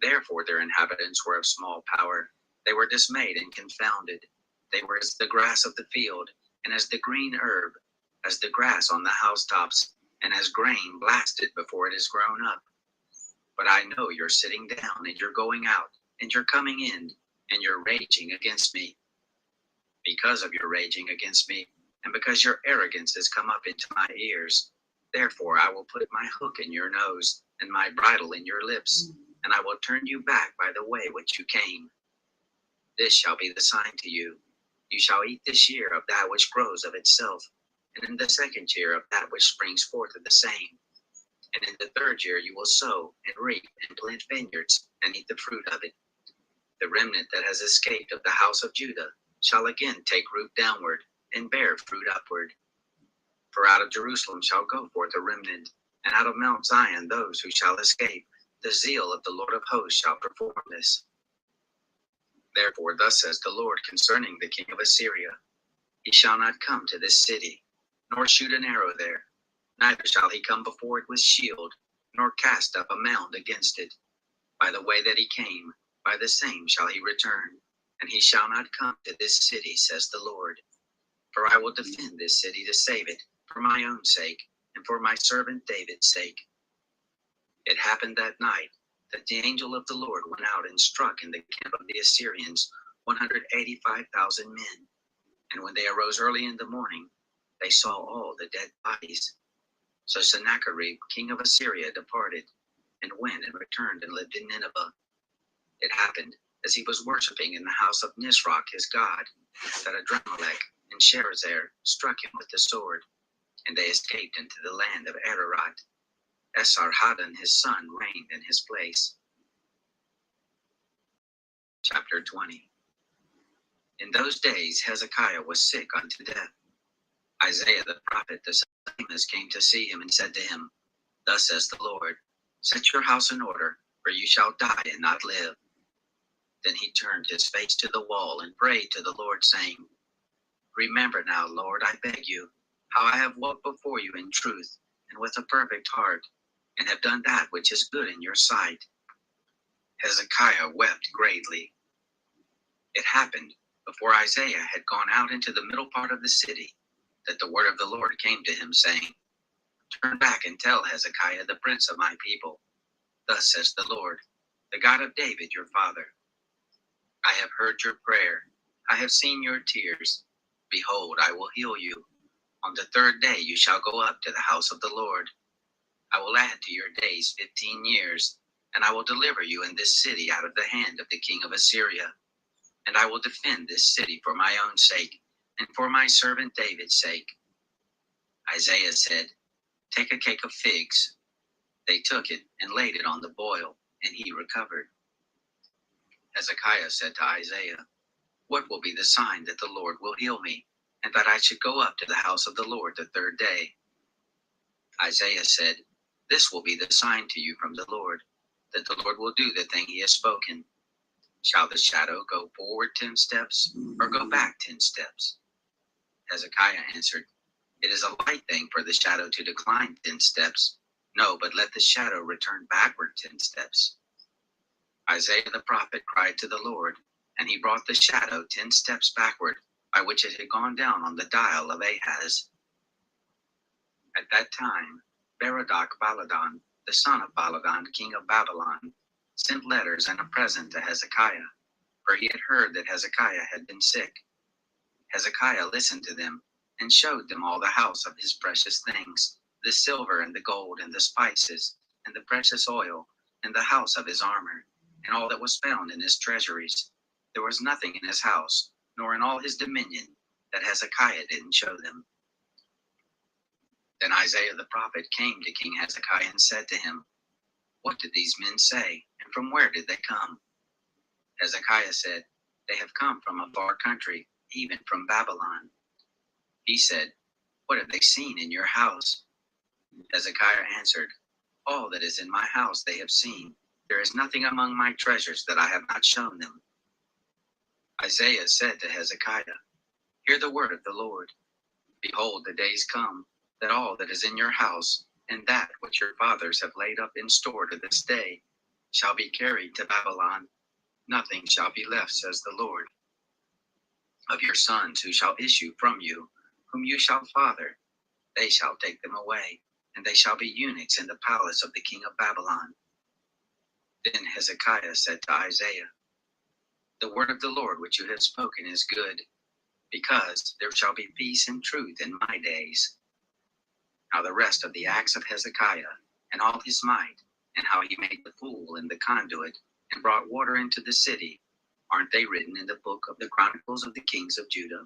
Therefore their inhabitants were of small power. They were dismayed and confounded. They were as the grass of the field, and as the green herb, as the grass on the housetops, and as grain blasted before it is grown up. But I know you're sitting down, and you're going out, and you're coming in, and you're raging against me. Because of your raging against me, and because your arrogance has come up into my ears, therefore I will put my hook in your nose, and my bridle in your lips, and I will turn you back by the way which you came. This shall be the sign to you. You shall eat this year of that which grows of itself, and in the second year of that which springs forth of the same. And in the third year you will sow and reap and plant vineyards, and eat the fruit of it. The remnant that has escaped of the house of Judah shall again take root downward, and bear fruit upward. For out of Jerusalem shall go forth a remnant, and out of Mount Zion those who shall escape, The zeal of the Lord of hosts shall perform this. Therefore thus says the Lord concerning the king of Assyria, he shall not come to this city, nor shoot an arrow there, neither shall he come before it with shield, nor cast up a mound against it. By the way that he came, by the same shall he return, and he shall not come to this city, says the Lord. For I will defend this city to save it, for my own sake, and for my servant David's sake. It happened that night that the angel of the Lord went out and struck in the camp of the Assyrians 185,000 men. And when they arose early in the morning, they saw all the dead bodies. So Sennacherib, king of Assyria, departed, and went and returned and lived in Nineveh. It happened, as he was worshipping in the house of Nisroch his god, that Adrammelech and Sharezer struck him with the sword, and they escaped into the land of Ararat. Esarhaddon his son reigned in his place. Chapter 20. In those days Hezekiah was sick unto death. Isaiah the prophet the son of Amos came to see him and said to him, Thus says the Lord, set your house in order, for you shall die and not live. Then he turned his face to the wall and prayed to the Lord, saying, Remember now, Lord, I beg you, how I have walked before you in truth and with a perfect heart, and have done that which is good in your sight. Hezekiah wept greatly. It happened, before Isaiah had gone out into the middle part of the city, that the word of the Lord came to him, saying, Turn back and tell Hezekiah, the prince of my people, Thus says the Lord, the God of David your father, I have heard your prayer, I have seen your tears. Behold, I will heal you. On the third day you shall go up to the house of the Lord. I will add to your days 15 years, and I will deliver you in this city out of the hand of the king of Assyria. And I will defend this city for my own sake, and for my servant David's sake. Isaiah said, Take a cake of figs. They took it and laid it on the boil, and he recovered. Hezekiah said to Isaiah, What will be the sign that the Lord will heal me, and that I should go up to the house of the Lord the third day? Isaiah said, This will be the sign to you from the Lord, that the Lord will do the thing he has spoken. Shall the shadow go forward 10 steps, or go back 10 steps? Hezekiah answered, It is a light thing for the shadow to decline 10 steps. No, but let the shadow return backward 10 steps. Isaiah the prophet cried to the Lord, and he brought the shadow 10 steps backward, by which it had gone down on the dial of Ahaz. At that time, Baladan, the son of Baladan, king of Babylon, sent letters and a present to Hezekiah, for he had heard that Hezekiah had been sick. Hezekiah listened to them, and showed them all the house of his precious things, the silver and the gold and the spices, and the precious oil, and the house of his armor, and all that was found in his treasuries. There was nothing in his house, nor in all his dominion, that Hezekiah didn't show them. Then Isaiah the prophet came to King Hezekiah and said to him, What did these men say, and from where did they come? Hezekiah said, They have come from a far country, even from Babylon. He said, What have they seen in your house? Hezekiah answered, All that is in my house they have seen. There is nothing among my treasures that I have not shown them. Isaiah said to Hezekiah, Hear the word of the Lord. Behold, the days come, that all that is in your house, and that which your fathers have laid up in store to this day, shall be carried to Babylon. Nothing shall be left, says the Lord. Of your sons who shall issue from you, whom you shall father, they shall take them away, and they shall be eunuchs in the palace of the king of Babylon. Then Hezekiah said to Isaiah, The word of the Lord which you have spoken is good, because there shall be peace and truth in my days. Now the rest of the acts of Hezekiah, and all his might, and how he made the pool and the conduit, and brought water into the city, aren't they written in the book of the Chronicles of the kings of Judah?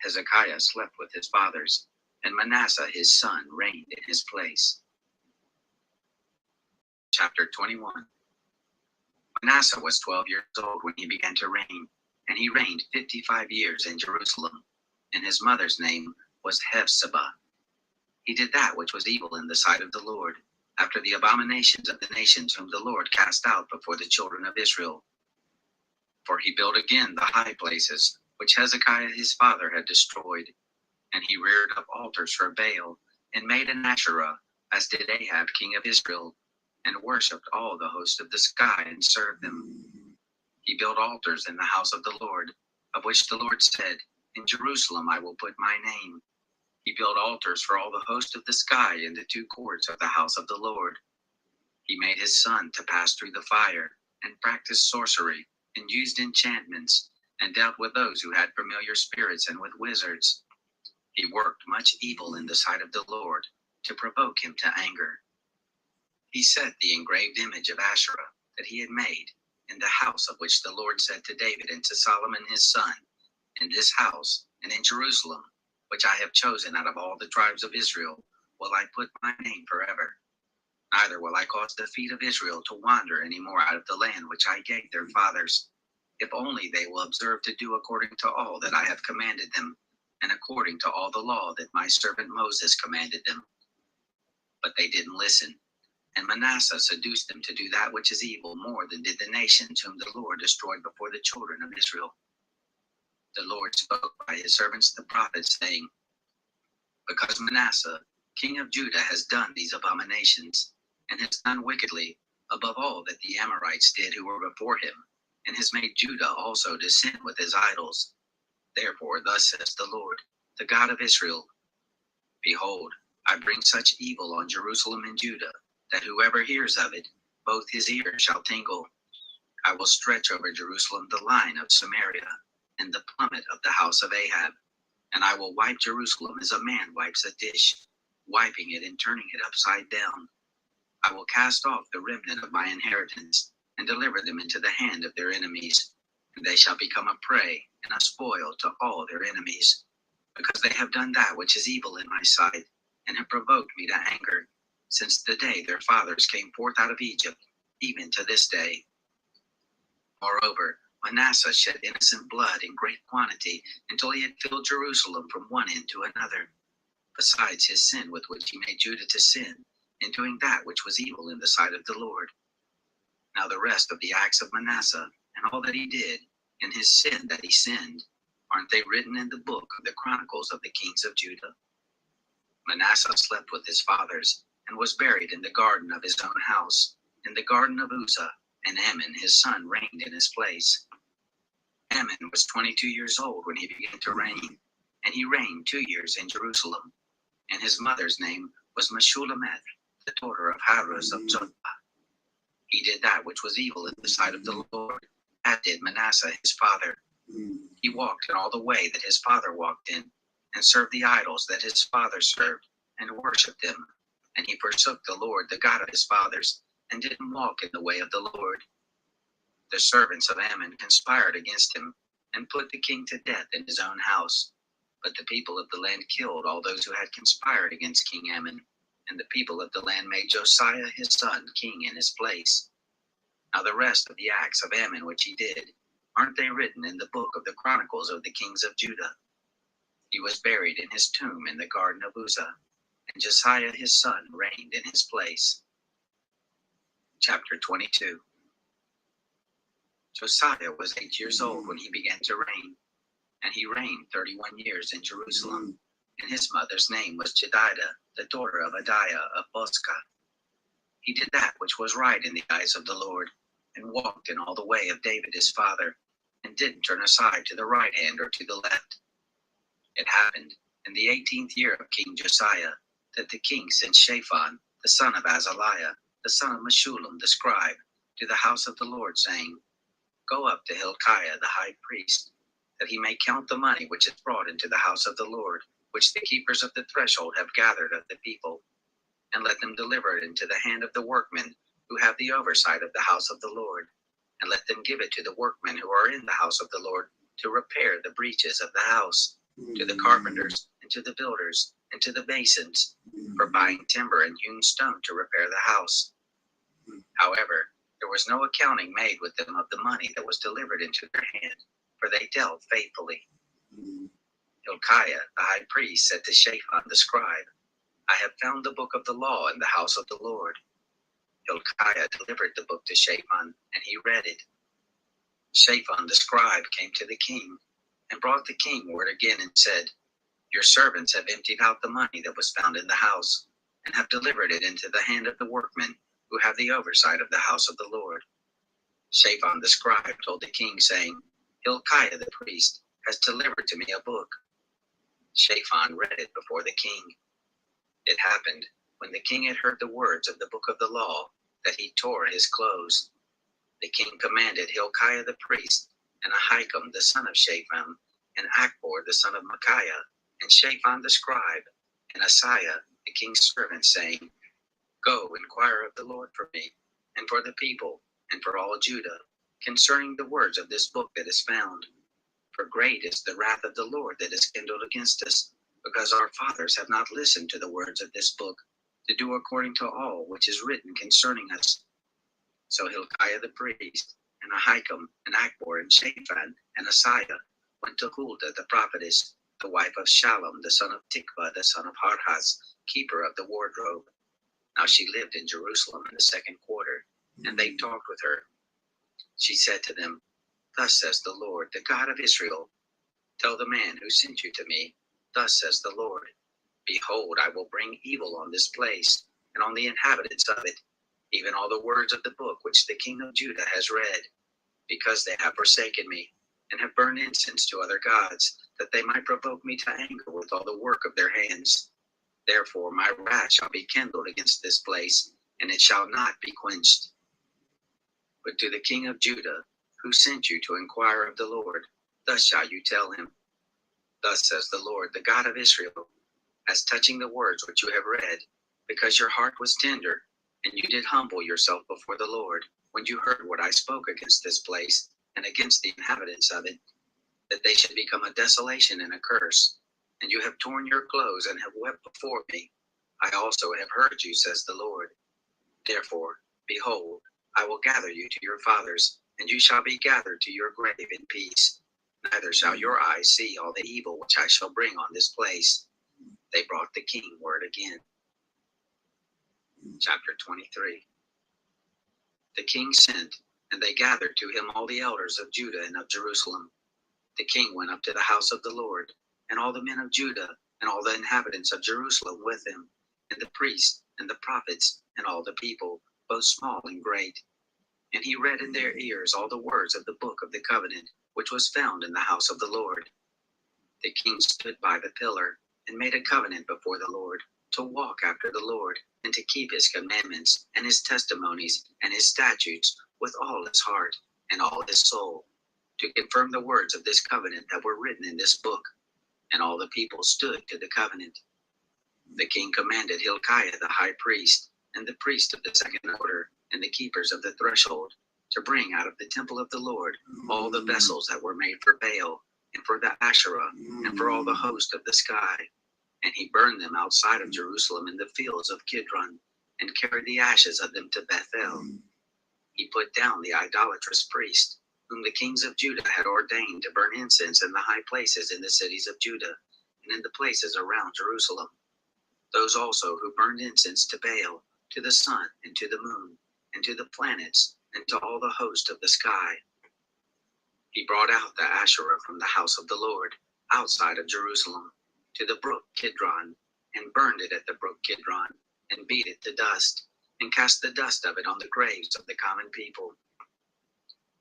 Hezekiah slept with his fathers, and Manasseh his son reigned in his place. Chapter 21. Manasseh was 12 years old when he began to reign, and he reigned 55 years in Jerusalem, and his mother's name was Hephzibah. He did that which was evil in the sight of the Lord, after the abominations of the nations whom the Lord cast out before the children of Israel. For he built again the high places, which Hezekiah his father had destroyed. And he reared up altars for Baal, and made an Asherah, as did Ahab king of Israel, and worshipped all the host of the sky, and served them. He built altars in the house of the Lord, of which the Lord said, In Jerusalem I will put my name. He built altars for all the host of the sky in the two courts of the house of the Lord. He made his son to pass through the fire, and practiced sorcery, and used enchantments, and dealt with those who had familiar spirits and with wizards. He worked much evil in the sight of the Lord, to provoke him to anger. He set the engraved image of Asherah that he had made in the house, of which the Lord said to David and to Solomon his son, In this house and in Jerusalem, which I have chosen out of all the tribes of Israel, will I put my name forever. Neither will I cause the feet of Israel to wander any more out of the land which I gave their fathers, if only they will observe to do according to all that I have commanded them, and according to all the law that my servant Moses commanded them. But they didn't listen, and Manasseh seduced them to do that which is evil more than did the nations whom the Lord destroyed before the children of Israel. The Lord spoke by his servants the prophets, saying, Because Manasseh, king of Judah, has done these abominations, and has done wickedly, above all that the Amorites did who were before him, and has made Judah also to sin with his idols. Therefore thus says the Lord, the God of Israel, Behold, I bring such evil on Jerusalem and Judah, that whoever hears of it, both his ears shall tingle. I will stretch over Jerusalem the line of Samaria, and the plummet of the house of Ahab, and I will wipe Jerusalem as a man wipes a dish, wiping it and turning it upside down. I will cast off the remnant of my inheritance, and deliver them into the hand of their enemies, and they shall become a prey and a spoil to all their enemies, because they have done that which is evil in my sight, and have provoked me to anger, since the day their fathers came forth out of Egypt, even to this day. Moreover, Manasseh shed innocent blood in great quantity, until he had filled Jerusalem from one end to another, besides his sin with which he made Judah to sin, in doing that which was evil in the sight of the Lord. Now the rest of the acts of Manasseh, and all that he did, and his sin that he sinned, aren't they written in the book of the Chronicles of the kings of Judah? Manasseh slept with his fathers, and was buried in the garden of his own house, in the garden of Uzzah, and Amon his son reigned in his place. Amon was 22 years old when he began to reign, and he reigned 2 years in Jerusalem. And his mother's name was Meshullemeth, the daughter of Haruz of Zobah. He did that which was evil in the sight of the Lord, as did Manasseh his father. He walked in all the way that his father walked in, and served the idols that his father served, and worshipped them. And he forsook the Lord, the God of his fathers, and didn't walk in the way of the Lord. The servants of Ammon conspired against him, and put the king to death in his own house. But the people of the land killed all those who had conspired against King Ammon, and the people of the land made Josiah his son king in his place. Now the rest of the acts of Ammon which he did, aren't they written in the book of the Chronicles of the kings of Judah? He was buried in his tomb in the garden of Uzzah, and Josiah his son reigned in his place. Chapter 22. Josiah was 8 years old when he began to reign, and he reigned 31 years in Jerusalem. And his mother's name was Jedidah, the daughter of Adiah of Bozkah. He did that which was right in the eyes of the Lord, and walked in all the way of David his father, and didn't turn aside to the right hand or to the left. It happened in the 18th year of King Josiah, that the king sent Shaphan, the son of Azaliah, the son of Meshullam the scribe, to the house of the Lord, saying, Go up to Hilkiah the high priest, that he may count the money which is brought into the house of the Lord, which the keepers of the threshold have gathered of the people, and let them deliver it into the hand of the workmen who have the oversight of the house of the Lord, and let them give it to the workmen who are in the house of the Lord to repair the breaches of the house, to the carpenters, and to the builders, and to the masons, for buying timber and hewn stone to repair the house. However, there was no accounting made with them of the money that was delivered into their hand, for they dealt faithfully. Hilkiah the high priest said to Shaphan the scribe, I have found the book of the law in the house of the Lord. Hilkiah delivered the book to Shaphan, and he read it. Shaphan the scribe came to the king, and brought the king word again, and said, Your servants have emptied out the money that was found in the house, and have delivered it into the hand of the workmen who have the oversight of the house of the Lord. Shaphan the scribe told the king, saying, Hilkiah the priest has delivered to me a book. Shaphan read it before the king. It happened, when the king had heard the words of the book of the law, that he tore his clothes. The king commanded Hilkiah the priest, and Ahikam the son of Shaphan, and Achbor the son of Micaiah, and Shaphan the scribe, and Asaiah the king's servant, saying, Go inquire of the Lord for me, and for the people, and for all Judah, concerning the words of this book that is found. For great is the wrath of the Lord that is kindled against us, because our fathers have not listened to the words of this book, to do according to all which is written concerning us. So Hilkiah the priest, and Ahikam, and Achbor, and Shaphan, and Asaiah went to Huldah the prophetess, the wife of Shallum the son of Tikvah the son of Harhas, keeper of the wardrobe. Now she lived in Jerusalem in the second quarter, and they talked with her. She said to them, Thus says the Lord, the God of Israel, Tell the man who sent you to me, Thus says the Lord, Behold, I will bring evil on this place, and on the inhabitants of it, even all the words of the book which the king of Judah has read, because they have forsaken me, and have burned incense to other gods, that they might provoke me to anger with all the work of their hands. Therefore my wrath shall be kindled against this place, and it shall not be quenched. But to the king of Judah, who sent you to inquire of the Lord, thus shall you tell him, Thus says the Lord, the God of Israel, as touching the words which you have read, because your heart was tender, and you did humble yourself before the Lord, when you heard what I spoke against this place, and against the inhabitants of it, that they should become a desolation and a curse. And you have torn your clothes and have wept before me. I also have heard you, says the Lord. Therefore, behold, I will gather you to your fathers, and you shall be gathered to your grave in peace. Neither shall your eyes see all the evil which I shall bring on this place. They brought the king word again. Chapter 23. The king sent, and they gathered to him all the elders of Judah and of Jerusalem. The king went up to the house of the Lord, and all the men of Judah, and all the inhabitants of Jerusalem with him, and the priests, and the prophets, and all the people, both small and great. And he read in their ears all the words of the book of the covenant, which was found in the house of the Lord. The king stood by the pillar, and made a covenant before the Lord, to walk after the Lord, and to keep his commandments, and his testimonies, and his statutes, with all his heart, and all his soul, to confirm the words of this covenant that were written in this book. And all the people stood to the covenant. The king commanded Hilkiah the high priest, and the priest of the second order, and the keepers of the threshold, to bring out of the temple of the Lord all the vessels that were made for Baal, and for the Asherah, and for all the host of the sky. And he burned them outside of Jerusalem in the fields of Kidron, and carried the ashes of them to Bethel. He put down the idolatrous priest, whom the kings of Judah had ordained to burn incense in the high places in the cities of Judah, and in the places around Jerusalem. Those also who burned incense to Baal, to the sun, and to the moon, and to the planets, and to all the host of the sky. He brought out the Asherah from the house of the Lord, outside of Jerusalem, to the brook Kidron, and burned it at the brook Kidron, and beat it to dust, and cast the dust of it on the graves of the common people.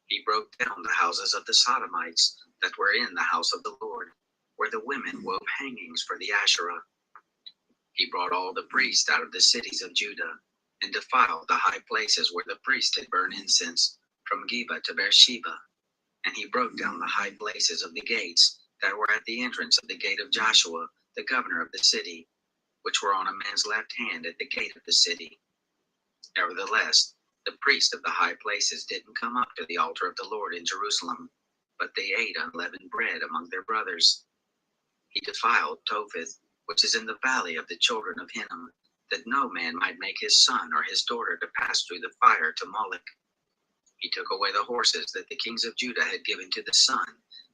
He broke down the houses of the Sodomites that were in the house of the Lord, where the women wove hangings for the Asherah. He brought all the priests out of the cities of Judah, and defiled the high places where the priests had burned incense, from Geba to Beersheba. And he broke down the high places of the gates that were at the entrance of the gate of Joshua, the governor of the city, which were on a man's left hand at the gate of the city. Nevertheless, the priests of the high places didn't come up to the altar of the Lord in Jerusalem, but they ate unleavened bread among their brothers. He defiled Topheth, which is in the valley of the children of Hinnom, that no man might make his son or his daughter to pass through the fire to Moloch. He took away the horses that the kings of Judah had given to the sun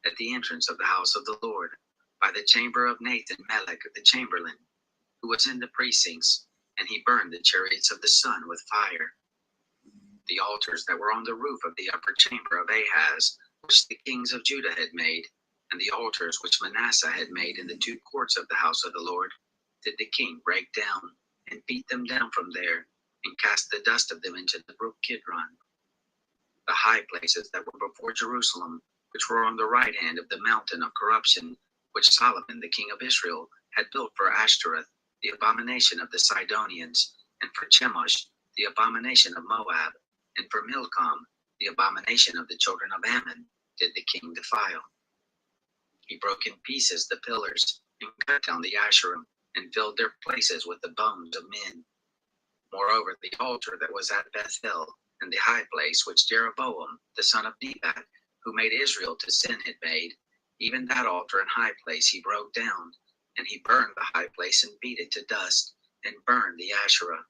at the entrance of the house of the Lord, by the chamber of Nathan Melech the chamberlain. who was in the precincts, and he burned the chariots of the sun with fire. The altars that were on the roof of the upper chamber of Ahaz, which the kings of Judah had made, and the altars which Manasseh had made in the two courts of the house of the Lord, did the king break down, and beat them down from there, and cast the dust of them into the brook Kidron. The high places that were before Jerusalem, which were on the right hand of the mountain of corruption, which Solomon the king of Israel had built for Ashtoreth, the abomination of the Sidonians, and for Chemosh, the abomination of Moab, and for Milcom, the abomination of the children of Ammon, did the king defile. He broke in pieces the pillars, and cut down the Asherim, and filled their places with the bones of men. Moreover, the altar that was at Bethel, and the high place which Jeroboam, the son of Nebat, who made Israel to sin, had made, even that altar and high place he broke down, and he burned the high place and beat it to dust, and burned the Asherah.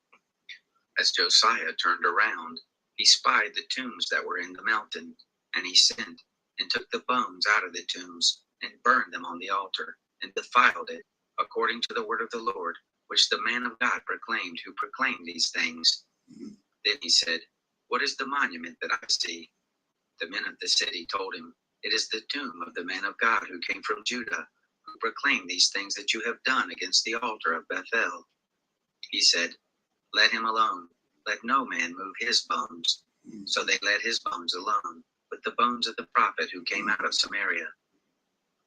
As Josiah turned around, he spied the tombs that were in the mountain, and he sent and took the bones out of the tombs, and burned them on the altar, and defiled it, according to the word of the Lord, which the man of God proclaimed, who proclaimed these things. Then he said, "What is the monument that I see?" The men of the city told him, "It is the tomb of the man of God who came from Judah, who proclaimed these things that you have done against the altar of Bethel." He said, "Let him alone. Let no man move his bones." So they let his bones alone, with the bones of the prophet who came out of Samaria.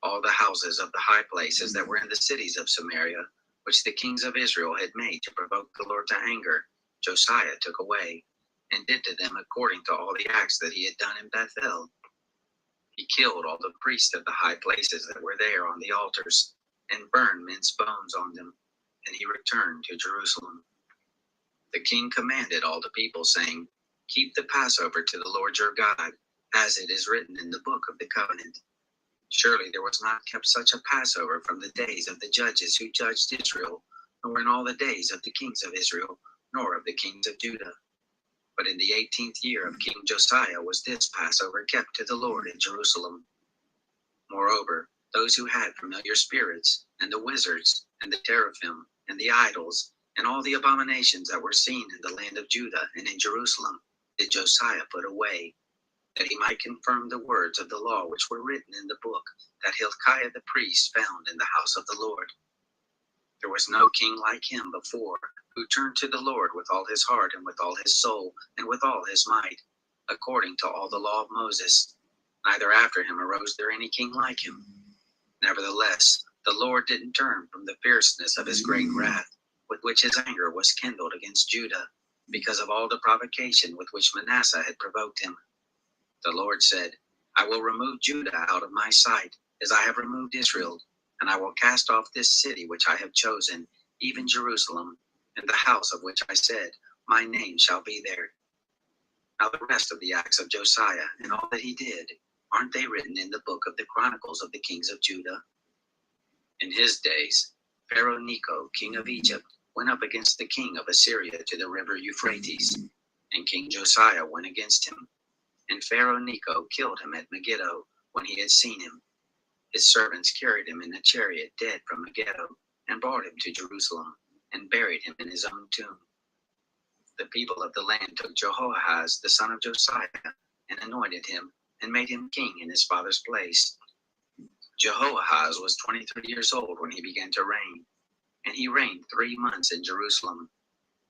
All the houses of the high places that were in the cities of Samaria, which the kings of Israel had made to provoke the Lord to anger, Josiah took away, and did to them according to all the acts that he had done in Bethel. He killed all the priests of the high places that were there on the altars, and burned men's bones on them, and he returned to Jerusalem. The king commanded all the people, saying, "Keep the Passover to the Lord your God, as it is written in the book of the covenant." Surely there was not kept such a Passover from the days of the judges who judged Israel, nor in all the days of the kings of Israel, nor of the kings of Judah. But in the 18th year of King Josiah was this Passover kept to the Lord in Jerusalem. Moreover, those who had familiar spirits, and the wizards, and the teraphim, and the idols, and all the abominations that were seen in the land of Judah and in Jerusalem, did Josiah put away, that he might confirm the words of the law which were written in the book that Hilkiah the priest found in the house of the Lord. There was no king like him before, who turned to the Lord with all his heart and with all his soul and with all his might, according to all the law of Moses. Neither after him arose there any king like him. Nevertheless, the Lord didn't turn from the fierceness of his great wrath, with which his anger was kindled against Judah, because of all the provocation with which Manasseh had provoked him. The Lord said, "I will remove Judah out of my sight, as I have removed Israel, and I will cast off this city which I have chosen, even Jerusalem, and the house of which I said, my name shall be there." Now the rest of the acts of Josiah and all that he did, aren't they written in the book of the Chronicles of the kings of Judah? In his days, Pharaoh Necho, king of Egypt, went up against the king of Assyria to the river Euphrates, and King Josiah went against him. And Pharaoh Necho killed him at Megiddo when he had seen him. His servants carried him in a chariot dead from Megiddo, and brought him to Jerusalem, and buried him in his own tomb. The people of the land took Jehoahaz the son of Josiah, and anointed him, and made him king in his father's place. Jehoahaz was 23 years old when he began to reign, and he reigned 3 months in Jerusalem.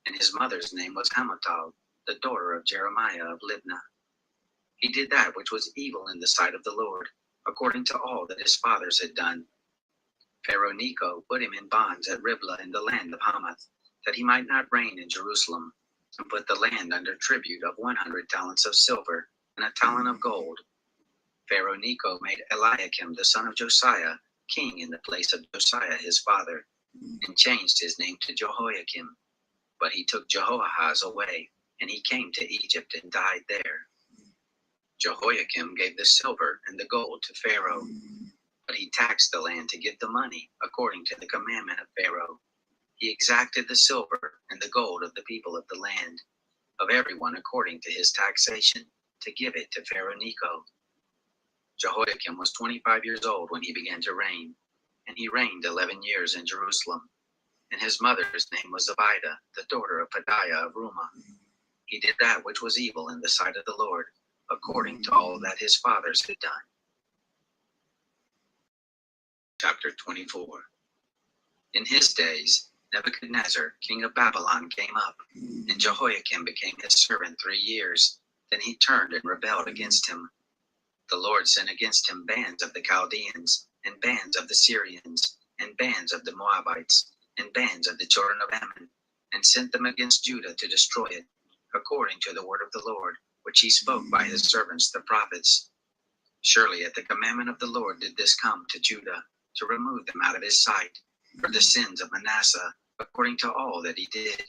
And his mother's name was Hamutal, the daughter of Jeremiah of Libnah. He did that which was evil in the sight of the Lord, according to all that his fathers had done. Pharaoh Necho put him in bonds at Riblah in the land of Hamath, that he might not reign in Jerusalem, and put the land under tribute of 100 talents of silver and a talent of gold. Pharaoh Necho made Eliakim the son of Josiah king in the place of Josiah his father, and changed his name to Jehoiakim. But he took Jehoahaz away, and he came to Egypt and died there. Jehoiakim gave the silver and the gold to Pharaoh, but he taxed the land to give the money according to the commandment of Pharaoh. He exacted the silver and the gold of the people of the land, of everyone according to his taxation, to give it to Pharaoh Necho. Jehoiakim was 25 years old when he began to reign, and he reigned 11 years in Jerusalem. and his mother's name was Abida, the daughter of Pedaiah of Rumah. He did that which was evil in the sight of the Lord, according to all that his fathers had done. Chapter 24. In his days, Nebuchadnezzar, king of Babylon, came up, and Jehoiakim became his servant 3 years. Then he turned and rebelled against him. The Lord sent against him bands of the Chaldeans, and bands of the Syrians, and bands of the Moabites, and bands of the children of Ammon, and sent them against Judah to destroy it, according to the word of the Lord, which he spoke by his servants the prophets. Surely at the commandment of the Lord did this come to Judah, to remove them out of his sight, for the sins of Manasseh, according to all that he did,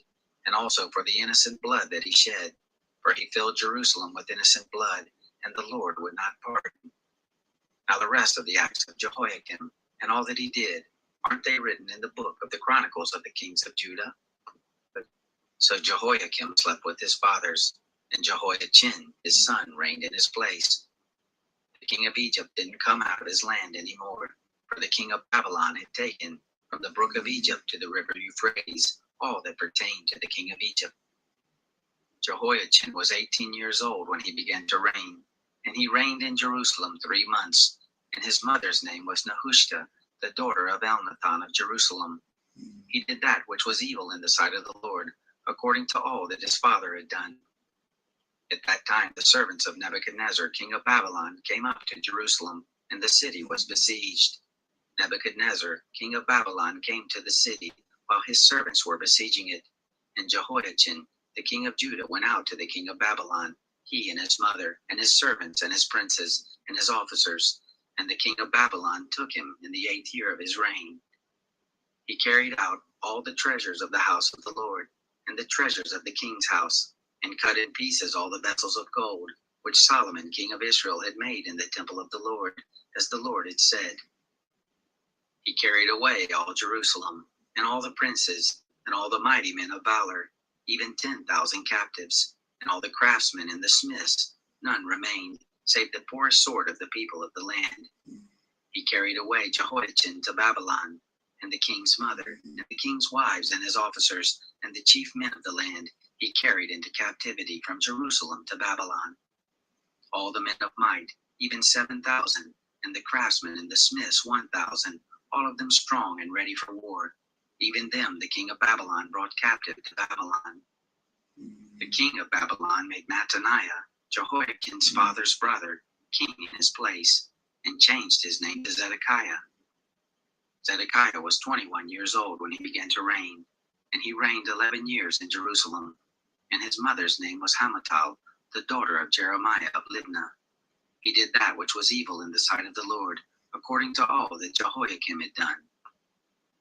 and also for the innocent blood that he shed. For he filled Jerusalem with innocent blood, and the Lord would not pardon. Now the rest of the acts of Jehoiakim, and all that he did, aren't they written in the book of the Chronicles of the kings of Judah? So Jehoiakim slept with his fathers, and Jehoiachin his son reigned in his place. The king of Egypt didn't come out of his land anymore, for the king of Babylon had taken from the brook of Egypt to the river Euphrates all that pertained to the king of Egypt. Jehoiachin was 18 years old when he began to reign, and he reigned in Jerusalem 3 months, and his mother's name was Nehushta, the daughter of Elnathan of Jerusalem. He did that which was evil in the sight of the Lord, according to all that his father had done. At that time the servants of Nebuchadnezzar, king of Babylon, came up to Jerusalem, and the city was besieged. Nebuchadnezzar, king of Babylon, came to the city while his servants were besieging it, and Jehoiachin, the king of Judah, went out to the king of Babylon, he and his mother, and his servants, and his princes, and his officers. And the king of Babylon took him in the 8th year of his reign. He carried out all the treasures of the house of the Lord, and the treasures of the king's house, and cut in pieces all the vessels of gold, which Solomon king of Israel had made in the temple of the Lord, as the Lord had said. He carried away all Jerusalem, and all the princes, and all the mighty men of valor, even 10,000 captives, and all the craftsmen and the smiths. None remained, save the poorest sort of the people of the land. He carried away Jehoiachin to Babylon, and the king's mother, and the king's wives, and his officers, and the chief men of the land, he carried into captivity from Jerusalem to Babylon. All the men of might, even 7,000, and the craftsmen and the smiths 1,000, all of them strong and ready for war. Even them the king of Babylon brought captive to Babylon. The king of Babylon made Mattaniah, Jehoiakim's father's brother, king in his place, and changed his name to Zedekiah. Zedekiah was 21 years old when he began to reign, and he reigned 11 years in Jerusalem. And his mother's name was Hamutal, the daughter of Jeremiah of Libnah. He did that which was evil in the sight of the Lord, according to all that Jehoiakim had done.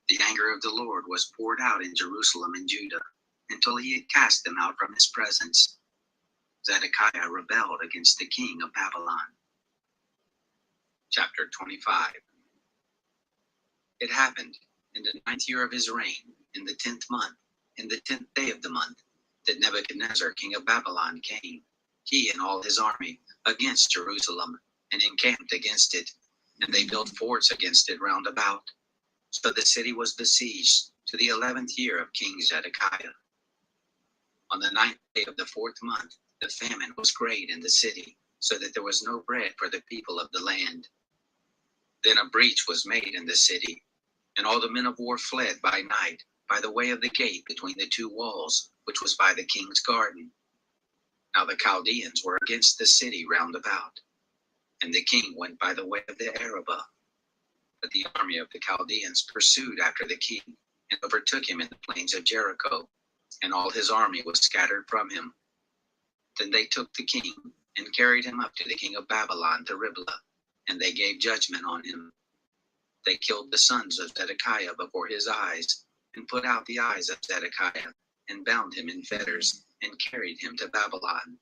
The anger of the Lord was poured out in Jerusalem and Judah, until he had cast them out from his presence. Zedekiah rebelled against the king of Babylon. Chapter 25. It happened in the 9th year of his reign, in the 10th month, in the 10th day of the month, that Nebuchadnezzar, king of Babylon, came, he and all his army, against Jerusalem, and encamped against it, and they built forts against it round about. So the city was besieged to the 11th year of King Zedekiah. On the 9th day of the 4th month, the famine was great in the city, so that there was no bread for the people of the land. Then a breach was made in the city, and all the men of war fled by night by the way of the gate between the 2 walls, which was by the king's garden. Now the Chaldeans were against the city round about, and the king went by the way of the Arabah. But the army of the Chaldeans pursued after the king, and overtook him in the plains of Jericho, and all his army was scattered from him. Then they took the king, and carried him up to the king of Babylon to Riblah, and they gave judgment on him. They killed the sons of Zedekiah before his eyes, and put out the eyes of Zedekiah, and bound him in fetters, and carried him to Babylon.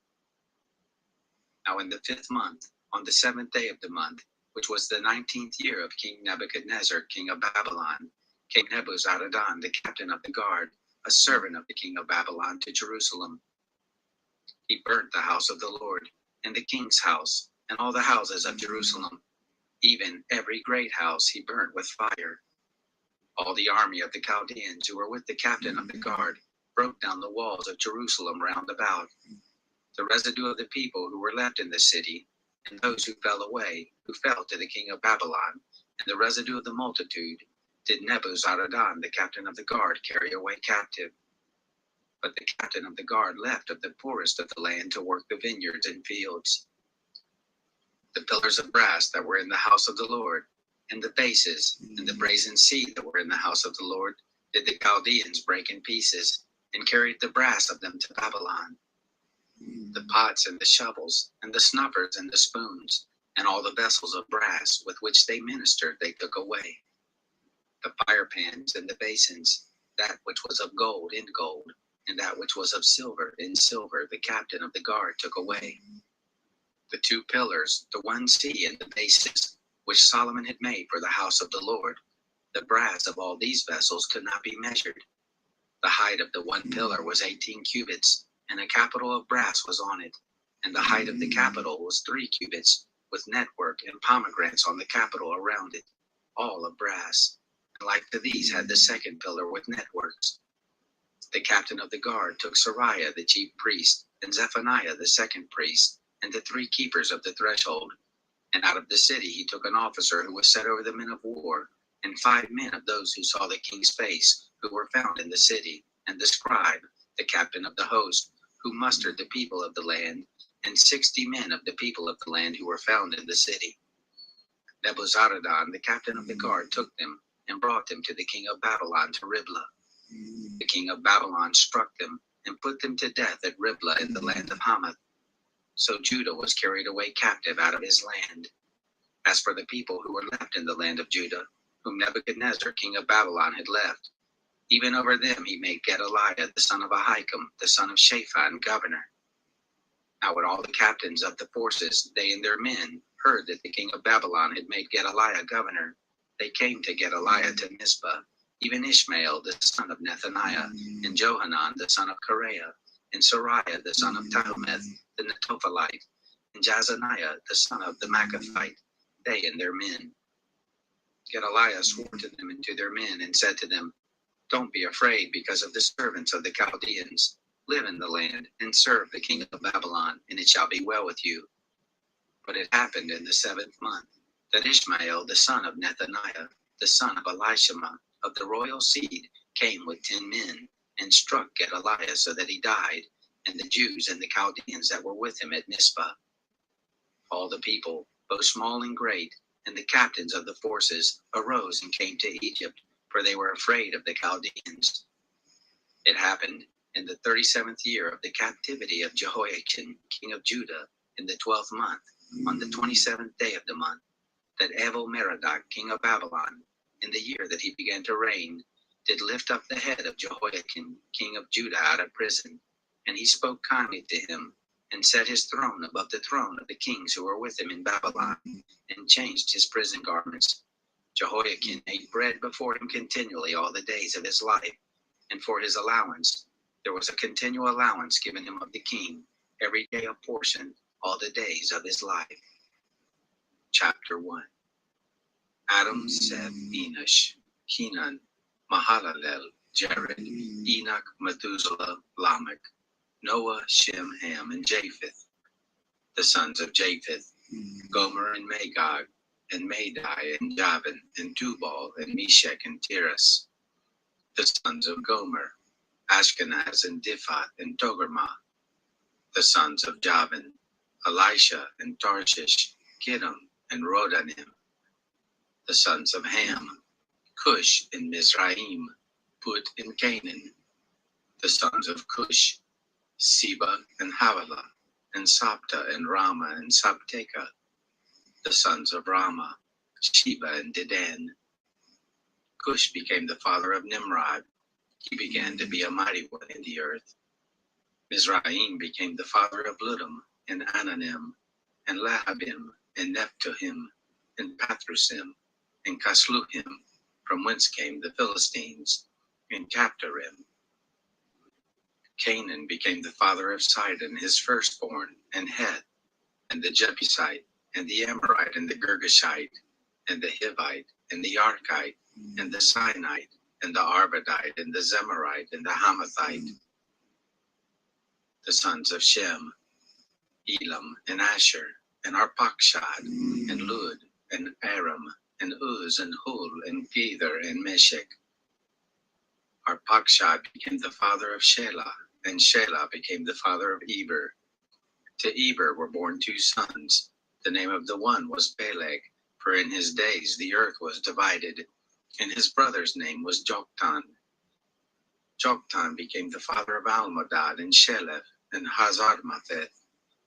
Now in the 5th month, on the 7th day of the month, which was the 19th year of King Nebuchadnezzar, king of Babylon, came Nebuzaradan, the captain of the guard, a servant of the king of Babylon, to Jerusalem. He burnt the house of the Lord, and the king's house, and all the houses of Jerusalem. Even every great house he burnt with fire. All the army of the Chaldeans who were with the captain of the guard broke down the walls of Jerusalem round about. The residue of the people who were left in the city, and those who fell away, who fell to the king of Babylon, and the residue of the multitude, did Nebuzaradan, the captain of the guard, carry away captive. But the captain of the guard left of the poorest of the land to work the vineyards and fields. The pillars of brass that were in the house of the Lord, and the bases, and the brazen sea that were in the house of the Lord, did the Chaldeans break in pieces, and carried the brass of them to Babylon. The pots and the shovels, and the snuffers and the spoons, and all the vessels of brass with which they ministered they took away. The fire pans and the basins, that which was of gold in gold, and that which was of silver in silver, the captain of the guard took away. The two pillars, the one sea and the bases, which Solomon had made for the house of the Lord, the brass of all these vessels could not be measured. The height of the one pillar was 18 cubits, and a capital of brass was on it, and the height of the capital was 3 cubits, with network and pomegranates on the capital around it, all of brass. And like to these had the second pillar with networks. The captain of the guard took Sariah the chief priest, and Zephaniah the second priest, and the 3 keepers of the threshold. And out of the city he took an officer who was set over the men of war, and 5 men of those who saw the king's face, who were found in the city, and the scribe, the captain of the host, who mustered the people of the land, and 60 men of the people of the land who were found in the city. Nebuzaradan, the captain of the guard, took them, and brought them to the king of Babylon to Riblah. The king of Babylon struck them, and put them to death at Riblah in the land of Hamath. So Judah was carried away captive out of his land. As for the people who were left in the land of Judah, whom Nebuchadnezzar, king of Babylon, had left, even over them he made Gedaliah, the son of Ahikam, the son of Shaphan, governor. Now when all the captains of the forces, they and their men, heard that the king of Babylon had made Gedaliah governor, they came to Gedaliah to Mizpah, even Ishmael, the son of Nethaniah, and Johanan, the son of Kareah, and Sariah, the son of Tahumeth, the Netophalite, and Jazaniah, the son of the Maccathite, they and their men. Gedaliah swore to them and to their men, and said to them, Don't be afraid because of the servants of the Chaldeans. Live in the land, and serve the king of Babylon, and it shall be well with you. But it happened in the 7th month, that Ishmael, the son of Nethaniah, the son of Elishama, of the royal seed, came with 10 men, and struck Gedaliah so that he died, and the Jews and the Chaldeans that were with him at Mizpah. All the people, both small and great, and the captains of the forces, arose and came to Egypt, for they were afraid of the Chaldeans. It happened in the 37th year of the captivity of Jehoiachin, king of Judah, in the 12th month, on the 27th day of the month, that Evil-Merodach, king of Babylon, in the year that he began to reign, did lift up the head of Jehoiachin, king of Judah, out of prison. And he spoke kindly to him, and set his throne above the throne of the kings who were with him in Babylon, and changed his prison garments. Jehoiachin ate bread before him continually all the days of his life, and for his allowance there was a continual allowance given him of the king, every day a portion, all the days of his life. Chapter 1. Adam, Seth, Enosh, Kenan, Mahalalel, Jared, Enoch, Methuselah, Lamech, Noah, Shem, Ham, and Japheth. The sons of Japheth, Gomer and Magog, and Madai, and Javan, and Tubal, and Meshach, and Tiras. The sons of Gomer, Ashkenaz, and Diphath, and Togarmah. The sons of Javan, Elisha, and Tarshish, Kittim, and Rodanim. The sons of Ham, Cush, and Mizraim, Put, and Canaan. The sons of Cush, Seba, and Havilah, and Sapta, and Rama, and Sabteka. The sons of Rama, Sheba, and Dedan. Cush became the father of Nimrod. He began to be a mighty one in the earth. Mizraim became the father of Ludum, and Ananim, and Lahabim, and Nephtuhim, and Pathrusim, and Casluhim, from whence came the Philistines, and Captorim. Canaan became the father of Sidon, his firstborn, and Heth, and the Jebusite, and the Amorite, and the Girgashite, and the Hivite, and the Archite, and the Sinite, and the Arvadite, and the Zemarite, and the Hamathite. The sons of Shem, Elam, and Asher, and Arpachshad, and Lud, and Aram, and Uz, and Hul, and Gether, and Meshech. Arpachshad became the father of Shelah, and Shelah became the father of Eber. To Eber were born 2 sons. The name of the one was Peleg, for in his days the earth was divided, and his brother's name was Joktan. Joktan became the father of Almodad, and Sheleph, and Hazarmatheth,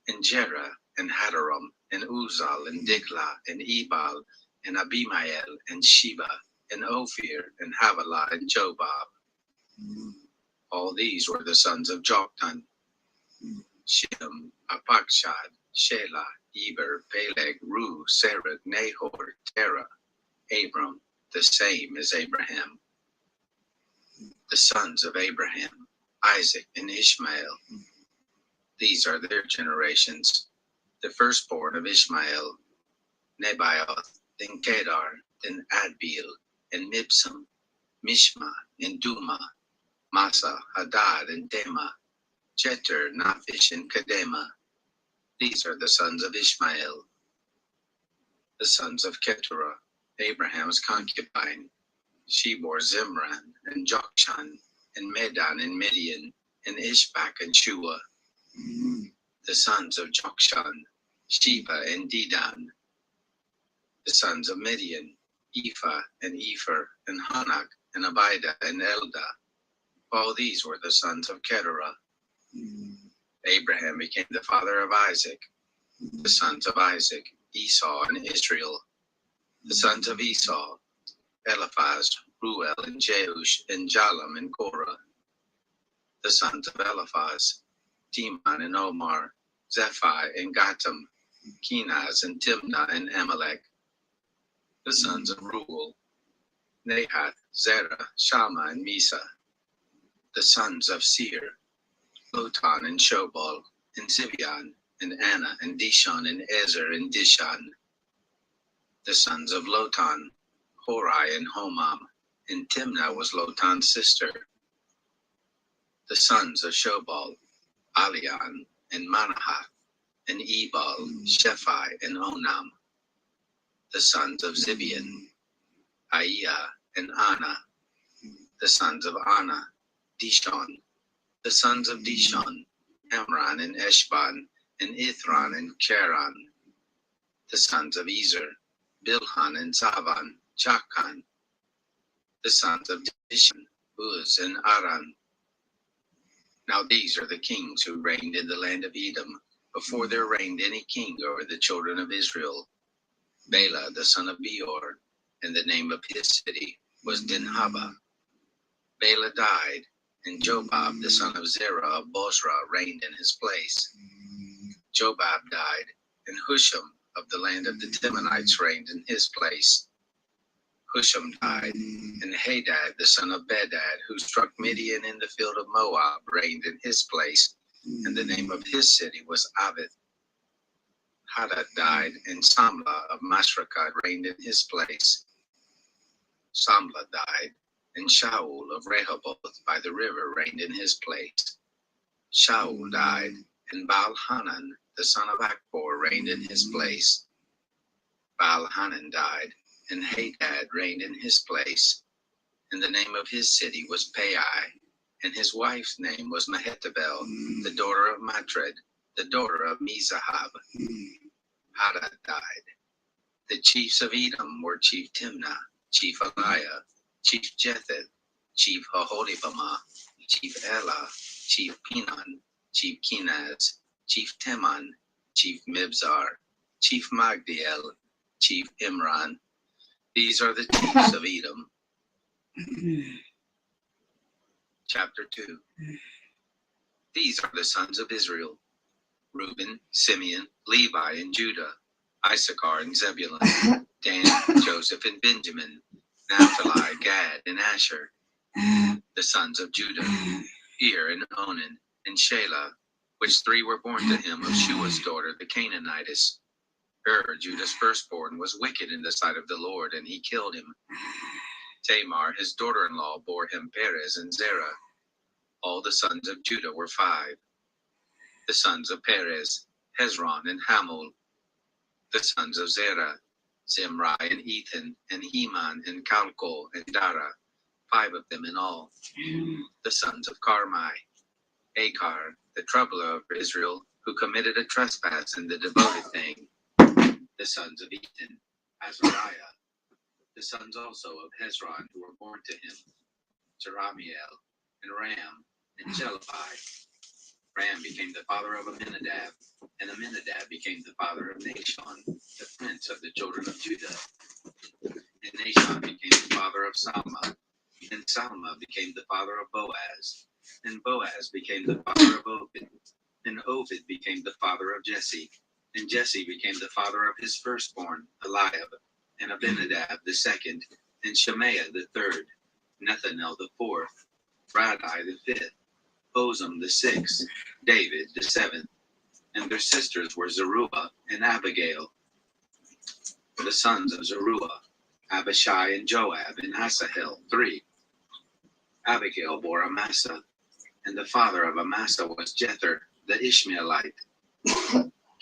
and Jerah, and Hadaram, and Uzal, and Diklah, and Ebal, and Abimael, and Sheba, and Ophir, and Havilah, and Jobab. All these were the sons of Joktan. Shem, Arpachshad, Shelah, Eber, Peleg, Ru, Serach, Nahor, Terah, Abram, the same as Abraham. The sons of Abraham, Isaac, and Ishmael. These are their generations. The firstborn of Ishmael, Nebaioth, then Kedar, then Adbeel, and Mibsam, Mishma, and Duma, Masa, Hadad, and Tema, Jeter, Naphish, and Kedema. These are the sons of Ishmael. The sons of Keturah, Abraham's concubine. She bore Zimran, and Jokshan, and Medan, and Midian, and Ishbak, and Shua. The sons of Jokshan, Sheba, and Dedan. The sons of Midian, Ephah, and Epher, and Hanak, and Abida, and Elda. All these were the sons of Keturah. Abraham became the father of Isaac. The sons of Isaac, Esau, and Israel. The sons of Esau, Eliphaz, Ruel, and Jeush, and Jalam, and Korah. The sons of Eliphaz, Teman, and Omar, Zephi, and Gatam, Kenaz, and Timnah, and Amalek. The sons of Ruel, Nahath, Zerah, Shammah, and Misa. The sons of Seir, Lotan, and Shobal, and Zibeon, and Anna, and Dishon, and Ezer, and Dishan. The sons of Lotan, Horai, and Homam, and Timnah was Lotan's sister. The sons of Shobal, Alian, and Manahath, and Ebal, Shephi, and Onam. The sons of Zibeon, Aiah, and Anna. The sons of Anna, Dishon. The sons of Dishon, Amran, and Eshban, and Ithran, and Cheran. The sons of Ezer, Bilhan, and Zavan, Jachan. The sons of Dishan, Uz, and Aran. Now these are the kings who reigned in the land of Edom, before there reigned any king over the children of Israel. Bela, the son of Beor, and the name of his city was Dinhaba. Bela died, and Jobab, the son of Zerah of Bozrah, reigned in his place. Jobab died, and Husham of the land of the Timonites reigned in his place. Husham died, and Hadad, the son of Bedad, who struck Midian in the field of Moab, reigned in his place, and the name of his city was Avith. Hadad died, and Samlah of Masrekah reigned in his place. Samlah died, and Shaul of Rehoboth by the river reigned in his place. Shaul died, and Baal-Hanan, the son of Akbor, reigned in his place. Baal-Hanan died, and Hadad reigned in his place. And the name of his city was Pai, and his wife's name was Mehetabel, the daughter of Matred, the daughter of Mezahab. Hadad died. The chiefs of Edom were Chief Timnah, Chief Eliah, Chief Jetheth, Chief Haholibamah, Chief Elah, Chief Pinon, Chief Kenaz, Chief Teman, Chief Mibzar, Chief Magdiel, Chief Imran. These are the chiefs of Edom. Chapter 2. These are the sons of Israel: Reuben, Simeon, Levi, and Judah, Issachar and Zebulun, Dan, Joseph, and Benjamin, Naphtali, Gad, and Asher. The sons of Judah, Ir, and Onan, and Shelah, which 3 were born to him of Shua's daughter, the Canaanitess. Judah's firstborn, was wicked in the sight of the Lord, and he killed him. Tamar, his daughter-in-law, bore him Perez and Zerah. All the sons of Judah were 5. The sons of Perez, Hezron and Hamul. The sons of Zerah, Zimri and Ethan, and Heman and Calcol and Dara, 5 of them in all. The sons of Carmi, Achar, the troubler of Israel, who committed a trespass in the devoted thing. The sons of Ethan, Azariah. The sons also of Hezron, who were born to him, Jeramiel, and Ram, and Jelibai. Ram became the father of Aminadab, and Aminadab became the father of Nashon, the prince of the children of Judah. And Nashon became the father of Salma, and Salma became the father of Boaz, and Boaz became the father of Obed, and Obed became the father of Jesse, and Jesse became the father of his firstborn, Eliab, and Abinadab the second, and Shemaiah the third, Nethanel the fourth, Radai the fifth, Ozam the sixth, David the seventh, and their sisters were Zeruiah and Abigail. The sons of Zeruiah, Abishai and Joab and Asahel, 3. Abigail bore Amasa, and the father of Amasa was Jether the Ishmaelite.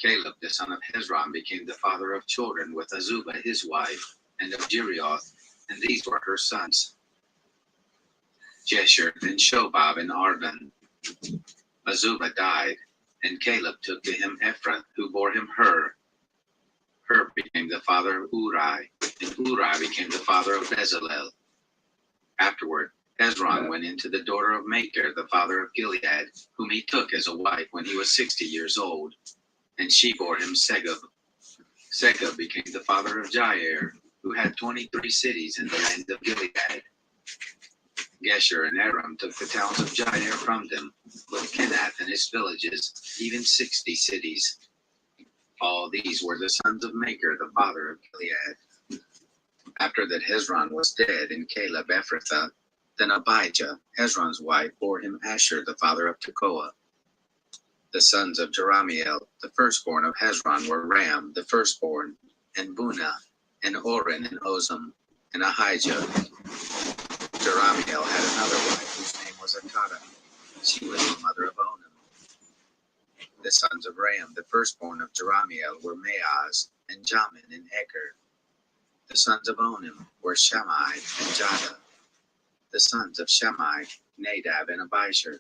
Caleb the son of Hezron became the father of children with Azubah his wife, and of Jerioth, and these were her sons, Jesher and Shobab and Arvan. Azubah died, and Caleb took to him Ephrath, who bore him Hur. Hur became the father of Uri, and Uri became the father of Bezalel. Afterward, Hezron went into the daughter of Machir, the father of Gilead, whom he took as a wife when he was 60 years old, and she bore him Segub. Segub became the father of Jair, who had 23 cities in the land of Gilead. Gesher and Aram took the towns of Jair from them, with Kenath and its villages, even 60 cities. All these were the sons of Machir, the father of Gilead. After that Hezron was dead, and Caleb Ephrathah, then Abijah, Hezron's wife, bore him Asher, the father of Tekoa. The sons of Jeramiel, the firstborn of Hezron, were Ram, the firstborn, and Bunah, and Oren, and Ozam, and Ahijah. Jeramiel had another wife, whose name was Akada. She was the mother of Onam. The sons of Ram, the firstborn of Jeramiel, were Maaz, and Jamin, and Eker. The sons of Onam were Shammai and Jada. The sons of Shammai, Nadab and Abishur.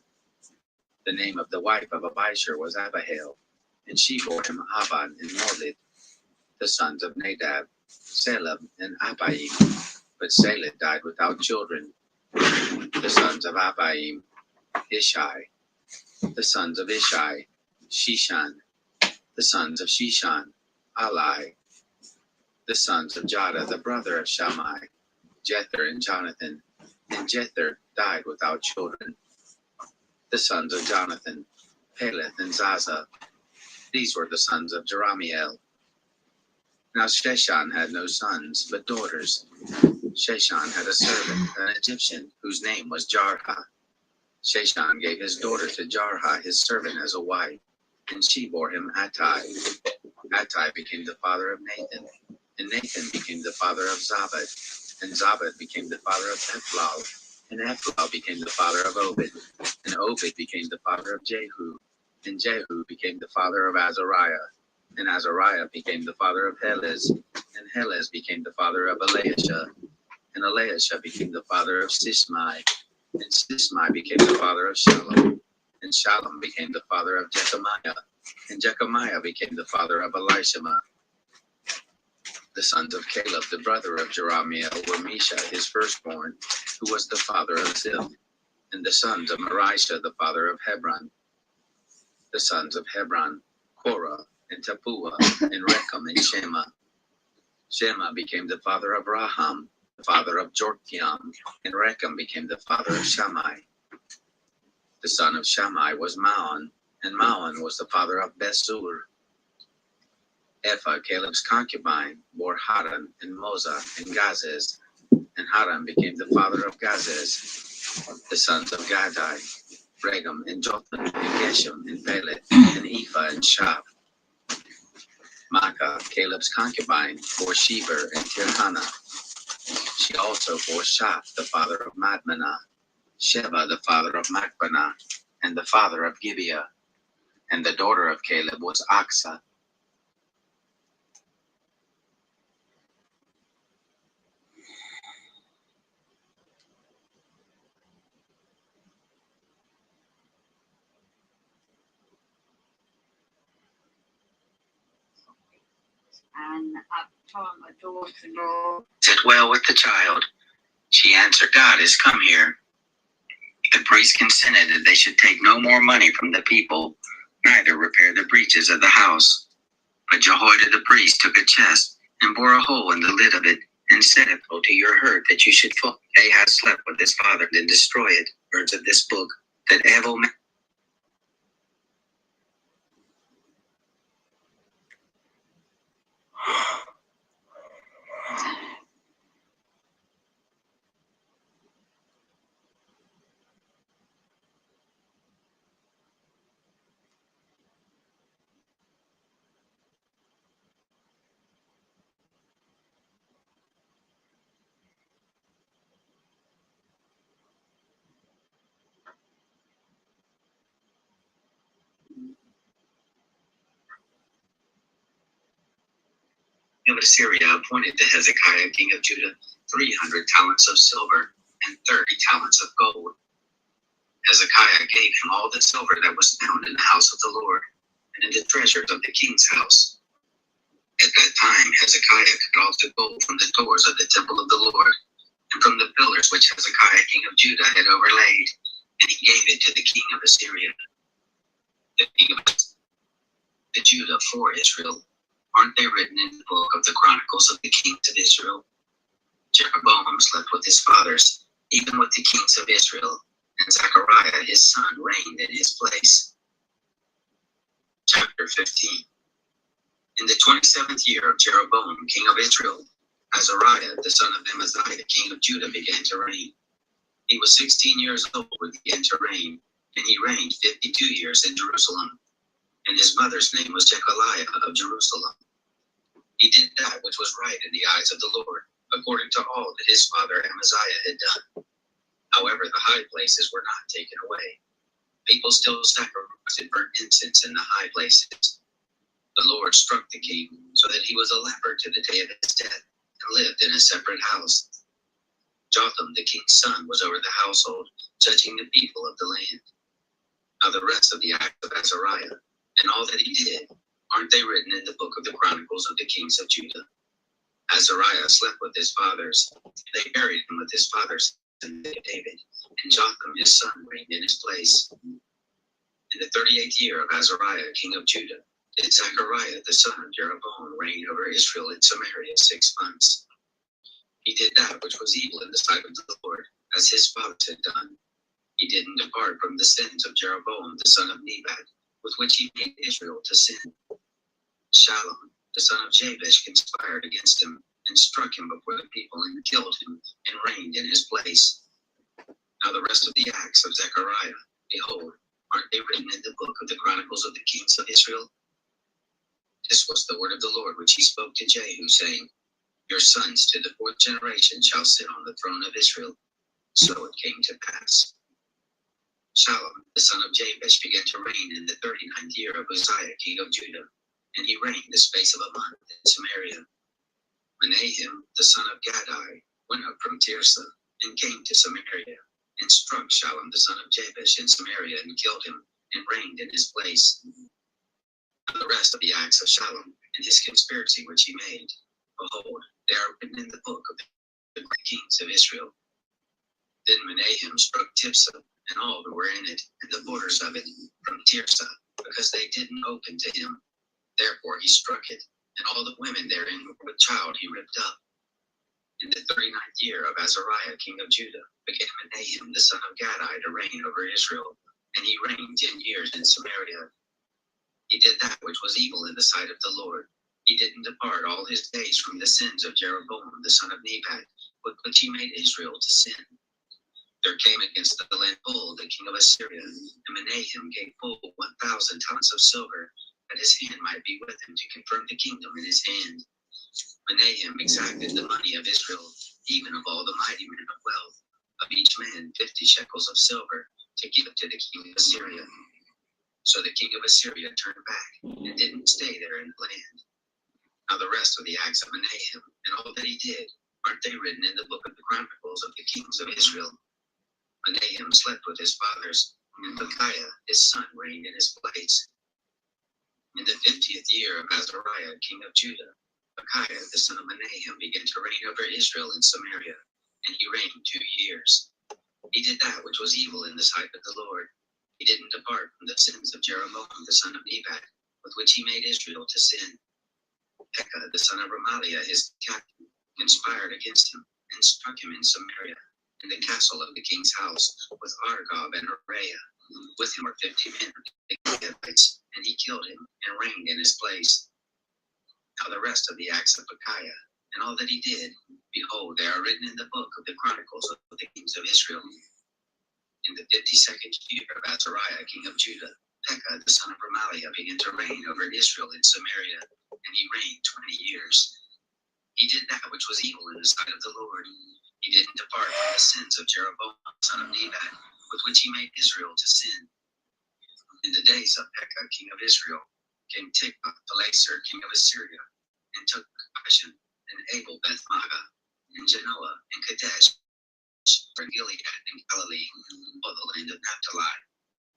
The name of the wife of Abishur was Abihail, and she bore him Aban and Molid. The sons of Nadab, Selab and Abaim, but Seled died without children. The sons of Abaim, Ishai. The sons of Ishai, Shishan. The sons of Shishan, Alai. The sons of Jada, the brother of Shammai, Jether and Jonathan, and Jether died without children. The sons of Jonathan, Peleth and Zaza. These were the sons of Jeramiel. Now Sheshan had no sons, but daughters. Sheshan had a servant, an Egyptian, whose name was Jarha. Sheshan gave his daughter to Jarha, his servant, as a wife, and she bore him Attai. Attai became the father of Nathan, and Nathan became the father of Zabad, and Zabad became the father of Ephlal, and Ephlal became the father of Obed, and Obed became the father of Jehu, and Jehu became the father of Azariah, and Azariah became the father of Helez, and Helez became the father of Eliashah, and Eliashah became the father of Sismai, and Sismai became the father of Shalom, and Shalom became the father of Jechamiah, and Jechamiah became the father of Elishama. The sons of Caleb, the brother of Jeramiel, were Misha, his firstborn, who was the father of Ziph, and the sons of Marisha, the father of Hebron. The sons of Hebron, Korah, and Tapua, and Rechem, and Shema. Shema became the father of Raham, the father of Jorkiam, and Rechem became the father of Shammai. The son of Shammai was Maon, and Maon was the father of Besur. Ephah, Caleb's concubine, bore Haran and Moza and Gazez, and Haran became the father of Gazez. The sons of Gadai, Regem and Jotham and Geshem and Pelet and Ephah and Shap. Maacah, Caleb's concubine, bore Sheber and Tirhana. She also bore Shaph, the father of Madmenah, Sheba, the father of Machbenah, and the father of Gibeah. And the daughter of Caleb was Aksah. And at the time, my daughter-in-law Sit well with the child. She answered, God is come here. The priest consented that they should take no more money from the people, neither repair the breaches of the house. But Jehoiada the priest took a chest and bore a hole in the lid of it, and said, "Oh, to your hurt that you should fall. Ahaz slept with his father and destroy it." Words of this book, that evil man. of Assyria appointed to Hezekiah king of Judah 300 talents of silver and 30 talents of gold. Hezekiah gave him all the silver that was found in the house of the Lord and in the treasures of the king's house. At that time Hezekiah cut off the gold from the doors of the temple of the Lord and from the pillars which Hezekiah king of Judah had overlaid, and he gave it to the king of Assyria. The king of Judah for Israel. Aren't they written in the book of the Chronicles of the kings of Israel? Jeroboam slept with his fathers, even with the kings of Israel, and Zechariah his son reigned in his place. Chapter 15. In the 27th year of Jeroboam king of Israel, Azariah the son of Amaziah king of Judah began to reign. He was 16 years old when he began to reign, and he reigned 52 years in Jerusalem. And his mother's name was Jechaliah of Jerusalem. He did that which was right in the eyes of the Lord, according to all that his father Amaziah had done. However, the high places were not taken away. People still sacrificed and burnt incense in the high places. The Lord struck the king so that he was a leper to the day of his death and lived in a separate house. Jotham, the king's son, was over the household, judging the people of the land. Now the rest of the acts of Azariah and all that he did, aren't they written in the book of the Chronicles of the kings of Judah? Azariah slept with his fathers. They buried him with his fathers in David, and Jotham his son reigned in his place. In the 38th year of Azariah king of Judah, did Zechariah the son of Jeroboam reign over Israel in Samaria 6 months. He did that which was evil in the sight of the Lord, as his fathers had done. He didn't depart from the sins of Jeroboam the son of Nebat, with which he made Israel to sin. Shallum, the son of Jabesh, conspired against him, and struck him before the people, and killed him, and reigned in his place. Now the rest of the acts of Zechariah, behold, aren't they written in the book of the Chronicles of the kings of Israel? This was the word of the Lord which he spoke to Jehu, saying, Your sons to the 4th generation shall sit on the throne of Israel. So it came to pass. Shallum, the son of Jabesh, began to reign in the 39th year of Uzziah, king of Judah, and he reigned the space of a month in Samaria. Menahem, the son of Gadai, went up from Tirzah, and came to Samaria, and struck Shallum, the son of Jabesh, in Samaria, and killed him, and reigned in his place. And the rest of the acts of Shallum, and his conspiracy which he made, behold, they are written in the book of the kings of Israel. Then Menahem struck Tirzah, and all who were in it, and the borders of it, from Tirzah, because they didn't open to him. Therefore he struck it, and all the women therein with child he ripped up. In the 39th year of Azariah king of Judah began Menahem the son of Gadai to reign over Israel, and he reigned 10 years in Samaria. He did that which was evil in the sight of the Lord. He didn't depart all his days from the sins of Jeroboam the son of Nebat, with which he made Israel to sin. There came against the land Pul, the king of Assyria, and Menahem gave Pul 1,000 talents of silver, that his hand might be with him to confirm the kingdom in his hand. Menahem exacted the money of Israel, even of all the mighty men of wealth, of each man 50 shekels of silver, to give to the king of Assyria. So the king of Assyria turned back and didn't stay there in the land. Now the rest of the acts of Menahem and all that he did, aren't they written in the book of the Chronicles of the kings of Israel? Menahem slept with his fathers, and Pekahiah his son reigned in his place. In the 50th year of Azariah king of Judah, Pekahiah the son of Menahem began to reign over Israel in Samaria, and he reigned 2 years. He did that which was evil in the sight of the Lord. He didn't depart from the sins of Jeroboam the son of Nebat, with which he made Israel to sin. Pekah the son of Remaliah his captain conspired against him, and struck him in Samaria, in the castle of the king's house, with Argob and Uriah. With him were 50 men of the Hittites, and he killed him, and reigned in his place. Now the rest of the acts of Pekahiah, and all that he did, behold, they are written in the book of the Chronicles of the kings of Israel. In the 52nd year of Azariah king of Judah, Pekah the son of Remaliah began to reign over Israel in Samaria, and he reigned 20 years. He did that which was evil in the sight of the Lord. He didn't depart from the sins of Jeroboam son of Nebat, with which he made Israel to sin. In the days of Pekah king of Israel, came Tiglath-Pileser king of Assyria, and took Ashan, and Abel Beth-Maachah, and Genoa, and Kadesh, for Gilead and Galilee, all the land of Naphtali,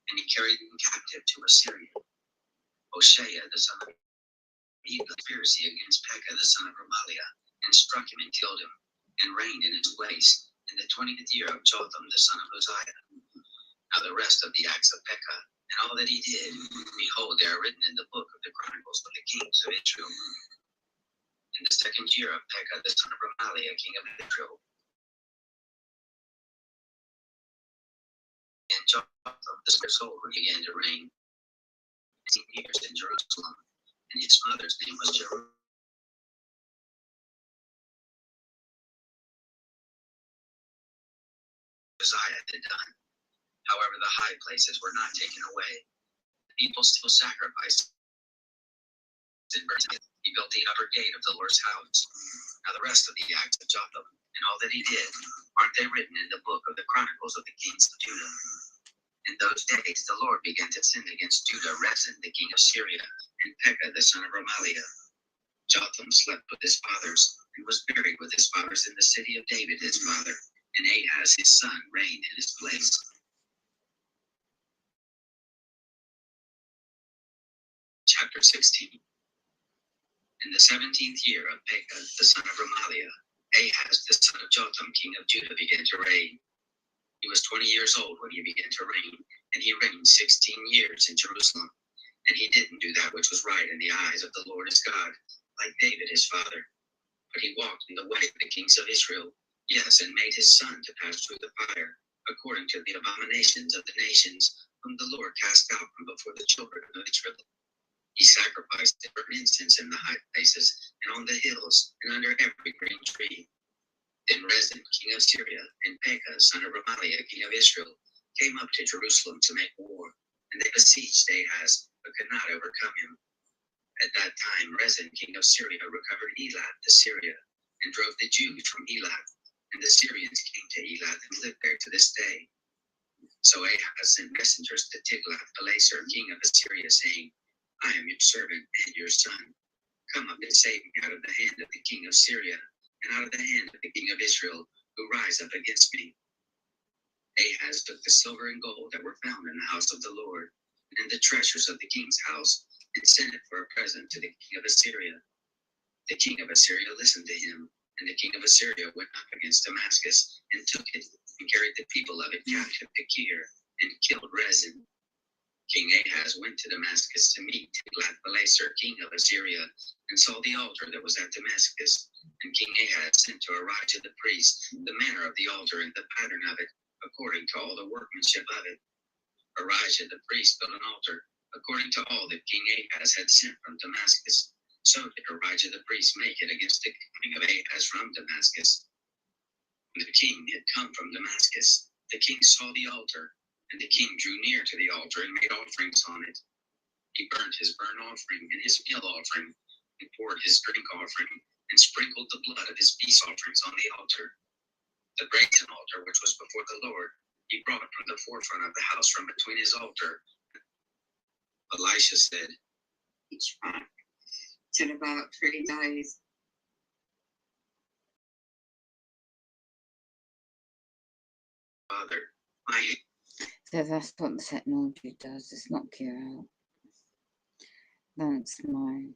and he carried them captive to Assyria. Hoshea the son of He conspiracy against Pekah the son of Remaliah, and struck him and killed him, and reigned in his place in the 20th year of Jotham the son of Uzziah. Now the rest of the acts of Pekah, and all that he did, behold, they are written in the book of the Chronicles of the kings of Israel. In the 2nd year of Pekah the son of Remaliah king of Israel, and Jotham the son of Solomon began to reign 18 years in Jerusalem, and his mother's name was Jerusalem. Uzziah had done. However, the high places were not taken away. The people still sacrificed and burned. He built the upper gate of the Lord's house. Now the rest of the acts of Jotham and all that he did, aren't they written in the book of the Chronicles of the kings of Judah? In those days the Lord began to sin against Judah, Rezin the king of Syria, and Pekah the son of Remaliah. Jotham slept with his fathers, and was buried with his fathers in the city of David his father, and Ahaz his son reigned in his place. Chapter 16. In the 17th year of Pekah the son of Remaliah, Ahaz the son of Jotham king of Judah began to reign. He was 20 years old when he began to reign, and he reigned 16 years in Jerusalem. And he didn't do that which was right in the eyes of the Lord his God, like David his father. But he walked in the way of the kings of Israel, yes, and made his son to pass through the fire, according to the abominations of the nations, whom the Lord cast out from before the children of Israel. He sacrificed and burnt incense in the high places, and on the hills, and under every green tree. Then Rezin, king of Syria, and Pekah, son of Remaliah, king of Israel, came up to Jerusalem to make war, and they besieged Ahaz, but could not overcome him. At that time Rezin, king of Syria, recovered Elath to Syria, and drove the Jews from Elath, and the Syrians came to Elath and lived there to this day. So Ahaz sent messengers to Tiglath-Pileser, king of Assyria, saying, I am your servant and your son. Come up and save me out of the hand of the king of Syria, and out of the hand of the king of Israel, who rise up against me. Ahaz took the silver and gold that were found in the house of the Lord, and in the treasures of the king's house, and sent it for a present to the king of Assyria. The king of Assyria listened to him, and the king of Assyria went up against Damascus, and took it, and carried the people of it captive to Kir, and killed Rezin. King Ahaz went to Damascus to meet Tiglath-Pileser, king of Assyria, and saw the altar that was at Damascus. And King Ahaz sent to Arijah the priest the manner of the altar and the pattern of it, according to all the workmanship of it. Arijah the priest built an altar, according to all that King Ahaz had sent from Damascus. So did Arijah the priest make it against the coming of Ahaz from Damascus. When the king had come from Damascus, the king saw the altar, and the king drew near to the altar and made offerings on it. He burnt his burnt offering and his meal offering, and poured his drink offering, and sprinkled the blood of his peace offerings on the altar. The brazen altar which was before the Lord, he brought from the forefront of the house from between his altar. Elisha said, Each month, till about 3 days. Father, So that's what the technology does. It's knock you out. That's mine.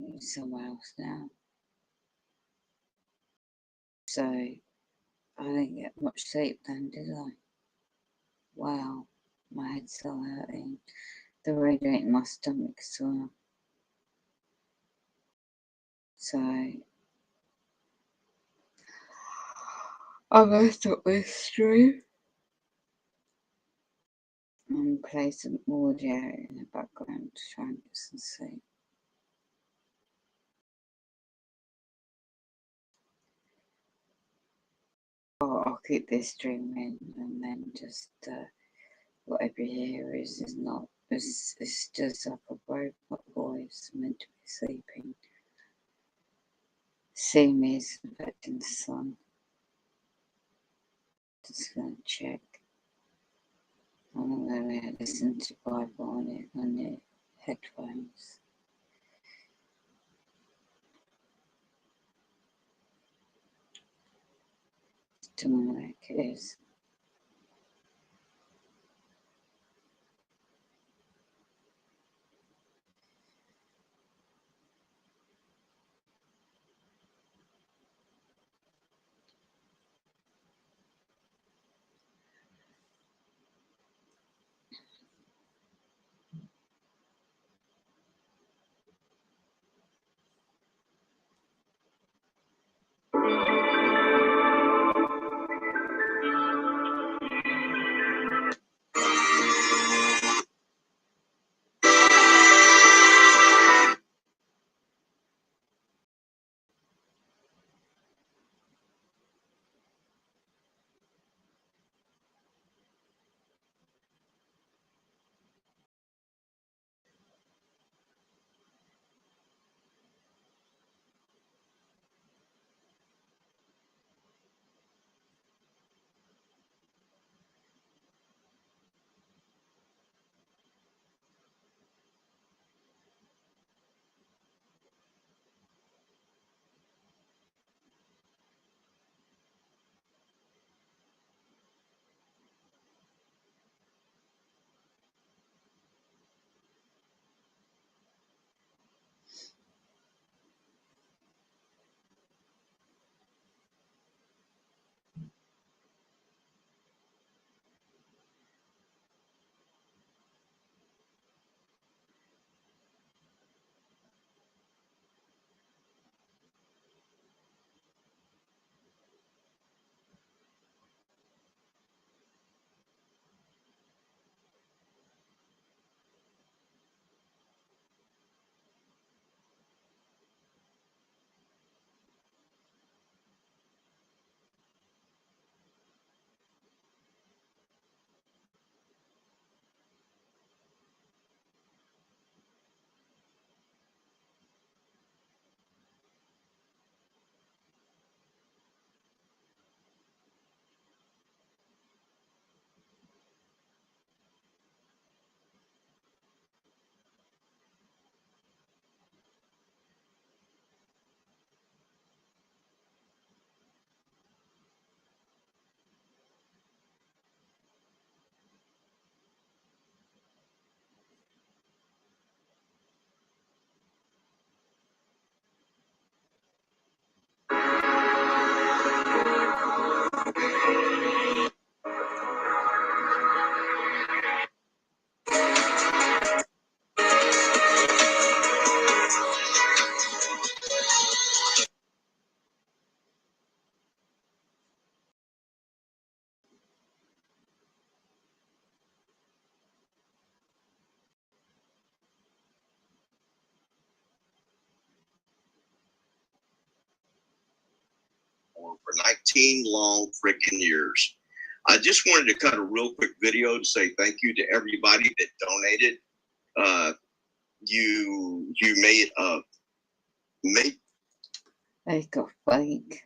It's somewhere else now. So I didn't get much sleep then, did I? Wow, my head's still hurting. The radiating my stomach as well. So I'm gonna stop this stream and play some audio in the background to try and get some sleep. I'll keep this stream in, and then just whatever you hear is not. It's just like a robot voice meant to be sleeping. See me is affecting the sun. Just gonna check. I'm gonna listen to Bible on the headphones. Doing like it is. For 19 long freaking years. I just wanted to cut a real quick video to say thank you to everybody that donated. You made They got fake,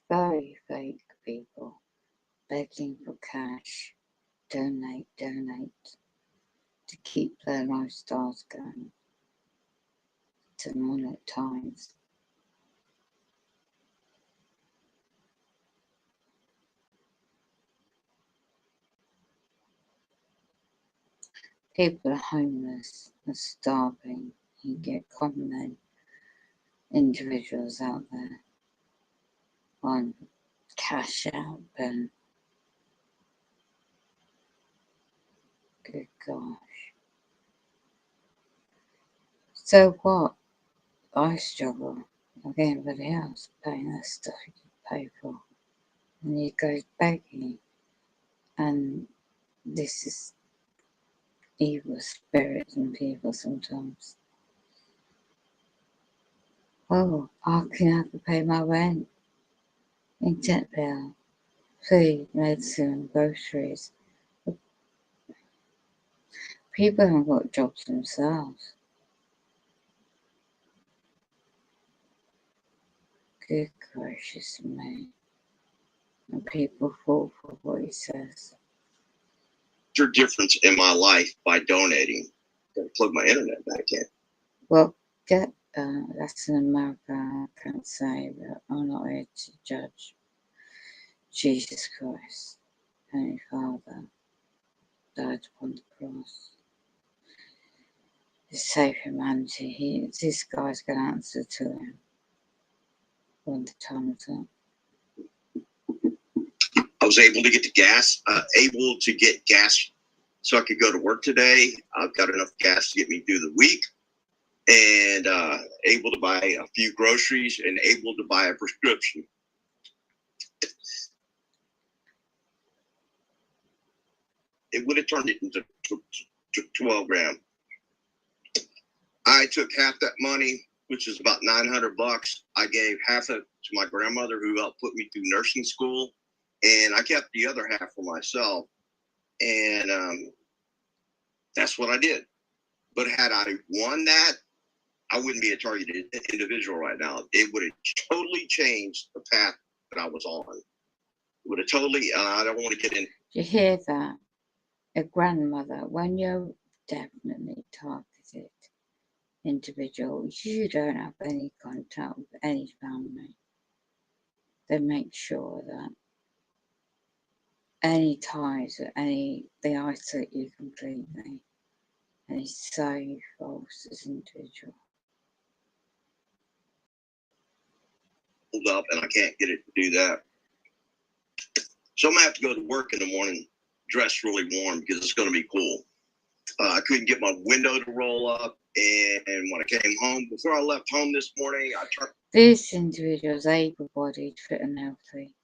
very fake people begging for cash, donate, to keep their lifestyles going, to monetize. People are homeless and starving. You get common individuals out there on cash out and good gosh. So what? I struggle like everybody else paying that stuff you can pay for. And you go begging, and this is evil spirits in people sometimes. Oh, I can have to pay my rent, internet bill, food, medicine, groceries. People haven't got jobs themselves. Good gracious me. And people fall for what he says. your difference in my life by donating. Gotta plug my internet back in. Well, that's in America, I can't say, but I'm not here to judge. Jesus Christ, Heavenly Father, died upon the cross to save humanity. This guy's going to answer to him when the time is up. I was able to get gas so I could go to work today. I've got enough gas to get me through the week, and able to buy a few groceries and able to buy a prescription. It would have turned it into 12 grand. I took half that money, which is about $900. I gave half it to my grandmother, who helped put me through nursing school, and I kept the other half for myself. And that's what I did. But had I won that, I wouldn't be a targeted individual right now. It would have totally changed the path that I was on. It would have totally, I don't want to get in. You hear that? A grandmother, when you're definitely targeted individual, you don't have any contact with any family. They make sure that any ties, they isolate you completely. And it's so false as an individual. Up, and I can't get it to do that. So I'm gonna have to go to work in the morning dressed really warm because it's gonna be cool. I couldn't get my window to roll up, and when I came home, before I left home this morning, I turned. This individual is able-bodied, fit and healthy.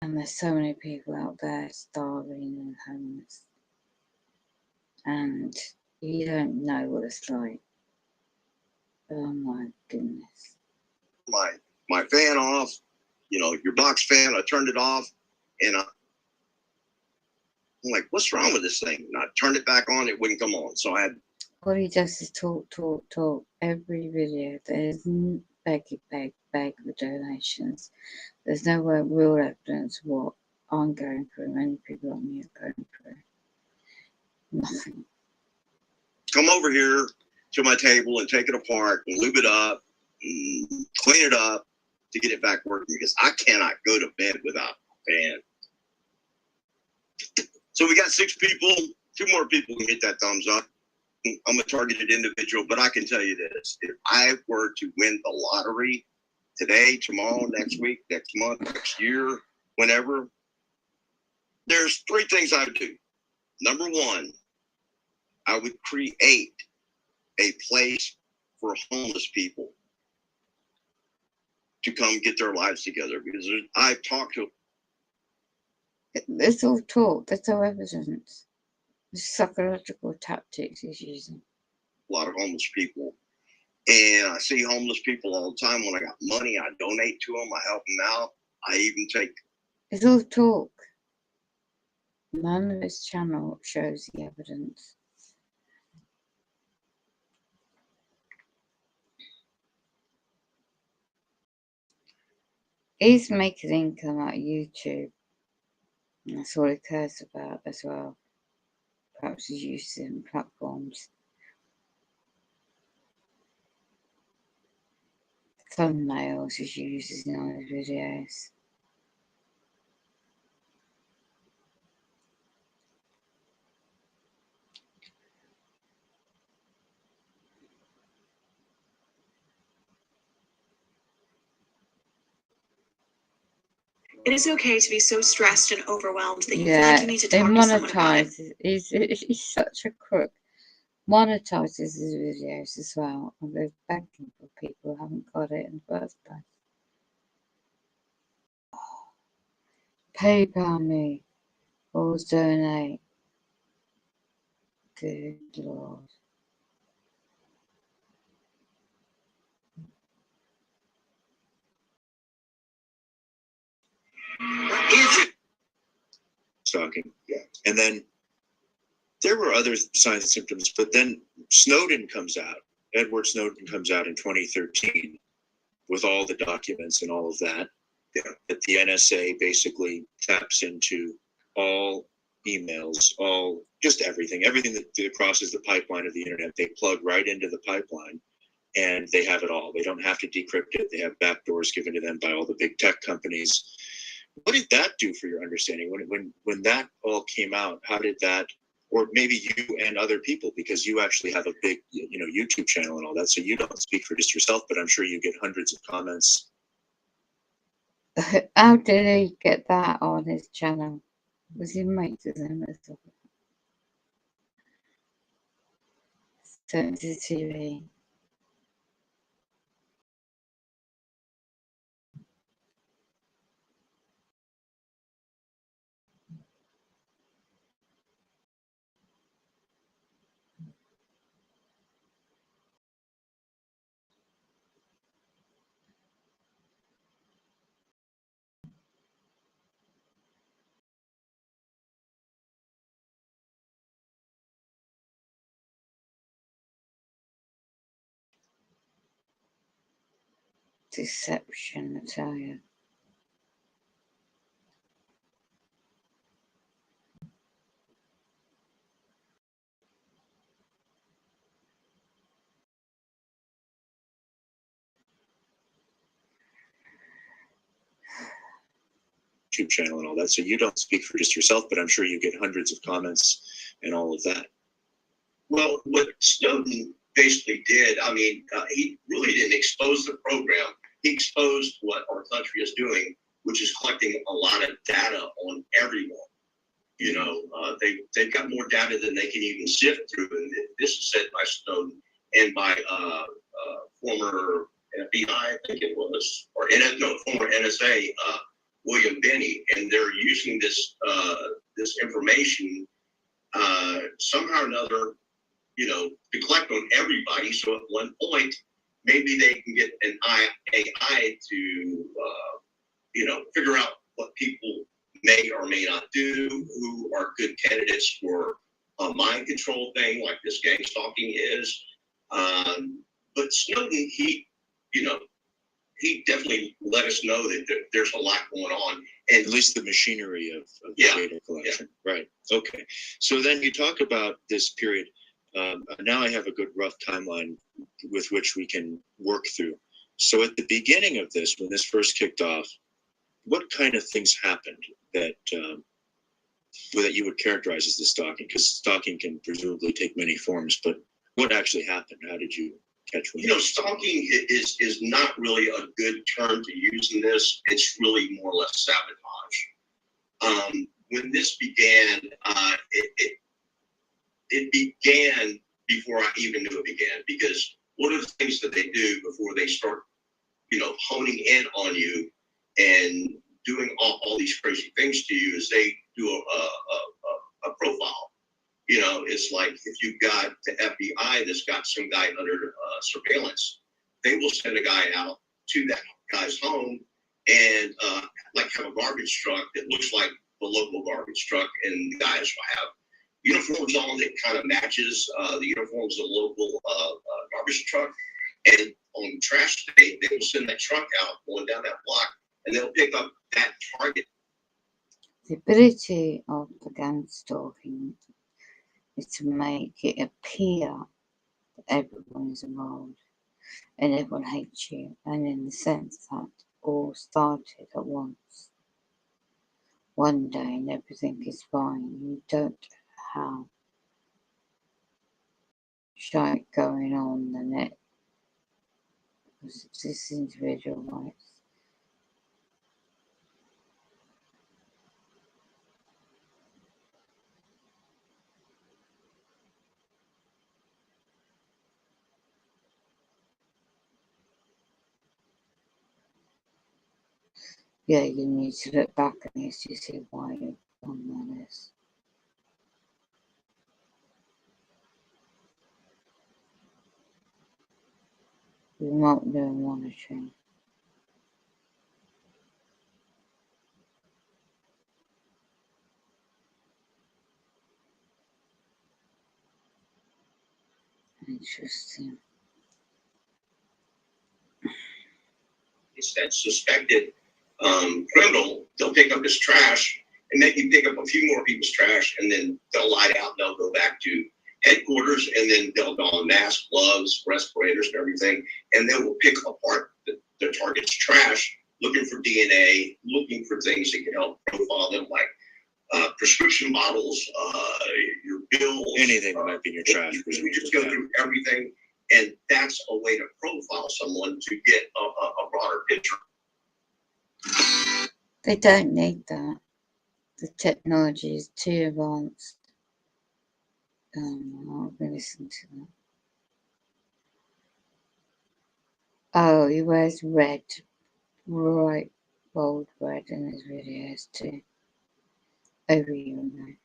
And there's so many people out there starving and homeless. And you don't know what it's like. Oh my goodness. My fan off, your box fan, I turned it off, and I'm like, what's wrong with this thing? And I turned it back on, it wouldn't come on. So I had. All he does is talk. Every video, there's beg for donations. There's no real evidence of what I'm going through, many people like me are going through. Nothing. Come over here to my table and take it apart and lube it up and clean it up to get it back working, because I cannot go to bed without a fan. So we got 6 people, 2 more people can hit that thumbs up. I'm a targeted individual, but I can tell you this: if I were to win the lottery today, tomorrow, next week, next month, next year, whenever, there's 3 things I would do. Number 1, I would create a place for homeless people to come get their lives together, because I've talked to. It's all talk, there's no evidence. The psychological tactics he's using. A lot of homeless people, and I see homeless people all the time. When I got money, I donate to them, I help them out. I even take It's all talk. None of his channel shows the evidence. He's making income out of YouTube. And that's all he cares about as well. Perhaps he's using platforms. Thumbnails he's using on his videos. It is okay to be so stressed and overwhelmed that you feel like you need to talk to someone about it. He's such a crook. Monetizes his videos as well. And they're begging for people who haven't got it in the first place. PayPal me. Or donate. Good Lord. Stalking. Yeah. And then there were other signs and symptoms, but then Snowden comes out. Edward Snowden comes out in 2013 with all the documents and all of that. Yeah. That the NSA basically taps into all emails, all just everything that crosses the pipeline of the internet. They plug right into the pipeline and they have it all. They don't have to decrypt it. They have backdoors given to them by all the big tech companies. What did that do for your understanding when that all came out? How did that, or maybe you and other people, because you actually have a big, YouTube channel and all that, so you don't speak for just yourself, but I'm sure you get hundreds of comments. How did he get that on his channel? Was he mates with him or something? Turn to TV. Deception, I tell you. YouTube channel and all that, so you don't speak for just yourself, but I'm sure you get hundreds of comments and all of that. Well, what Snowden basically did, he really didn't expose the program. He exposed what our country is doing, which is collecting a lot of data on everyone. They've got more data than they can even sift through. And this is said by Snowden and by former FBI, I think it was, or former NSA, William Binney, and they're using this information somehow or another, to collect on everybody. So at one point, maybe they can get an AI to, figure out what people may or may not do, who are good candidates for a mind control thing like this gang stalking is. But Snowden, he definitely let us know that there's a lot going on. And at least the machinery of the data collection. Yeah. Right. Okay. So then you talk about this period. Now I have a good rough timeline with which we can work through. So at the beginning of this, when this first kicked off, what kind of things happened that you would characterize as the stalking? Because stalking can presumably take many forms, but what actually happened? How did you catch one? Stalking is not really a good term to use in this. It's really more or less sabotage. When this began, it began before I even knew it began, because one of the things that they do before they start, honing in on you and doing all these crazy things to you is they do a profile. It's like if you've got the FBI that's got some guy under surveillance, they will send a guy out to that guy's home and like have a garbage truck that looks like the local garbage truck, and the guys have uniforms on that kind of matches the uniforms of the local garbage truck. And on trash day, they will send that truck out going down that block, and they'll pick up that target. The ability of the gang stalking is to make it appear that everyone is involved and everyone hates you, and in the sense that all started at once. One day and everything is fine. You don't have shite going on the net because it's this individual rights. Yeah, you need to look back at this to see why you've done this. Remote monitoring. Interesting. It's that suspected criminal. They'll pick up his trash and maybe pick up a few more people's trash, and then they'll light out. They'll go back to headquarters, and then they'll don masks, gloves, respirators, and everything, and they will pick apart the target's trash, looking for DNA, looking for things that can help profile them, like prescription bottles, your bills, anything that might be in your trash. We just go through everything, and that's a way to profile someone to get a broader picture. They don't need that. The technology is too advanced. I'll listen to that. Oh, he wears red, bright, bold red in his videos too. Over you know.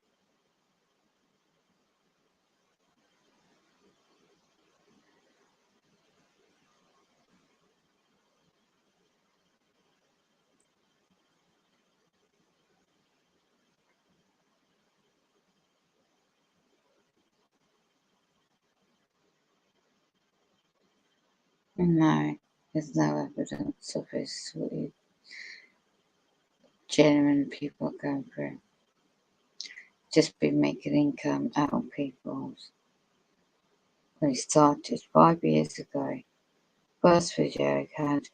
No, there's no evidence of this. What you genuine people are going through. Just been making income out of people. When it started 5 years ago, first video had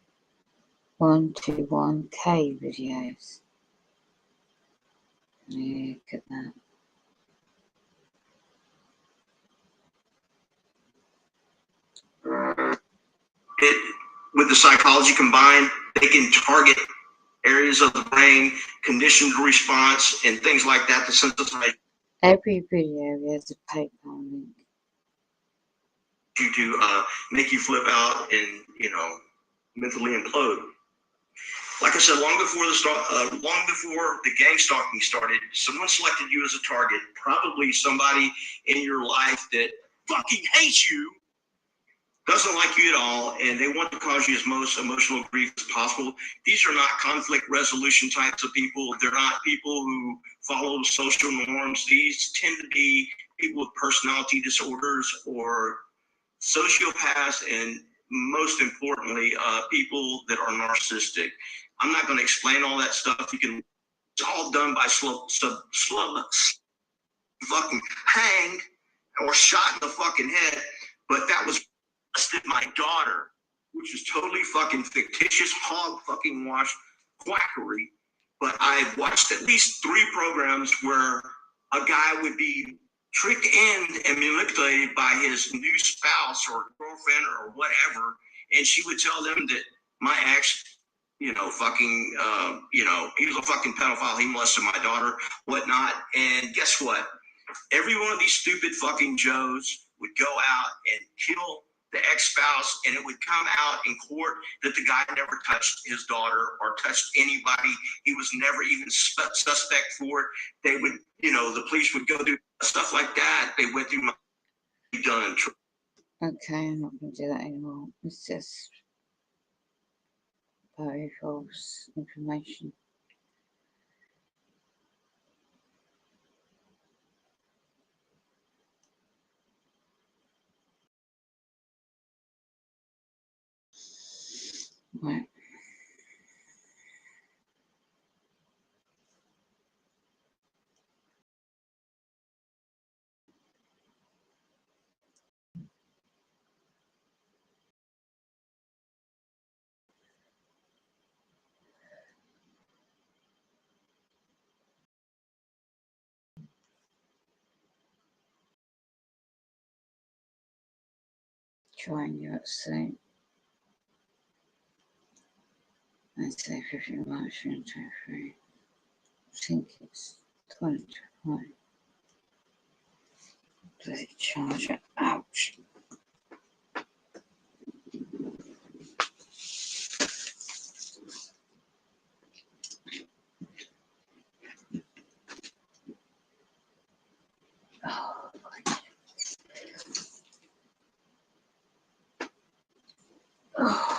121K videos. Yeah, look at that. With the psychology combined, they can target areas of the brain, conditioned response, and things like that to sensitize Every video has a PayPal link. you to make you flip out and, mentally implode. Like I said, long before the gang stalking started, someone selected you as a target. Probably somebody in your life that fucking hates you, doesn't like you at all, and they want to cause you as most emotional grief as possible. These are not conflict resolution types of people. They're not people who follow social norms. These tend to be people with personality disorders or sociopaths, and most importantly, people that are narcissistic. I'm not going to explain all that stuff. It's all done by fucking hanged or shot in the fucking head. But that was my daughter, which is totally fucking fictitious, hog fucking wash quackery. But I've watched at least 3 programs where a guy would be tricked and manipulated by his new spouse or girlfriend or whatever, and she would tell them that my ex, he was a fucking pedophile, he molested my daughter, whatnot. And guess what? Every one of these stupid fucking Joes would go out and kill the ex-spouse, and it would come out in court that the guy never touched his daughter or touched anybody. He was never even suspect for it. They would, the police would go through stuff like that. They went through my done. Okay, I'm not going to do that anymore. It's just third-party false information. Right. Trying you at sea. I'd say 50 March 2023. I think it's 2025. Bloody charger. Ouch. Oh, oh.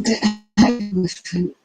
I'll get out of this coat.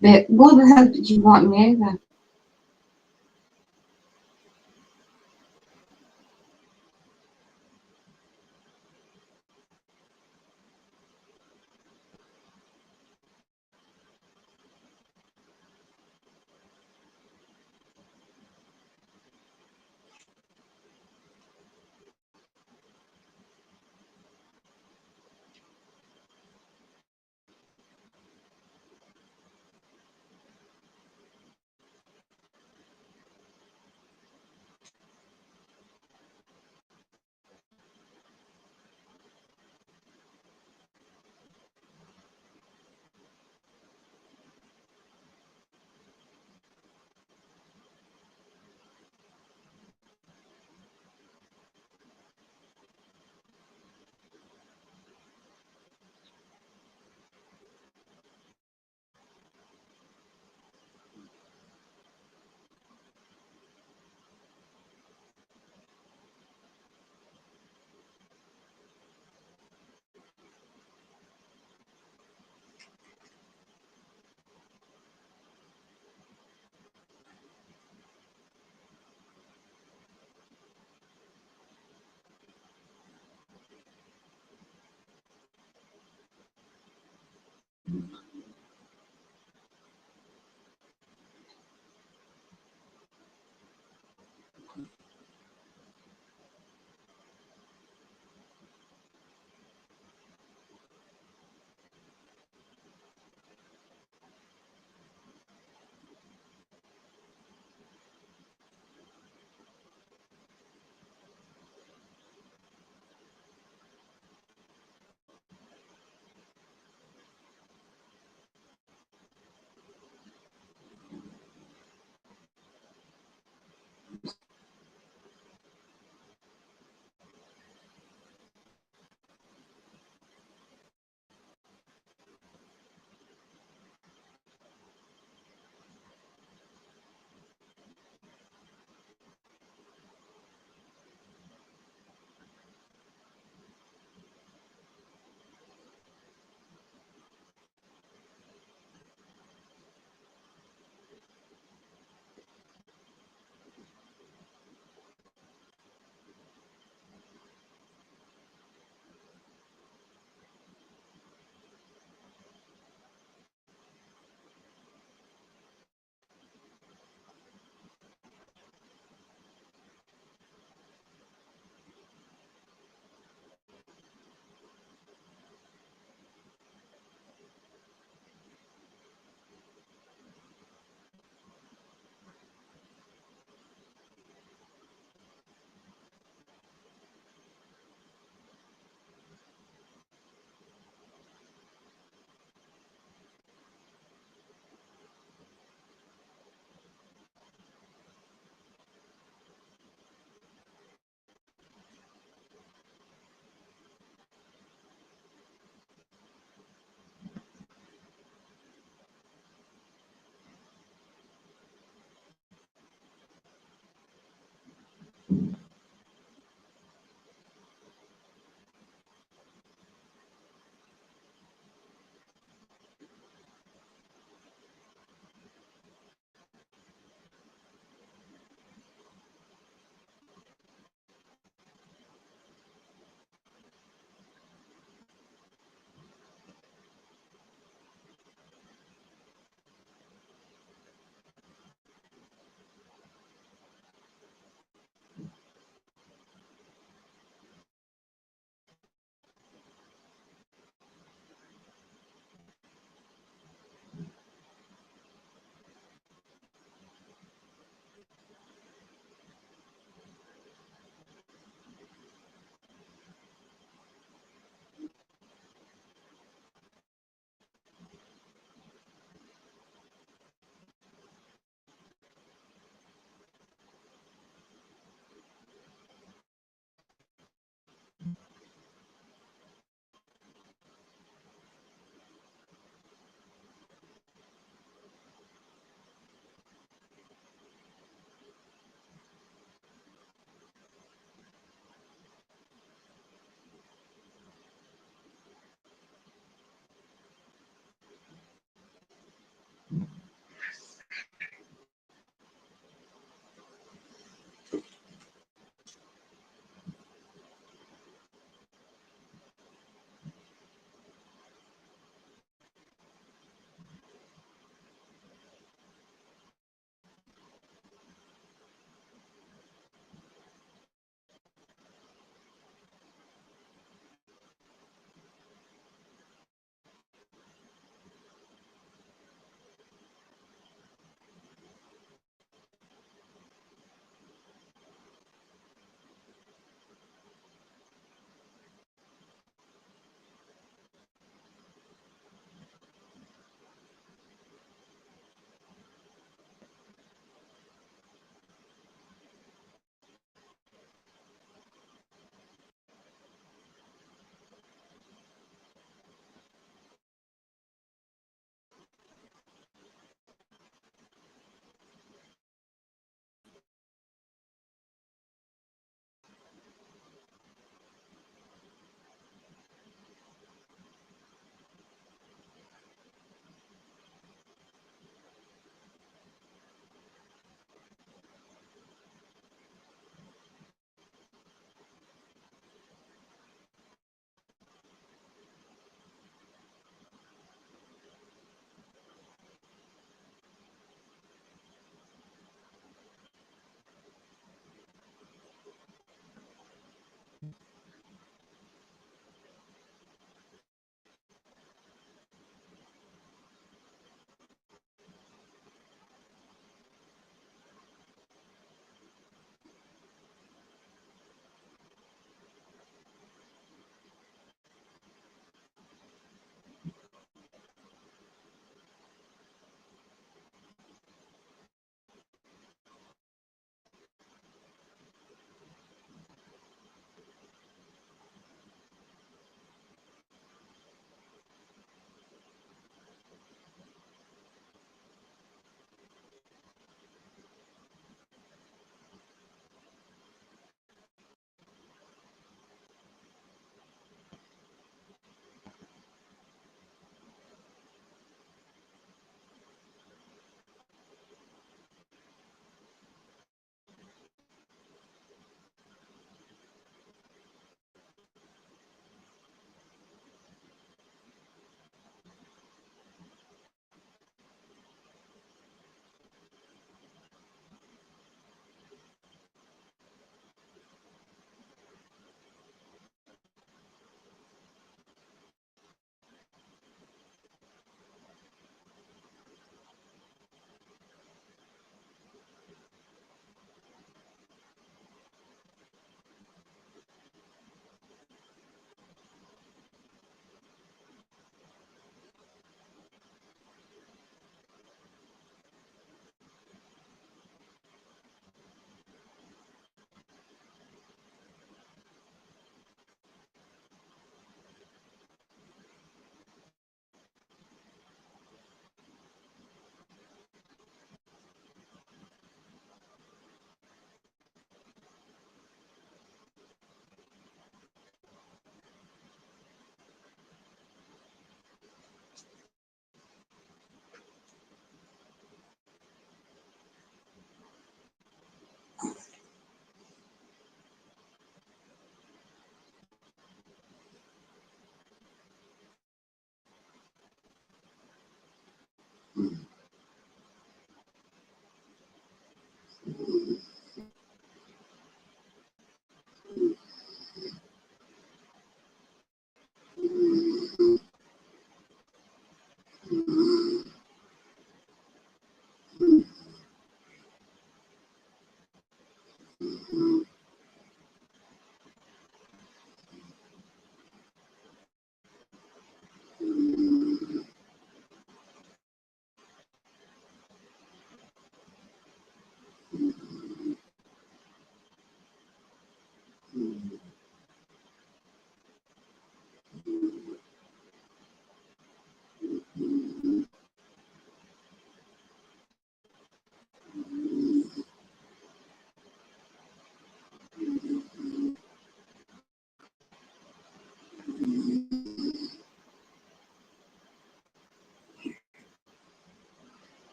But why the hell did you invite me over?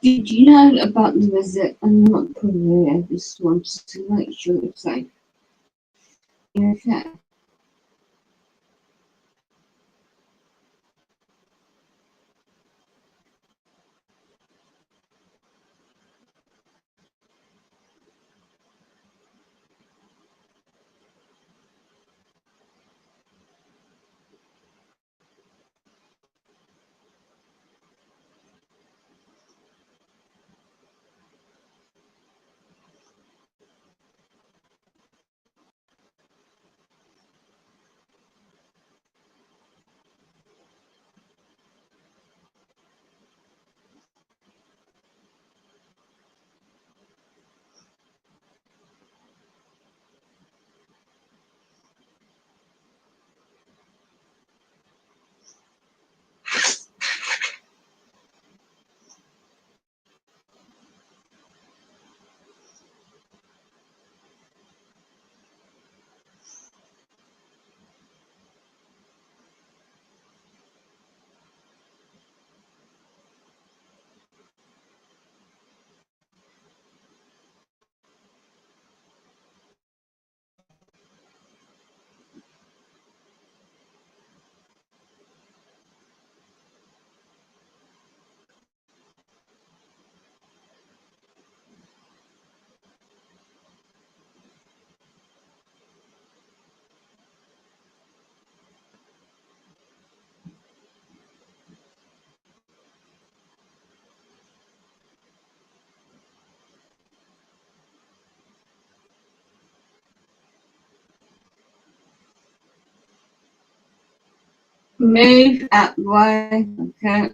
Did you know about the visit? I'm not probably I just wanted to make sure it's safe. You okay? Move out the way, okay?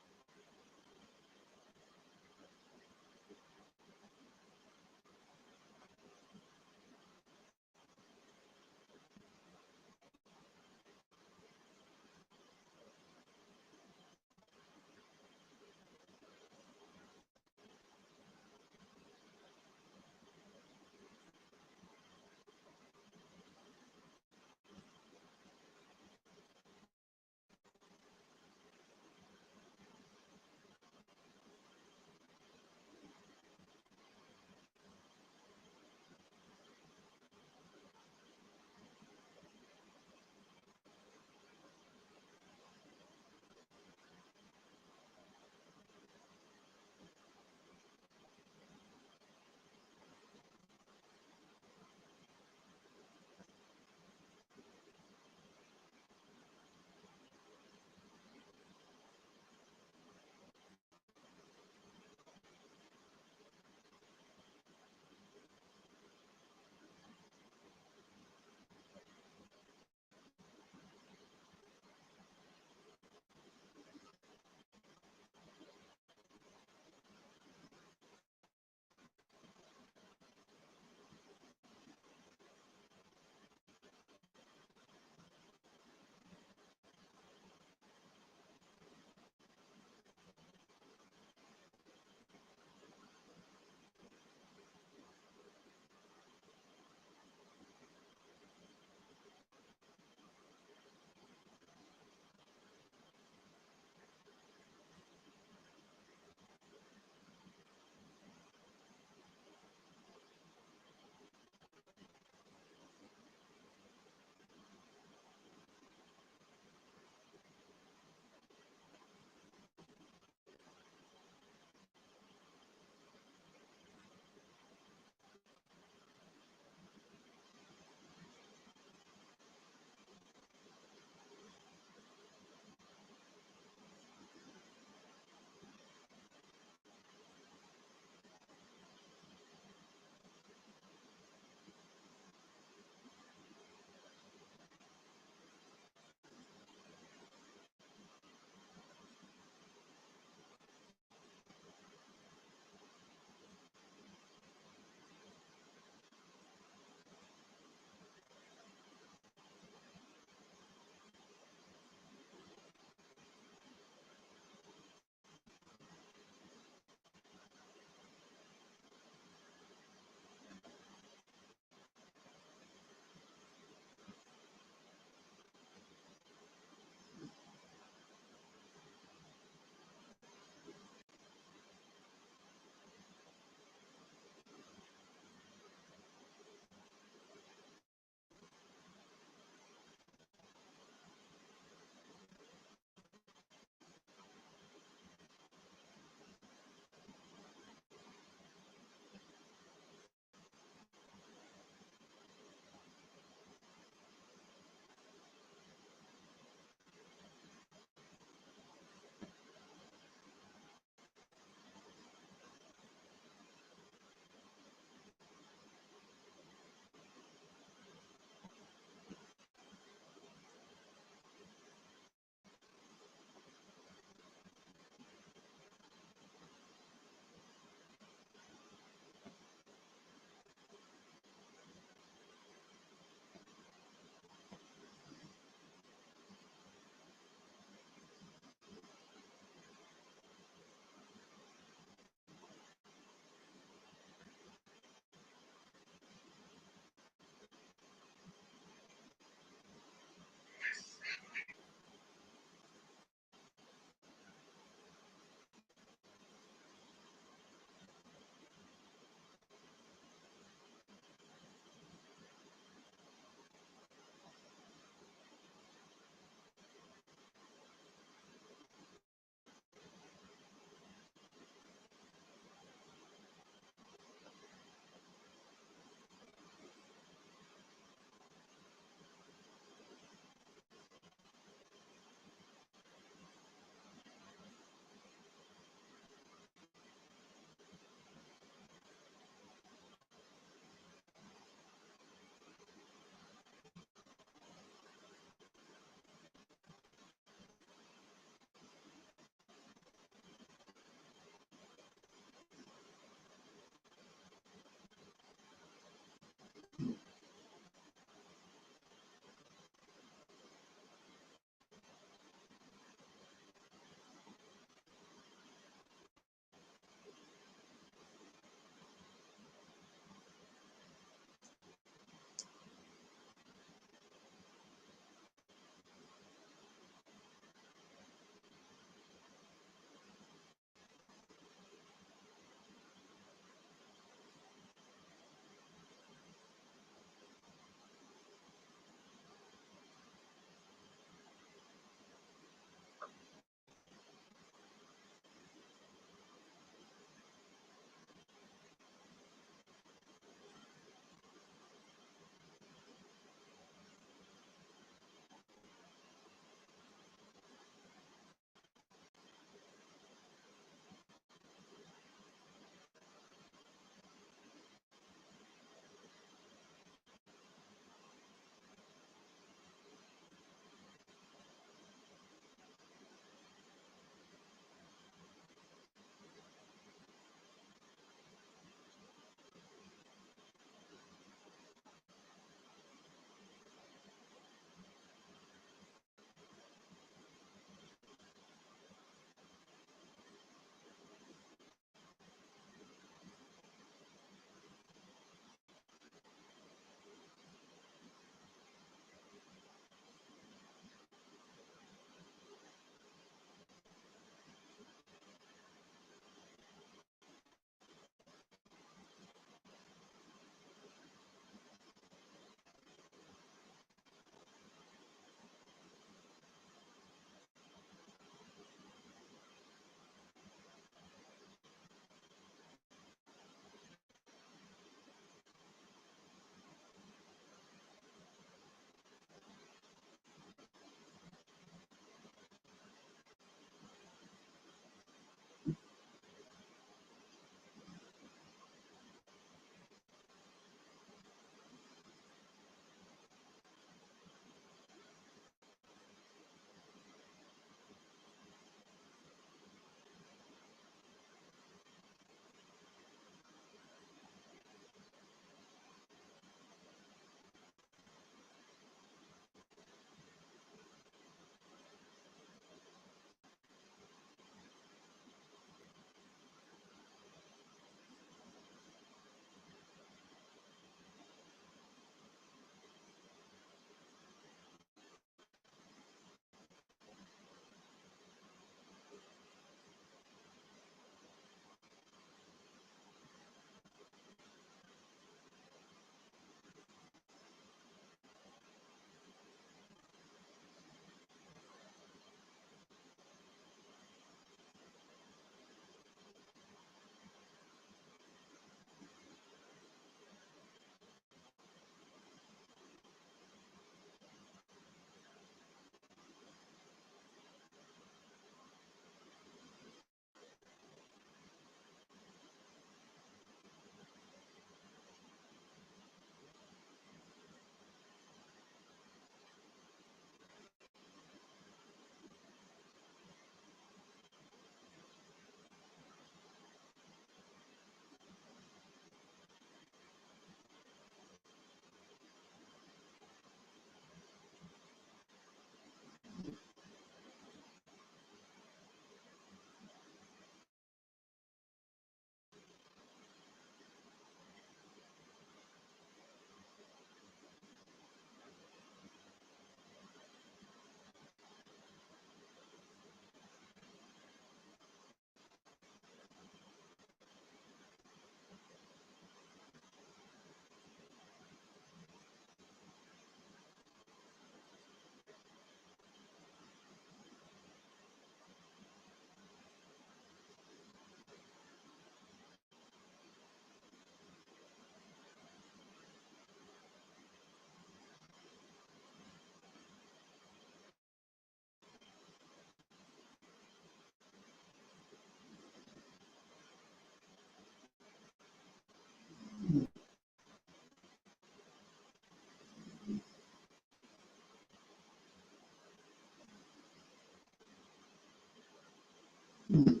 Mm.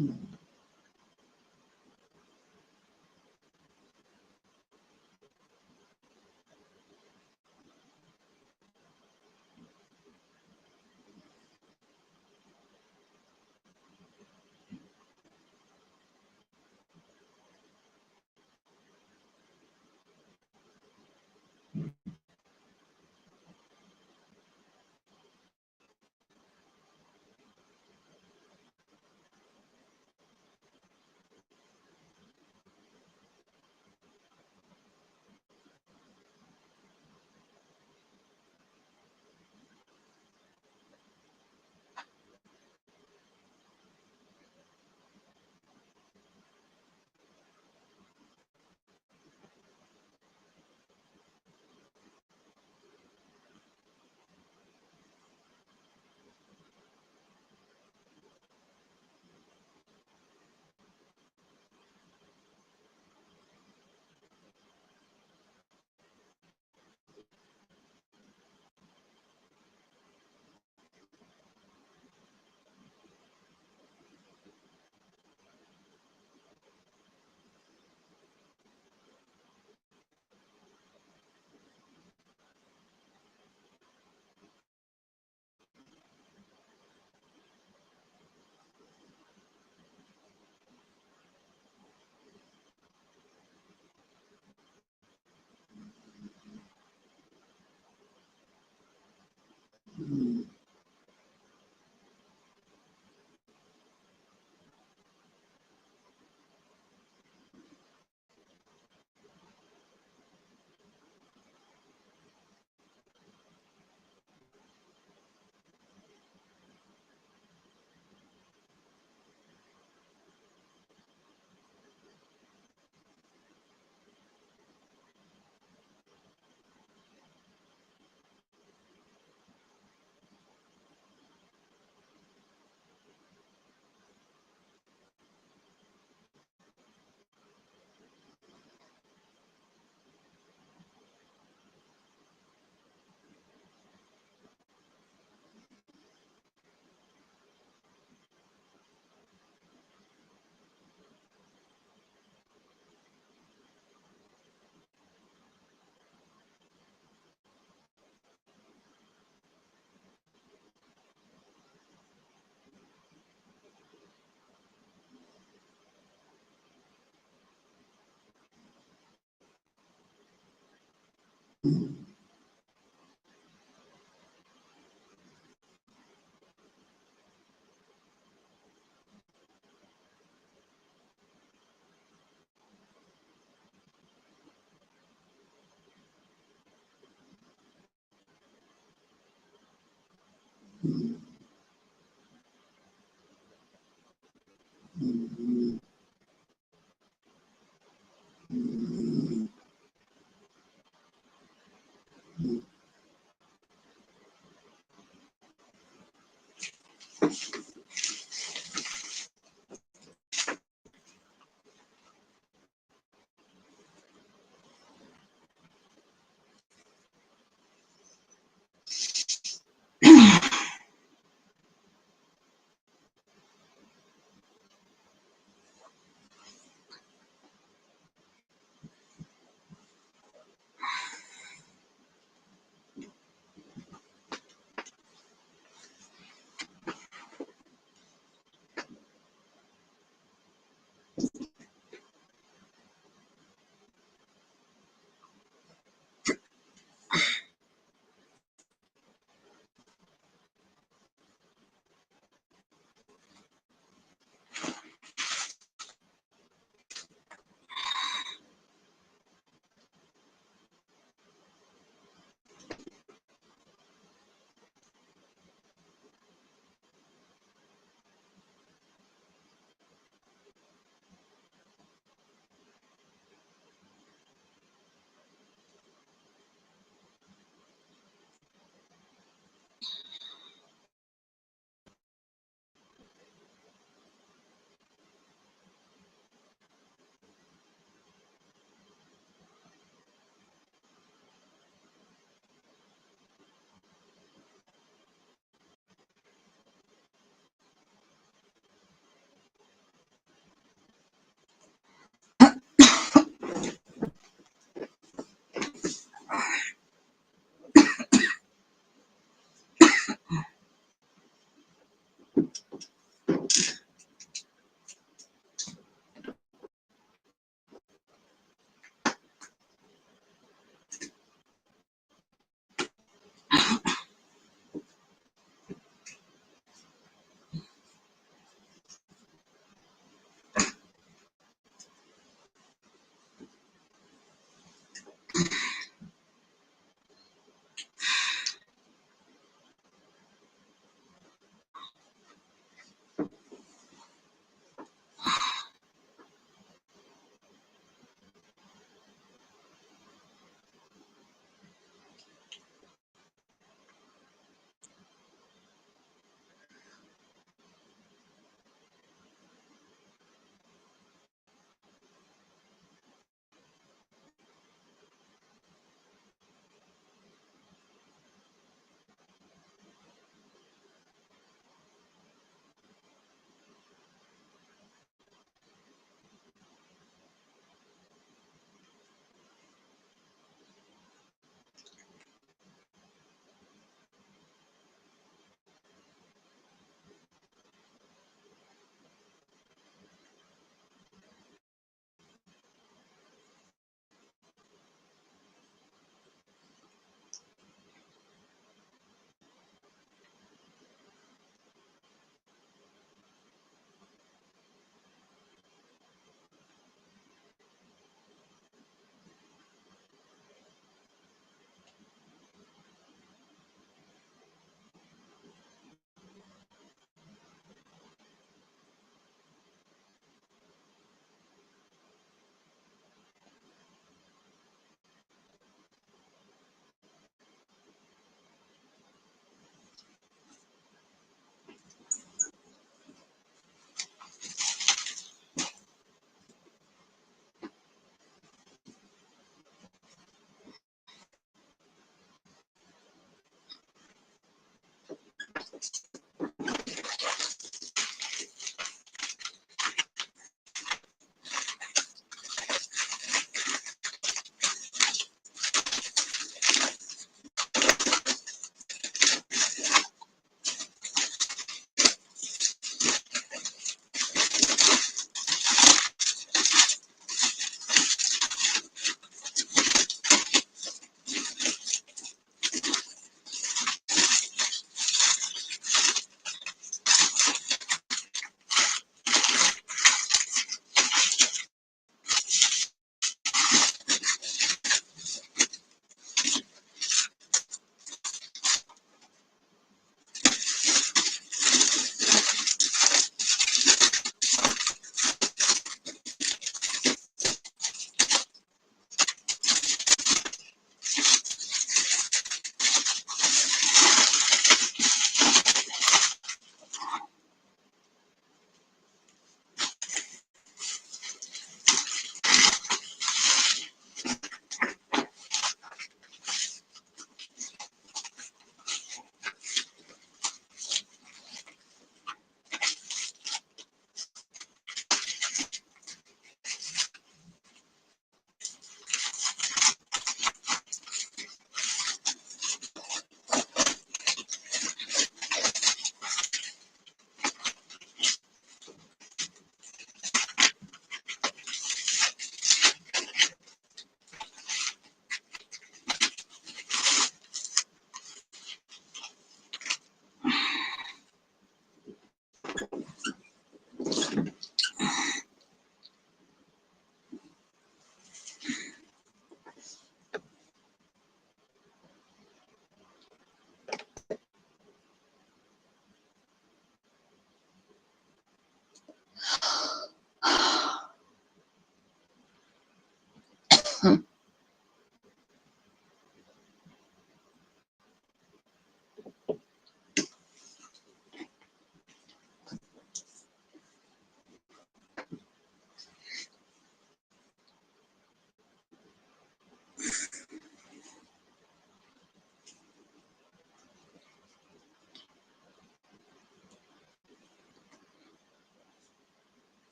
Mm. Mm. Mm. Mm. Mm. Mm.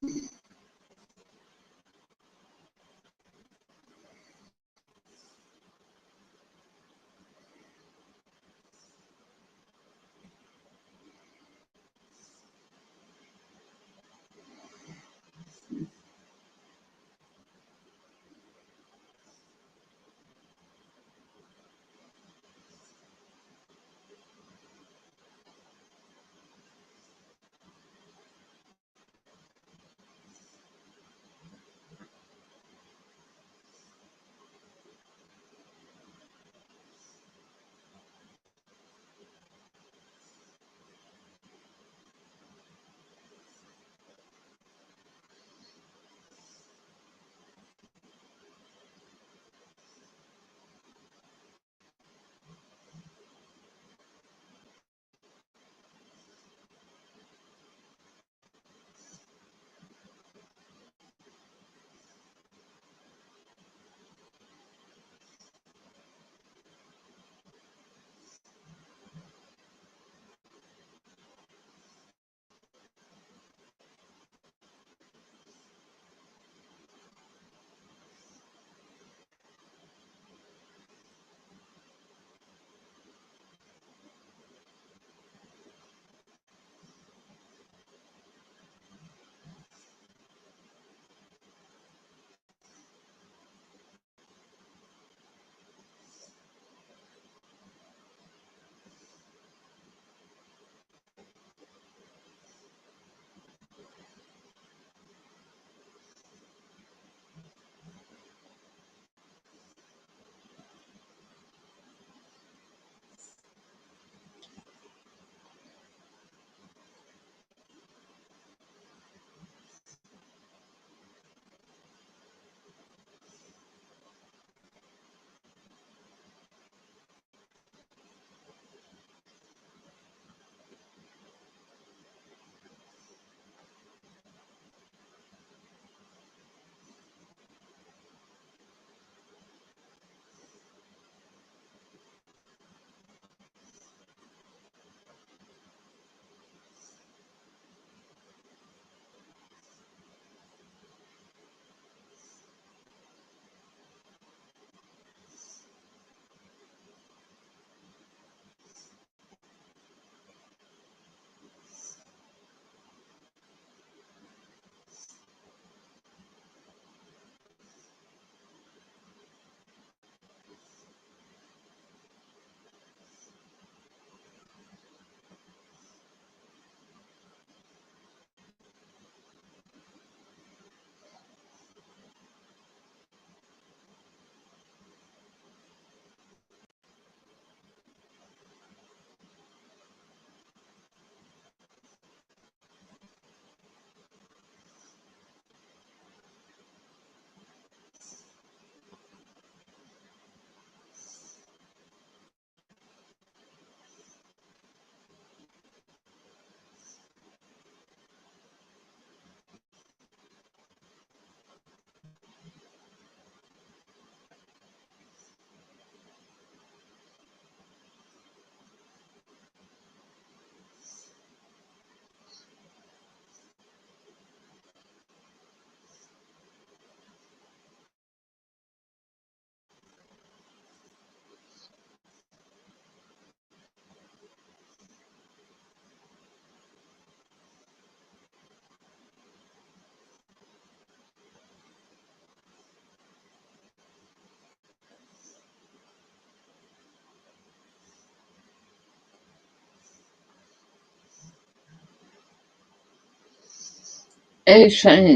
Funny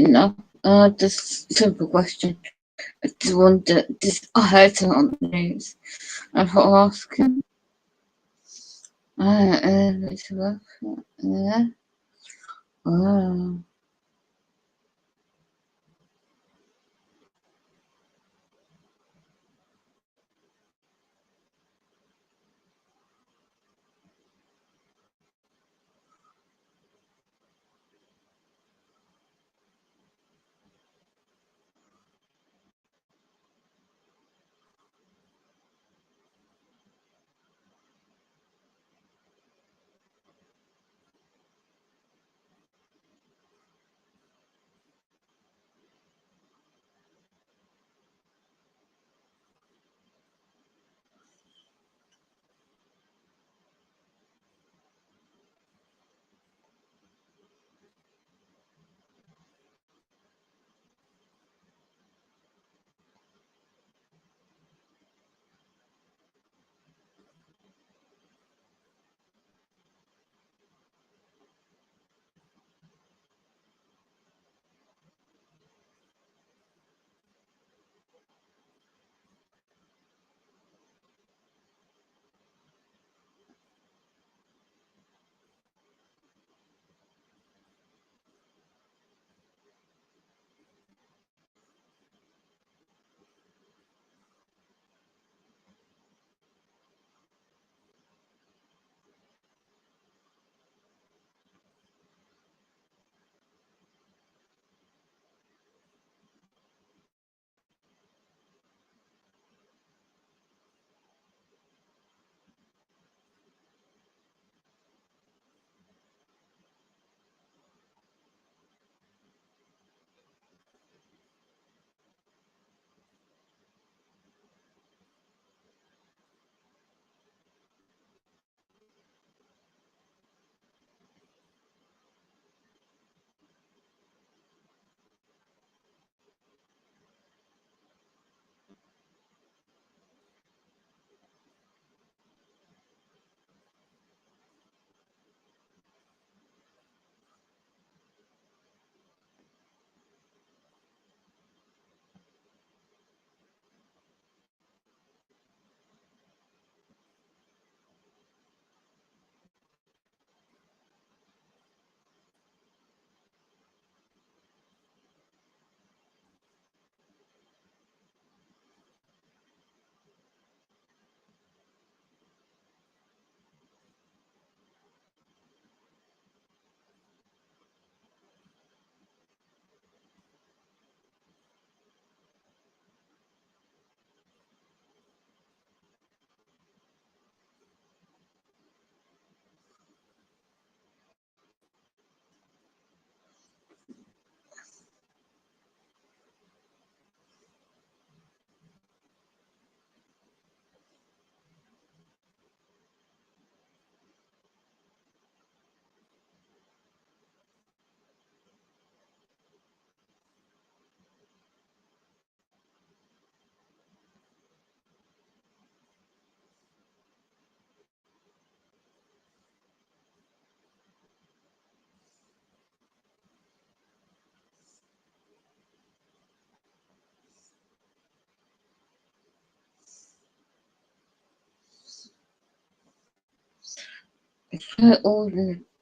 enough, just simple question. I just wonder, I heard something on the news. I thought I'll ask him. Let's look. Oh.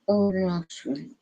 All last week.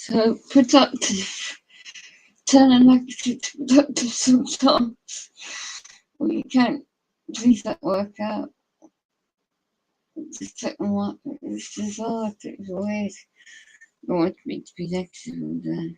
So productive, turning negative to productive sometimes. Well, you can't please that work out. Just take my life. It's just hard. It's weird. I want me to be negative all day.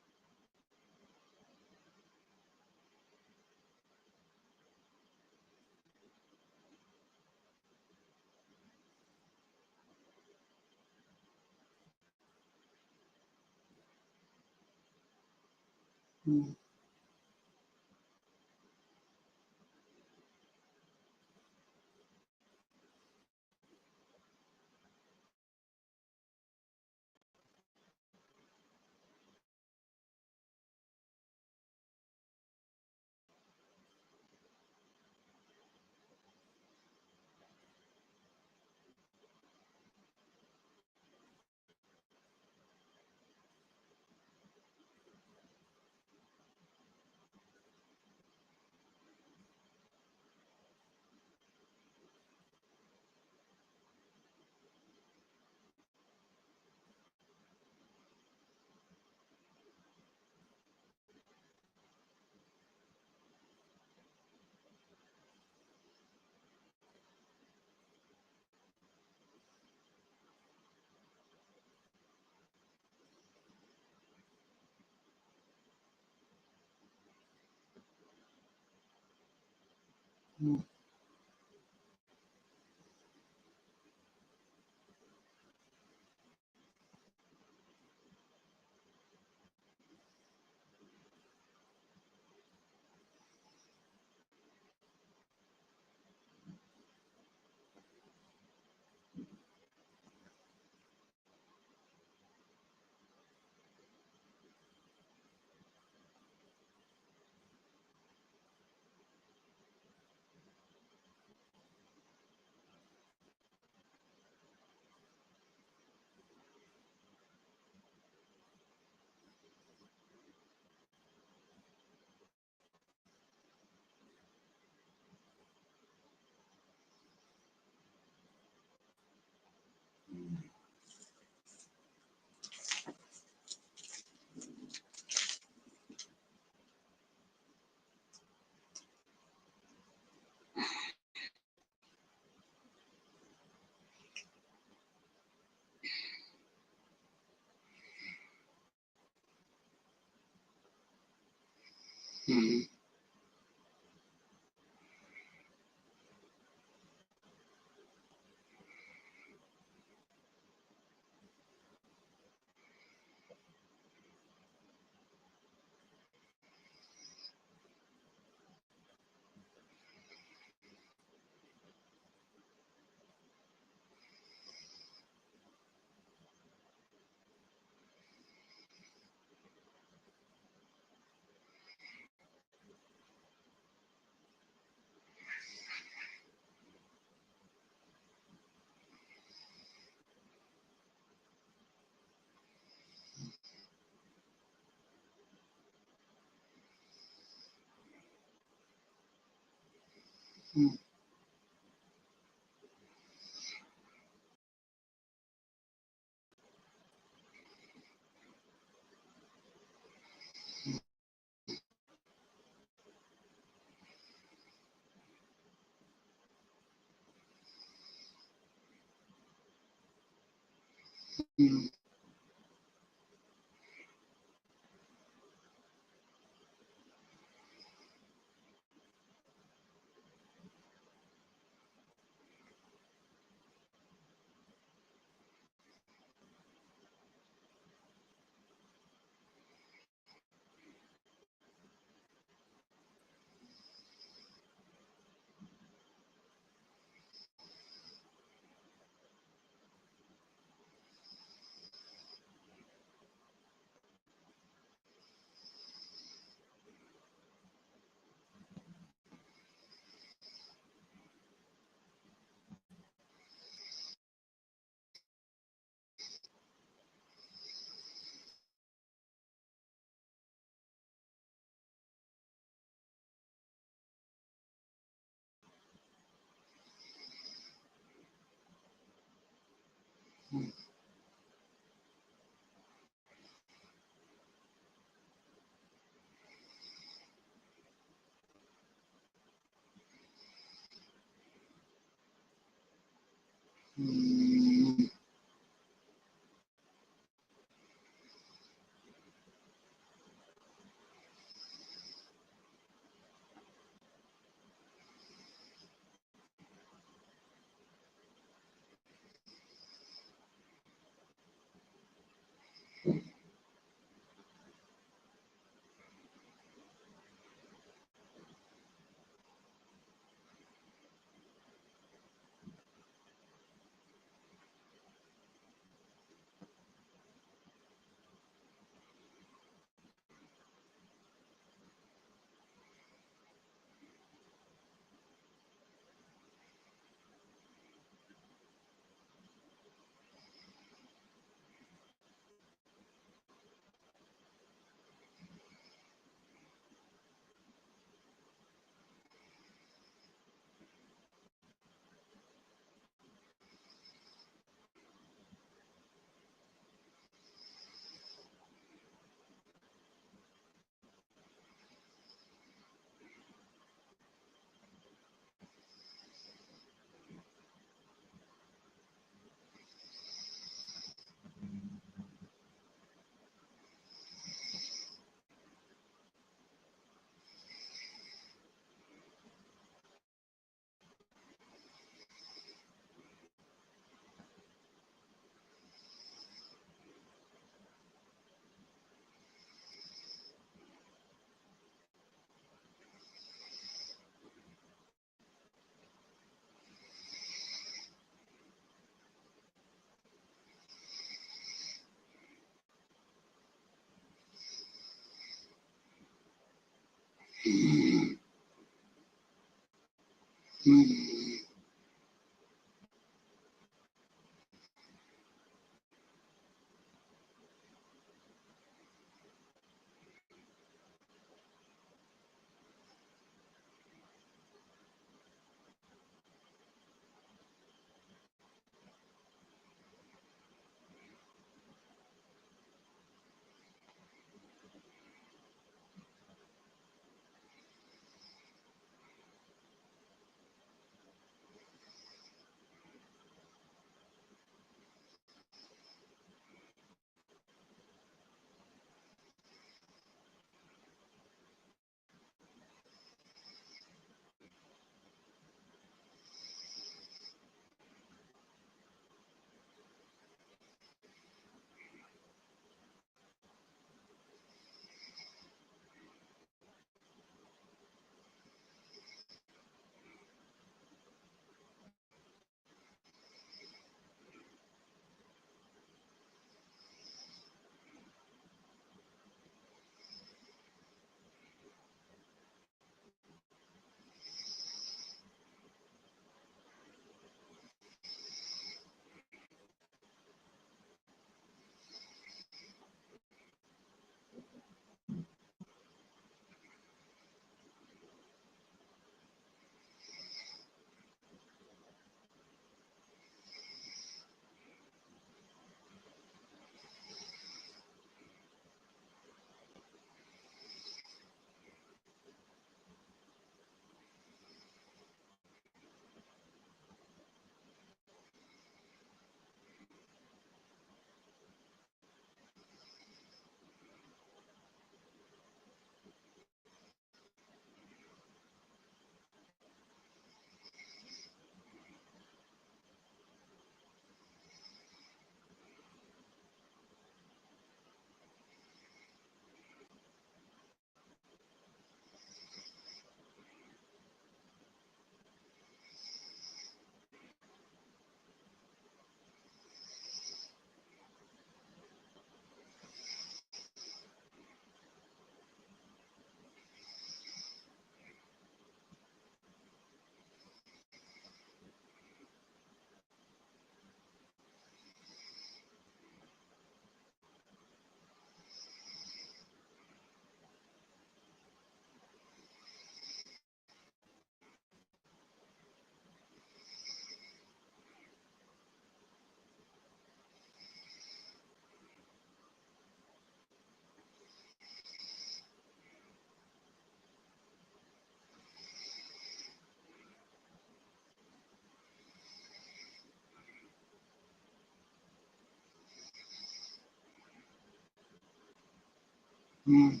Mm.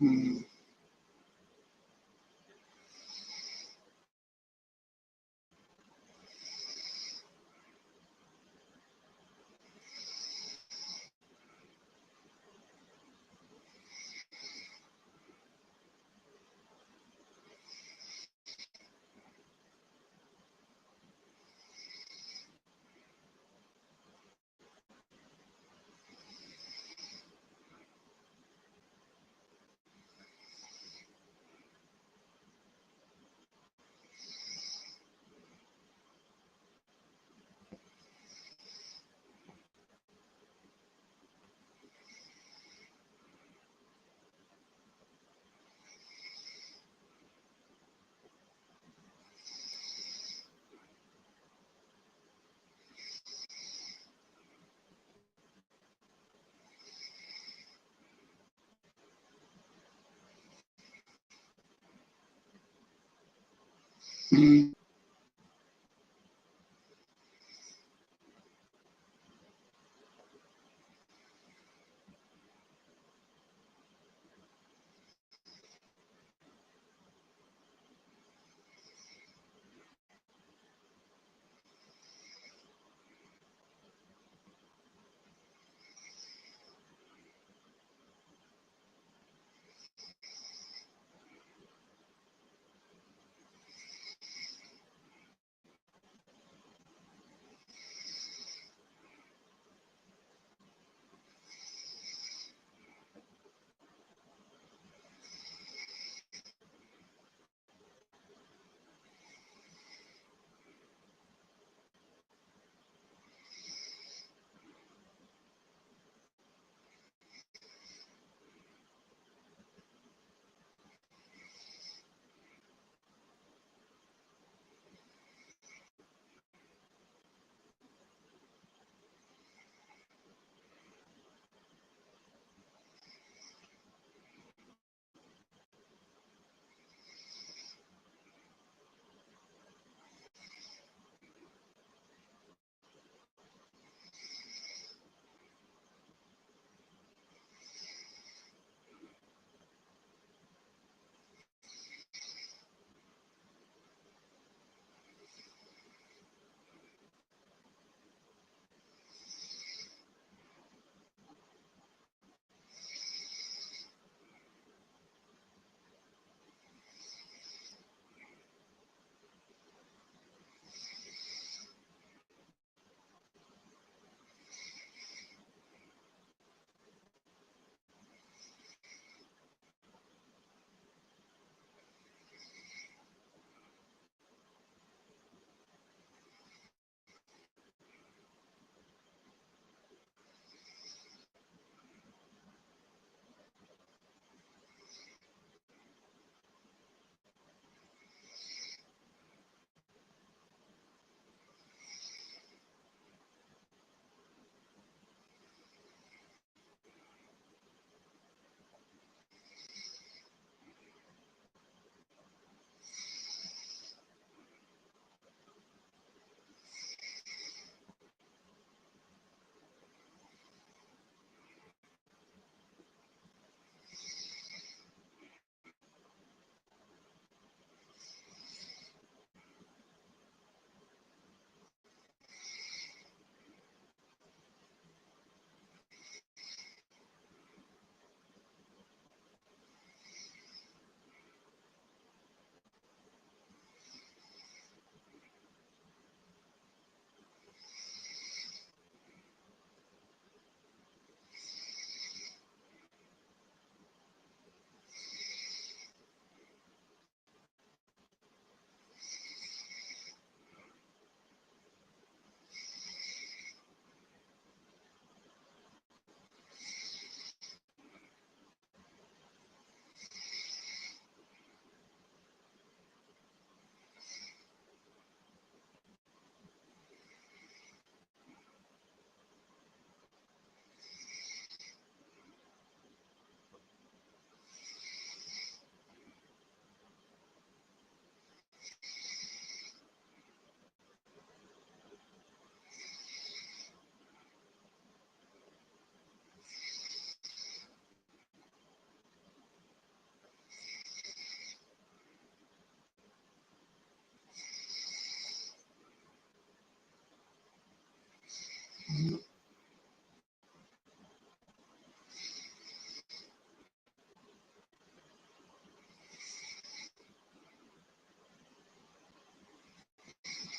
Mm.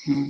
Hmm.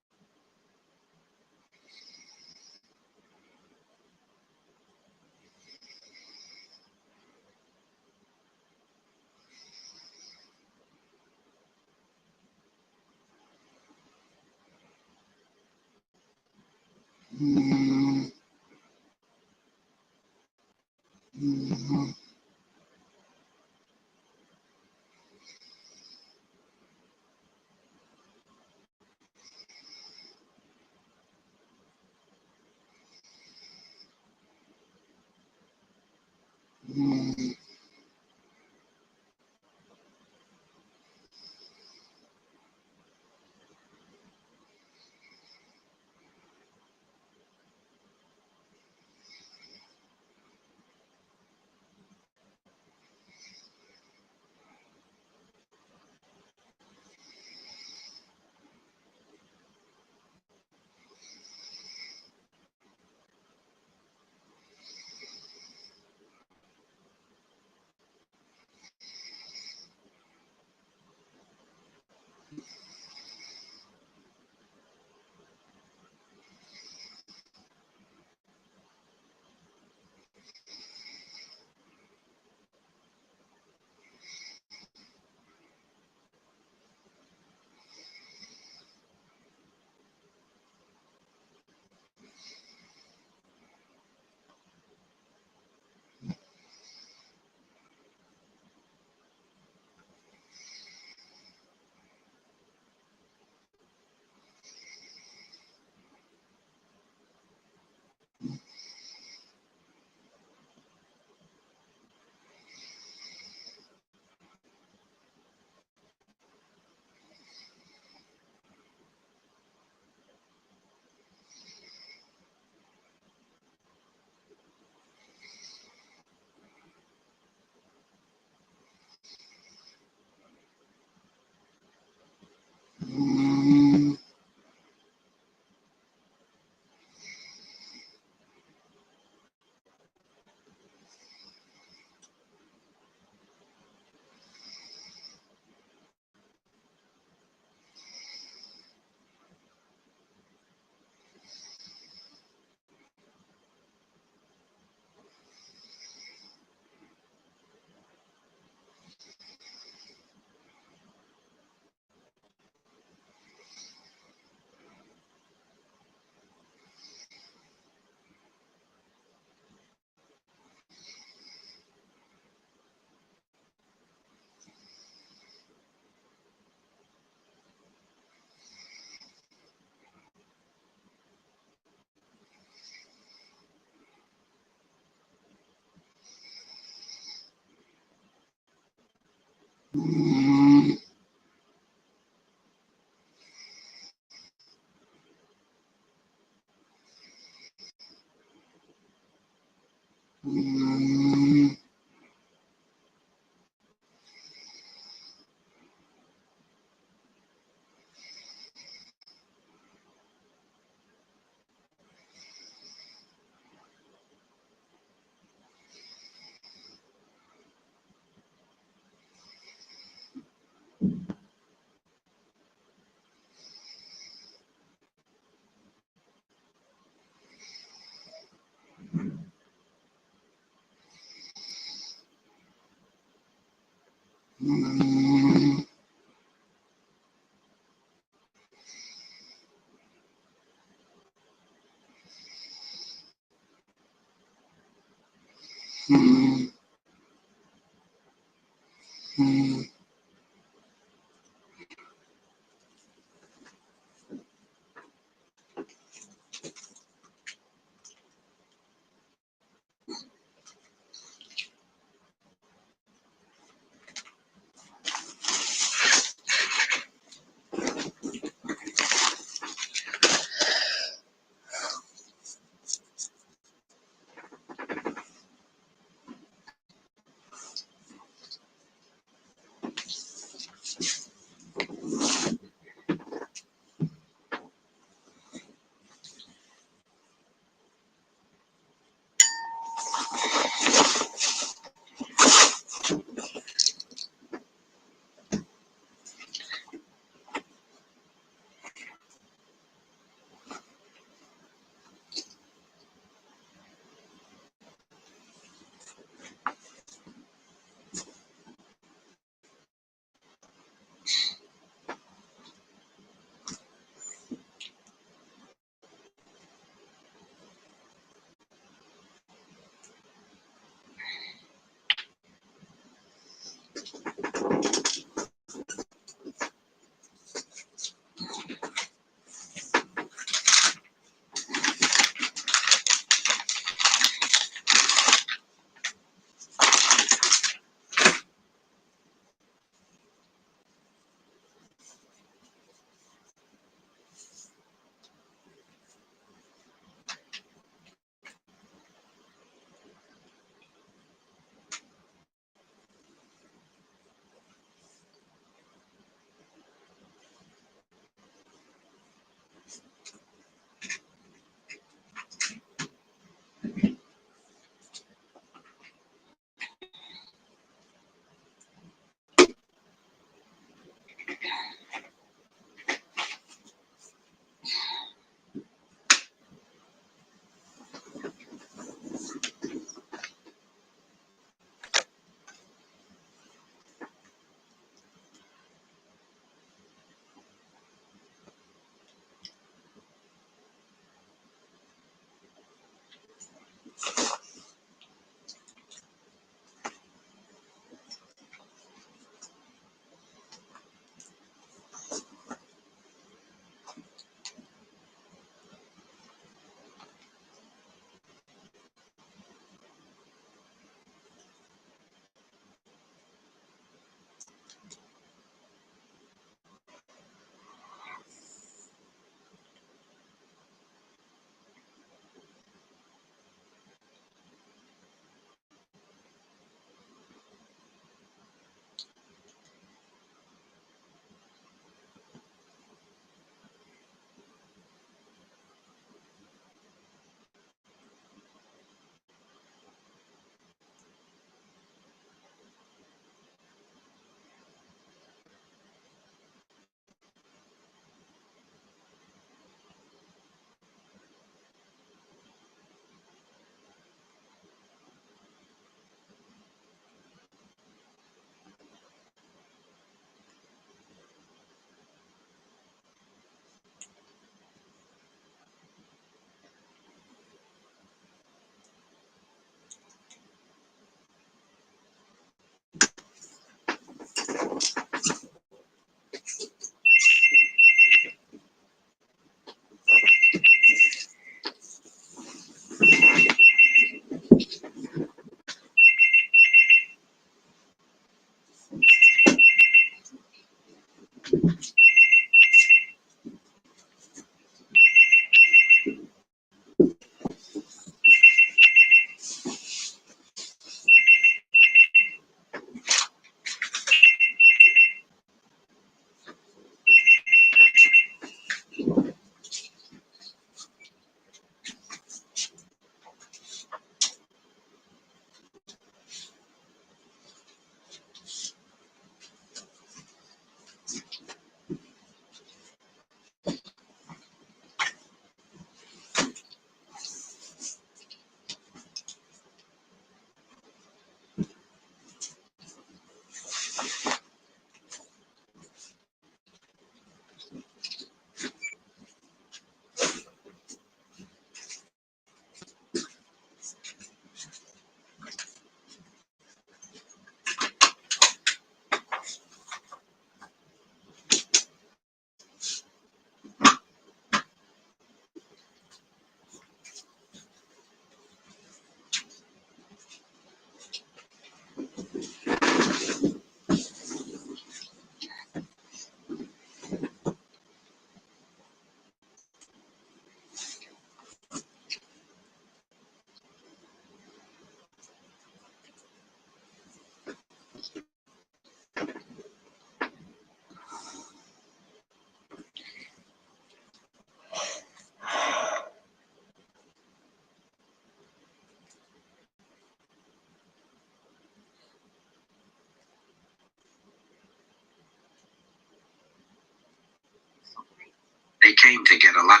They came to get a lot